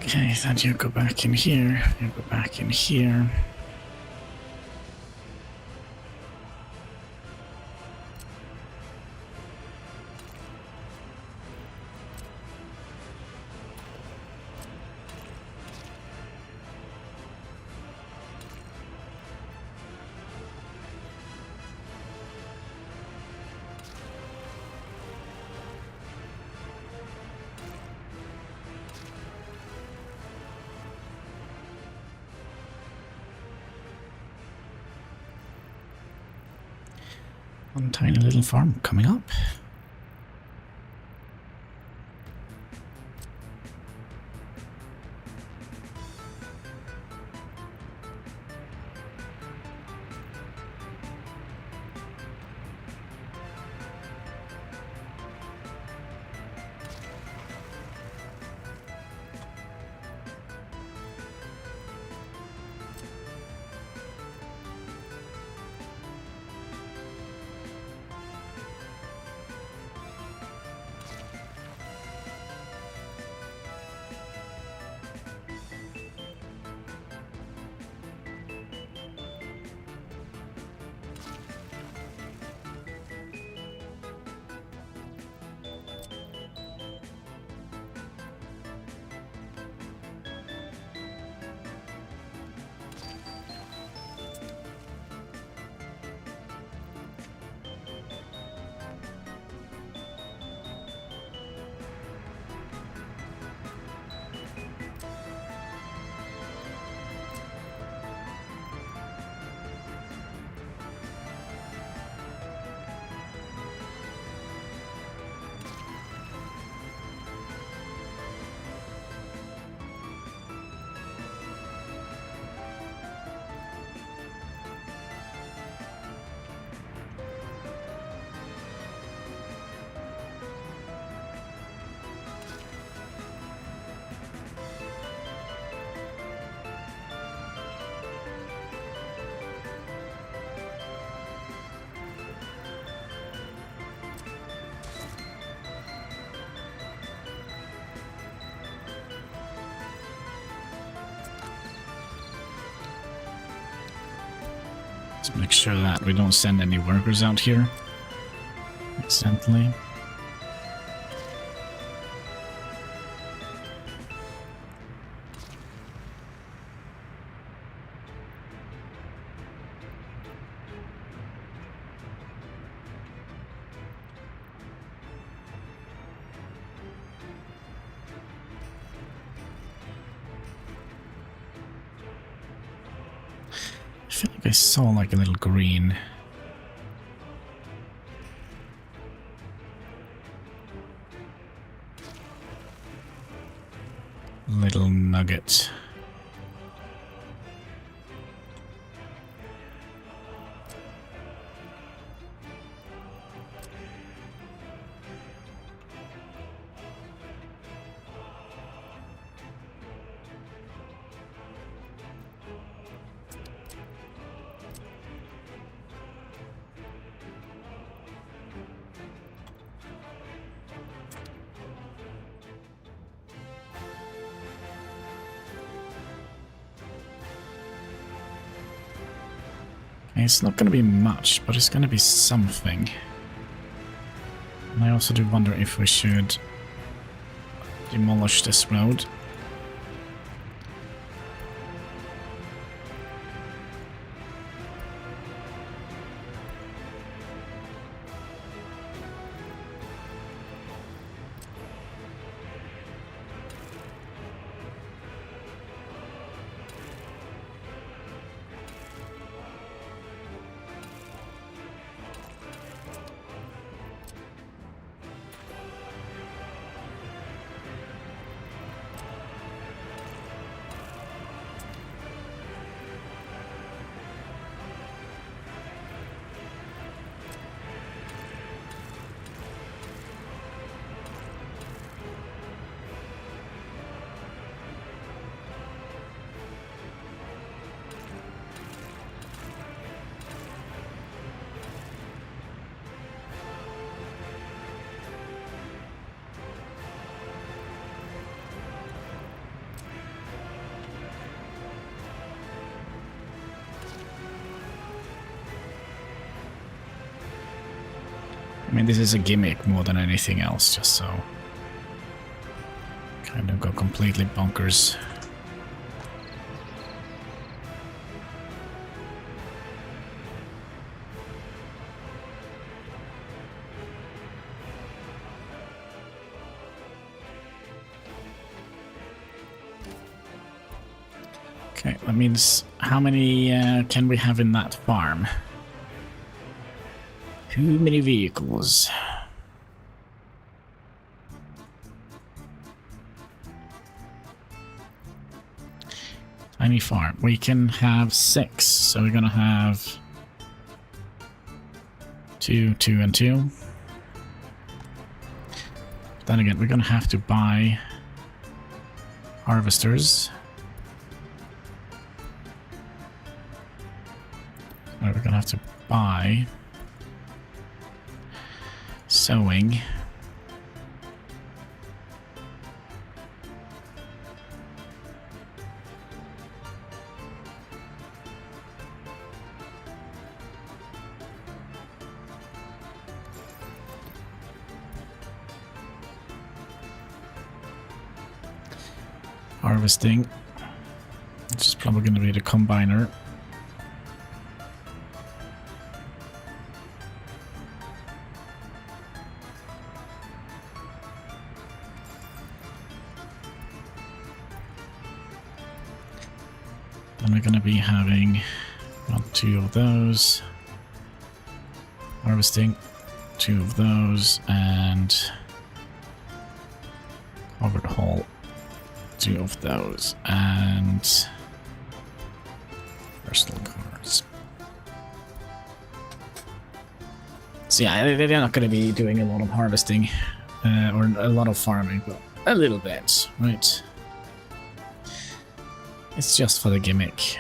Okay, then you go back in here. You go back in here. One tiny little farm coming up. Let's make sure that we don't send any workers out here accidentally. I feel like I saw like a little green. Little nugget. It's not going to be much, but it's going to be something. And I also do wonder if we should demolish this road. mean, this is a gimmick more than anything else, just so kind of go completely bonkers. Okay, that means how many can we have in that farm? Too many vehicles. Tiny farm. We can have 6, so we're gonna have 2, 2, and 2. Then again, we're gonna have to buy harvesters. We're gonna have to buy sewing. Harvesting, which is probably going to be the combiner. Then we're going to be having 1, 2 of those. Harvesting, 2 of those, and covered hole. 2 of those, and personal cars. So yeah, they're not going to be doing a lot of harvesting or a lot of farming, but a little bit, right? It's just for the gimmick.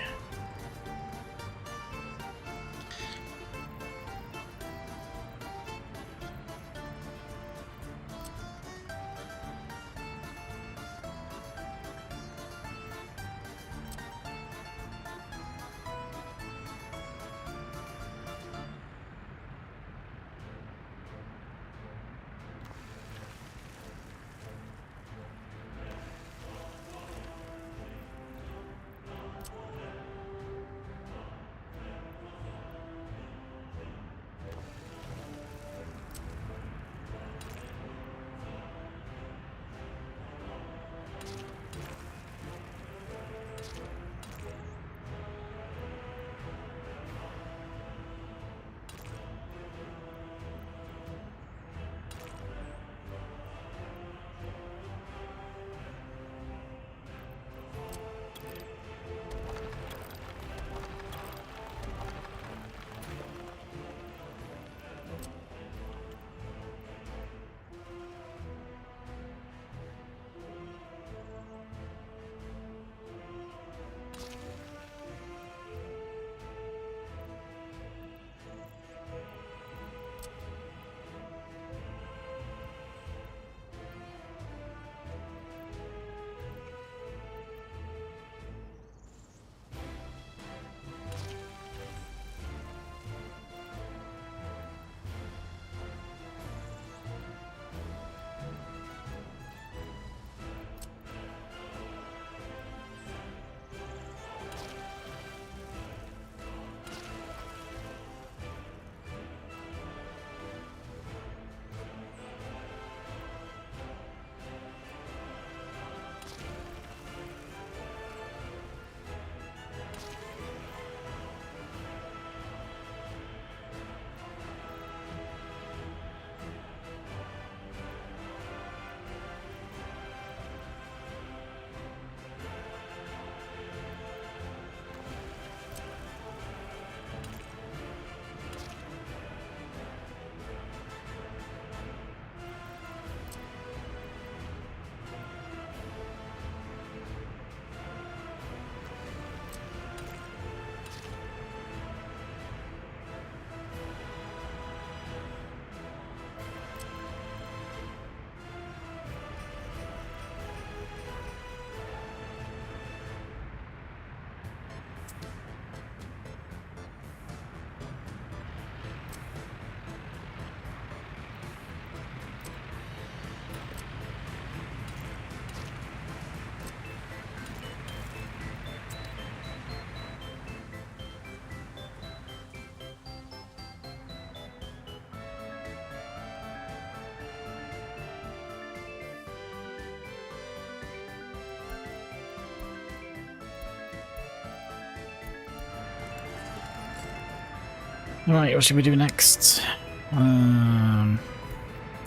Alright, what should we do next?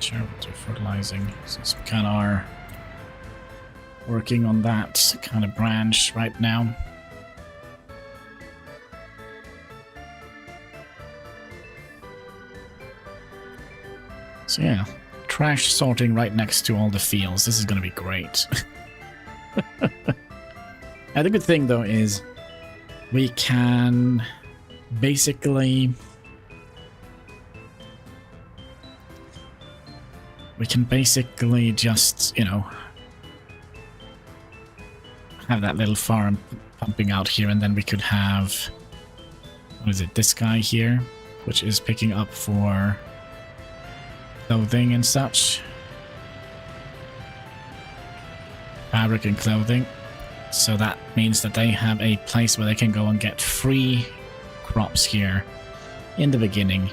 Sure, we'll do fertilizing, since we kind of are working on that kind of branch right now. So yeah, trash sorting right next to all the fields. This is going to be great. And the good thing though is we can basically just, you know, have that little farm pumping out here, and then we could have, what is it, this guy here, which is picking up for clothing and such. Fabric and clothing. So that means that they have a place where they can go and get free crops here in the beginning.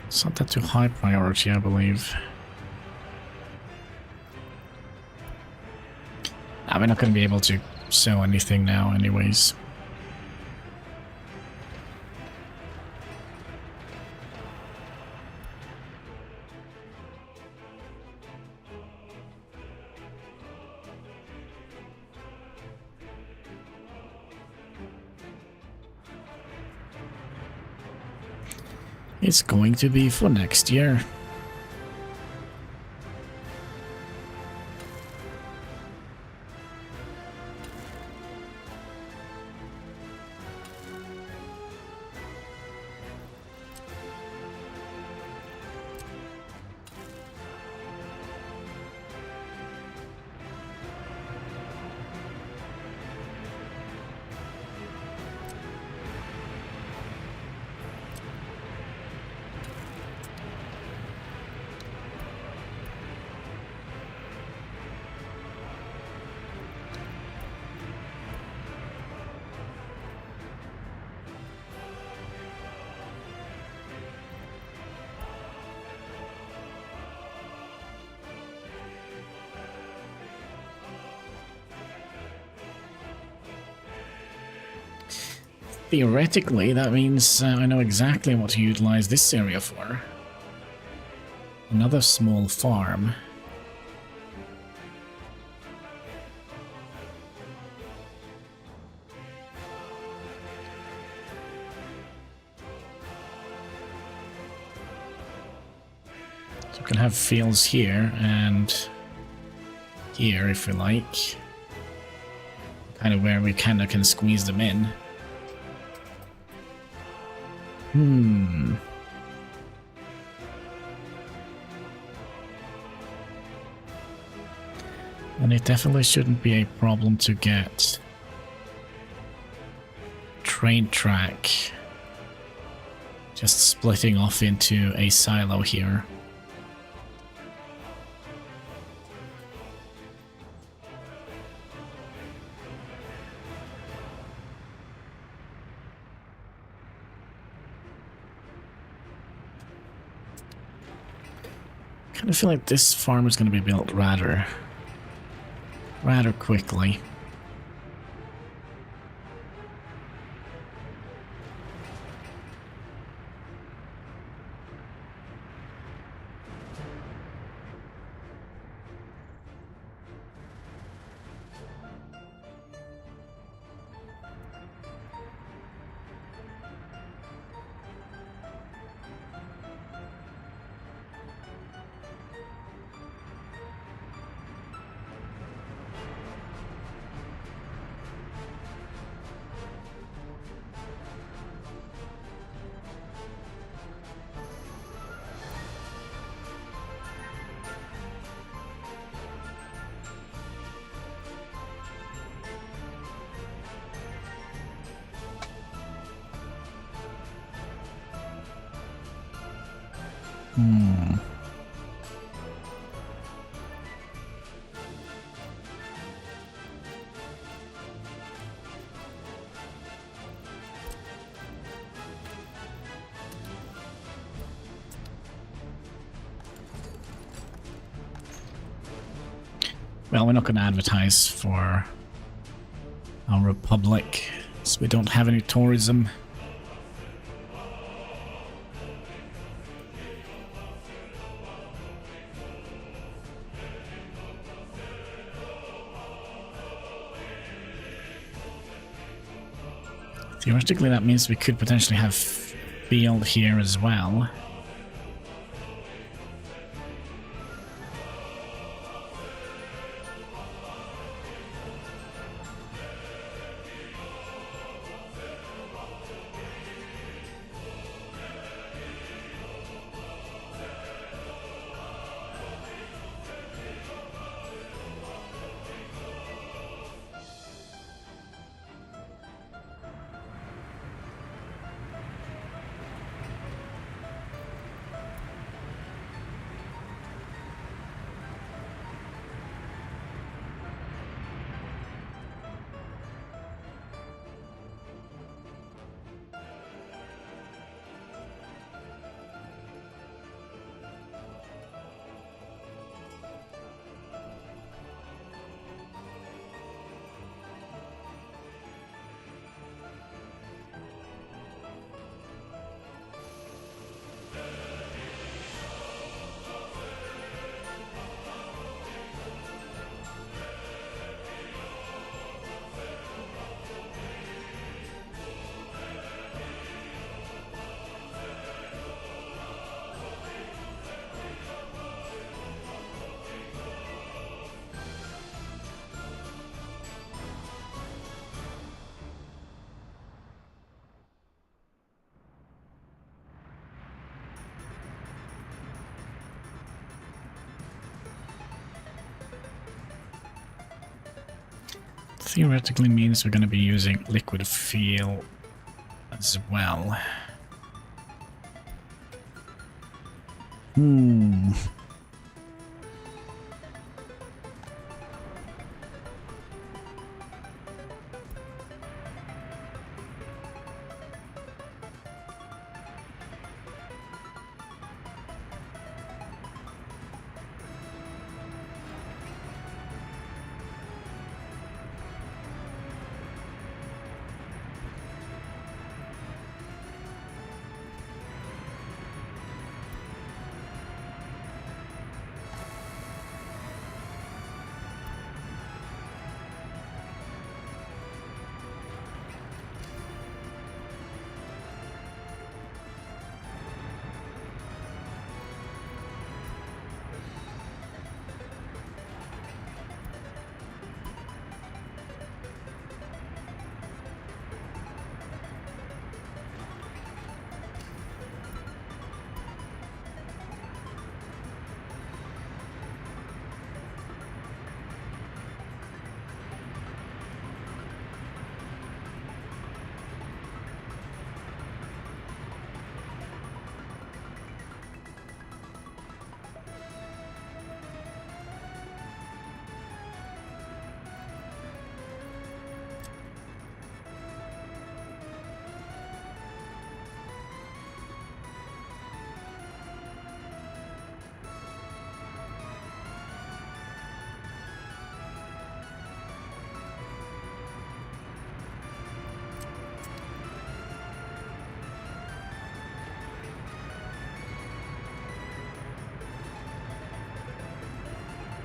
It's not that too high priority, I believe. We're not going to be able to sow anything now anyways. It's going to be for next year. Theoretically, that means I know exactly what to utilize this area for. Another small farm. So we can have fields here and here if we like. Kind of where we kind of can squeeze them in. And it definitely shouldn't be a problem to get train track Just splitting off into a silo here. Kind of feel like this farm is going to be built rather quickly. Well, we're not going to advertise for our republic, so we don't have any tourism. Theoretically, that means we could potentially have field here as well. Theoretically means we're going to be using liquid fuel as well.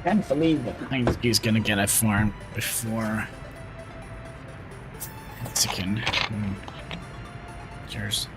Can't believe it. I think he's gonna get a farm before Mexican. Cheers.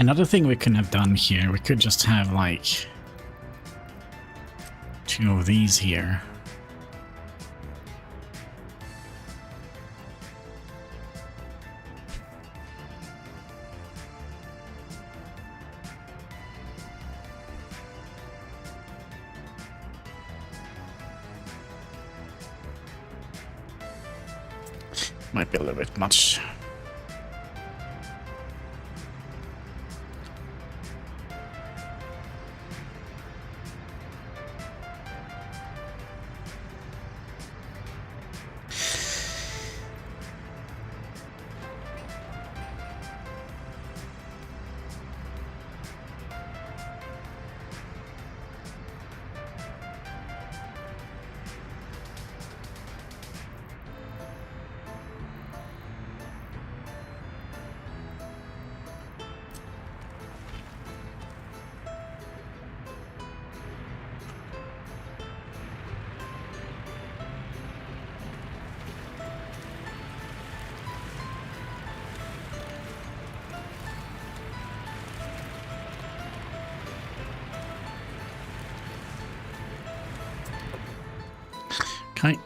Another thing we could have done here, we could just have like 2 of these here. Might be a little bit much. Okay.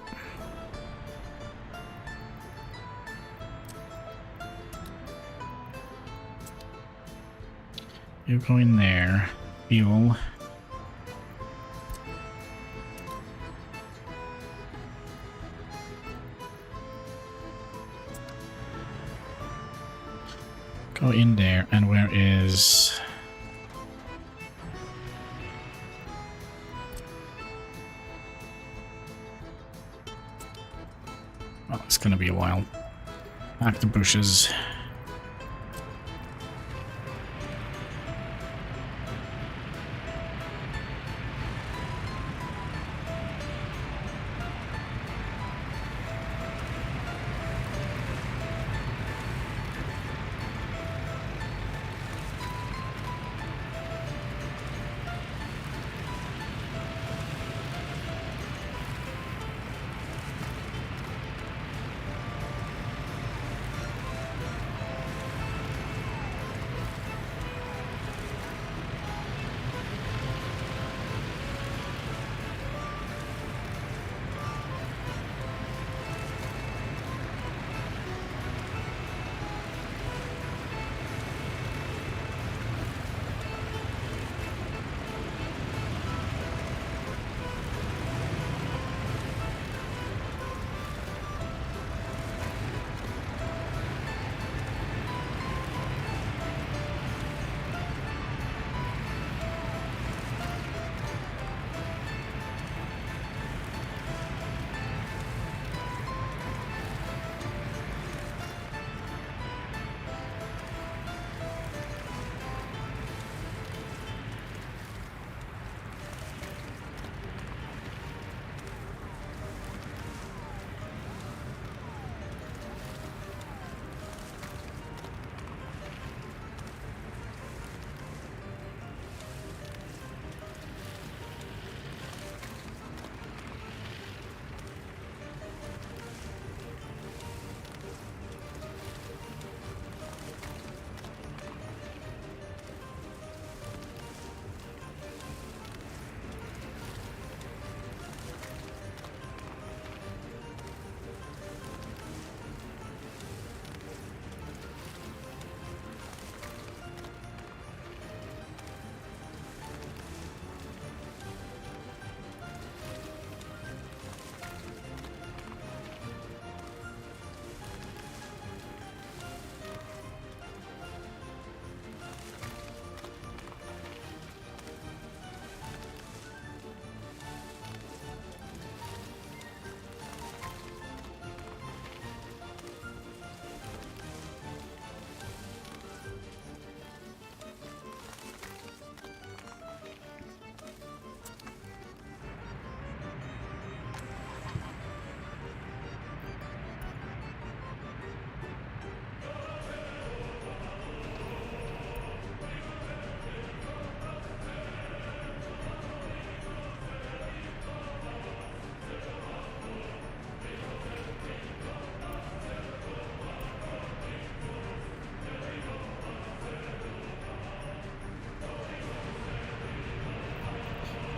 You go in there. Fuel. Go in there, and where is... Oh, it's gonna be a while. Back to bushes.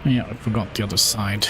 Yeah, I forgot the other side.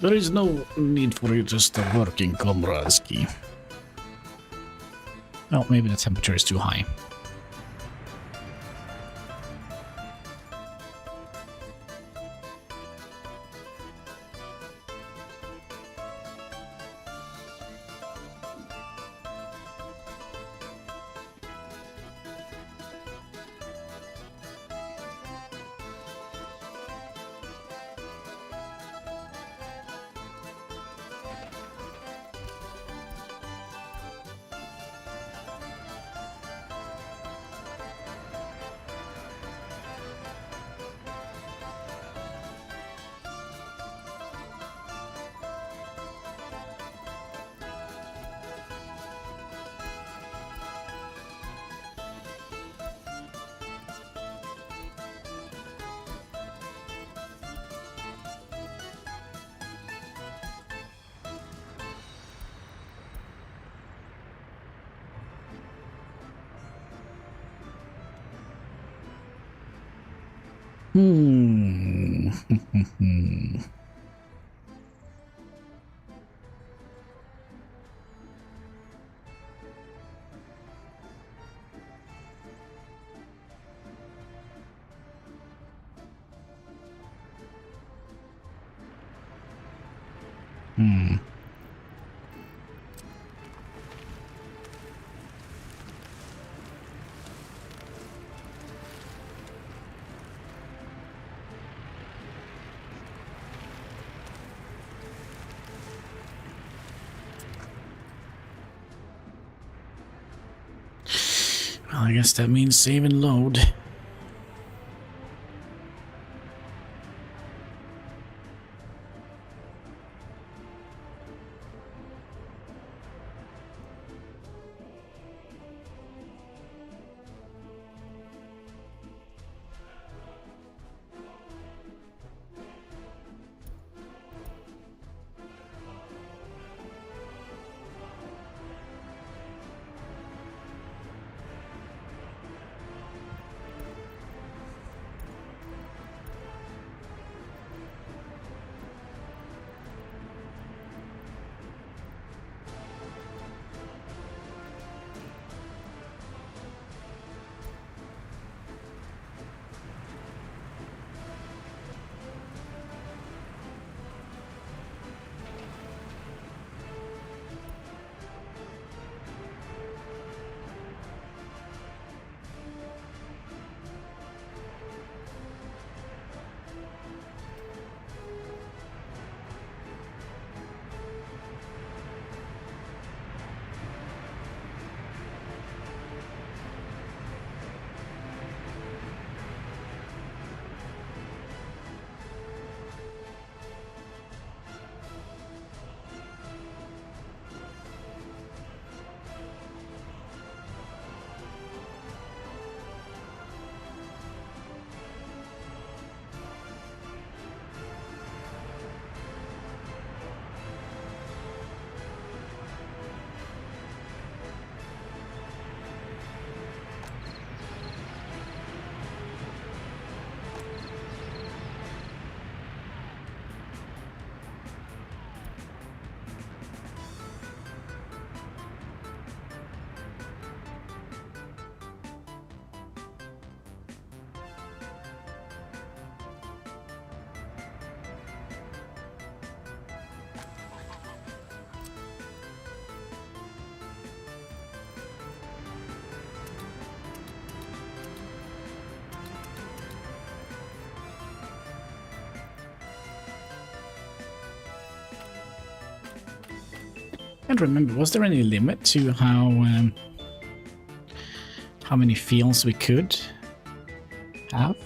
There is no need for you to stop working, Komradsky. Oh, maybe the temperature is too high. Hmm. Well, I guess that means save and load. can't remember, was there any limit to how many fields we could have?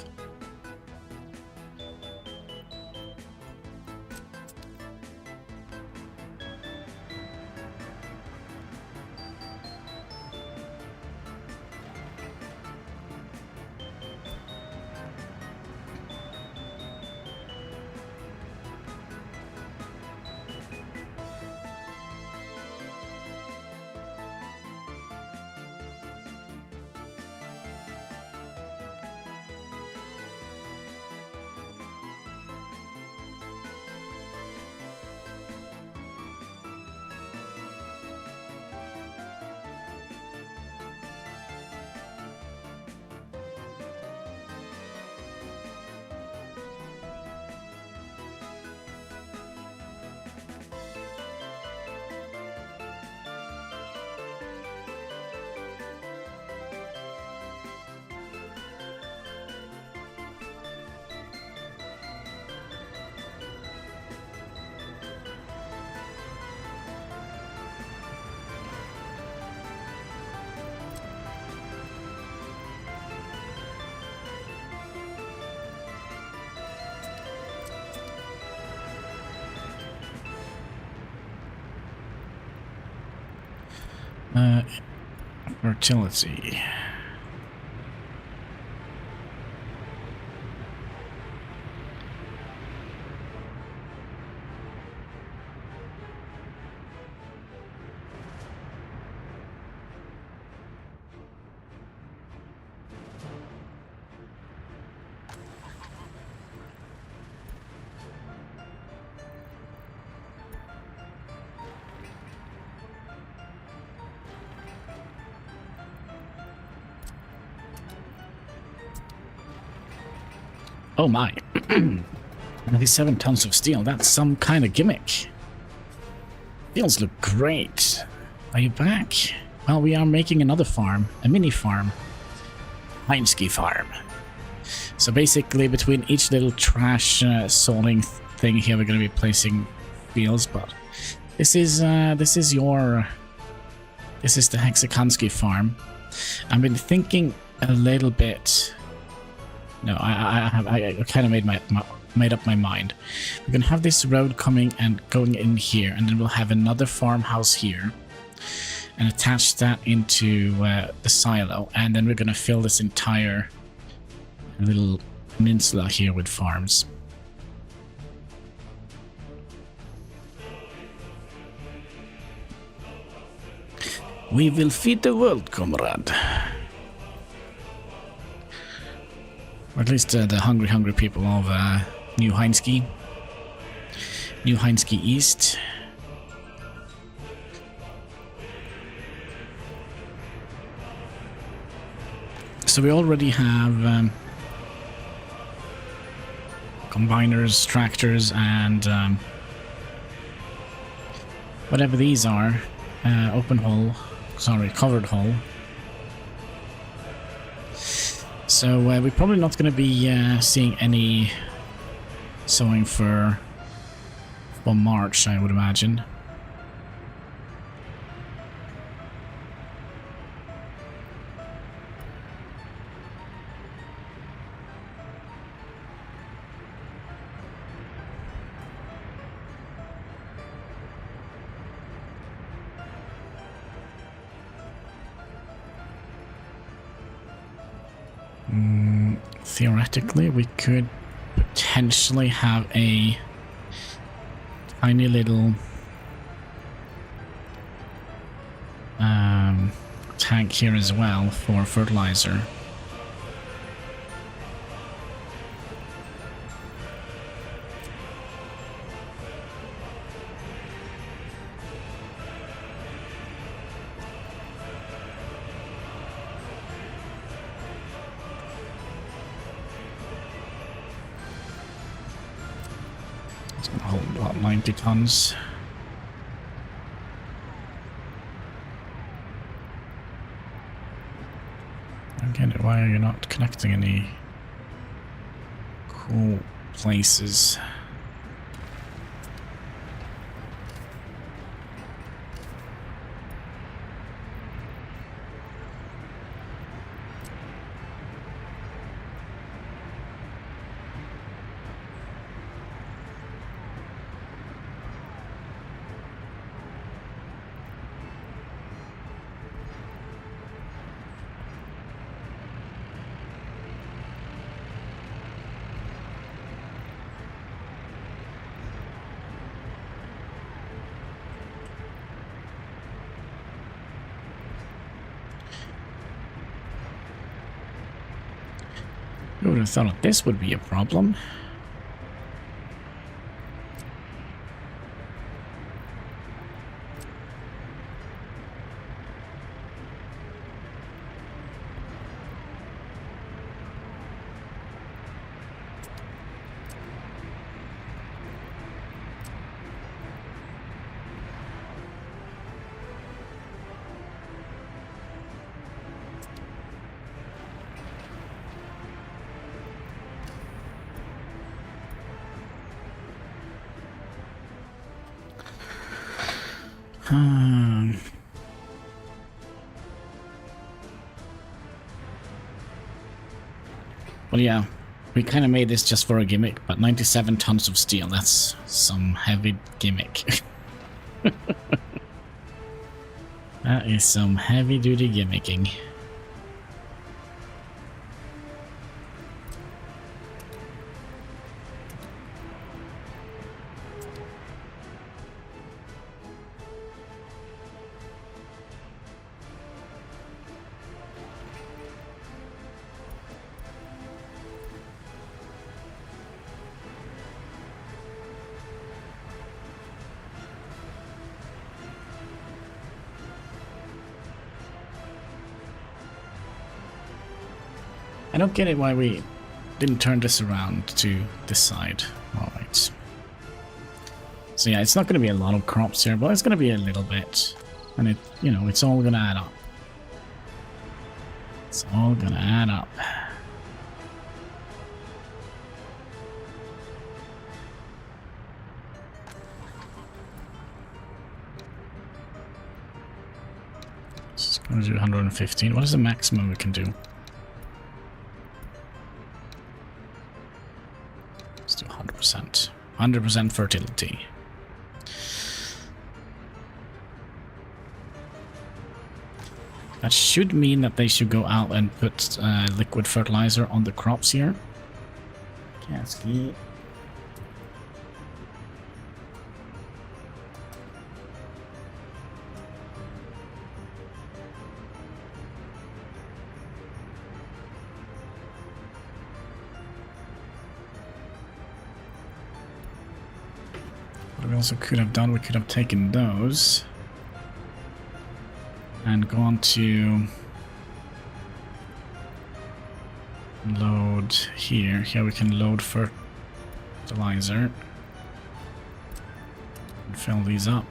Fertility. Oh my. 97 tons of steel. That's some kind of gimmick. Fields look great. Are you back? Well, we are making another farm. A mini farm. Heinsky farm. So basically, between each little trash sorting thing here, we're going to be placing fields. But this is the Hexakansky farm. I've been thinking a little bit. No, I kind of made up my mind. We're gonna have this road coming and going in here, and then we'll have another farmhouse here, and attach that into the silo, and then we're gonna fill this entire little peninsula here with farms. We will feed the world, comrade. Or at least the hungry people of New Heinsky East. So we already have combiners, tractors, and whatever these are. Covered hull. So we're probably not going to be seeing any sowing for March, I would imagine. Theoretically, we could potentially have a tiny little tank here as well for fertilizer. Hold about 90 tons. Again, why are you not connecting any cool places? Who would have thought this would be a problem? Well, yeah, we kind of made this just for a gimmick, but 97 tons of steel, that's some heavy gimmick. That is some heavy-duty gimmicking. I don't get it why we didn't turn this around to this side. Alright. So yeah, it's not going to be a lot of crops here, but it's going to be a little bit. And it, you know, it's all going to add up. It's all going to add up. It's going to do 115. What is the maximum we can do? 100% fertility. That should mean that they should go out and put liquid fertilizer on the crops here. Cascade. We also could have done, we could have taken those and gone to load here. Here we can load fertilizer and fill these up.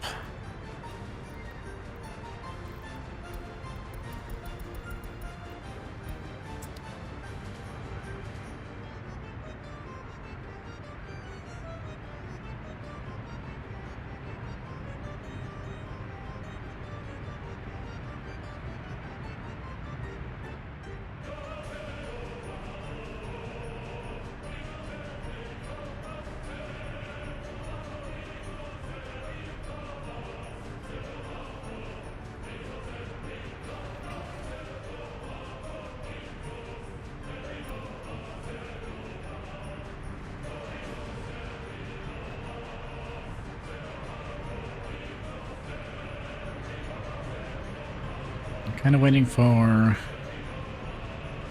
Kind of waiting for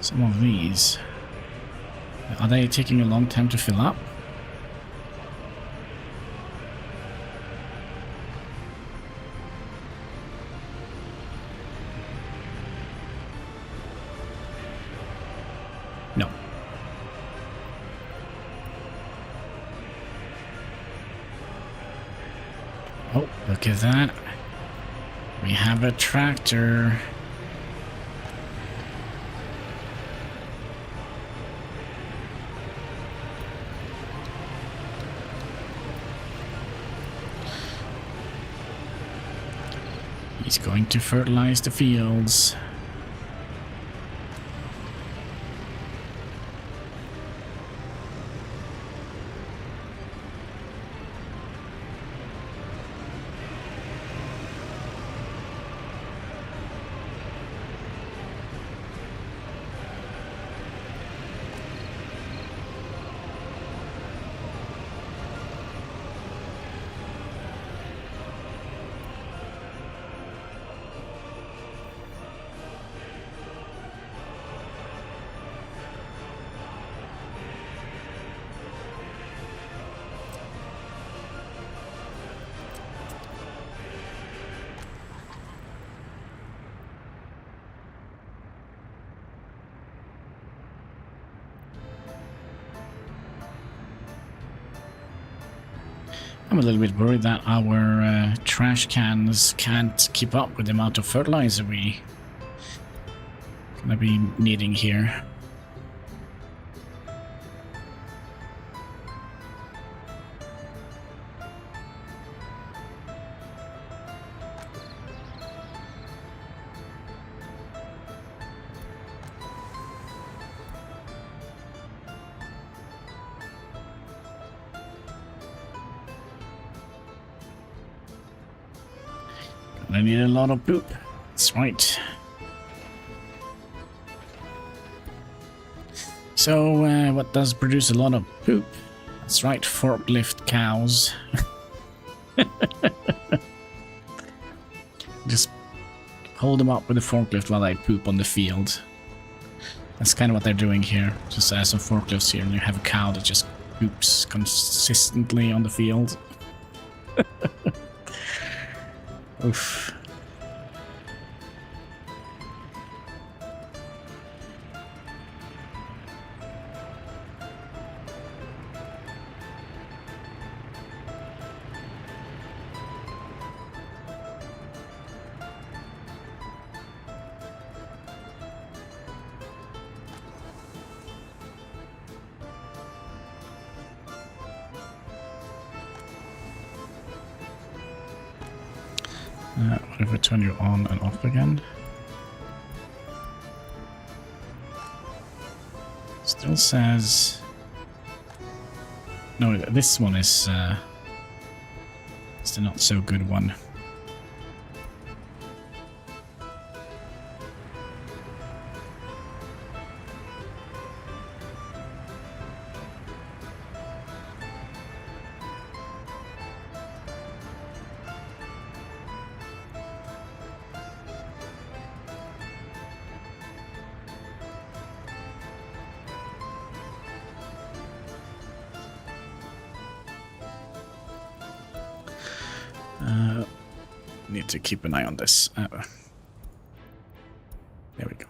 some of these. Are they taking a long time to fill up? No. Oh, look at that. We have a tractor. He's going to fertilize the fields. I'm a little bit worried that our trash cans can't keep up with the amount of fertilizer we gonna be needing here. I need a lot of poop. That's right. So, what does produce a lot of poop? That's right, forklift cows. Just hold them up with a forklift while I poop on the field. That's kind of what they're doing here. Just add some forklifts here and you have a cow that just poops consistently on the field. Oof. What if I turn you on and off again? Still says... No, this one is it's the not so good one. Need to keep an eye on this. There we go.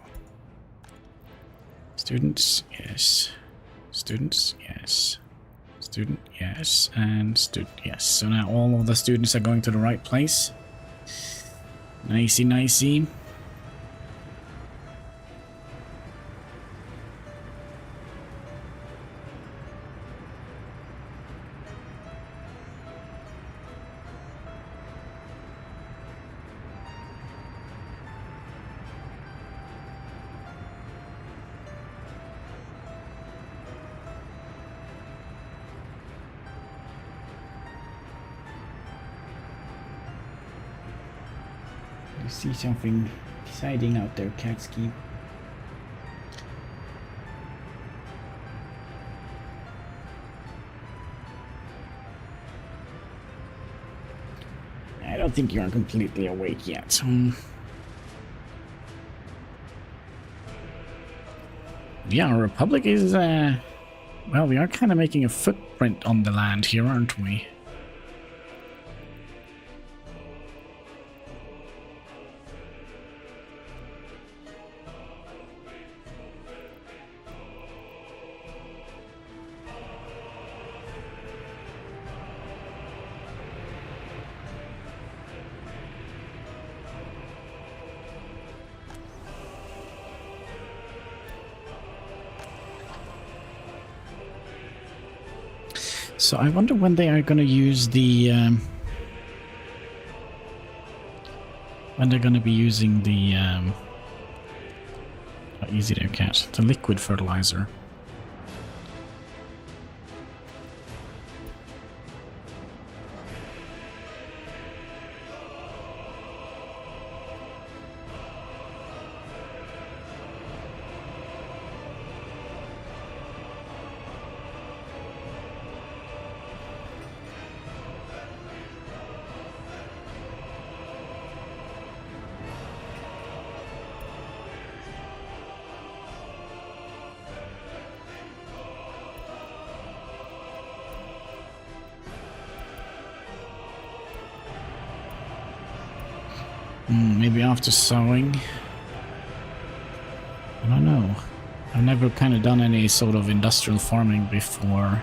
Students, yes. Students, yes. Student, yes. And student, yes. So now all of the students are going to the right place. Nicey, nicey. I see something exciting out there, Katsuki. I don't think you're completely awake yet. Yeah, our Republic is, well, we are kind of making a footprint on the land here, aren't we? So I wonder when they are going to use the when they're going to be using the oh, easy there, cat, the liquid fertilizer. Maybe after sowing. I don't know. I've never kind of done any sort of industrial farming before.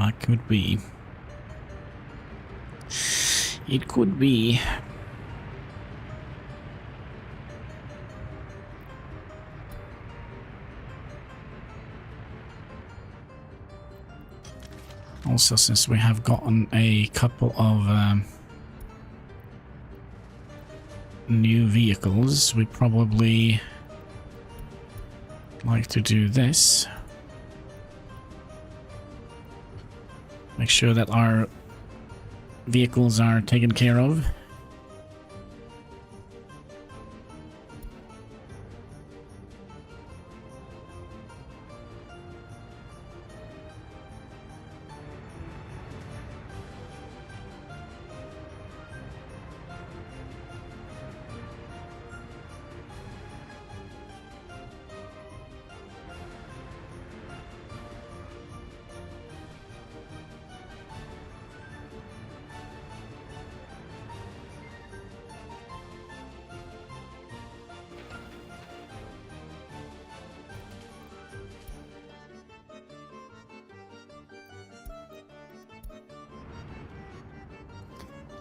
What could be? It could be. Also, since we have gotten a couple of new vehicles, we probably like to do this. Make sure that our vehicles are taken care of.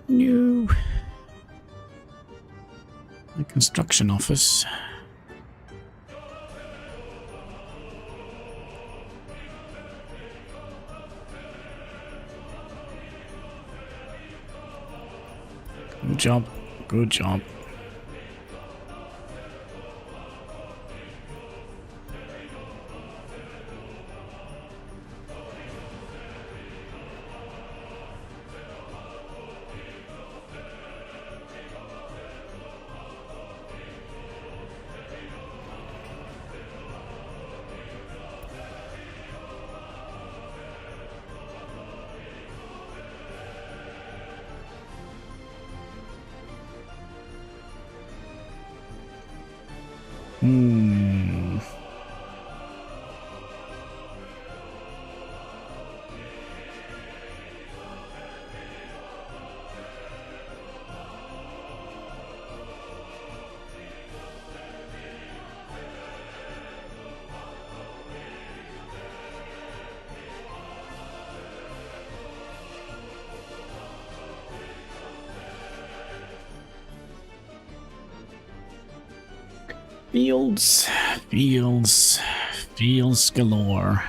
New the construction office. Good job. Good job. Fields, fields, fields galore.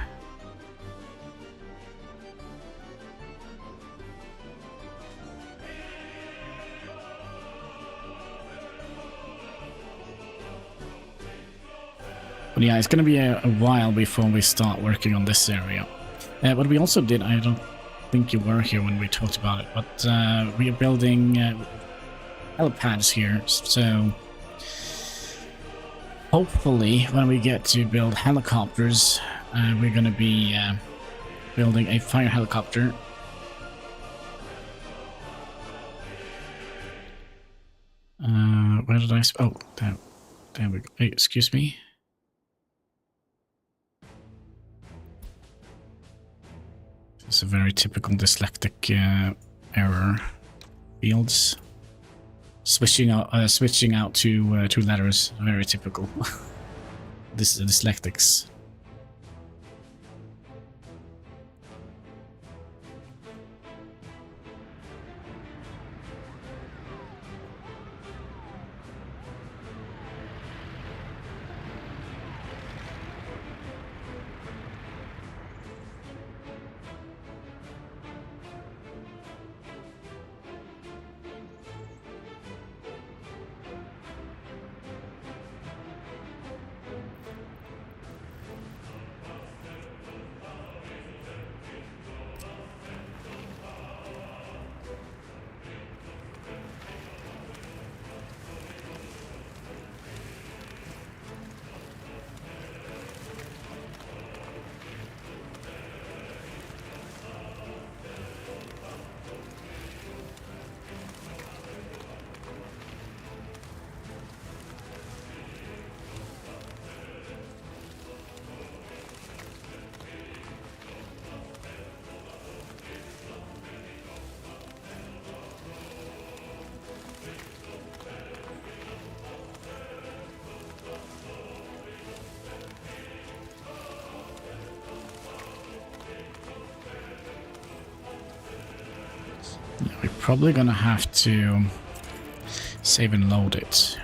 But yeah, it's gonna be a while before we start working on this area. What we also did, I don't think you were here when we talked about it, but we are building helipads here, so hopefully when we get to build helicopters, we're gonna be building a fire helicopter. Where did I... Oh, there we go. Hey, excuse me. It's a very typical dyslexic error. Fields. Switching out to two letters. Very typical. This is dyslexics. probably gonna have to save and load it.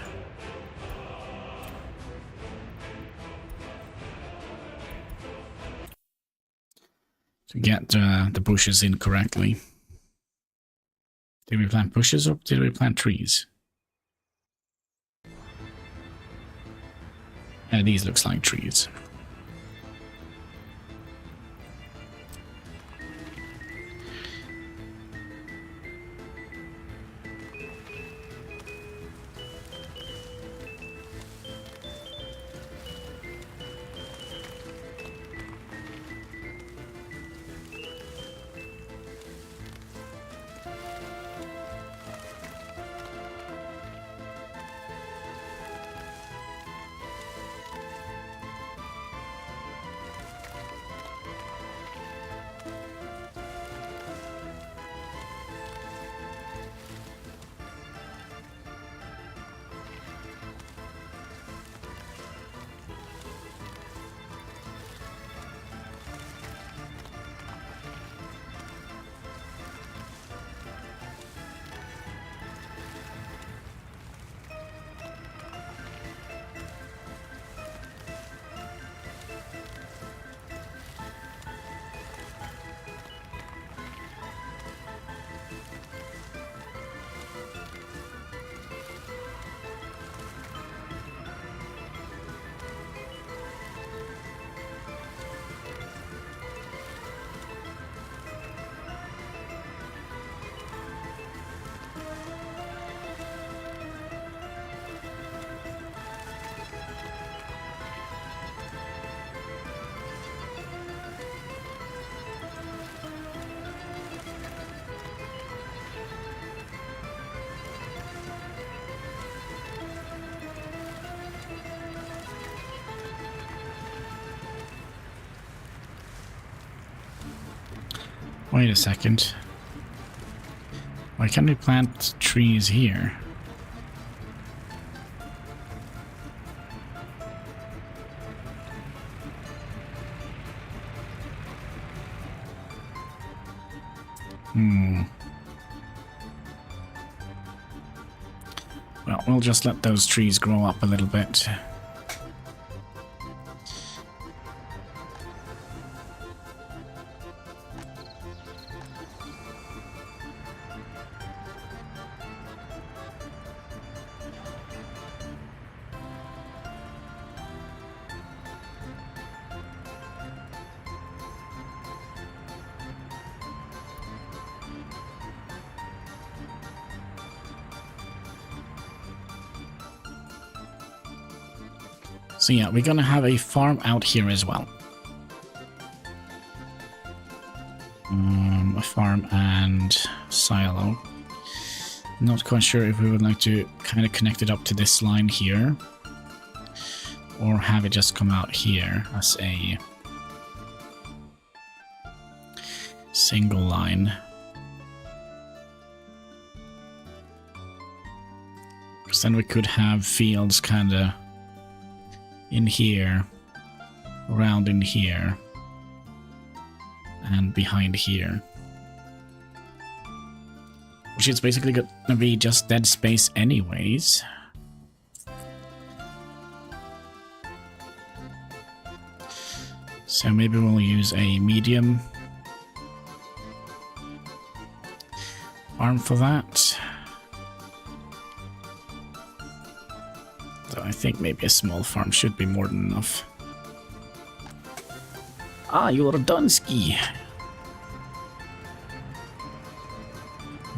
To get the bushes in correctly. Did we plant bushes or did we plant trees? Yeah, these looks like trees. Wait a second. Why can't we plant trees here? Well, we'll just let those trees grow up a little bit. So yeah, we're gonna have a farm out here as well. A farm and silo. Not quite sure if we would like to kind of connect it up to this line here, or have it just come out here as a single line. Because then we could have fields kind of in here, around in here, and behind here. Which is basically going to be just dead space anyways. So maybe we'll use a medium farm for that. I think maybe a small farm should be more than enough. Ah, you're Dunsky.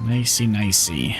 Nicey, nicey.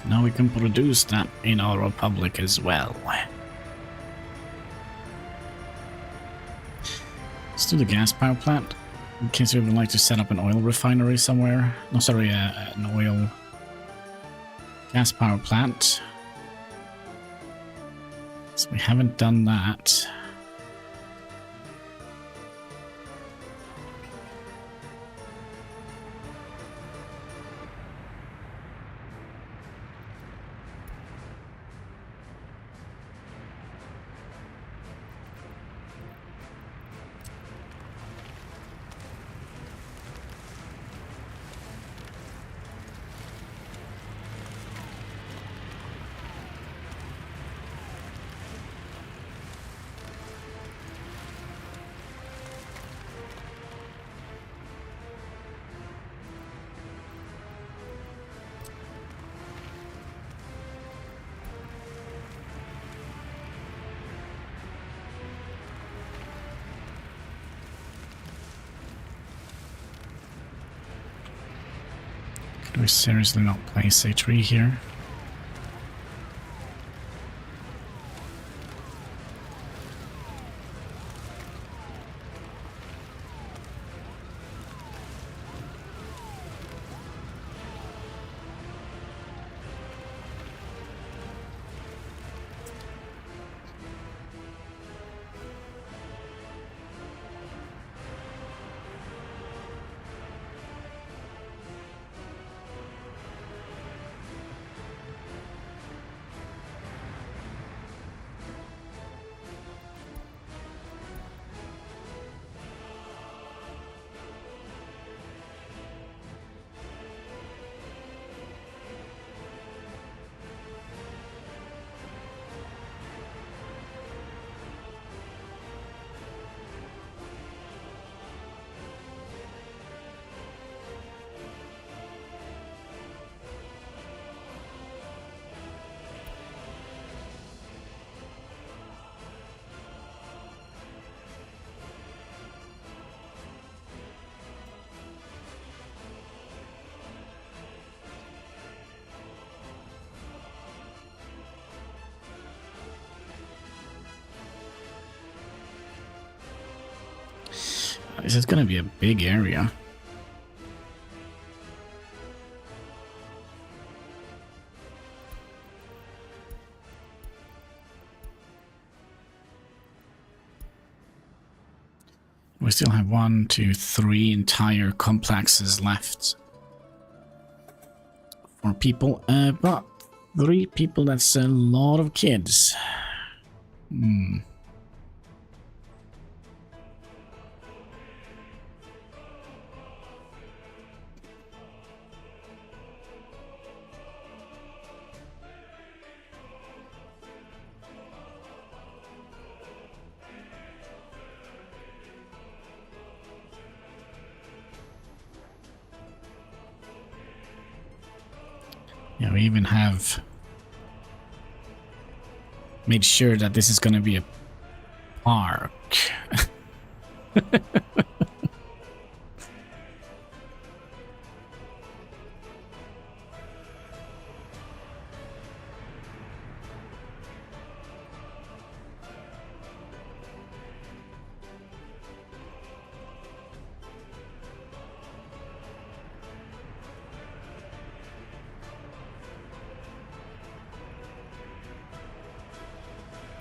Now we can produce that in our republic as well. Let's do the gas power plant, in case we would like to set up an oil refinery somewhere. No, sorry, an oil gas power plant. So we haven't done that. Could we seriously not place a tree here? This is going to be a big area. We still have 1, 2, 3 entire complexes left for people, but 3 people, that's a lot of kids. Yeah, we even have made sure that this is going to be a park.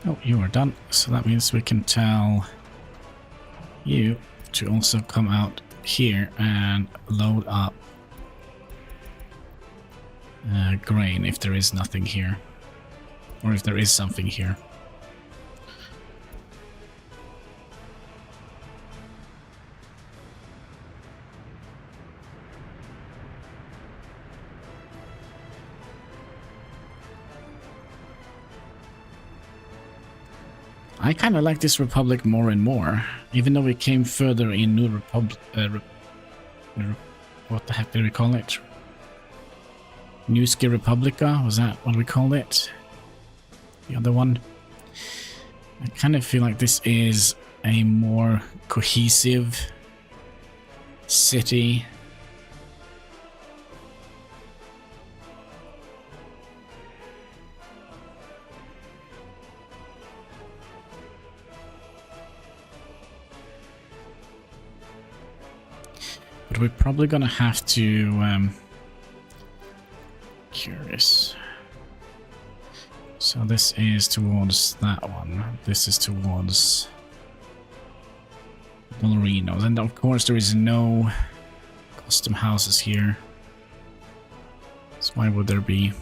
Oh, you are done. So that means we can tell you to also come out here and load up grain if there is nothing here. Or if there is something here. I kind of like this republic more and more, even though we came further in New Republic. What the heck did we call it? Newski Republica? Was that what we called it? The other one? I kind of feel like this is a more cohesive city. But we're probably gonna have to... curious. So this is towards that one. This is towards... Ballerino. And of course there is no custom houses here. So why would there be?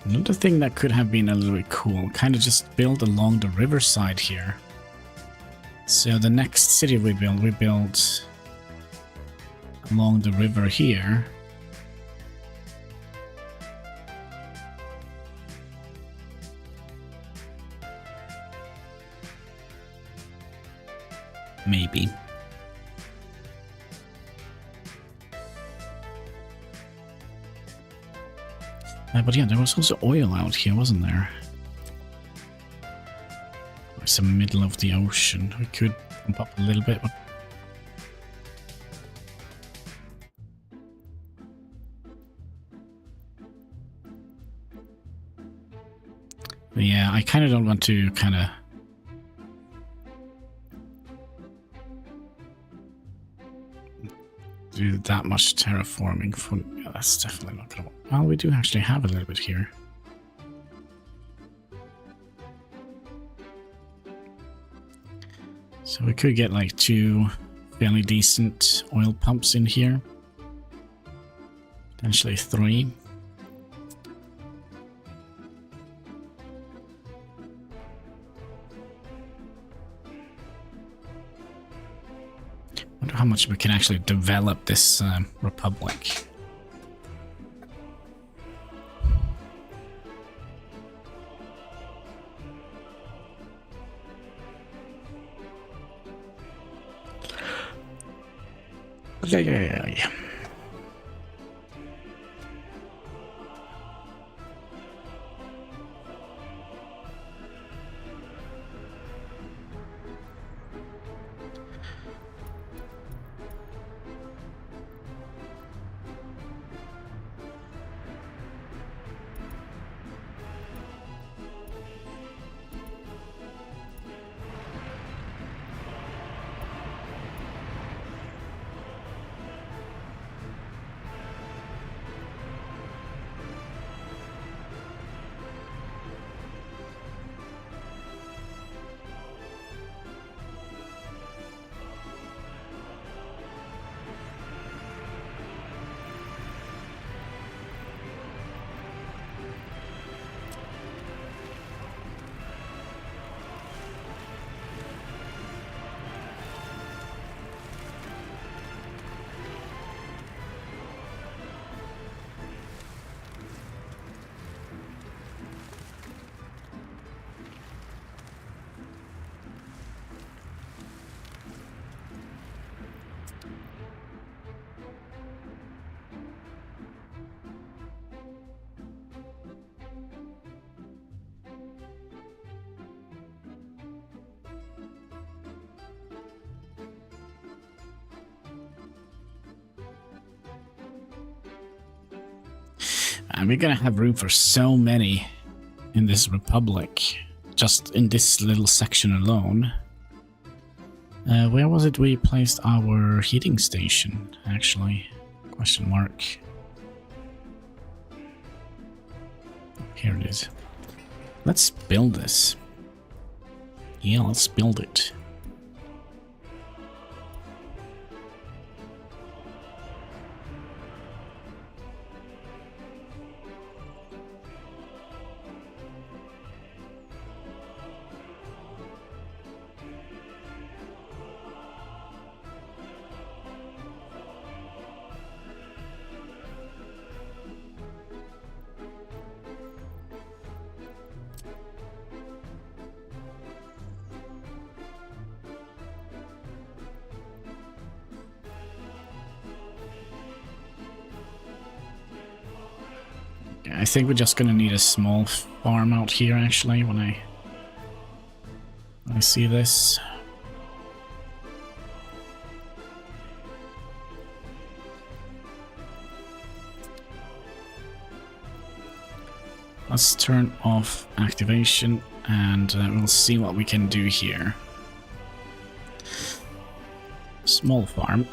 Another thing that could have been a little bit cool, kind of just build along the riverside here. So the next city we build along the river here. Maybe. But yeah, there was also oil out here, wasn't there? It's the middle of the ocean. We could pump up a little bit. But yeah, I kind of don't want to do that much terraforming. Yeah, that's definitely not gonna work. Well, we do actually have a little bit here. So we could get like 2 fairly decent oil pumps in here. Potentially 3. Wonder how much we can actually develop this republic. Yeah. And we're gonna have room for so many in this republic, just in this little section alone. Where was it we placed our heating station, actually? Question mark. Here it is. Let's build this. Yeah, let's build it. I think we're just gonna need a small farm out here, actually, when I see this. Let's turn off activation and we'll see what we can do here. Small farm.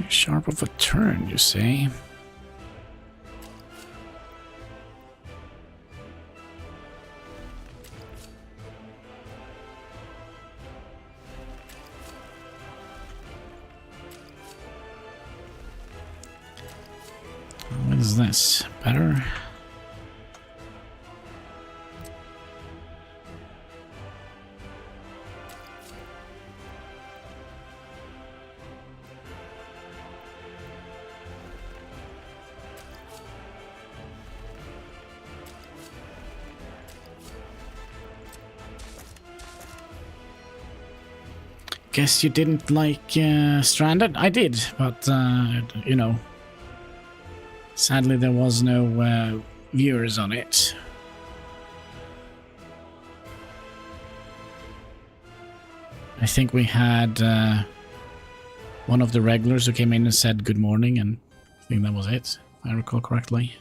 Sharp of a turn, you say? What is this? Better? Guess you didn't like Stranded? I did, but, you know, sadly there was no viewers on it. I think we had one of the regulars who came in and said good morning, and I think that was it, if I recall correctly.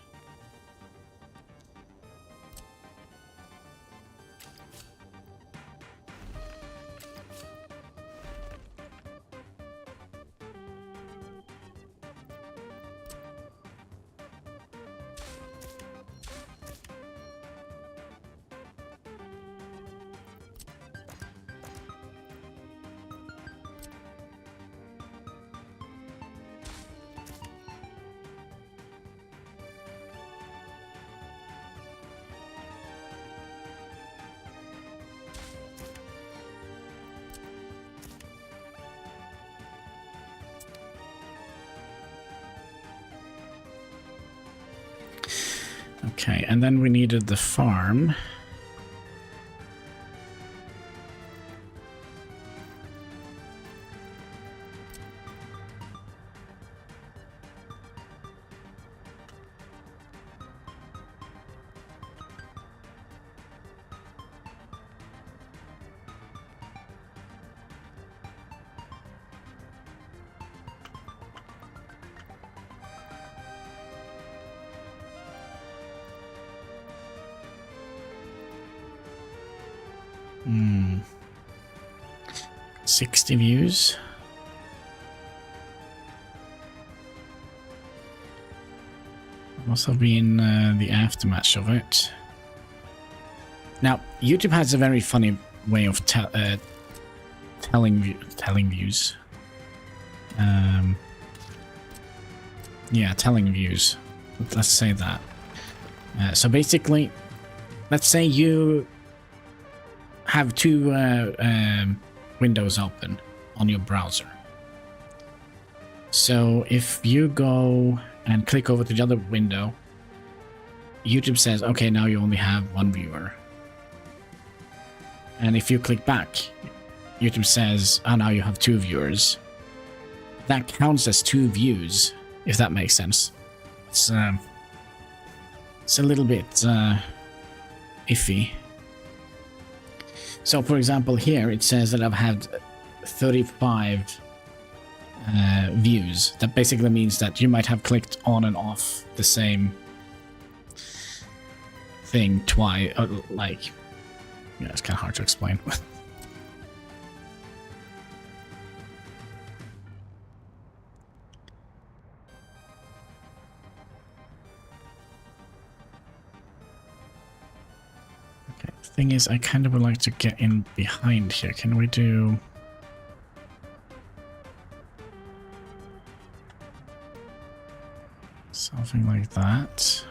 Okay, and then we needed the farm. 60 views. Must have been the aftermath of it. Now, YouTube has a very funny way of telling views. Yeah, telling views. Let's say that. So basically, let's say you have two windows open on your browser. So if you go and click over to the other window, YouTube says, okay, now you only have one viewer. And if you click back, YouTube says, oh, now you have two viewers. That counts as 2 views, if that makes sense. It's a little bit iffy. So, for example, here it says that I've had 35 views. That basically means that you might have clicked on and off the same thing twice. Like, yeah, it's kind of hard to explain. Thing is, I kind of would like to get in behind here. Can we do... something like that?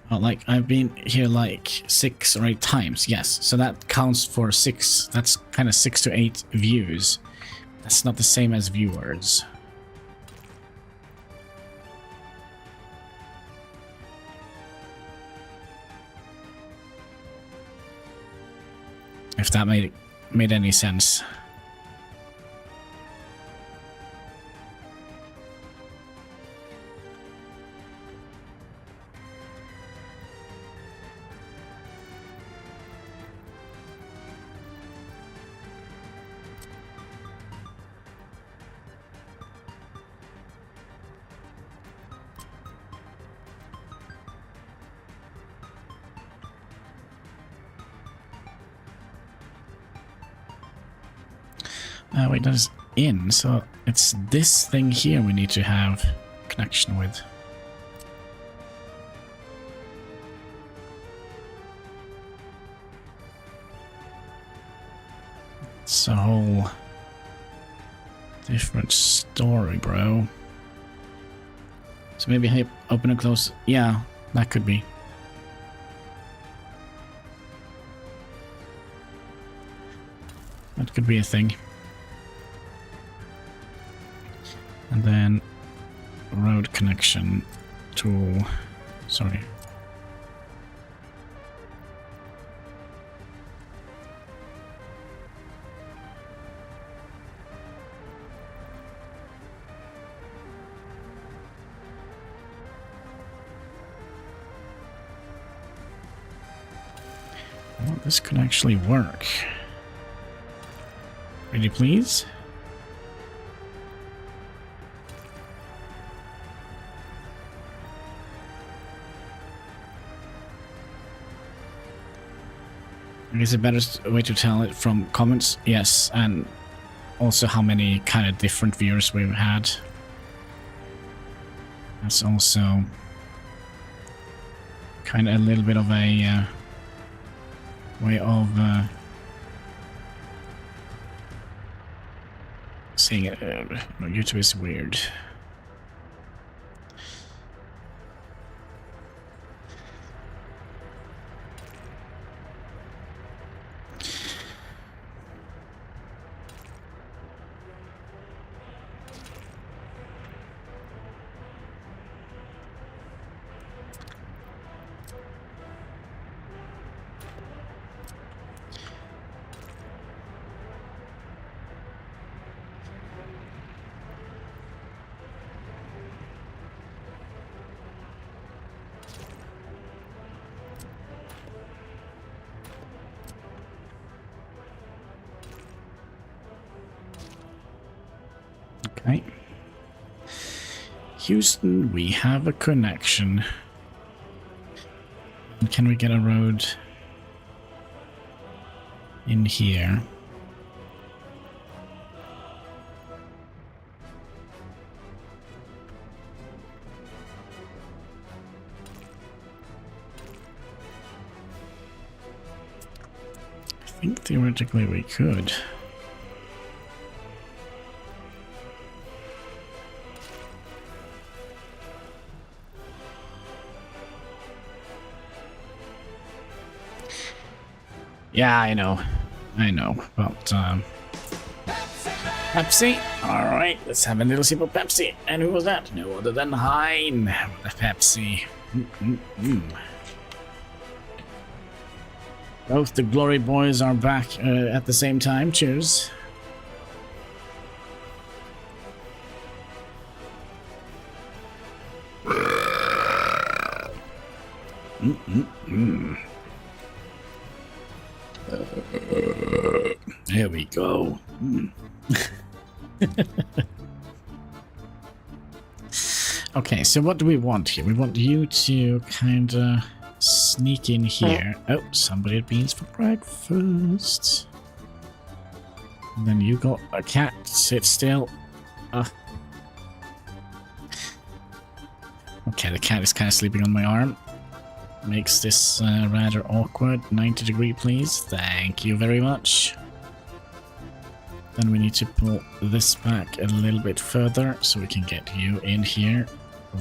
Oh, like, I've been here like 6 or 8 times. Yes, so that counts for 6. That's kind of 6 to 8 views. That's not the same as viewers. If that made any sense. Wait, that is in, so it's this thing here we need to have connection with. It's a whole different story, bro. So maybe I open and close. Yeah, that could be. That could be a thing. And then road connection tool. Sorry. Well, this could actually work. Ready, please? Is a better way to tell it from comments? Yes, and also how many kind of different viewers we've had. That's also kind of a little bit of a way of seeing it. YouTube is weird. Okay. Houston, we have a connection. Can we get a road in here. I think theoretically we could. Yeah, I know, but Pepsi? Alright, let's have a little sip of Pepsi. And who was that? No other than Hein with the Pepsi. Both the Glory Boys are back at the same time. Cheers. There we go. Okay, so what do we want here? We want you to kind of sneak in here. Oh, somebody had beans for breakfast. And then you got a cat. Sit still. Okay, the cat is kind of sleeping on my arm. Makes this rather awkward. 90 degree, please. Thank you very much. Then we need to pull this back a little bit further so we can get you in here.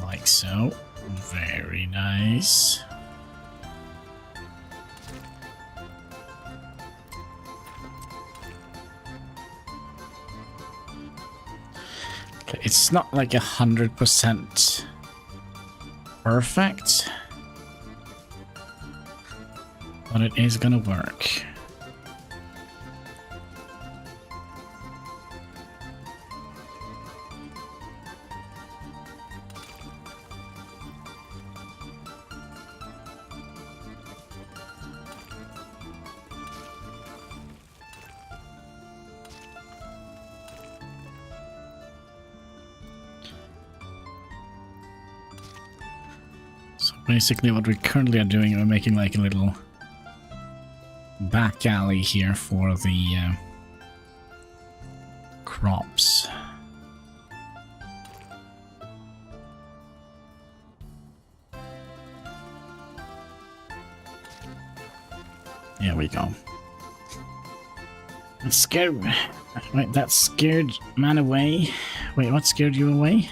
Like so. Very nice. Okay, it's not like 100% perfect, but it is gonna work. So basically what we currently are doing, we're making like a little back alley here for the crops. There we go. That scared... Wait, that scared man away. Wait, what scared you away?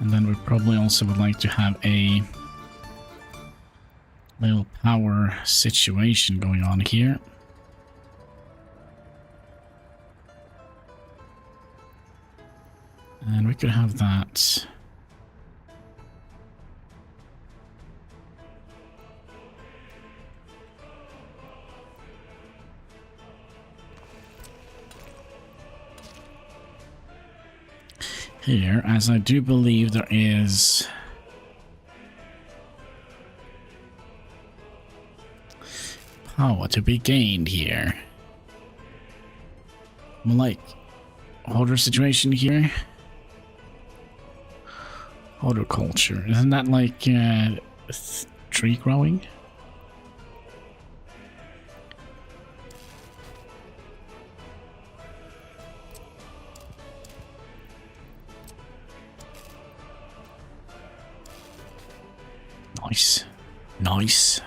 And then we probably also would like to have a little power situation going on here. And we could have that. Here, as I do believe there is power to be gained here. Like, order situation here. Horticulture, isn't that like tree growing? Nice. Nice.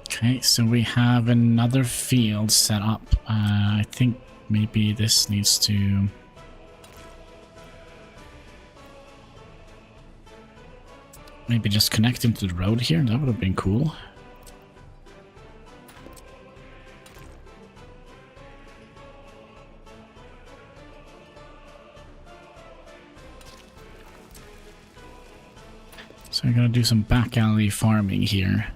Okay, so we have another field set up. I think maybe this needs to... maybe just connect him to the road here. That would have been cool. So we're gonna do some back alley farming here.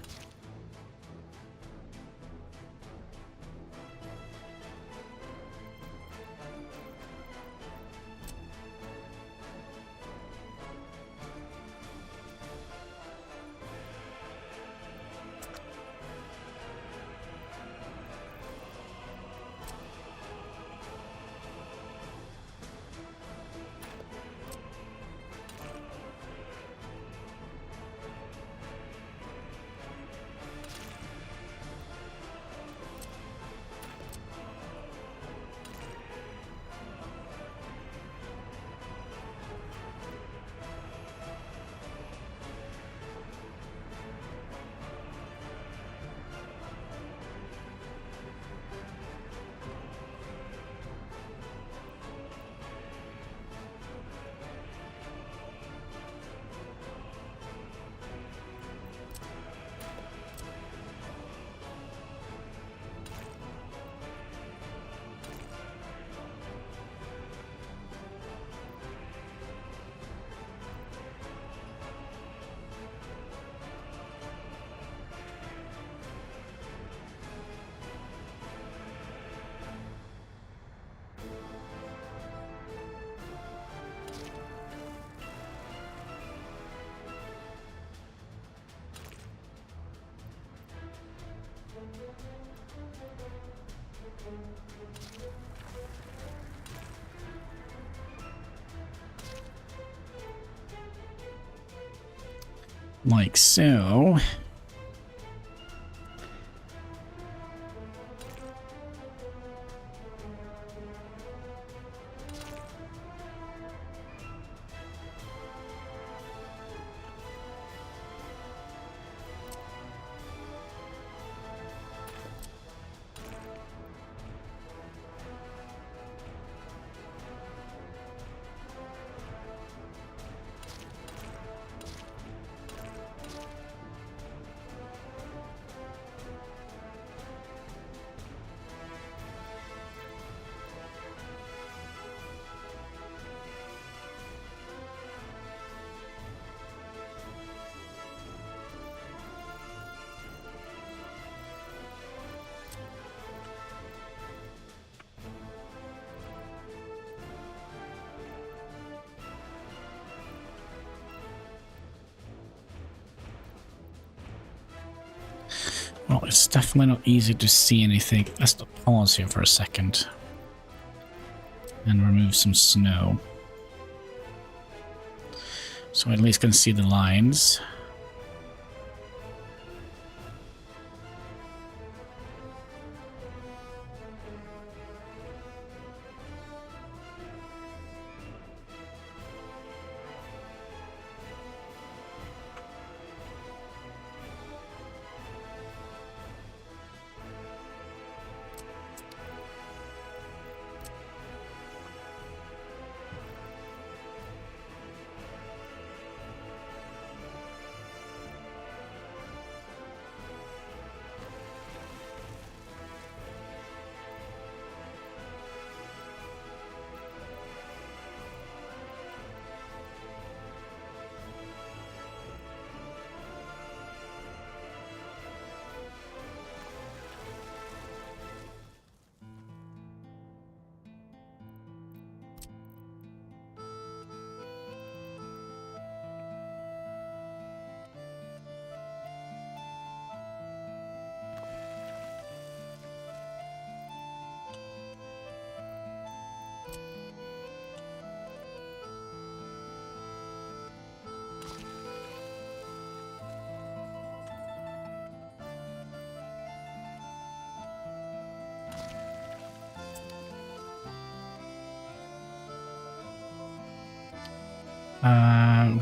Like so. Well, it's definitely not easy to see anything. Let's pause here for a second and remove some snow, so I at least can see the lines.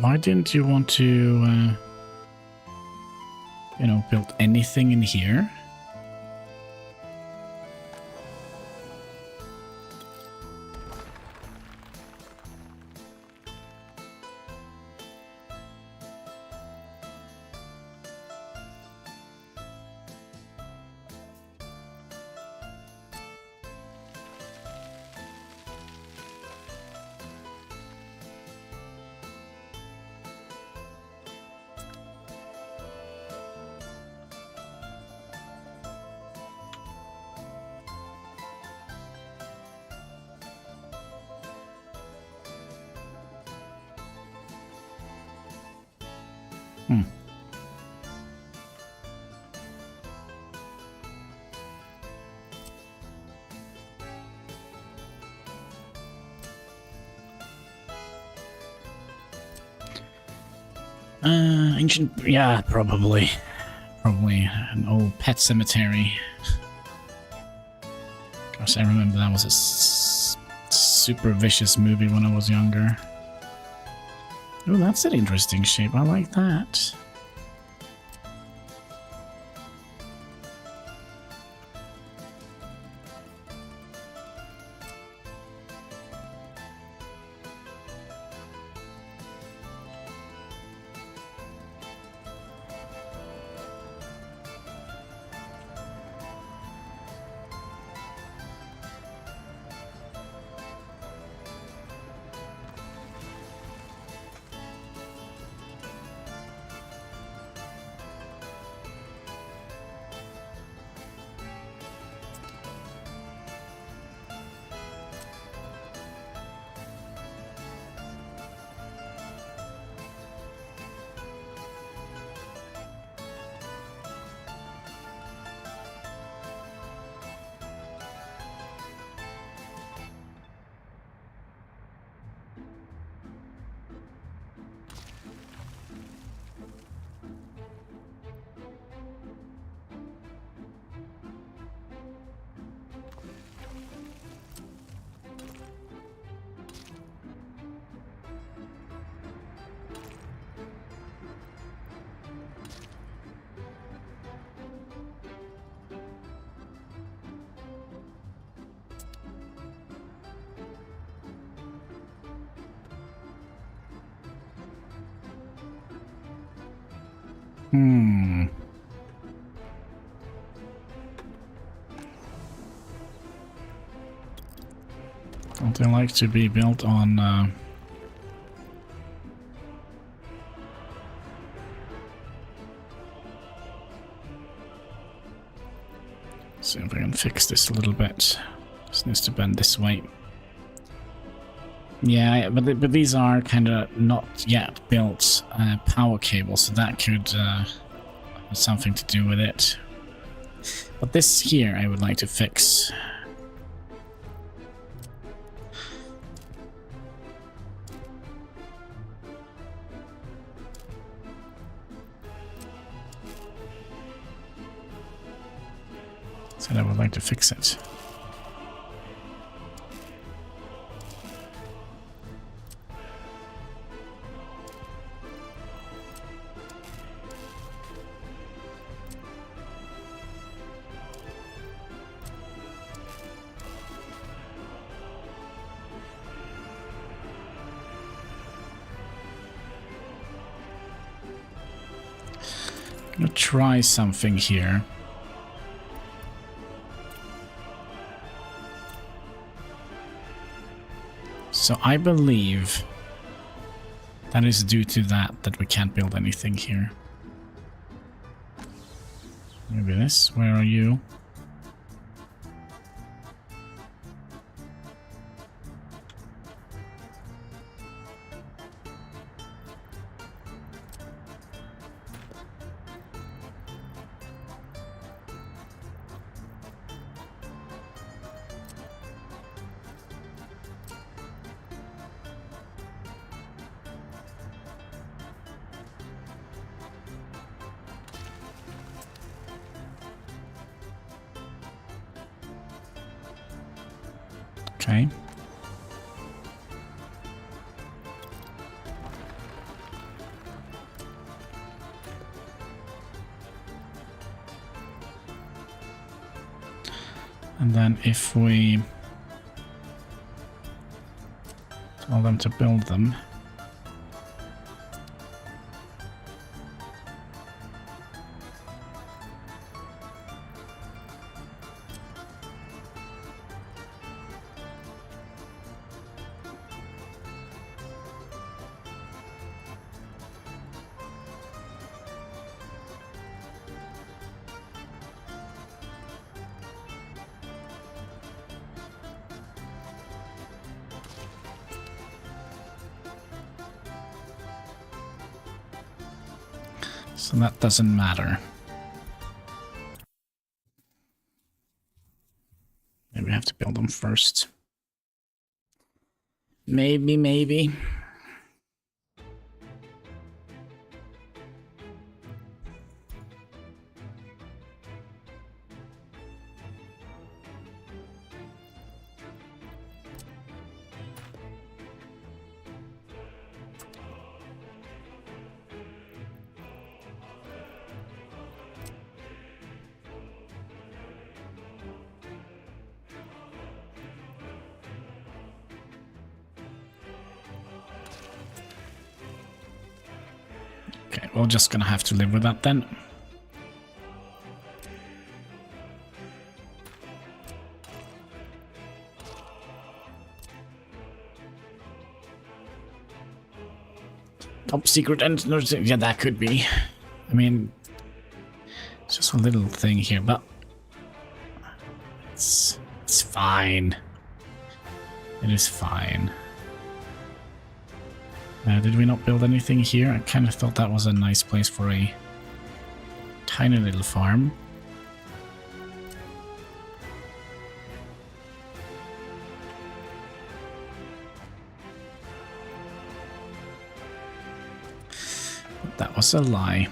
Why didn't you want to, you know, build anything in here? Ancient, yeah, probably an old pet cemetery. Gosh, I remember that was a super vicious movie when I was younger. Oh, that's an interesting shape. I like that. Don't they like to be built on... See if I can fix this a little bit. This needs to bend this way. Yeah, but these are kind of not yet built power cables, so that could have something to do with it. But this here I would like to fix. So I would like to fix it. I'm gonna try something here. So I believe that is due to that we can't build anything here. Maybe this. Where are you? Okay. And then if we tell them to build them, so that doesn't matter. Maybe we have to build them first. Maybe. Okay, we're just gonna have to live with that then. Top secret engineers, yeah, that could be. I mean, it's just a little thing here, but it's fine. It is fine. Did we not build anything here? I kind of thought that was a nice place for a tiny little farm. But that was a lie.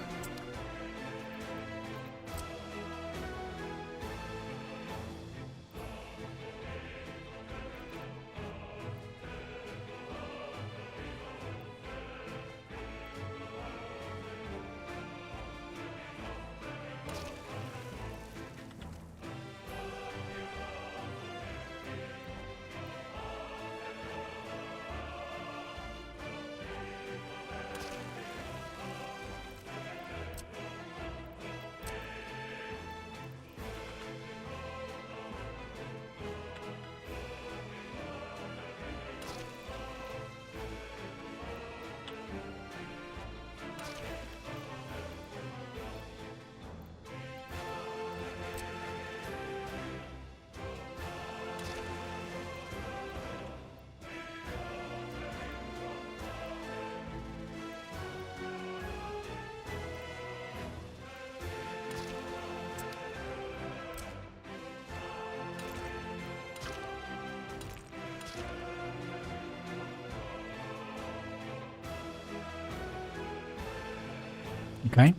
Okay.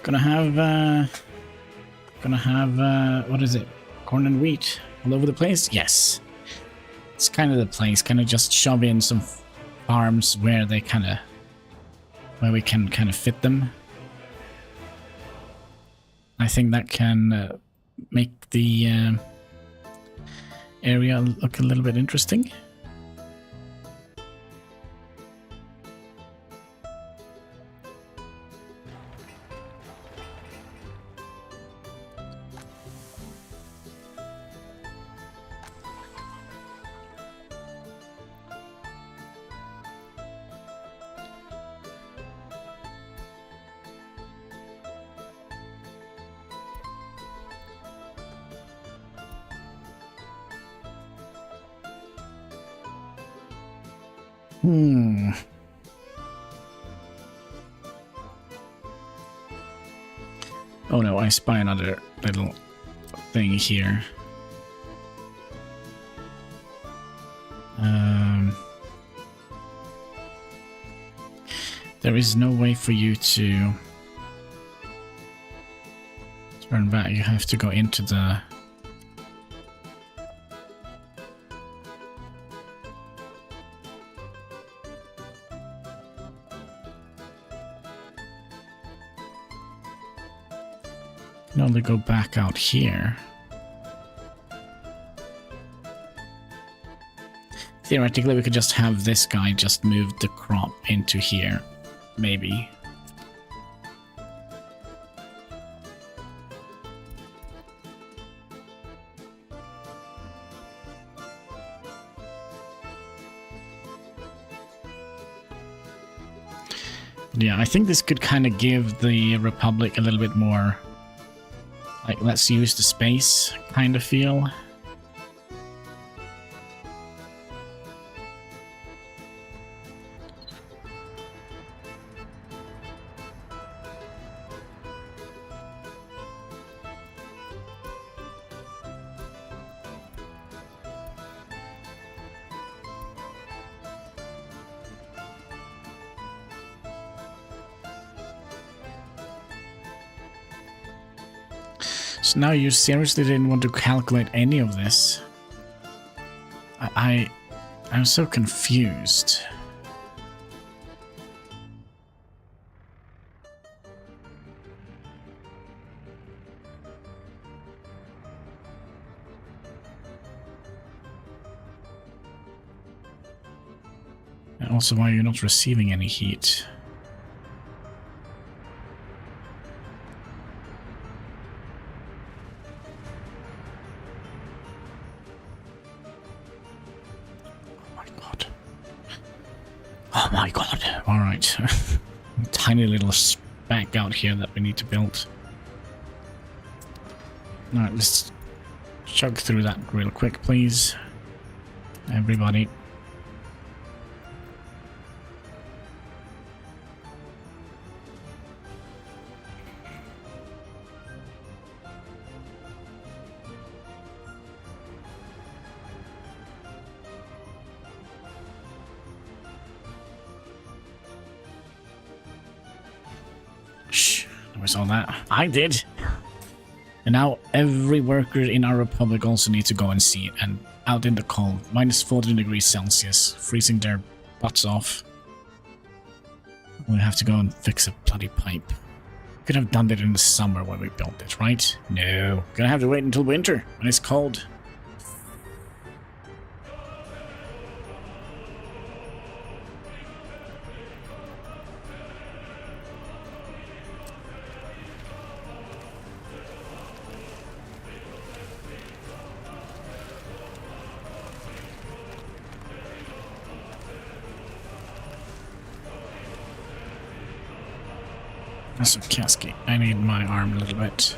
Gonna have, what is it? Corn and wheat all over the place? Yes. It's kind of the place. Kind of just shove in some farms where they where we can kind of fit them. I think that can make the area look a little bit interesting. Oh no, I spy another little thing here. There is no way for you to turn back. You have to go into the... You can only go back out here. Theoretically, we could just have this guy just move the crop into here. Maybe. Yeah, I think this could kind of give the Republic a little bit more, like, let's use the space kind of feel. So now you seriously didn't want to calculate any of this? I'm so confused. And also, why you're not receiving any heat? Oh my god. Alright. Tiny little speck out here that we need to build. Alright, let's chug through that real quick, please. Everybody. All that I did, and now every worker in our republic also needs to go and see it. And out in the cold, minus 40 degrees Celsius, freezing their butts off. We have to go and fix a bloody pipe. Could have done it in the summer when we built it, right? No, gonna have to wait until winter when it's cold. That's a casket. I need my arm a little bit.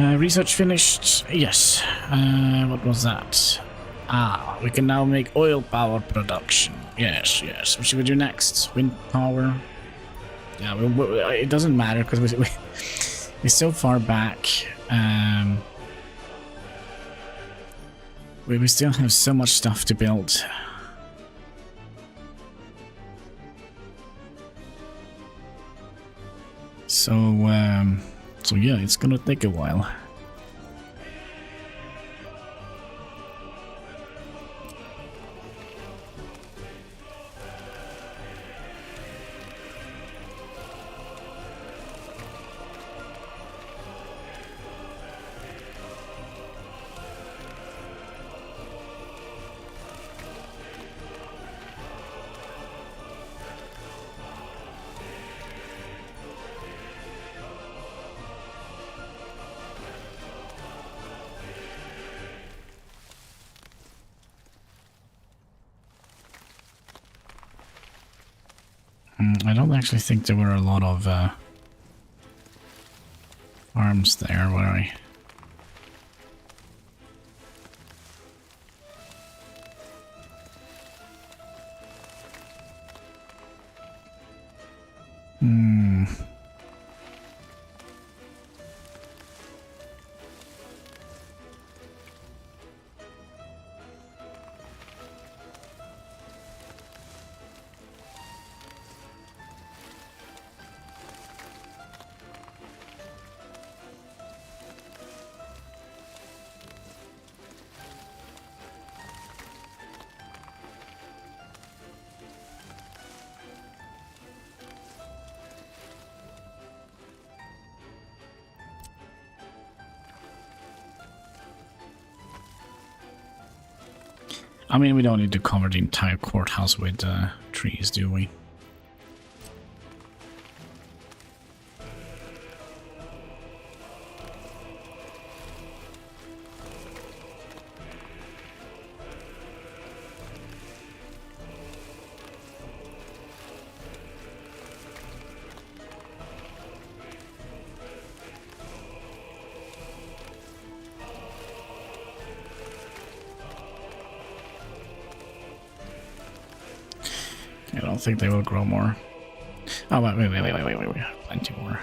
Research finished. Yes. What was that? Ah, we can now make oil power production. Yes, yes. What should we do next? Wind power. Yeah, it doesn't matter because we're so far back. We still have so much stuff to build. So yeah, it's gonna take a while. I don't actually think there were a lot of farms there, were I? I mean, we don't need to cover the entire courthouse with trees, do we? I don't think they will grow more. Oh, wait, plenty more.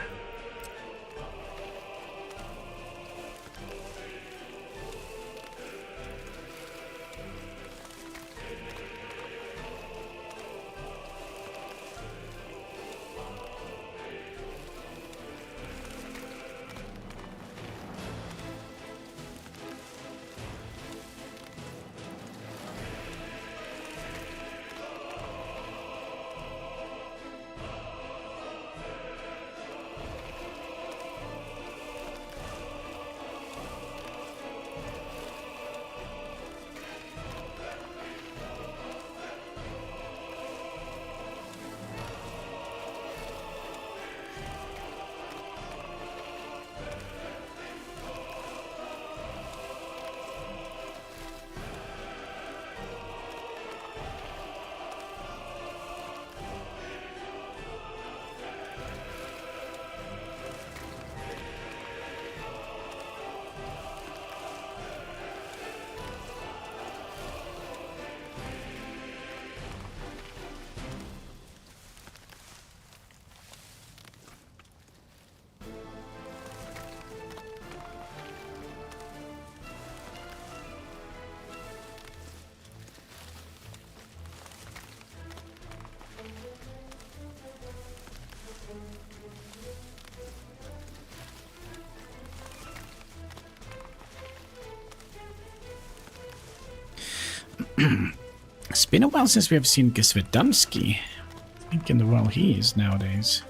It's been a while since we have seen Gesvedansky. I think in the world he is nowadays.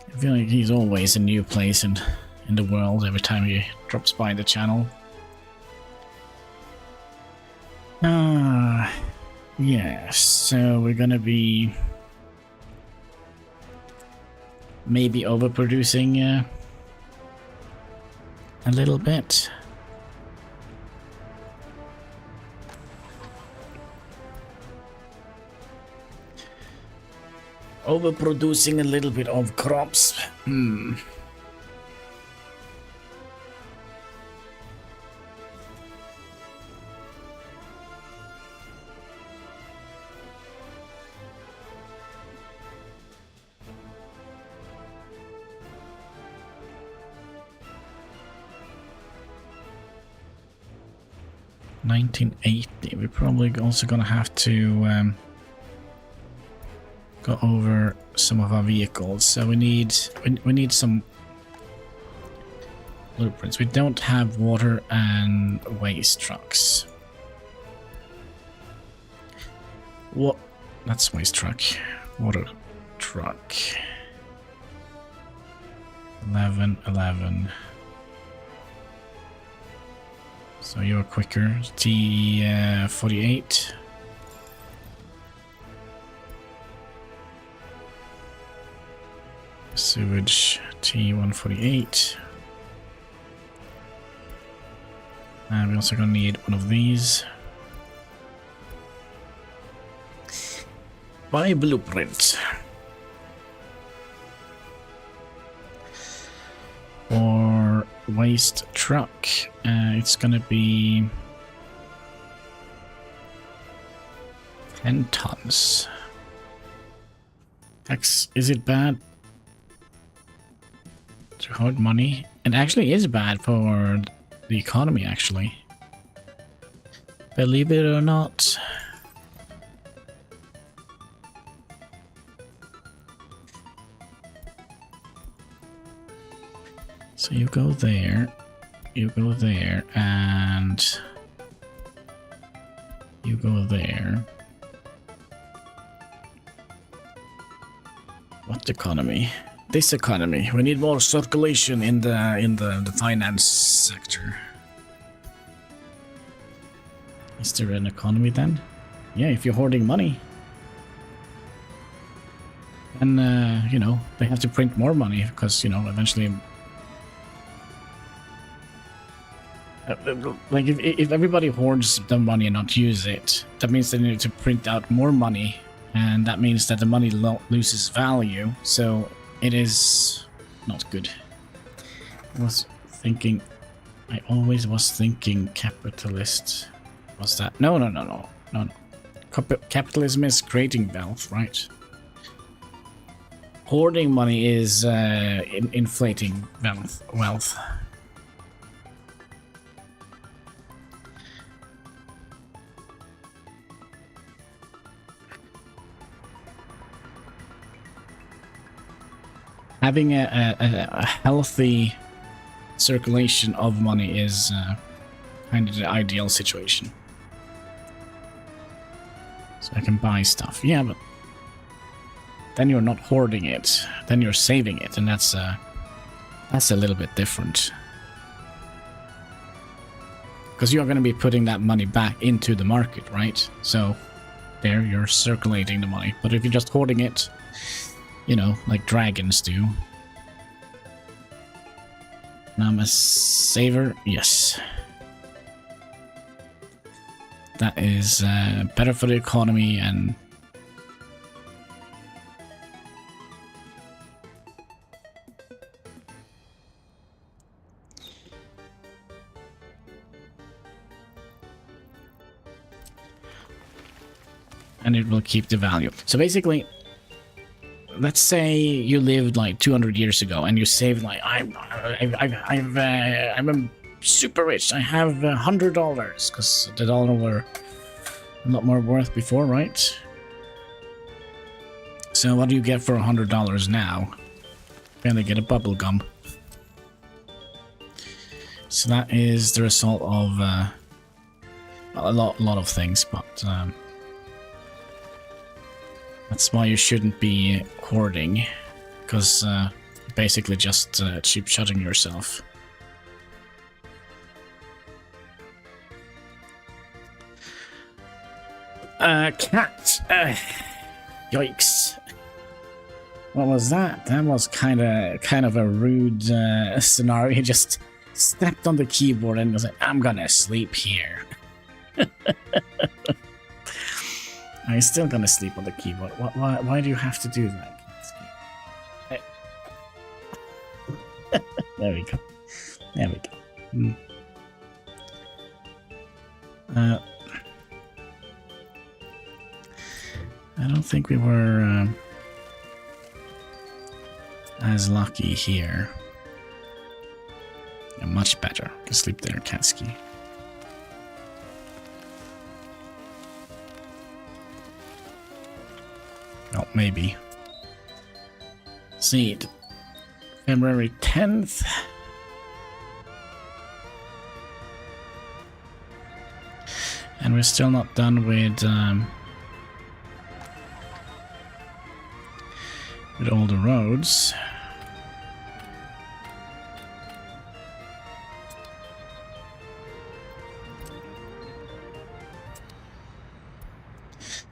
I feel like he's always a new place in the world every time he drops by the channel. Yes, so we're gonna be maybe overproducing a little bit. Overproducing a little bit of crops. 1980. We're probably also gonna have to go over some of our vehicles. So we need some blueprints. We don't have water and waste trucks. What? That's waste truck. Water truck. 11. So you're quicker. T48. Sewage T148. And we're also gonna need one of these. Buy blueprint. For waste truck, it's gonna be 10 tons. Is it bad to hoard money? It actually is bad for the economy, actually. Believe it or not. So you go there, and you go there. What economy? This economy. We need more circulation in the finance sector. Is there an economy then? Yeah, if you're hoarding money. And you know, they have to print more money because, you know, eventually. Like if everybody hoards the money and not use it, that means they need to print out more money, and that means that the money loses value. So it is not good. I always was thinking capitalist. Was that? No. Capitalism is creating wealth, right? Hoarding money is inflating wealth. Having a healthy circulation of money is kind of the ideal situation. So I can buy stuff. Yeah, but then you're not hoarding it. Then you're saving it, and that's a little bit different. Because you're going to be putting that money back into the market, right? So there you're circulating the money. But if you're just hoarding it, you know, like dragons do. And I'm a saver. Yes. That is better for the economy and... and it will keep the value. So basically... let's say you lived like 200 years ago and you saved like I'm super rich. I have $100 because the dollar were a lot more worth before, right? So what do you get for $100 now? You're gonna get a bubble gum. So that is the result of a lot of things, but. That's why you shouldn't be hoarding, because basically just cheap shotting yourself. Cat! Yikes. What was that? That was kind of a rude scenario. He just stepped on the keyboard and was like, I'm gonna sleep here. I'm still gonna sleep on the keyboard. Why do you have to do that? There we go. There we go. I don't think we were as lucky here. Yeah, much better. You can sleep there, Katsky. maybe. See, February 10th. And we're still not done with all the roads.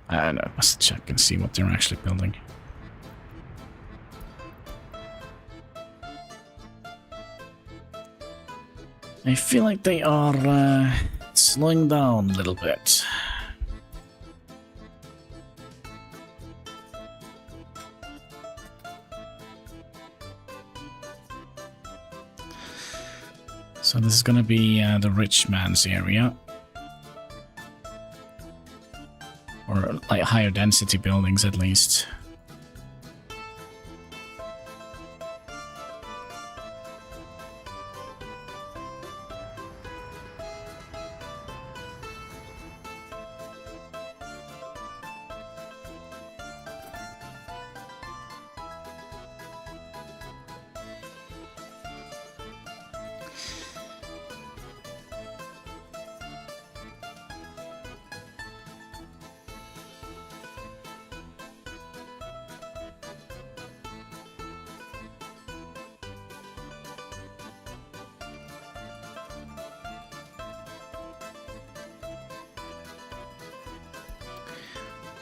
I don't know, let's check and see what they're actually building. I feel like they are slowing down a little bit. So this is gonna be the rich man's area. Or like higher density buildings at least.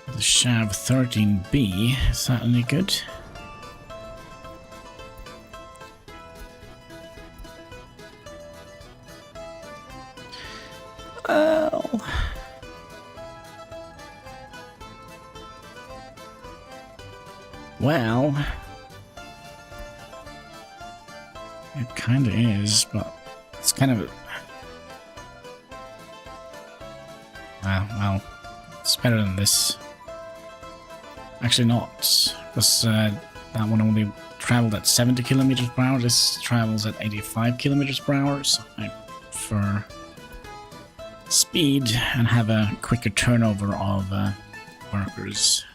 The Shav 13B, is that any good? Well, it kind of is, but it's kind of well, it's better than this. Actually not, because that one only traveled at 70 kilometers per hour. This travels at 85 kilometers per hour, so I prefer speed and have a quicker turnover of workers.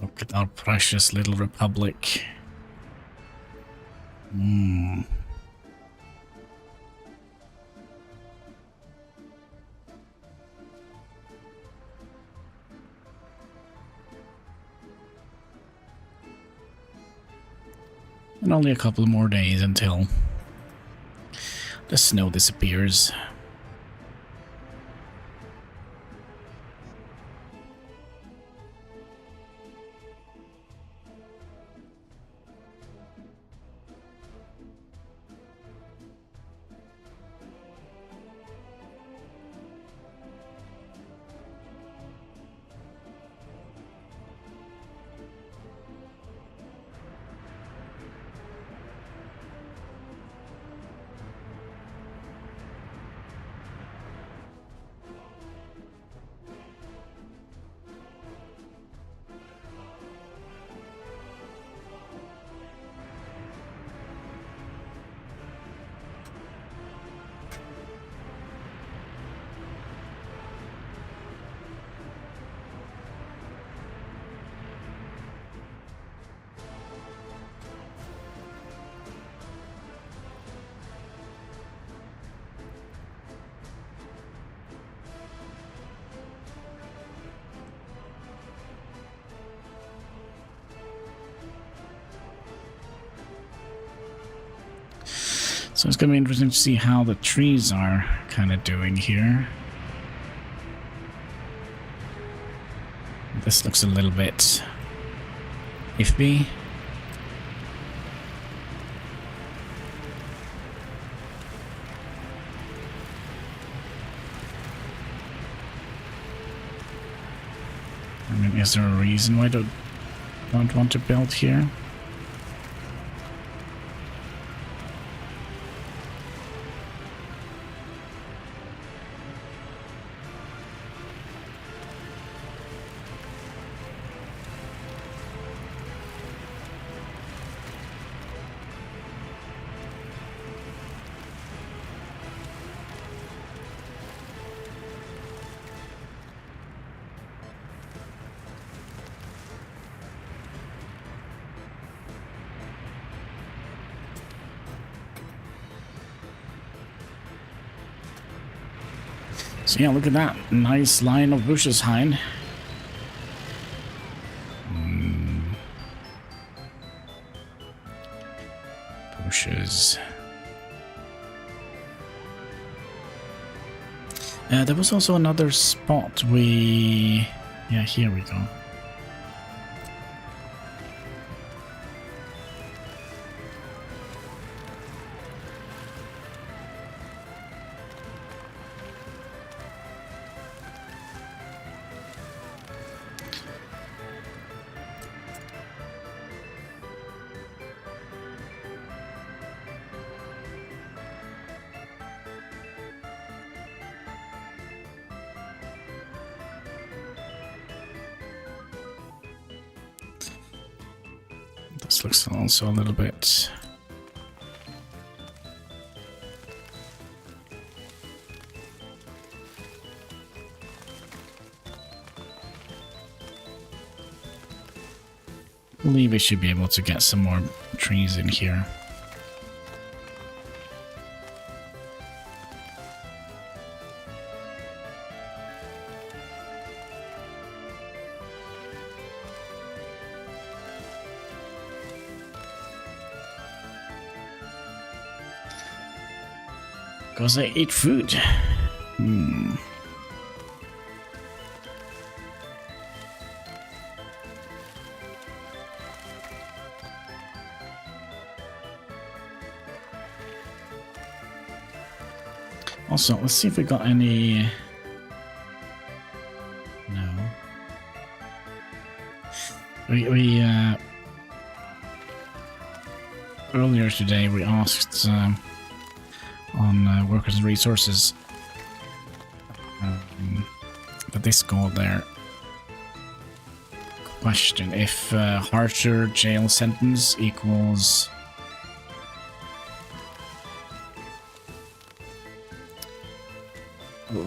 Look at our precious little republic. And only a couple more days until the snow disappears. So it's going to be interesting to see how the trees are kind of doing here. This looks a little bit iffy. I mean, is there a reason why I don't want to build here? So yeah, look at that. Nice line of bushes, Hein. Bushes. There was also another spot we... Yeah, here we go. This looks also a little bit... I believe we should be able to get some more trees in here. Because I ate food. Also, let's see if we got any... No. We earlier today we asked on Workers and Resources the Discord there question if harsher jail sentence equals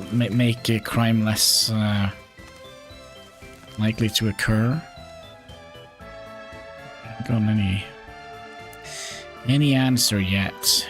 make a crime less likely to occur. I haven't gotten any answer yet.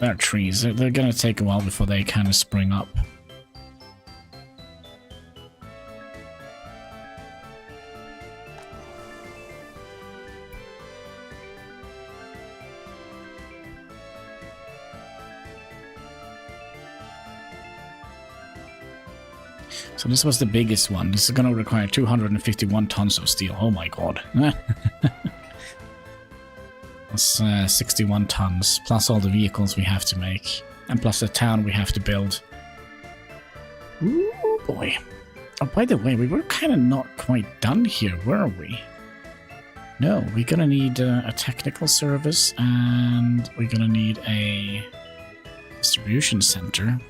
They're trees. They're gonna take a while before they kind of spring up. So this was the biggest one. This is gonna require 251 tons of steel. Oh my god. That's 61 tons, plus all the vehicles we have to make, and plus the town we have to build. Ooh boy. Oh, by the way, we were kind of not quite done here, were we? No, we're gonna need a technical service, and we're gonna need a distribution center,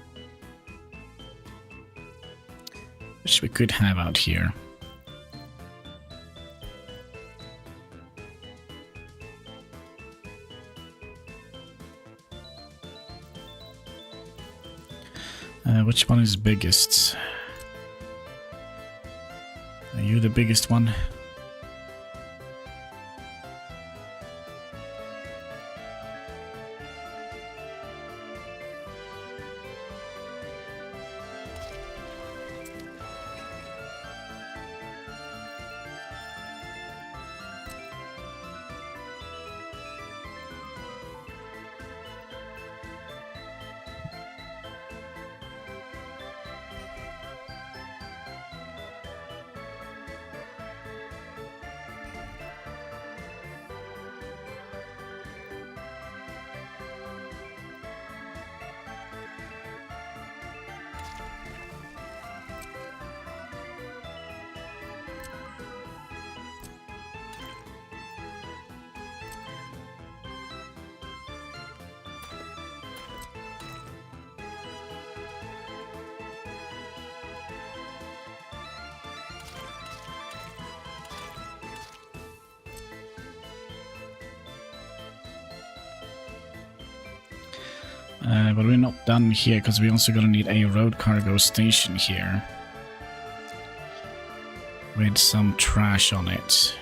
which we could have out here. Which one is biggest? Are you the biggest one? But we're not done here because we're also going to need a road cargo station here with some trash on it.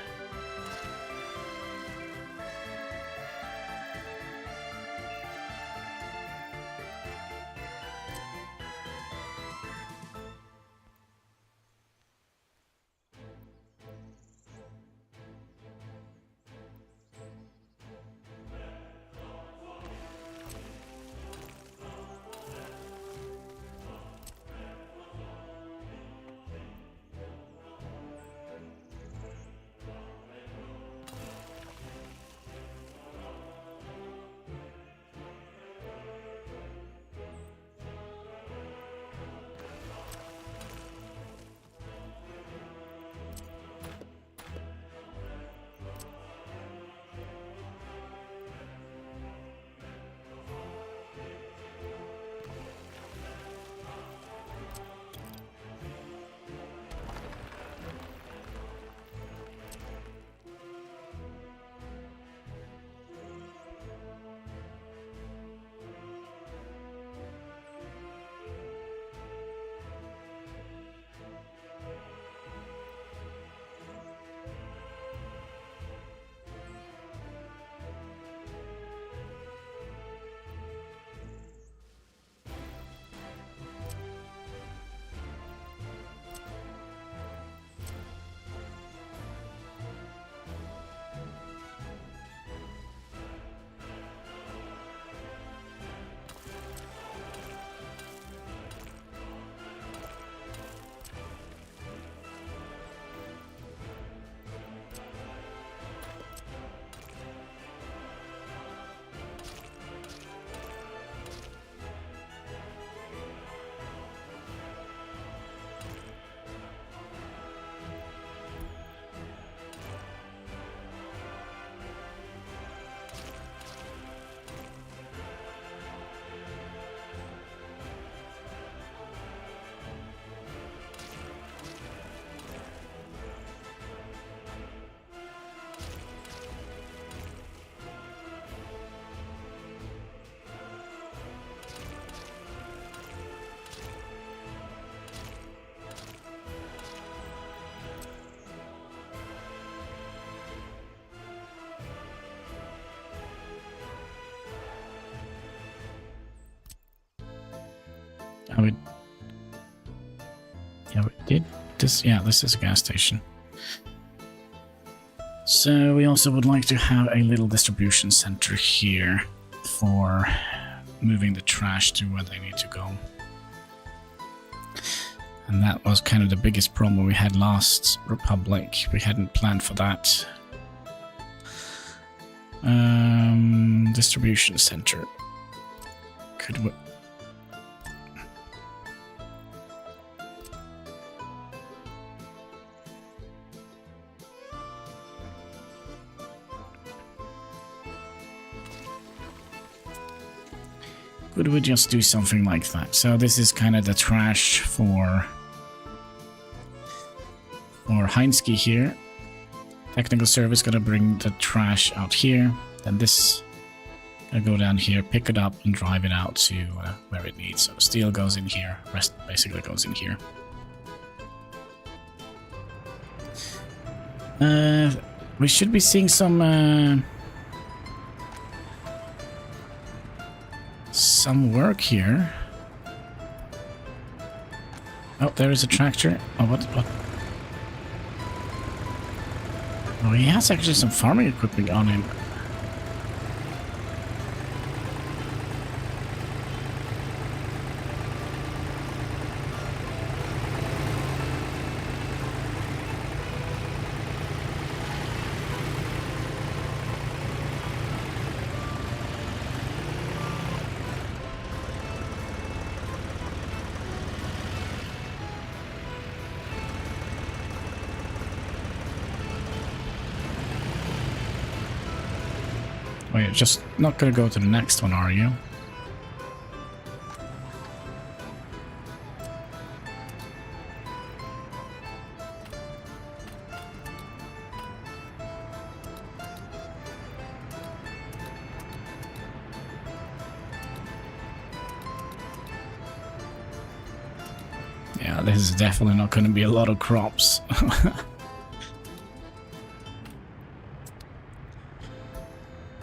We did this. Yeah, this is a gas station. So we also would like to have a little distribution center here for moving the trash to where they need to go. And that was kind of the biggest problem we had last Republic. We hadn't planned for that. Distribution center. Could we... Could we just do something like that? So this is kind of the trash for Heinske here. Technical service gonna bring the trash out here. Then this gonna go down here, pick it up, and drive it out to where it needs. So steel goes in here, rest basically goes in here. We should be seeing some work here. Oh, there is a tractor. Oh, what? Oh, he has actually some farming equipment on him. Oh, you're just not gonna go to the next one, are you? Yeah, this is definitely not going to be a lot of crops.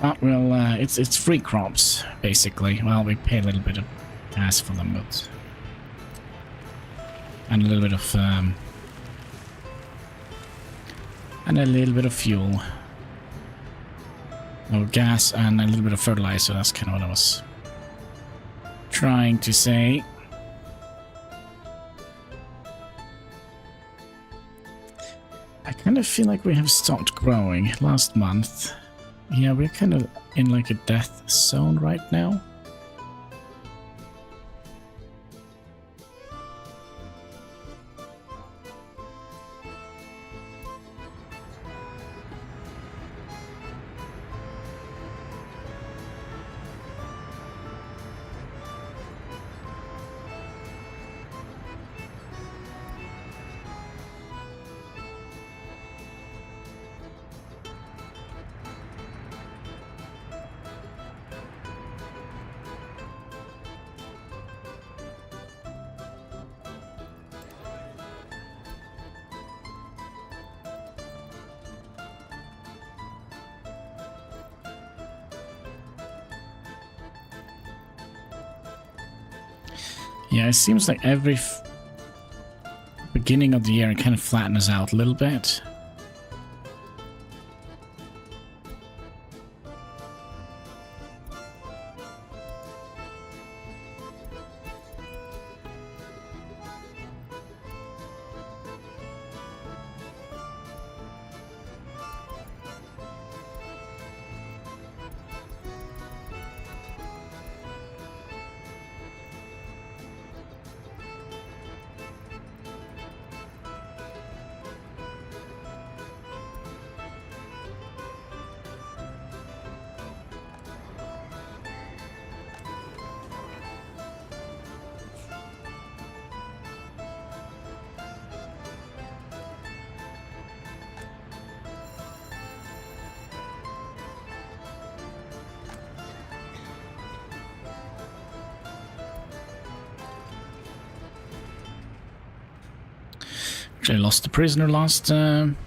But well, it's free crops basically. Well, we pay a little bit of gas for them, but and a little bit of fuel, or gas, and a little bit of fertilizer. That's kind of what I was trying to say. I kind of feel like we have stopped growing last month. Yeah, we're kind of in like a death zone right now. Yeah, it seems like every beginning of the year it kind of flattens out a little bit. Actually lost the prisoner last time.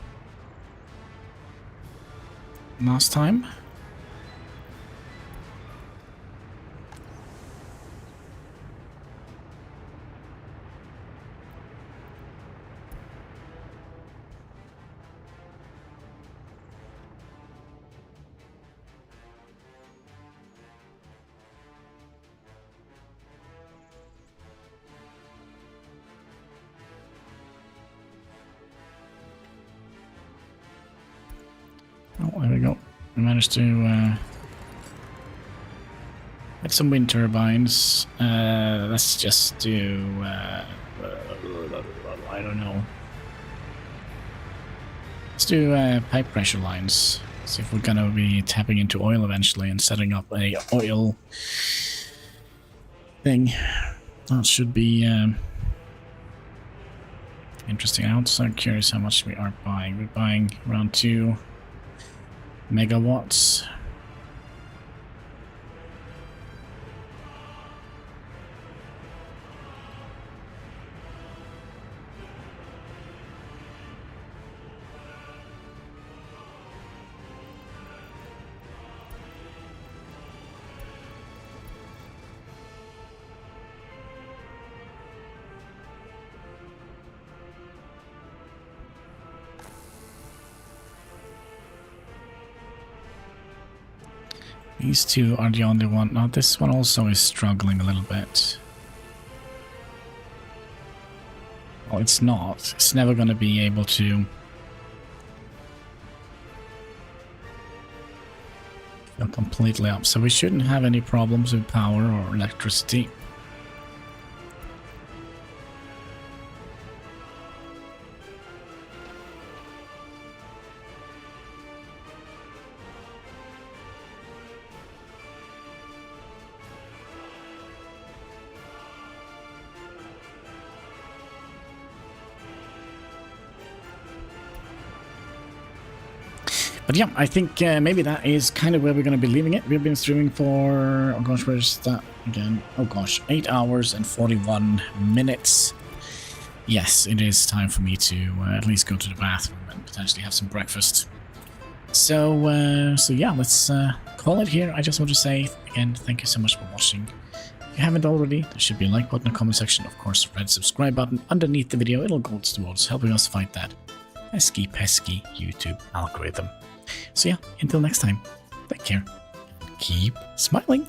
Oh, there we go. We managed to get some wind turbines. Let's just do... I don't know. Let's do pipe pressure lines. See if we're gonna be tapping into oil eventually and setting up a oil thing. That should be interesting. I'm also curious how much we are buying. We're buying around 2 megawatts. These two are the only one. Now this one also is struggling a little bit. Well, it's not. It's never going to be able to go completely up. So we shouldn't have any problems with power or electricity. But yeah, I think maybe that is kind of where we're going to be leaving it. We've been streaming for, oh gosh, where's that again? Oh gosh, 8 hours and 41 minutes. yes, it is time for me to at least go to the bathroom and potentially have some breakfast. So yeah, let's call it here. I just want to say, again, thank you so much for watching. If you haven't already, there should be a like button in the comment section. Of course, red subscribe button underneath the video. It'll go towards helping us fight that pesky YouTube algorithm. So yeah, until next time, take care. Keep smiling.